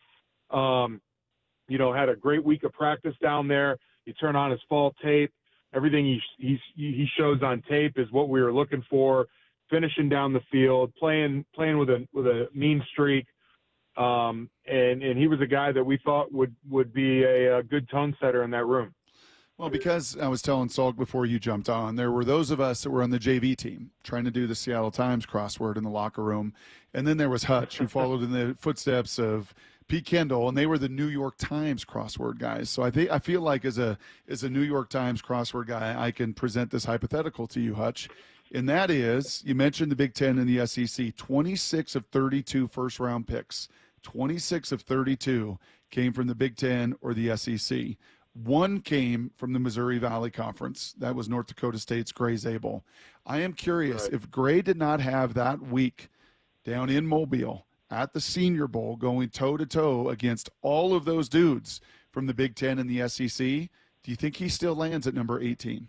Had a great week of practice down there. You turn on his fall tape. Everything he shows on tape is what we were looking for. Finishing down the field, playing with a mean streak, and he was a guy that we thought would be a good tone setter in that room. Well, because I was telling Salk before you jumped on, there were those of us that were on the JV team trying to do the Seattle Times crossword in the locker room, and then there was Hutch, who followed in the footsteps of Pete Kendall, and they were the New York Times crossword guys. So I feel like as a New York Times crossword guy, I can present this hypothetical to you, Hutch, and that is, you mentioned the Big Ten and the SEC, 26 of 32 first-round picks. 26 of 32 came from the Big Ten or the SEC. One came from the Missouri Valley Conference. That was North Dakota State's Gray Zabel. I am curious, if Gray did not have that week down in Mobile at the Senior Bowl going toe-to-toe against all of those dudes from the Big Ten and the SEC, do you think he still lands at number 18?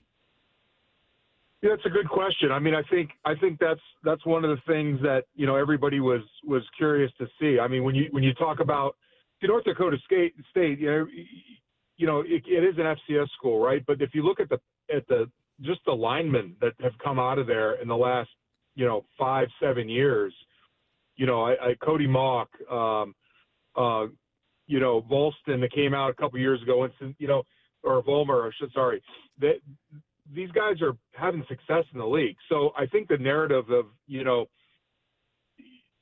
Yeah, that's a good question. I mean, I think that's one of the things that, you know, everybody was curious to see. I mean, when you talk about North Dakota State, you know, it is an FCS school, right? But if you look at the just the linemen that have come out of there in the last, you know, 5-7 years, you know, Cody Mock, you know, Volston that came out a couple years ago, and, you know, or Volmer, sorry, these guys are having success in the league. So I think the narrative of, you know,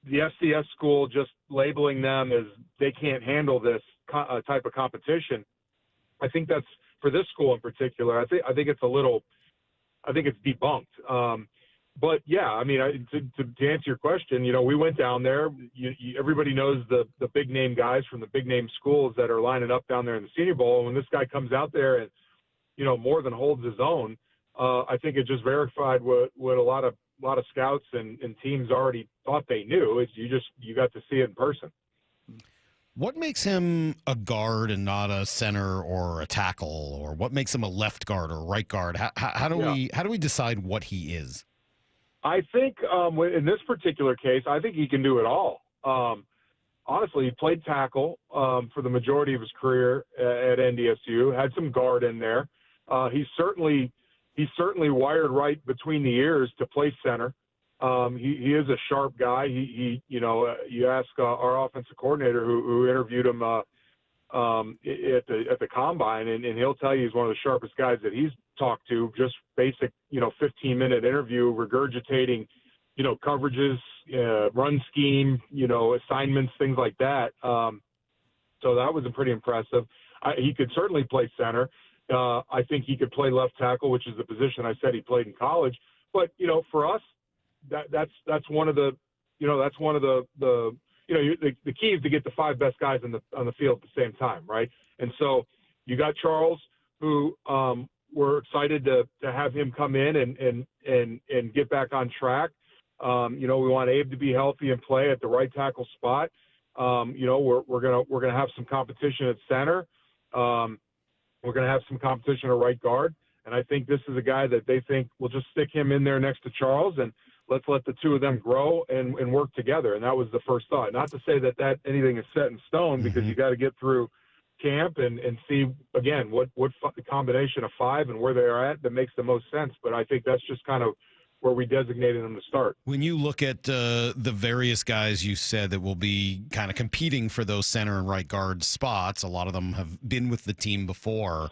the FCS school just labeling them as they can't handle this type of competition, I think that's, for this school in particular, I think it's debunked. But yeah, I mean, to answer your question, you know, we went down there. Everybody knows the big name guys from the big name schools that are lining up down there in the Senior Bowl. And when this guy comes out there and, you know, more than holds his own, I think it just verified what a lot of scouts and teams already thought they knew. Is you got to see it in person. What makes him a guard and not a center or a tackle, or what makes him a left guard or right guard? How do we decide what he is? I think in this particular case, I think he can do it all. Honestly, he played tackle for the majority of his career at NDSU. Had some guard in there. He's certainly wired right between the ears to play center. He is a sharp guy. He you know, you ask our offensive coordinator who interviewed him at the combine, and he'll tell you he's one of the sharpest guys that he's talked to. Just basic, you know, 15-minute interview, regurgitating, you know, coverages, run scheme, you know, assignments, things like that. So that was pretty impressive. He could certainly play center. I think he could play left tackle, which is the position I said he played in college. But, you know, for us, that's one of the, you know, that's one of the you know, the key is to get the 5 best guys on the field at the same time, right? And so you got Charles, who we're excited to have him come in and get back on track. You know, we want Abe to be healthy and play at the right tackle spot. You know, we're gonna have some competition at center. We're gonna have some competition at right guard, and I think this is a guy that they think will just stick him in there next to Charles, and let's let the two of them grow and work together. And that was the first thought. Not to say that anything is set in stone, because you got to get through camp and see, again, what the combination of 5 and where they are at that makes the most sense. But I think that's just kind of where we designated them to start. When you look at the various guys you said that will be kind of competing for those center and right guard spots, a lot of them have been with the team before.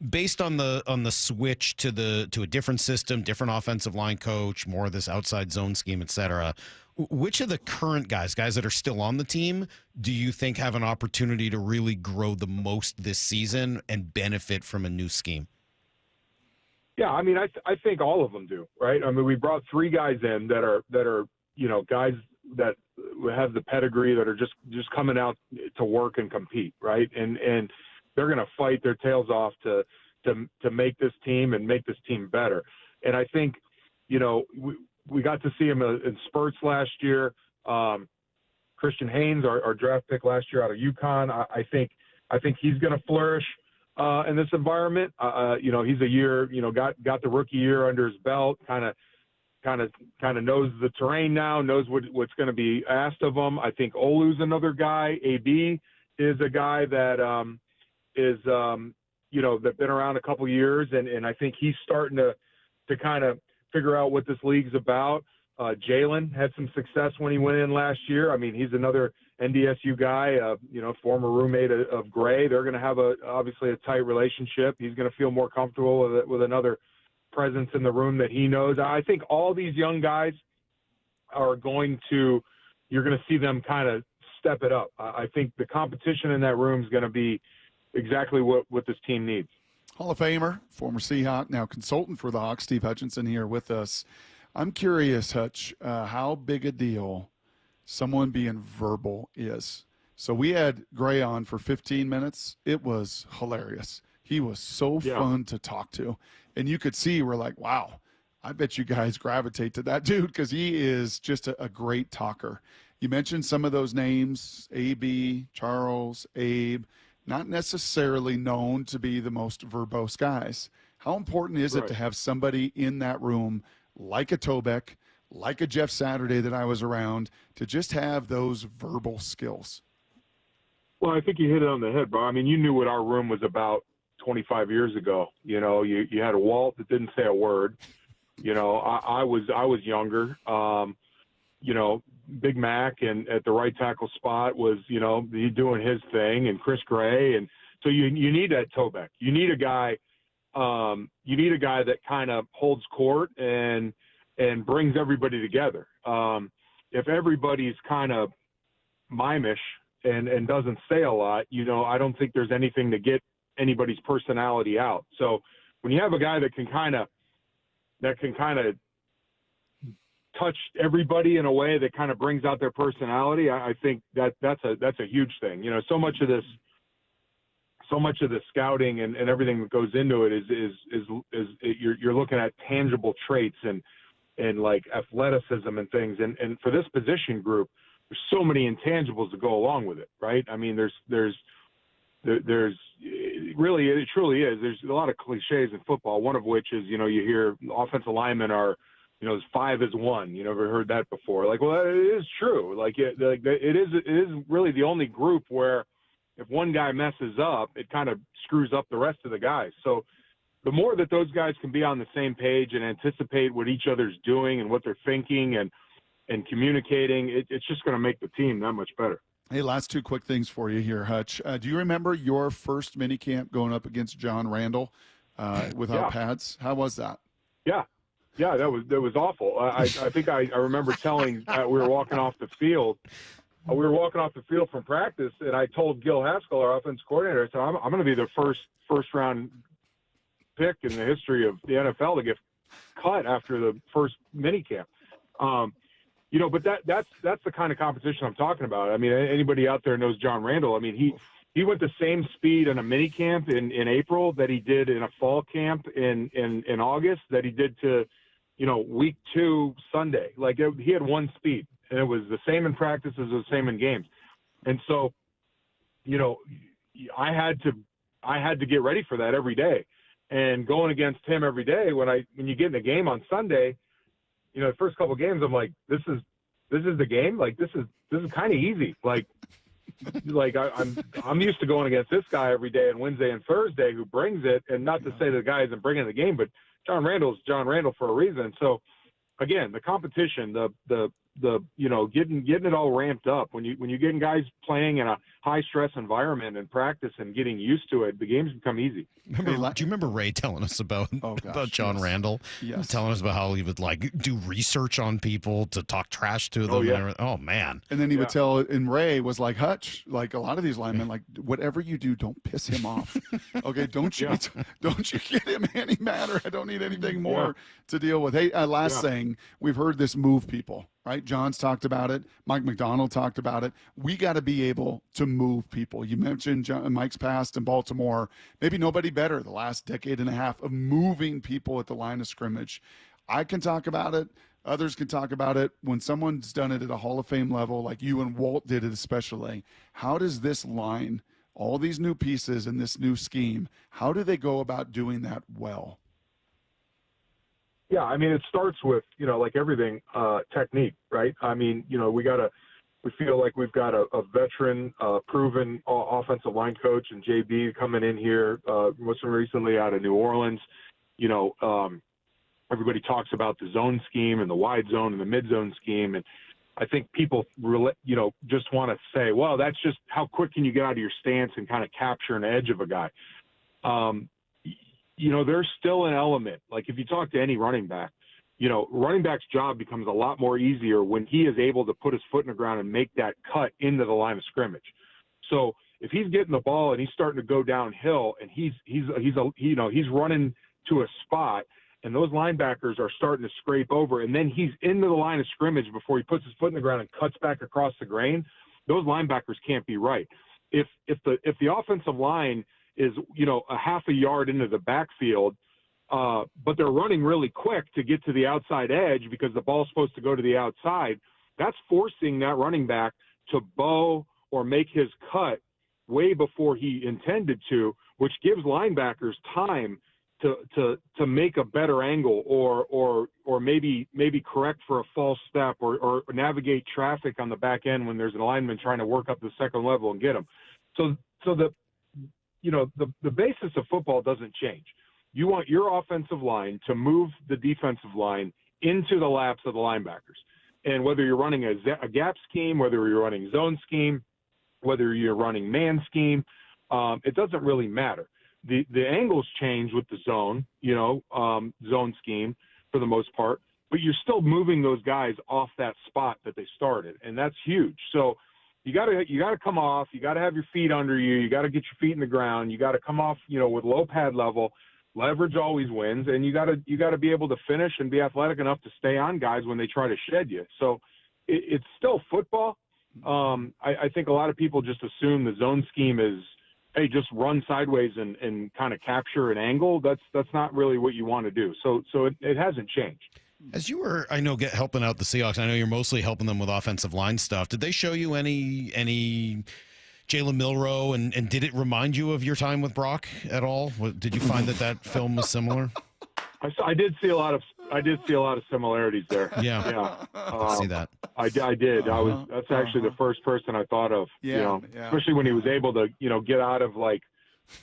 Based on the switch to a different system, different offensive line coach, more of this outside zone scheme, et cetera, which of the current guys that are still on the team, do you think have an opportunity to really grow the most this season and benefit from a new scheme? Yeah, I mean, I think all of them do, right? I mean, we brought 3 guys in that are you know, guys that have the pedigree, that are just coming out to work and compete, right? And they're going to fight their tails off to make this team and make this team better. And I think, you know, we got to see him in spurts last year. Christian Haynes, our draft pick last year out of UConn, I think he's going to flourish in this environment. You know, he's a year, you know, got the rookie year under his belt, kind of knows the terrain now, knows what's going to be asked of him. I think Olu's another guy. AB is a guy that is you know, that's been around a couple years, and I think he's starting to kind of figure out what this league's about. Jalen had some success when he went in last year. I mean, he's another NDSU guy, you know, former roommate of Gray. They're going to have obviously a tight relationship. He's going to feel more comfortable with another presence in the room that he knows. I think all these young guys you're going to see them kind of step it up. I think the competition in that room is going to be exactly what this team needs. Hall of Famer, former Seahawk, now consultant for the Hawks, Steve Hutchinson here with us. I'm curious, Hutch, how big a deal someone being verbal is. So we had Gray on for 15 minutes. It was hilarious. He was so fun to talk to. And you could see, we're like, wow, I bet you guys gravitate to that dude, because he is just a great talker. You mentioned some of those names, AB, Charles, Abe, not necessarily known to be the most verbose guys. How important is it to have somebody in that room like a Tobeck, like a Jeff Saturday that I was around, to just have those verbal skills? Well, I think you hit it on the head, bro. I mean, you knew what our room was about 25 years ago. You know, you had a Walt that didn't say a word. You know, I was younger. You know, Big Mac and at the right tackle spot was, you know, he doing his thing, and Chris Gray. And so you need that Tobeck. You need a guy that kind of holds court and brings everybody together. If everybody's kind of mimish and doesn't say a lot, you know, I don't think there's anything to get anybody's personality out. So when you have a guy that can kind of touch everybody in a way that kind of brings out their personality, I think that's a huge thing. You know, so much of the scouting and everything that goes into it is you're looking at tangible traits and like athleticism and things. And for this position group, there's so many intangibles that go along with it, right? I mean, there's really, it truly is. There's a lot of cliches in football, one of which is, you know, you hear offensive linemen are, you know, 5 is 1. You never heard that before. Like, well, it is true. Like, it is really the only group where if one guy messes up, it kind of screws up the rest of the guys. So the more that those guys can be on the same page and anticipate what each other's doing and what they're thinking and communicating, it's just going to make the team that much better. Hey, last 2 quick things for you here, Hutch. Do you remember your first minicamp going up against John Randall without pads? How was that? Yeah, that was awful. I think I remember telling we were walking off the field. We were walking off the field from practice, and I told Gil Haskell, our offense coordinator, I said, I'm going to be the first round pick in the history of the NFL to get cut after the first minicamp. You know, but that's the kind of competition I'm talking about. I mean, anybody out there knows John Randall. I mean, he went the same speed in a mini camp in April that he did in a fall camp in August, that he did to, you know, week 2 Sunday. Like, he had one speed, and it was the same in practice as the same in games. And so, you know, I had to get ready for that every day. And going against him every day, when you get in the game on Sunday, you know, the first couple of games, I'm like, this is the game. Like, this is kind of easy. Like I'm used to going against this guy every day on Wednesday and Thursday who brings it. And not to say the guy isn't bringing the game, but John Randall's John Randall for a reason. So again, the competition, the you know, getting it all ramped up when you're getting guys playing in a high stress environment and practice and getting used to it, the games become easy. Do you remember Ray telling us about John Randall? Yes. Telling us about how he would like do research on people to talk trash to them. Oh, yeah. And everything. Oh man. And then he would tell, and Ray was like, Hutch, like a lot of these linemen, like, whatever you do, don't piss him off. Okay, don't you get him any matter. I don't need anything more to deal with. Hey, last thing, we've heard this move people, right? John's talked about it. Mike McDonald talked about it. We got to be able to move people. You mentioned Mike's past in Baltimore. Maybe nobody better the last decade and a half of moving people at the line of scrimmage. I can talk about it. Others can talk about it. When someone's done it at a Hall of Fame level, like you and Walt did it especially, how does this line, all these new pieces in this new scheme, how do they go about doing that well? Yeah, I mean, it starts with, you know, like everything, technique, right? I mean, you know, we feel like we've got a veteran, proven offensive line coach and JB coming in here, most recently out of New Orleans. You know, everybody talks about the zone scheme and the wide zone and the mid zone scheme. And I think people, you know, just want to say, well, that's just how quick can you get out of your stance and kind of capture an edge of a guy. You know, there's still an element. Like if you talk to any running back, you know, running back's job becomes a lot more easier when he is able to put his foot in the ground and make that cut into the line of scrimmage. So if he's getting the ball and he's starting to go downhill and he's running to a spot and those linebackers are starting to scrape over and then he's into the line of scrimmage before he puts his foot in the ground and cuts back across the grain, those linebackers can't be right. If the offensive line is, you know, a half a yard into the backfield, but they're running really quick to get to the outside edge because the ball's supposed to go to the outside, that's forcing that running back to bow or make his cut way before he intended to, which gives linebackers time to make a better angle or maybe correct for a false step or navigate traffic on the back end when there's an lineman trying to work up the second level and get him. So the basis of football doesn't change. You want your offensive line to move the defensive line into the laps of the linebackers. And whether you're running a gap scheme, whether you're running zone scheme, whether you're running man scheme, it doesn't really matter. The angles change with the zone, zone scheme for the most part, but you're still moving those guys off that spot that they started, and that's huge. So you gotta come off. You gotta have your feet under you. You gotta get your feet in the ground. You gotta come off, with low pad level. Leverage always wins, and you gotta be able to finish and be athletic enough to stay on guys when they try to shed you. So it's still football. I think a lot of people just assume the zone scheme is, hey, just run sideways and kind of capture an angle. That's not really what you want to do. So it hasn't changed. As you were, I know, helping out the Seahawks, I know you're mostly helping them with offensive line stuff. Did they show you any Jalen Milroe, and did it remind you of your time with Brock at all? Did you find that film was similar? I did see a lot of similarities there. Yeah. I see that. I did. That's actually the first person I thought of. Especially when he was able to, get out of like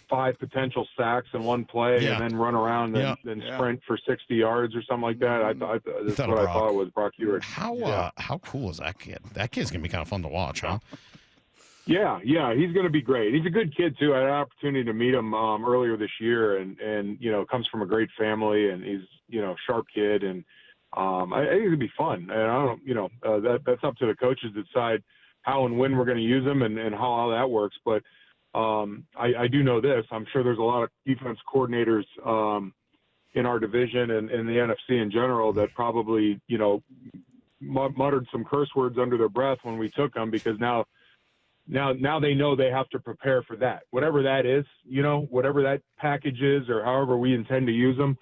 5 potential sacks in one play and then run around and then sprint for 60 yards or something like that. That's what I thought was Brock Ewert. How cool is that kid? That kid's gonna be kind of fun to watch, huh? Yeah, he's going to be great. He's a good kid too. I had an opportunity to meet him earlier this year, and comes from a great family, and he's sharp kid, and I think it'd be fun. And I don't, that's up to the coaches to decide how and when we're going to use him and how all that works. But I do know this. I'm sure there's a lot of defense coordinators in our division and in the NFC in general that probably muttered some curse words under their breath when we took him, because now they know they have to prepare for that. Whatever that is, whatever that package is, or however we intend to use them,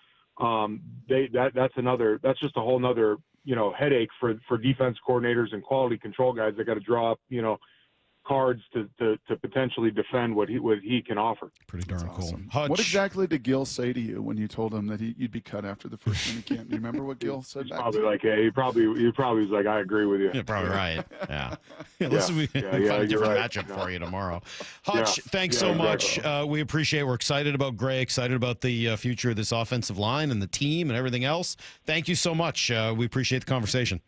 that's just a whole nother, headache for defense coordinators and quality control guys that got to draw up, cards to potentially defend what he can offer. Pretty darn cool. Awesome. What exactly did Gil say to you when you told him that you'd be cut after the first mini camp? Do you remember what Gil said? Probably like, he probably was like, I agree with you. You're probably right. Yeah. Listen, we find a different matchup for you tomorrow. Hutch, thanks so much. We appreciate it. We're excited about Gray, excited about the future of this offensive line and the team and everything else. Thank you so much. We appreciate the conversation.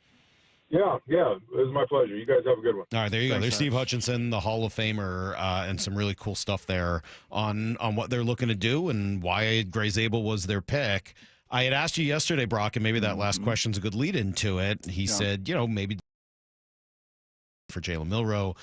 Yeah, it was my pleasure. You guys have a good one. All right, there you go. There's Steve Hutchinson, the Hall of Famer, and some really cool stuff there on what they're looking to do and why Gray Zabel was their pick. I had asked you yesterday, Brock, and maybe that last question's a good lead into it. He said, maybe for Jalen Milroe,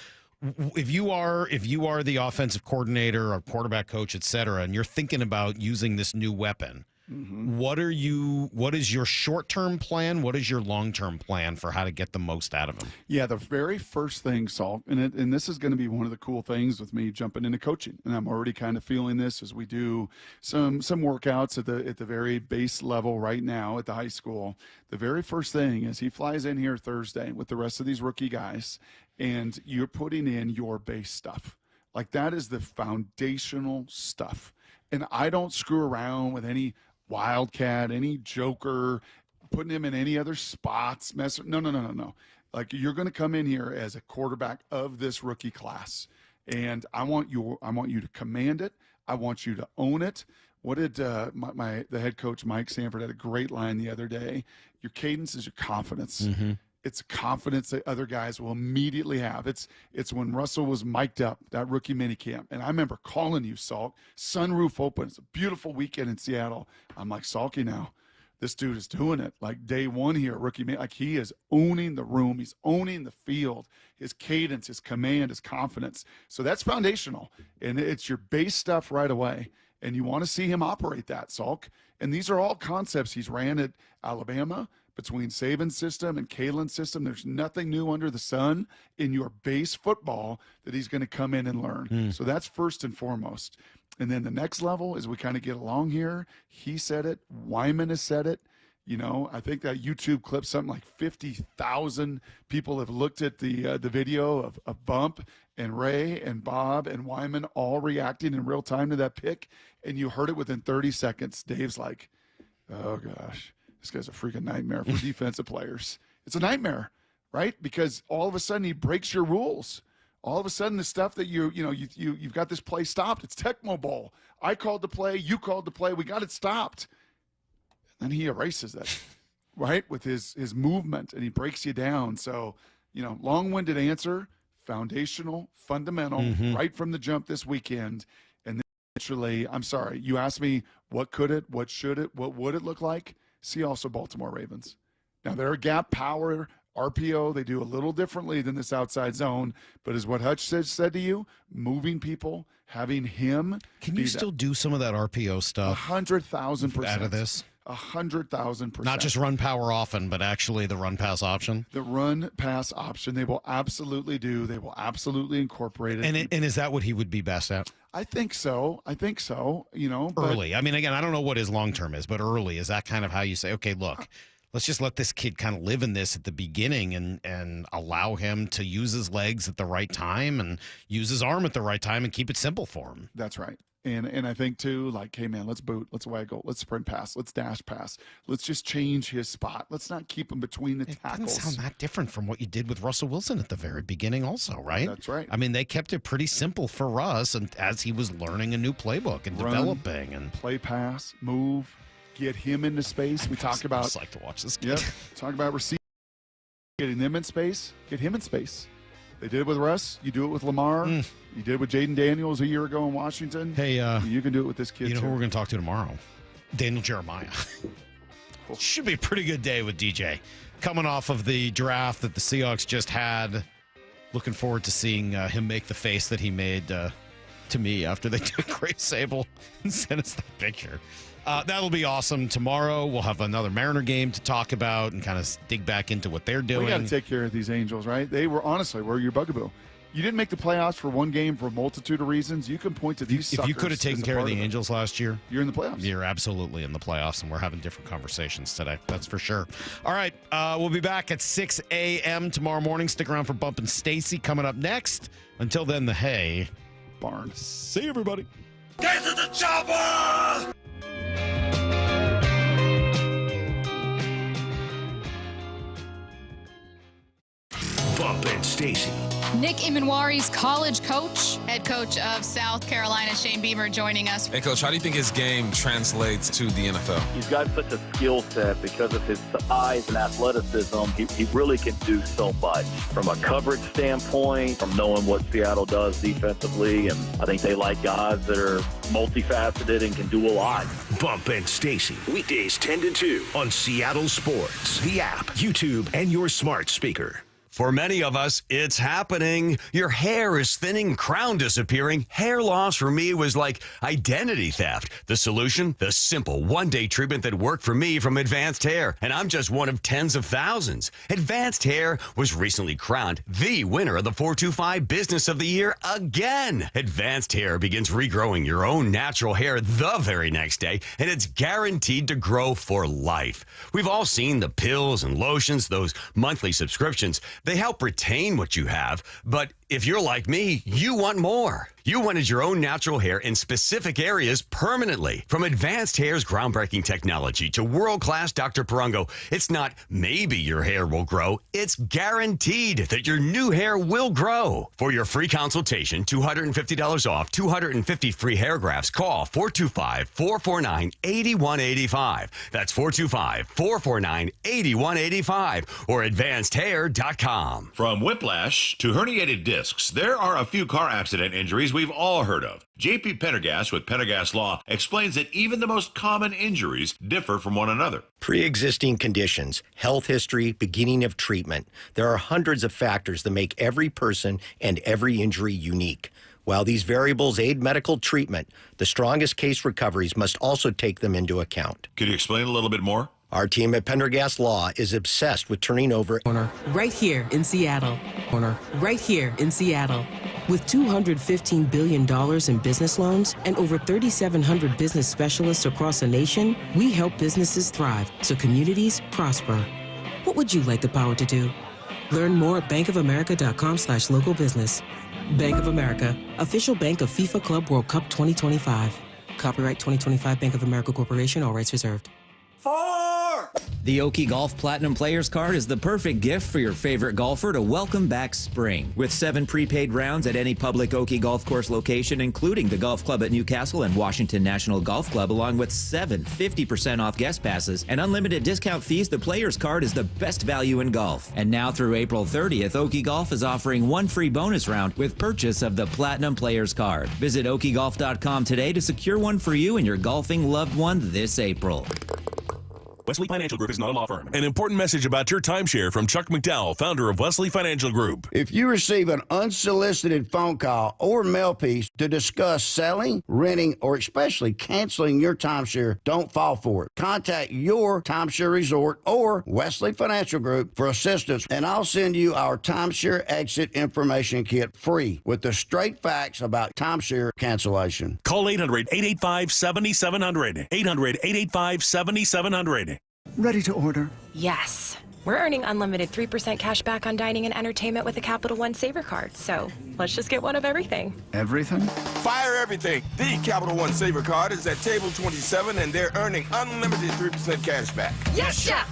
if you are the offensive coordinator or quarterback coach, et cetera, and you're thinking about using this new weapon, what is your short-term plan? What is your long-term plan for how to get the most out of him? Yeah, the very first thing, Salk, and this is going to be one of the cool things with me jumping into coaching, and I'm already kind of feeling this as we do some workouts at the very base level right now at the high school. The very first thing is he flies in here Thursday with the rest of these rookie guys, and you're putting in your base stuff. Like, that is the foundational stuff. And I don't screw around with any wildcat, any joker, putting him in any other spots. No. Like, you're going to come in here as a quarterback of this rookie class, and I want you to command it. I want you to own it. What did the head coach Mike Sanford had a great line the other day? Your cadence is your confidence. Mm-hmm. It's confidence that other guys will immediately have. It's when Russell was mic'd up, that rookie minicamp. And I remember calling you, Salk. Sunroof open. It's a beautiful weekend in Seattle. I'm like, Salky now. This dude is doing it. Like, day one here, rookie, like, he is owning the room. He's owning the field. His cadence, his command, his confidence. So that's foundational. And it's your base stuff right away. And you want to see him operate that, Salk. And these are all concepts he's ran at Alabama. Between Saban's system and Kalen's system, there's nothing new under the sun in your base football that he's going to come in and learn. So that's first and foremost. And then the next level is we kind of get along here. He said it. Wyman has said it. I think that YouTube clip, something like 50,000 people have looked at the video of Bump and Ray and Bob and Wyman all reacting in real time to that pick, and you heard it within 30 seconds. Dave's like, oh, gosh, this guy's a freaking nightmare for defensive players. It's a nightmare, right? Because all of a sudden he breaks your rules. All of a sudden the stuff that you've got this play stopped. It's Tecmo Bowl. I called the play. You called the play. We got it stopped. And he erases that, right, with his movement, and he breaks you down. So, long-winded answer, foundational, fundamental, right from the jump this weekend. And then literally, I'm sorry, you asked me what could it, what should it, what would it look like? See also Baltimore Ravens. Now, they're a gap power RPO. They do a little differently than this outside zone, but as what Hutch said to you, moving people, having him. Can you still do some of that RPO stuff? 100,000% out of this? 100,000%. Not just run power often, but actually the run pass option? The run pass option, they will absolutely do. They will absolutely incorporate it. And is that what he would be best at? I think so. Early. I mean, again, I don't know what his long-term is, but early, is that kind of how you say, okay, look, let's just let this kid kind of live in this at the beginning and allow him to use his legs at the right time and use his arm at the right time and keep it simple for him. That's right. And I think, too, like, hey, man, let's boot, let's waggle, let's sprint pass, let's dash pass. Let's just change his spot. Let's not keep him between the tackles. It doesn't sound that different from what you did with Russell Wilson at the very beginning also, right? That's right. I mean, they kept it pretty simple for Russ and as he was learning a new playbook and developing. And play pass, move, get him into space. We talk about. I just like to watch this kid. Yep. Talk about receiving, getting them in space, get him in space. They did it with Russ. You do it with Lamar. You did it with Jaden Daniels a year ago in Washington. Hey, you can do it with this kid. You know too. who we're going to talk to tomorrow? Daniel Jeremiah. Should be a pretty good day with DJ. Coming off of the draft that the Seahawks just had. Looking forward to seeing him make the face that he made to me after they took Grace Sable and sent us that picture. That'll be awesome. Tomorrow we'll have another Mariner game to talk about and kind of dig back into what they're doing. We got to take care of these Angels, right? They were your bugaboo. You didn't make the playoffs for one game for a multitude of reasons. You can point to these suckers. If you could have taken care of the Angels last year, you're in the playoffs. You're absolutely in the playoffs, and we're having different conversations today. That's for sure. All right, we'll be back at 6 a.m. tomorrow morning. Stick around for Bump and Stacy coming up next. Until then, the Hay Barn. See you, everybody. Get to the chopper! Bump and Stacy. Nick Imanwari's college coach, head coach of South Carolina, Shane Beamer, joining us. Hey, Coach, how do you think his game translates to the NFL? He's got such a skill set because of his size and athleticism. He really can do so much from a coverage standpoint, from knowing what Seattle does defensively. And I think they like guys that are multifaceted and can do a lot. Bump and Stacy, weekdays 10 to 2 on Seattle Sports, the app, YouTube, and your smart speaker. For many of us, it's happening. Your hair is thinning, crown disappearing. Hair loss for me was like identity theft. The solution? The simple one-day treatment that worked for me from Advanced Hair. And I'm just one of tens of thousands. Advanced Hair was recently crowned the winner of the 425 Business of the Year again. Advanced Hair begins regrowing your own natural hair the very next day, and it's guaranteed to grow for life. We've all seen the pills and lotions, those monthly subscriptions. They help retain what you have, but if you're like me, you want more. You wanted your own natural hair in specific areas permanently. From Advanced Hair's groundbreaking technology to world-class Dr. Perungo, it's not maybe your hair will grow, it's guaranteed that your new hair will grow. For your free consultation, $250 off, 250 free hair grafts, call 425-449-8185. That's 425-449-8185 or advancedhair.com. From whiplash to herniated discs, there are a few car accident injuries we've all heard of. JP Pendergast with Pendergast Law explains that even the most common injuries differ from one another. Pre-existing conditions, health history, beginning of treatment. There are hundreds of factors that make every person and every injury unique. While these variables aid medical treatment, the strongest case recoveries must also take them into account. Could you explain a little bit more? Our team at Pendergast Law is obsessed with turning over right here in Seattle. Right here in Seattle. With $215 billion in business loans and over 3,700 business specialists across the nation, we help businesses thrive so communities prosper. What would you like the power to do? Learn more at bankofamerica.com/local business. Bank of America, official bank of FIFA Club World Cup 2025. Copyright 2025 Bank of America Corporation, all rights reserved. The Oki Golf Platinum Players Card is the perfect gift for your favorite golfer to welcome back spring. With 7 prepaid rounds at any public Oki Golf Course location, including the Golf Club at Newcastle and Washington National Golf Club, along with 7 50% off guest passes and unlimited discount fees, the Players Card is the best value in golf. And now through April 30th, Oki Golf is offering 1 free bonus round with purchase of the Platinum Players Card. Visit okigolf.com today to secure one for you and your golfing loved one this April. Wesley Financial Group is not a law firm. An important message about your timeshare from Chuck McDowell, founder of Wesley Financial Group. If you receive an unsolicited phone call or mail piece to discuss selling, renting, or especially canceling your timeshare, don't fall for it. Contact your timeshare resort or Wesley Financial Group for assistance, and I'll send you our timeshare exit information kit free with the straight facts about timeshare cancellation. Call 800-885-7700. 800-885-7700. Ready to order? Yes. We're earning unlimited 3% cash back on dining and entertainment with a Capital One Saver card. So let's just get one of everything. Everything? Fire everything. The Capital One Saver card is at table 27 and they're earning unlimited 3% cash back. Yes, chef!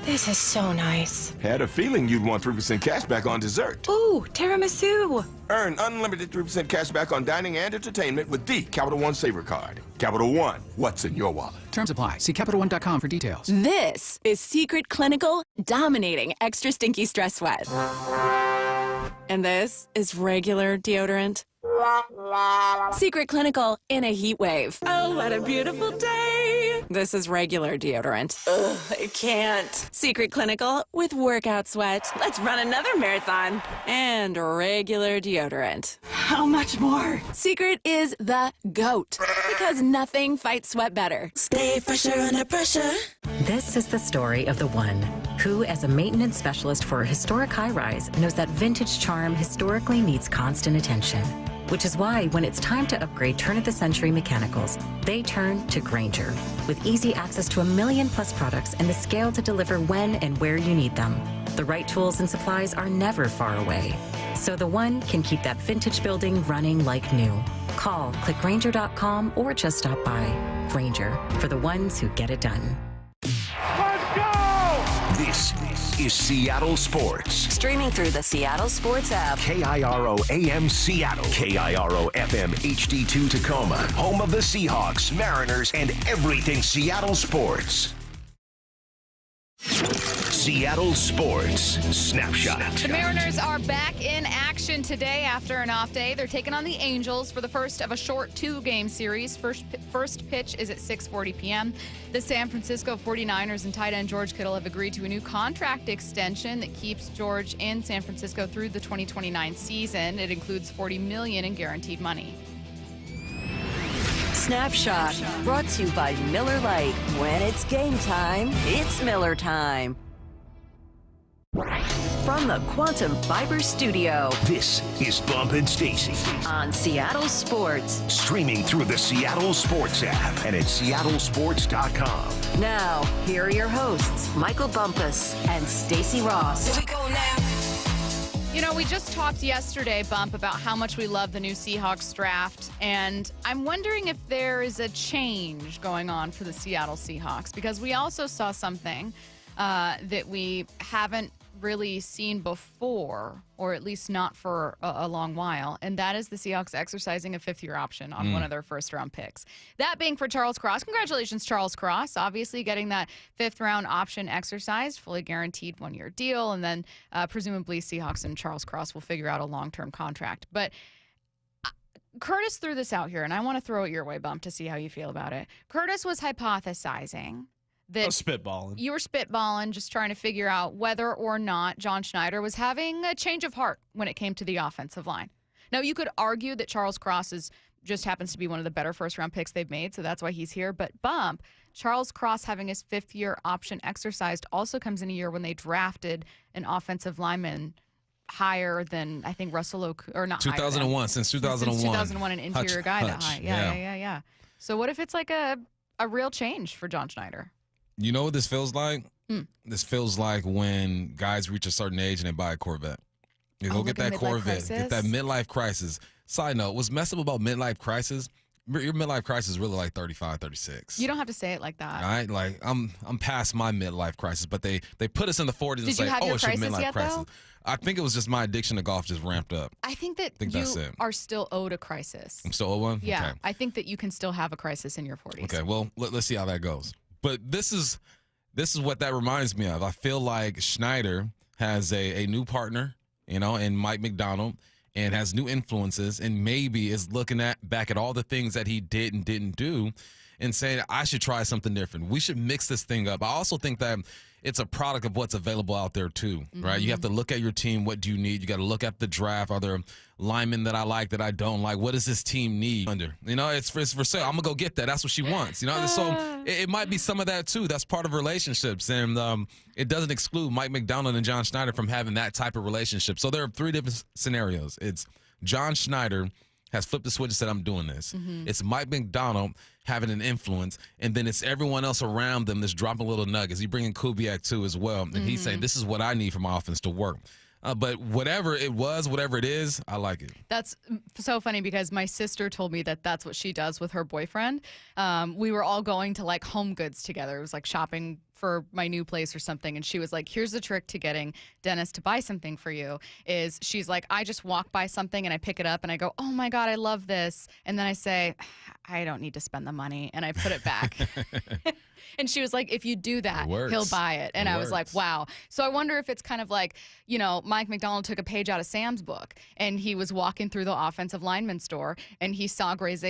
This is so nice. Had a feeling you'd want 3% cash back on dessert. Ooh, tiramisu. Earn unlimited 3% cash back on dining and entertainment with the Capital One Saver card. Capital One, what's in your wallet? Terms apply. See CapitalOne.com for details. This is Secret Clinical dominating extra stinky stress sweat. And this is regular deodorant. Secret Clinical in a heat wave. Oh, what a beautiful day. This is regular deodorant. Ugh, I can't. Secret Clinical with workout sweat. Let's run another marathon. And regular deodorant. How much more? Secret is the GOAT because nothing fights sweat better. Stay fresher under pressure. This is the story of the one who, as a maintenance specialist for a historic high-rise, knows that vintage charm historically needs constant attention. Which is why when it's time to upgrade turn-of-the-century mechanicals, they turn to Grainger. With easy access to 1 million+ products and the scale to deliver when and where you need them. The right tools and supplies are never far away. So the one can keep that vintage building running like new. Call, click Grainger.com, or just stop by. Grainger, for the ones who get it done. This is Seattle Sports. Streaming through the Seattle Sports app. KIRO AM Seattle. KIRO FM HD2 Tacoma. Home of the Seahawks, Mariners, and everything Seattle sports. Seattle Sports Snapshot. The Mariners are back in action today after an off day. They're taking on the Angels for the first of a short 2-game series. First pitch is at 6:40 p.m. The San Francisco 49ers and tight end George Kittle have agreed to a new contract extension that keeps George in San Francisco through the 2029 season. It includes $40 million in guaranteed money. Snapshot, brought to you by Miller Lite. When it's game time, it's Miller time. From the Quantum Fiber Studio. This is Bump and Stacy on Seattle Sports. Streaming through the Seattle Sports app and at seattlesports.com. Now, here are your hosts, Michael Bumpus and Stacy Ross. Here we go now. You know, we just talked yesterday, Bump, about how much we love the new Seahawks draft, and I'm wondering if there is a change going on for the Seattle Seahawks, because we also saw something that we haven't really seen before, or at least not for a long while, and that is the Seahawks exercising a 5th-year option on one of their first-round picks. That being for Charles Cross. Congratulations, Charles Cross. Obviously getting that 5th-round option exercised, fully guaranteed 1-year deal, and then presumably Seahawks and Charles Cross will figure out a long-term contract. But Curtis threw this out here, and I want to throw it your way, Bump, to see how you feel about it. Curtis was hypothesizing that spitballing. You were spitballing, just trying to figure out whether or not John Schneider was having a change of heart when it came to the offensive line. Now, you could argue that Charles Cross just happens to be one of the better first-round picks they've made, so that's why he's here. But Bump, Charles Cross having his 5th-year option exercised also comes in a year when they drafted an offensive lineman higher than I think Russell or not 2001, since 2001. Since 2001, an interior guy that Hutch, high. Yeah. So what if it's like a real change for John Schneider? You know what this feels like? This feels like when guys reach a certain age and they buy a Corvette. You go get that Corvette, get that midlife crisis. Side note, what's messed up about midlife crisis? Your midlife crisis is really like 35, 36. You don't have to say it like that. All right, like I'm past my midlife crisis, but they put us in the 40s and say, "Oh, it's your midlife crisis." Though? I think it was just my addiction to golf just ramped up. I think that you that's it. are still owed a crisis. I'm still owed one. Yeah, Okay. I think that you can still have a crisis in your 40s. Okay, well, let's see how that goes. But this is what that reminds me of. I feel like Schneider has a new partner, in Mike McDonald, and has new influences, and maybe is looking back at all the things that he did and didn't do and saying, I should try something different. We should mix this thing up. I also think that it's a product of what's available out there too, right? You have to look at your team. What do you need? You got to look at the draft. Are there linemen that I like, that I don't like? What does this team need? It's for sale. I'm going to go get that. That's what she wants. So it might be some of that too. That's part of relationships. And it doesn't exclude Mike McDonald and John Schneider from having that type of relationship. So there are three different scenarios. It's John Schneider has flipped the switch and said, I'm doing this. It's Mike McDonald having an influence, and then it's everyone else around them that's dropping little nuggets. You bring in Kubiak, too, as well, and he's saying, this is what I need for my offense to work. But whatever it is, I like it. That's so funny because my sister told me that that's what she does with her boyfriend. We were all going to like Home Goods together. It was like shopping for my new place or something. And she was like, here's the trick to getting Dennis to buy something for you is she's like, I just walk by something and I pick it up and I go, oh my God, I love this. And then I say, I don't need to spend the money. And I put it back. And she was like, if you do that, he'll buy it. And I was like, wow. So I wonder if it's kind of like, Mike McDonald took a page out of Sam's book and he was walking through the offensive lineman store and he saw Gray's